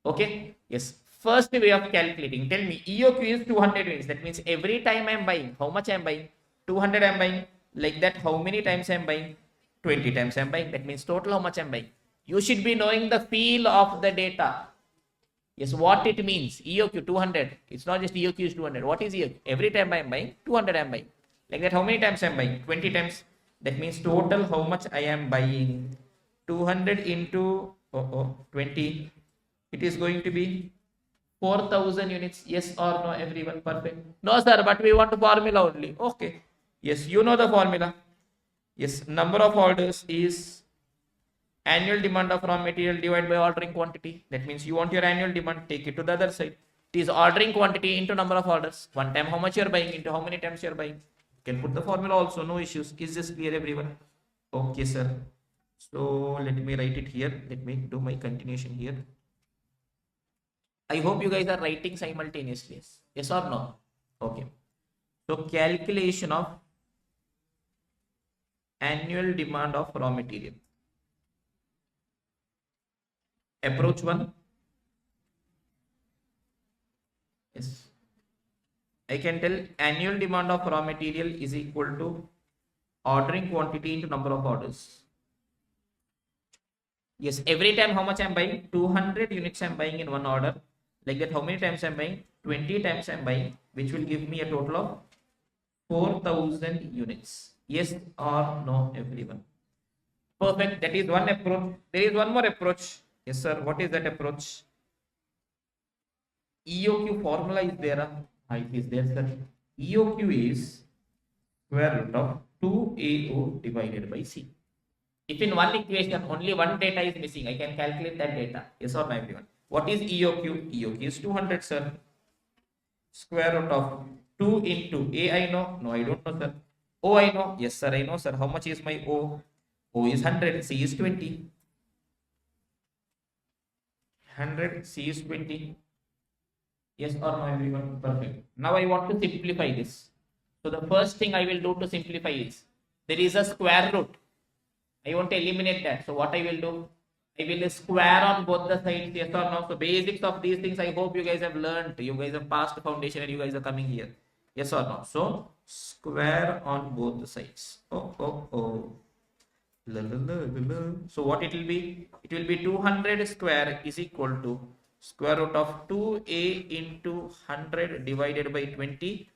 Okay. Yes. First way of calculating. Tell me, EOQ is 200 units. That means every time I am buying, how much I am buying? 200 I am buying. Like that, how many times I am buying? 20 times I am buying. That means total how much I am buying. You should be knowing the feel of the data. Yes, what it means. EOQ 200. It's not just EOQ is 200. What is EOQ? Every time I am buying, 200 I am buying. Like that, how many times I am buying? 20 times. That means total how much I am buying. 200 into 20. It is going to be 4,000 units. Yes or no, everyone? Perfect. No, sir, but we want the formula only. Okay. Yes, you know the formula. Yes, number of orders is annual demand of raw material divided by ordering quantity. That means you want your annual demand, take it to the other side. It is ordering quantity into number of orders. One time how much you are buying into how many times you are buying. You can put the formula also, no issues. Is this clear, everyone? Okay, sir. So let me write it here. Let me do my continuation here. I hope you guys are writing simultaneously. Yes or no? Okay. So calculation of annual demand of raw material. Approach 1. Yes. I can tell annual demand of raw material is equal to ordering quantity into number of orders. Yes, every time how much I am buying? 200 units I am buying in one order. Like that, how many times I am buying? 20 times I am buying, which will give me a total of 4,000 units. Yes or no, everyone? Perfect. That is one approach. There is one more approach. Yes, sir. What is that approach? EOQ formula is there. It is there, sir. EOQ is square root of 2AO divided by C. If in one equation only one data is missing, I can calculate that data. Yes or no, everyone? What is EOQ? EOQ is 200, sir. Square root of 2 into A I know? No, I don't know, sir. O I know? Yes, sir, I know, sir. How much is my O? O is 100, C is 20. 100, C is 20. Yes or no, everyone? Perfect. Now I want to simplify this. So the first thing I will do to simplify is, there is a square root. I want to eliminate that. So what I will do? I will square on both the sides. Yes or no? So basics of these things I hope you guys have learned. You guys have passed the foundation and you guys are coming here. Yes or no? So square on both the sides. Oh. La, la, la, la, la. So what it will be? It will be 200 square is equal to square root of 2a into 100 divided by 20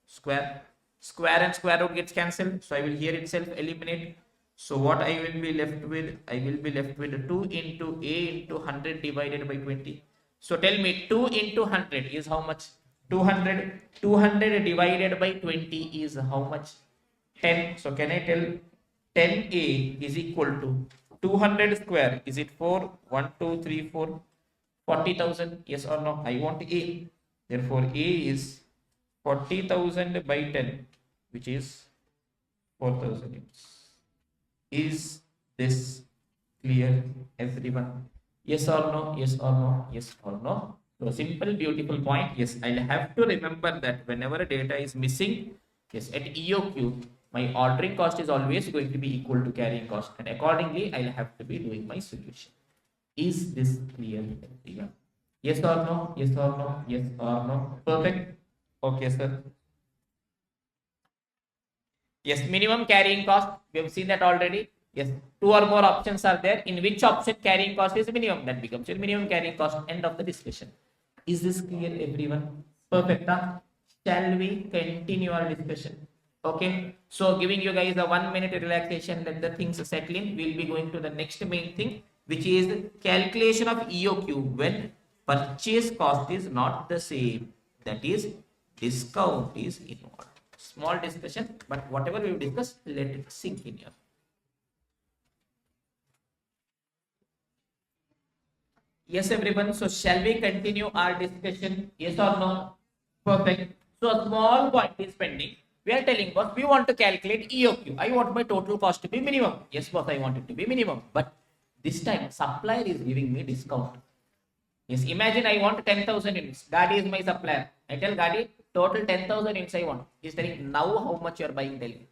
square. Square and square root gets cancelled. So I will here itself eliminate. So what I will be left with? I will be left with 2 into a into 100 divided by 20. So tell me 2 into 100 is how much? 200. 200 divided by 20 is how much? 10. So can I tell 10a is equal to 200 square? Is it 4? 1, 2, 3, 4. 40,000. Yes or no? I want a. Therefore a is 40,000 by 10, which is 4,000 units. Is this clear, everyone? Yes or no? Yes or no? Yes or no? So a simple, beautiful point. Yes, I'll have to remember that whenever data is missing, yes, at EOQ, my ordering cost is always going to be equal to carrying cost, and accordingly, I'll have to be doing my solution. Is this clear, everyone? Yes or no? Yes or no? Yes or no? Perfect. Okay, sir. Yes, minimum carrying cost. We have seen that already. Yes, 2 or more options are there. In which option carrying cost is minimum? That becomes your minimum carrying cost. End of the discussion. Is this clear, everyone? Perfect. Huh? Shall we continue our discussion? Okay. So giving you guys a 1 minute relaxation, let the things settle in. We'll be going to the next main thing, which is calculation of EOQ when purchase cost is not the same. That is, discount is involved. Small discussion, but whatever we discuss, let it sink in here. Yes, everyone. So shall we continue our discussion? Yes or no? Perfect. So a small point is pending. We are telling boss, we want to calculate EOQ. I want my total cost to be minimum. Yes, boss, I want it to be minimum. But this time supplier is giving me discount. Yes, imagine I want 10,000 units. Gadi is my supplier. I tell Gadi, total 10,000 units I want. He's telling now how much you are buying, tell me.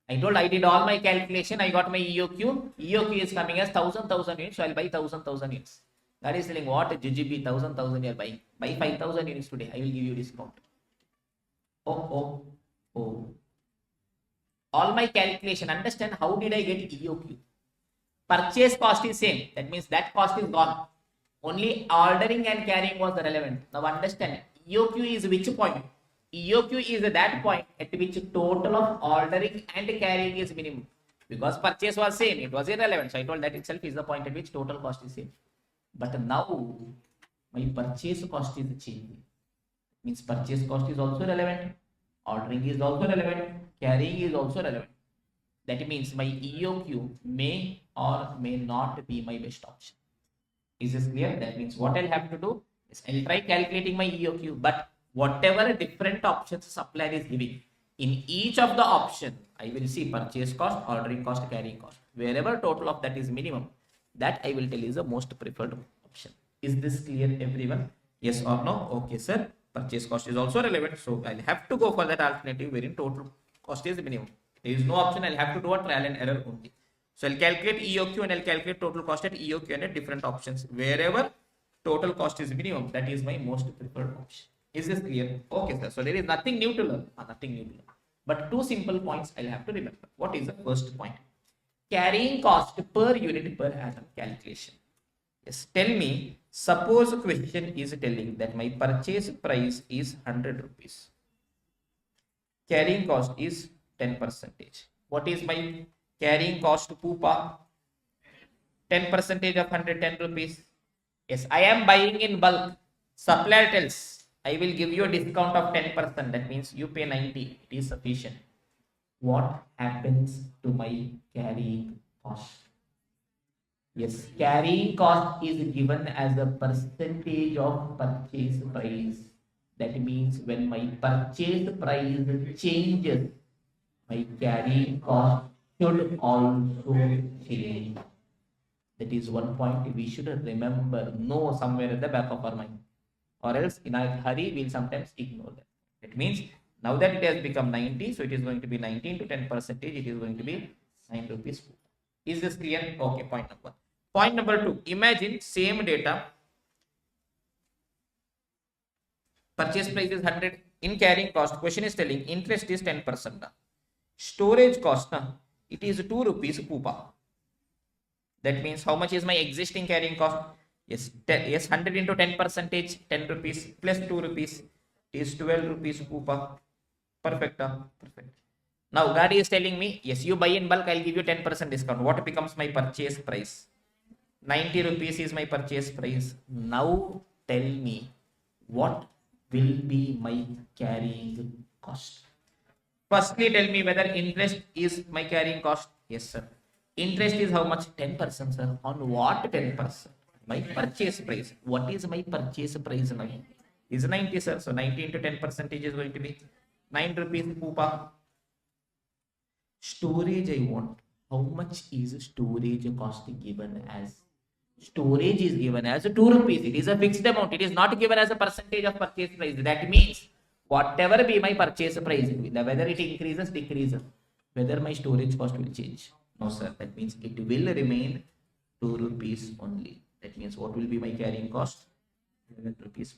I told I did all my calculation. I got my EOQ. EOQ is coming as 1,000 units. So I'll buy 1,000 units. That is telling what GGB 1,000 you are buying. Buy 5,000 units today. I will give you discount. Oh. All my calculation. Understand how did I get EOQ? Purchase cost is same. That means that cost is gone. Only ordering and carrying was relevant. Now understand EOQ is which point? EOQ is that point at which total of ordering and carrying is minimum. Because purchase was same, it was irrelevant. So I told that itself is the point at which total cost is same. But now my purchase cost is changing. Means purchase cost is also relevant, ordering is also relevant, carrying is also relevant. That means my EOQ may or may not be my best option. Is this clear? That means what I'll have to do is I'll try calculating my EOQ, but whatever different options supplier is giving, in each of the option, I will see purchase cost, ordering cost, carrying cost. Wherever total of that is minimum, that I will tell is the most preferred option. Is this clear, everyone? Yes or no? Okay, sir. Purchase cost is also relevant, so I'll have to go for that alternative wherein total cost is minimum. There is no option. I'll have to do a trial and error only. So I'll calculate EOQ and I'll calculate total cost at EOQ and at different options. Wherever total cost is minimum, that is my most preferred option. Is this clear? Okay, sir. So there is nothing new to learn. Nothing new to learn. But two simple points I'll have to remember. What is the first point? Carrying cost per unit per annum calculation. Yes, tell me, suppose question is telling that my purchase price is 100 rupees. Carrying cost is 10%. What is my carrying cost, Pupa? 10% of 110 rupees. Yes, I am buying in bulk. Supplier tells, I will give you a discount of 10%. That means you pay 90. It is sufficient. What happens to my carrying cost? Yes, carrying cost is given as a percentage of purchase price. That means when my purchase price changes, my carrying cost should also change. That is one point we should remember, know somewhere at the back of our mind. Or else in a hurry, we'll sometimes ignore that. It means now that it has become 90, so it is going to be 19 to 10%. It is going to be 9 rupees. Is this clear? Okay, point number one. Point number two, imagine same data. Purchase price is 100. In carrying cost, question is telling interest is 10%. Storage cost, it is 2 rupees Pupa. That means how much is my existing carrying cost? Yes, 100 into 10%, 10 rupees plus 2 rupees is 12 rupees Pupa. Perfect. Perfect. Now Gadi is telling me, yes, you buy in bulk, I'll give you 10% discount. What becomes my purchase price? 90 rupees is my purchase price. Now tell me, what will be my carrying cost? Firstly, tell me whether interest is my carrying cost. Yes, sir. Interest is how much? 10%, sir. On what 10%? My purchase price. What is my purchase price now? Is 90, sir. So 90 into 10% is going to be 9 rupees Pupa. Storage I want. How much is storage cost given as? Storage is given as 2 rupees. It is a fixed amount. It is not given as a percentage of purchase price. That means whatever be my purchase price, whether it increases, decreases, whether my storage cost will change. No, sir. That means it will remain 2 rupees only. That means what will be my carrying cost? 11 rupees.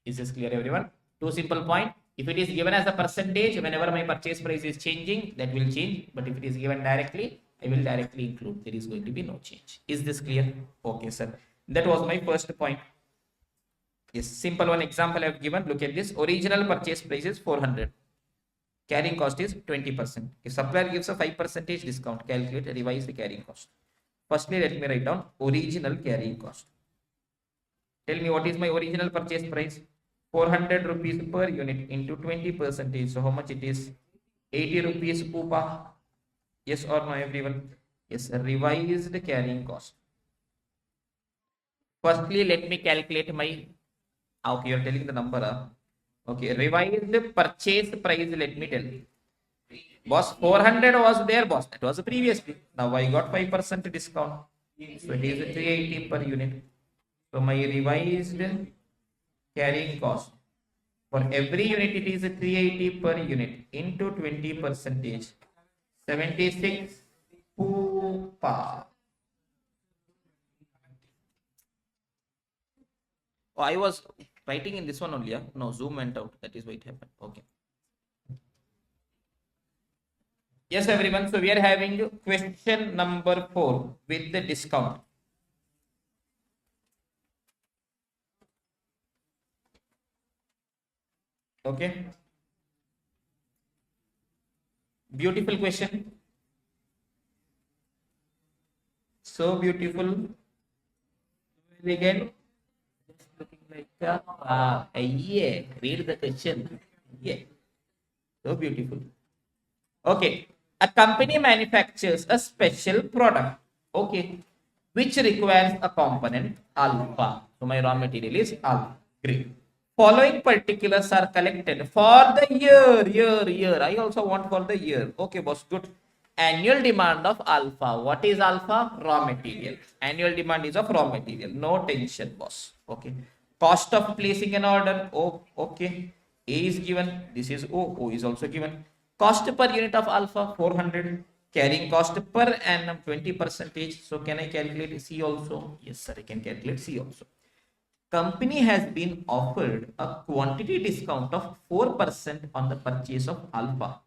Is this clear, everyone? Two simple point. If it is given as a percentage, whenever my purchase price is changing, that will change. But if it is given directly, I will directly include. There is going to be no change. Is this clear? Okay, sir. That was my first point. Yes, simple one example I have given. Look at this. Original purchase price is 400. Carrying cost is 20%. If supplier gives a 5% discount, calculate, revise the carrying cost. Firstly, let me write down original carrying cost. Tell me what is my original purchase price? 400 rupees per unit into 20%. So how much it is? 80 rupees Pupa. Yes or no, everyone? Yes, revised carrying cost. Firstly, let me calculate my. Okay, you're telling the number. Okay, revised purchase price, let me tell you. Boss, 400 was there, boss. That was previously. Now I got 5% discount. So it is 380 per unit. So my revised carrying cost for every unit it is 380 per unit into 20 percentage. 76 Pupa. Oh, I was writing in this one only. Yeah? No, zoom went out. That is why it happened. Okay. Yes, everyone. So we are having question number 4 with the discount. Okay. Beautiful question. So beautiful. Again, just looking like yeah. Read the question. Yeah. So beautiful. Okay. A company manufactures a special product. Okay. Which requires a component alpha. So my raw material is alpha. Great. Following particulars are collected for the year. I also want for the year. Okay, boss. Good. Annual demand of alpha. What is alpha? Raw material. Annual demand is of raw material. No tension, boss. Okay. Cost of placing an order. Oh, okay. A is given. This is O. O is also given. Cost per unit of alpha 400. Carrying cost per annum 20 percentage. So can I calculate C also? Yes, sir. I can calculate C also. Company has been offered a quantity discount of 4% on the purchase of alpha,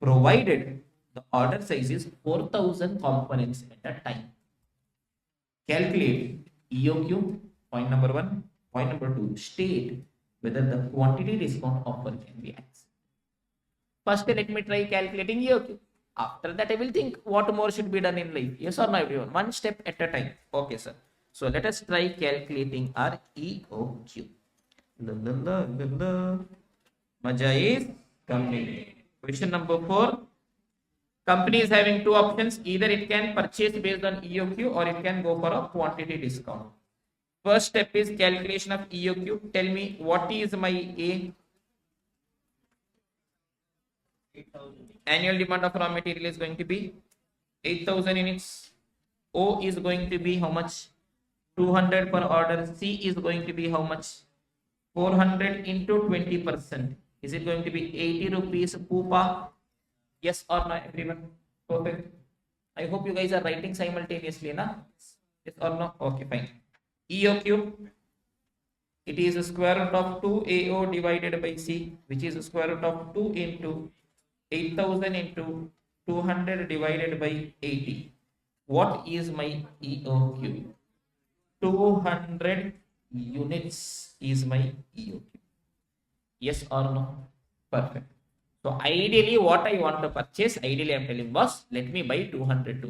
provided the order size is 4,000 components at a time. Calculate EOQ, point number 1. Point number 2, state whether the quantity discount offer can be accepted. First, let me try calculating EOQ. After that, I will think what more should be done in life. Yes or no, everyone? One step at a time. Okay, sir. So let us try calculating our EOQ. Maja is coming. Question number 4. Company is having two options. Either it can purchase based on EOQ or it can go for a quantity discount. First step is calculation of EOQ. Tell me what is my A? Annual demand of raw material is going to be 8,000 units. O is going to be how much? 200 per order. C is going to be how much? 400 into 20%. Is it going to be 80 rupees Pupa? Yes or no, everyone? Perfect. I hope you guys are writing simultaneously, na? Yes or no? Okay, fine. EOQ. It is a square root of 2AO divided by C, which is a square root of 2 into 8,000 into 200 divided by 80. What is my EOQ? 200 units is my EOQ. Yes or no? Perfect. So ideally what I want to purchase, ideally I'm telling boss, let me buy 200.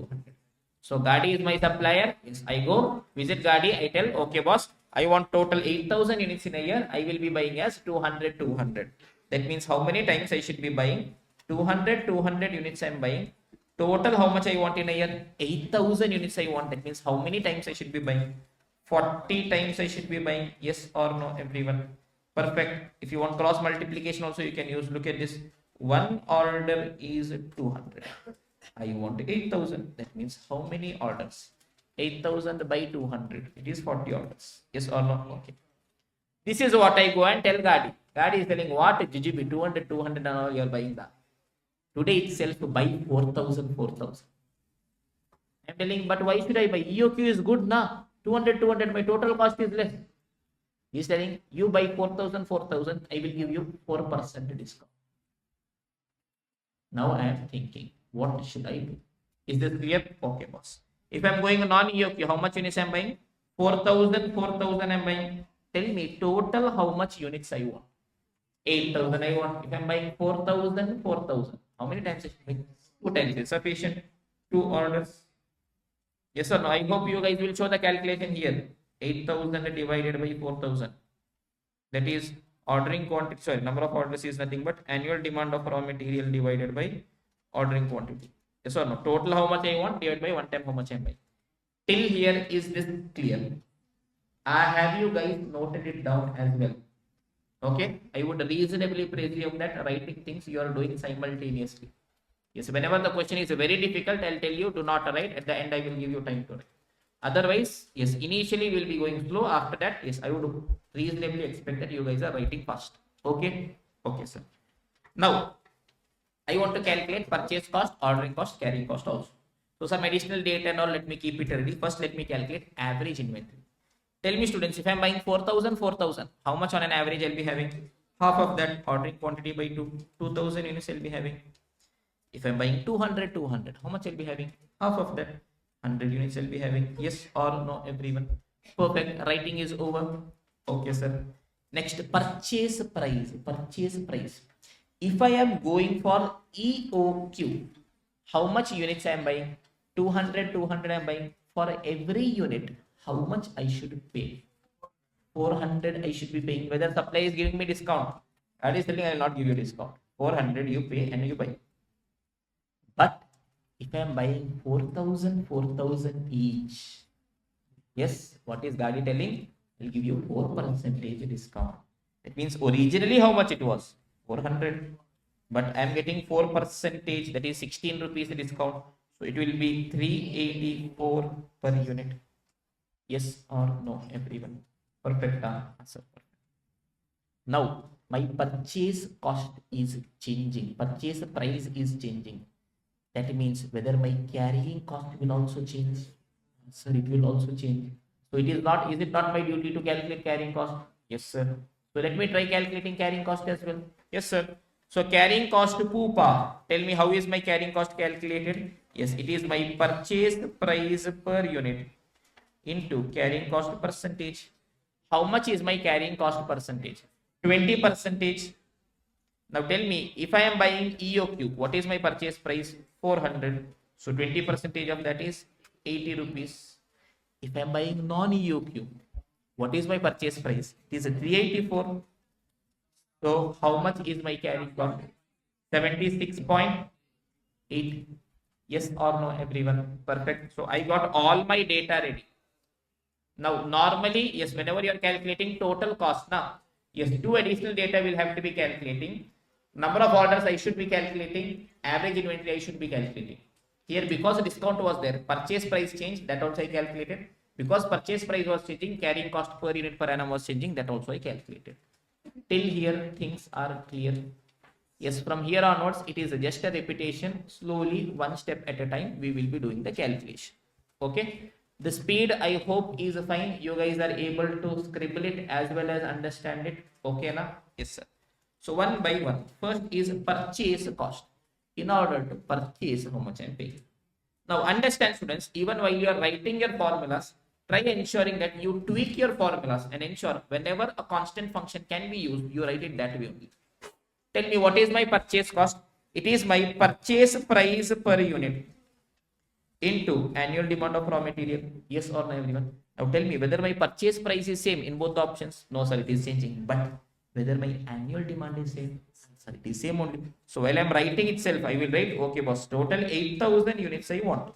So Gadi is my supplier. Yes, I go visit Gadi. I tell, okay boss, I want total 8,000 units in a year. I will be buying as 200. That means how many times I should be buying? 200 units I am buying. Total how much I want in a year? 8,000 units I want. That means how many times I should be buying? 40 times I should be buying. Yes or no, everyone? Perfect. If you want cross multiplication also you can use. Look at this. One order is 200. I want 8,000. That means how many orders? 8,000 by 200. It is 40 orders. Yes or no? Okay. This is what I go and tell Gadi. Gadi is telling what? GGB 200 and all you are buying that. Today itself buy 4,000. I'm telling, but why should I buy? EOQ is good now. 200. My total cost is less. He's telling you buy 4,000. I will give you 4% discount. Now I am thinking, what should I do? Is this clear? Okay, boss. If I'm going non-EOQ, how much units I'm buying? 4,000 I'm buying. Tell me total how much units I want. 8,000 I want. If I'm buying 4,000. How many times I should buy? 2 times is sufficient. 2 orders. Yes or no? I hope you guys will show the calculation here. 8,000 divided by 4,000. That is ordering quantity. Sorry, number of orders is nothing but annual demand of raw material divided by ordering quantity. Yes or no? Total how much I want divided by 1 time how much I buy. Till here, is this clear? Have you guys noted it down as well? Okay, I would reasonably presume that writing things you are doing simultaneously. Yes, whenever the question is very difficult, I'll tell you, do not write. At the end, I will give you time to write. Otherwise, yes, initially we'll be going slow. After that, yes, I would reasonably expect that you guys are writing fast. Okay, okay, sir. Now, I want to calculate purchase cost, ordering cost, carrying cost also. So some additional data and all, let me keep it ready. First, let me calculate average inventory. Tell me students, if I'm buying 4,000, how much on an average I'll be having? Half of that ordering quantity by 2,000 units I'll be having. If I'm buying 200, how much I'll be having? Half of that, 100 units I'll be having. Yes or no, everyone? Perfect. Writing is over. Okay, sir. Next, purchase price. Purchase price. If I am going for EOQ, how much units I am buying? 200 I am buying. For every unit, how much I should pay? 400 I should be paying. Whether supply is giving me discount, that is telling I will not give you discount. 400 you pay and you buy. But if I am buying 4,000 each, yes, what is Gadi telling? I'll give you 4% discount. That means originally how much it was? 400. But I am getting 4%, that is 16 rupees discount. So it will be 384 per unit. Yes or no, everyone? Perfect answer. Now, my purchase cost is changing. Purchase price is changing. That means whether my carrying cost will also change. Sir, it will also change. So it is not, is it not my duty to calculate carrying cost? Yes, sir. So let me try calculating carrying cost as well. Yes, sir. So carrying cost Pupa. Tell me, how is my carrying cost calculated? Yes, it is my purchase price per unit into carrying cost percentage. How much is my carrying cost percentage? 20%. Now tell me, if I am buying EOQ, what is my purchase price? 400. So 20% of that is 80 rupees. If I am buying non-EOQ, what is my purchase price? It is 384. So how much is my carrying cost? 76.8. Yes or no, everyone? Perfect. So I got all my data ready. Now normally, yes, whenever you are calculating total cost, now yes, two additional data will have to be calculating. Number of orders I should be calculating, average inventory I should be calculating. Here, because the discount was there, purchase price changed, that also I calculated. Because purchase price was changing, carrying cost per unit per annum was changing, that also I calculated. Till here, things are clear. Yes, from here onwards, it is just a repetition. Slowly, one step at a time, we will be doing the calculation. Okay. The speed, I hope, is fine. You guys are able to scribble it as well as understand it. Okay, na? Yes, sir. So one by one. First is purchase cost. In order to purchase, how much I am paying. Now understand, students, even while you are writing your formulas, try ensuring that you tweak your formulas and ensure whenever a constant function can be used, you write it that way only. Tell me, what is my purchase cost? It is my purchase price per unit into annual demand of raw material. Yes or no, everyone? Now tell me whether my purchase price is same in both the options. No, sir, it is changing. But whether my annual demand is same? Sir, it is same only. So while I am writing itself, I will write, okay, boss, total 8,000 units I want.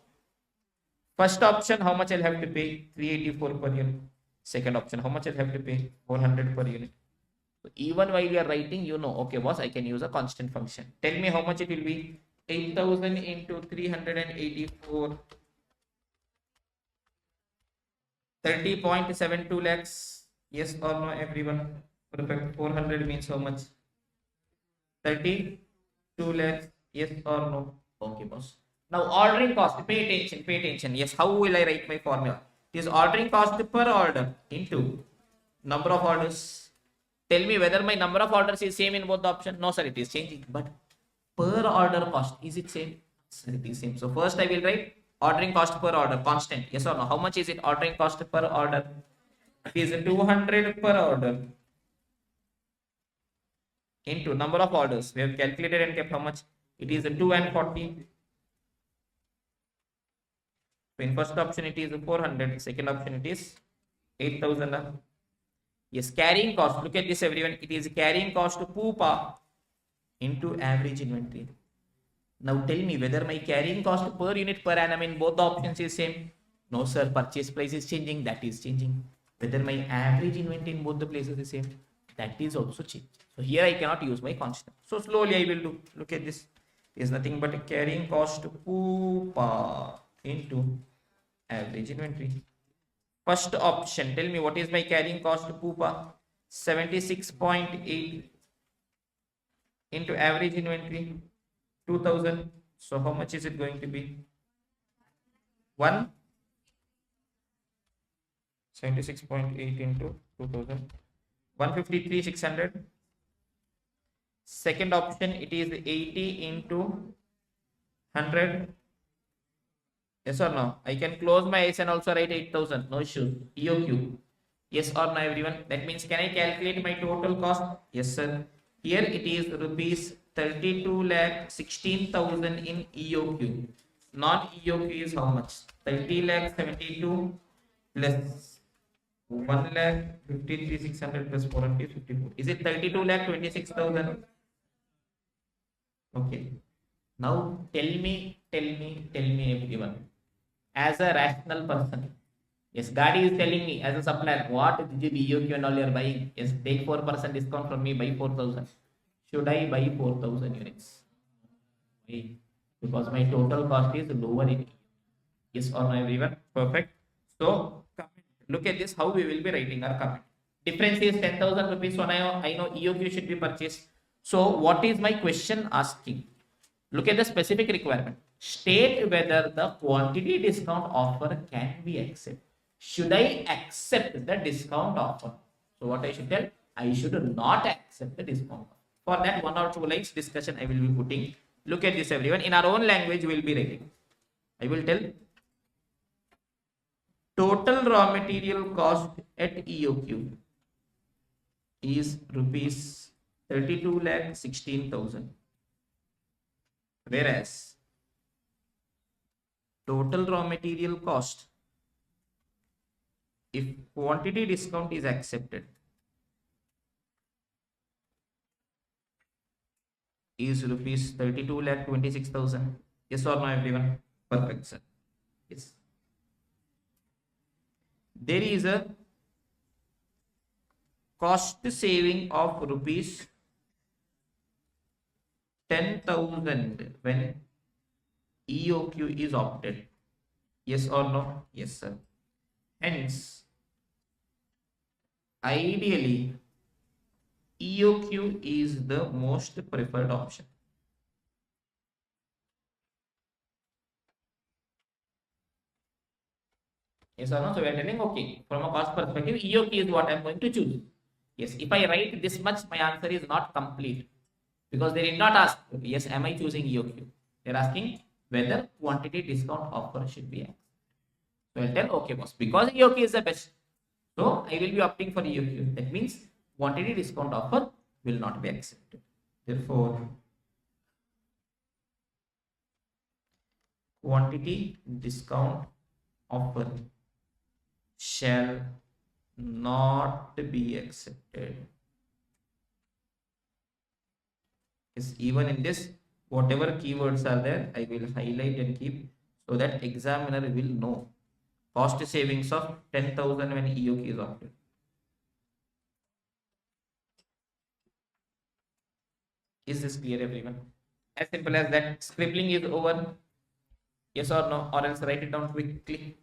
First option, how much I'll have to pay? 384 per unit. Second option, how much I'll have to pay? 400 per unit. So even while you are writing, you know, okay, boss, I can use a constant function. Tell me how much it will be. 8,000 into 384. 30.72 lakhs. Yes or no, everyone? Perfect. 400 means how much? 32 lakhs. Yes or no? Okay, boss. Now ordering cost. Pay attention. Pay attention. Yes. How will I write my formula? It is ordering cost per order into number of orders. Tell me whether my number of orders is same in both the option. No, sir, it is changing. But per order cost, is it same? Sir, it is same. So first I will write ordering cost per order, constant. Yes or no? How much is it? Ordering cost per order. It is 200 per order into number of orders. We have calculated and kept how much? It is 2 and 40. So in first option it is 400. Second option it is 8,000. Yes, carrying cost. Look at this, everyone. It is carrying cost to Pupa into average inventory. Now tell me whether my carrying cost per unit per annum in both the options is same. No, sir. Purchase price is changing. That is changing. Whether my average inventory in both the places is same. that is also changed. So here I cannot use my constant. So slowly I will do. Look at this. Is nothing but a carrying cost pupa into average inventory. First option, tell me what is my carrying cost pupa? 76.8 into average inventory 2000. So how much is it going to be? 1 76.8 into 2000, 153,600. Second option, it is 80 into 100. Yes or no? I can close my eyes and also write 8,000. No issue. EOQ. Yes or no, everyone? That means, can I calculate my total cost? Yes, sir. Here it is rupees 32 lakh 16,000 in EOQ. Non-EOQ is how much? 30 lakh 72 plus 1 lakh 53,600 plus 454. Is it 32 lakh 26,000? Okay. Now tell me, everyone. As a rational person, yes, Gadi is telling me as a supplier, what GGB, EOQ and all you are buying? Yes, take 4% discount from me, buy 4,000. Should I buy 4,000 units? Why? Because my total cost is lower in. Yes or no, everyone? Perfect. So look at this, how we will be writing our comment. Difference is 10,000 rupees. So I know EOQ should be purchased. So what is my question asking? Look at the specific requirement. State whether the quantity discount offer can be accepted. Should I accept the discount offer? So what I should tell? I should not accept the discount. For that, 1 or 2 lines discussion I will be putting. Look at this, everyone. In our own language, we will be writing. I will tell total raw material cost at EOQ is rupees 32 lakh 16,000. Whereas total raw material cost, if quantity discount is accepted, is rupees 32 lakh 26,000. Yes or no, everyone? Perfect, sir. Yes. There is a cost saving of rupees 10,000 when EOQ is opted. Yes or no? Yes, sir. Hence, ideally, EOQ is the most preferred option. Yes or no? So we are telling, okay, from a cost perspective, EOQ is what I'm going to choose. Yes, if I write this much, my answer is not complete. Because they did not ask, yes, am I choosing EOQ? They're asking whether quantity discount offer should be accepted. So I'll tell, okay, boss, because EOQ is the best. So I will be opting for EOQ. That means quantity discount offer will not be accepted. Therefore, quantity discount offer shall not be accepted. Yes, even in this, whatever keywords are there, I will highlight and keep so that examiner will know. Cost savings of 10,000 when EOQ is opted. Is this clear, everyone? As simple as that. Scribbling is over. Yes or no? Or else write it down quickly.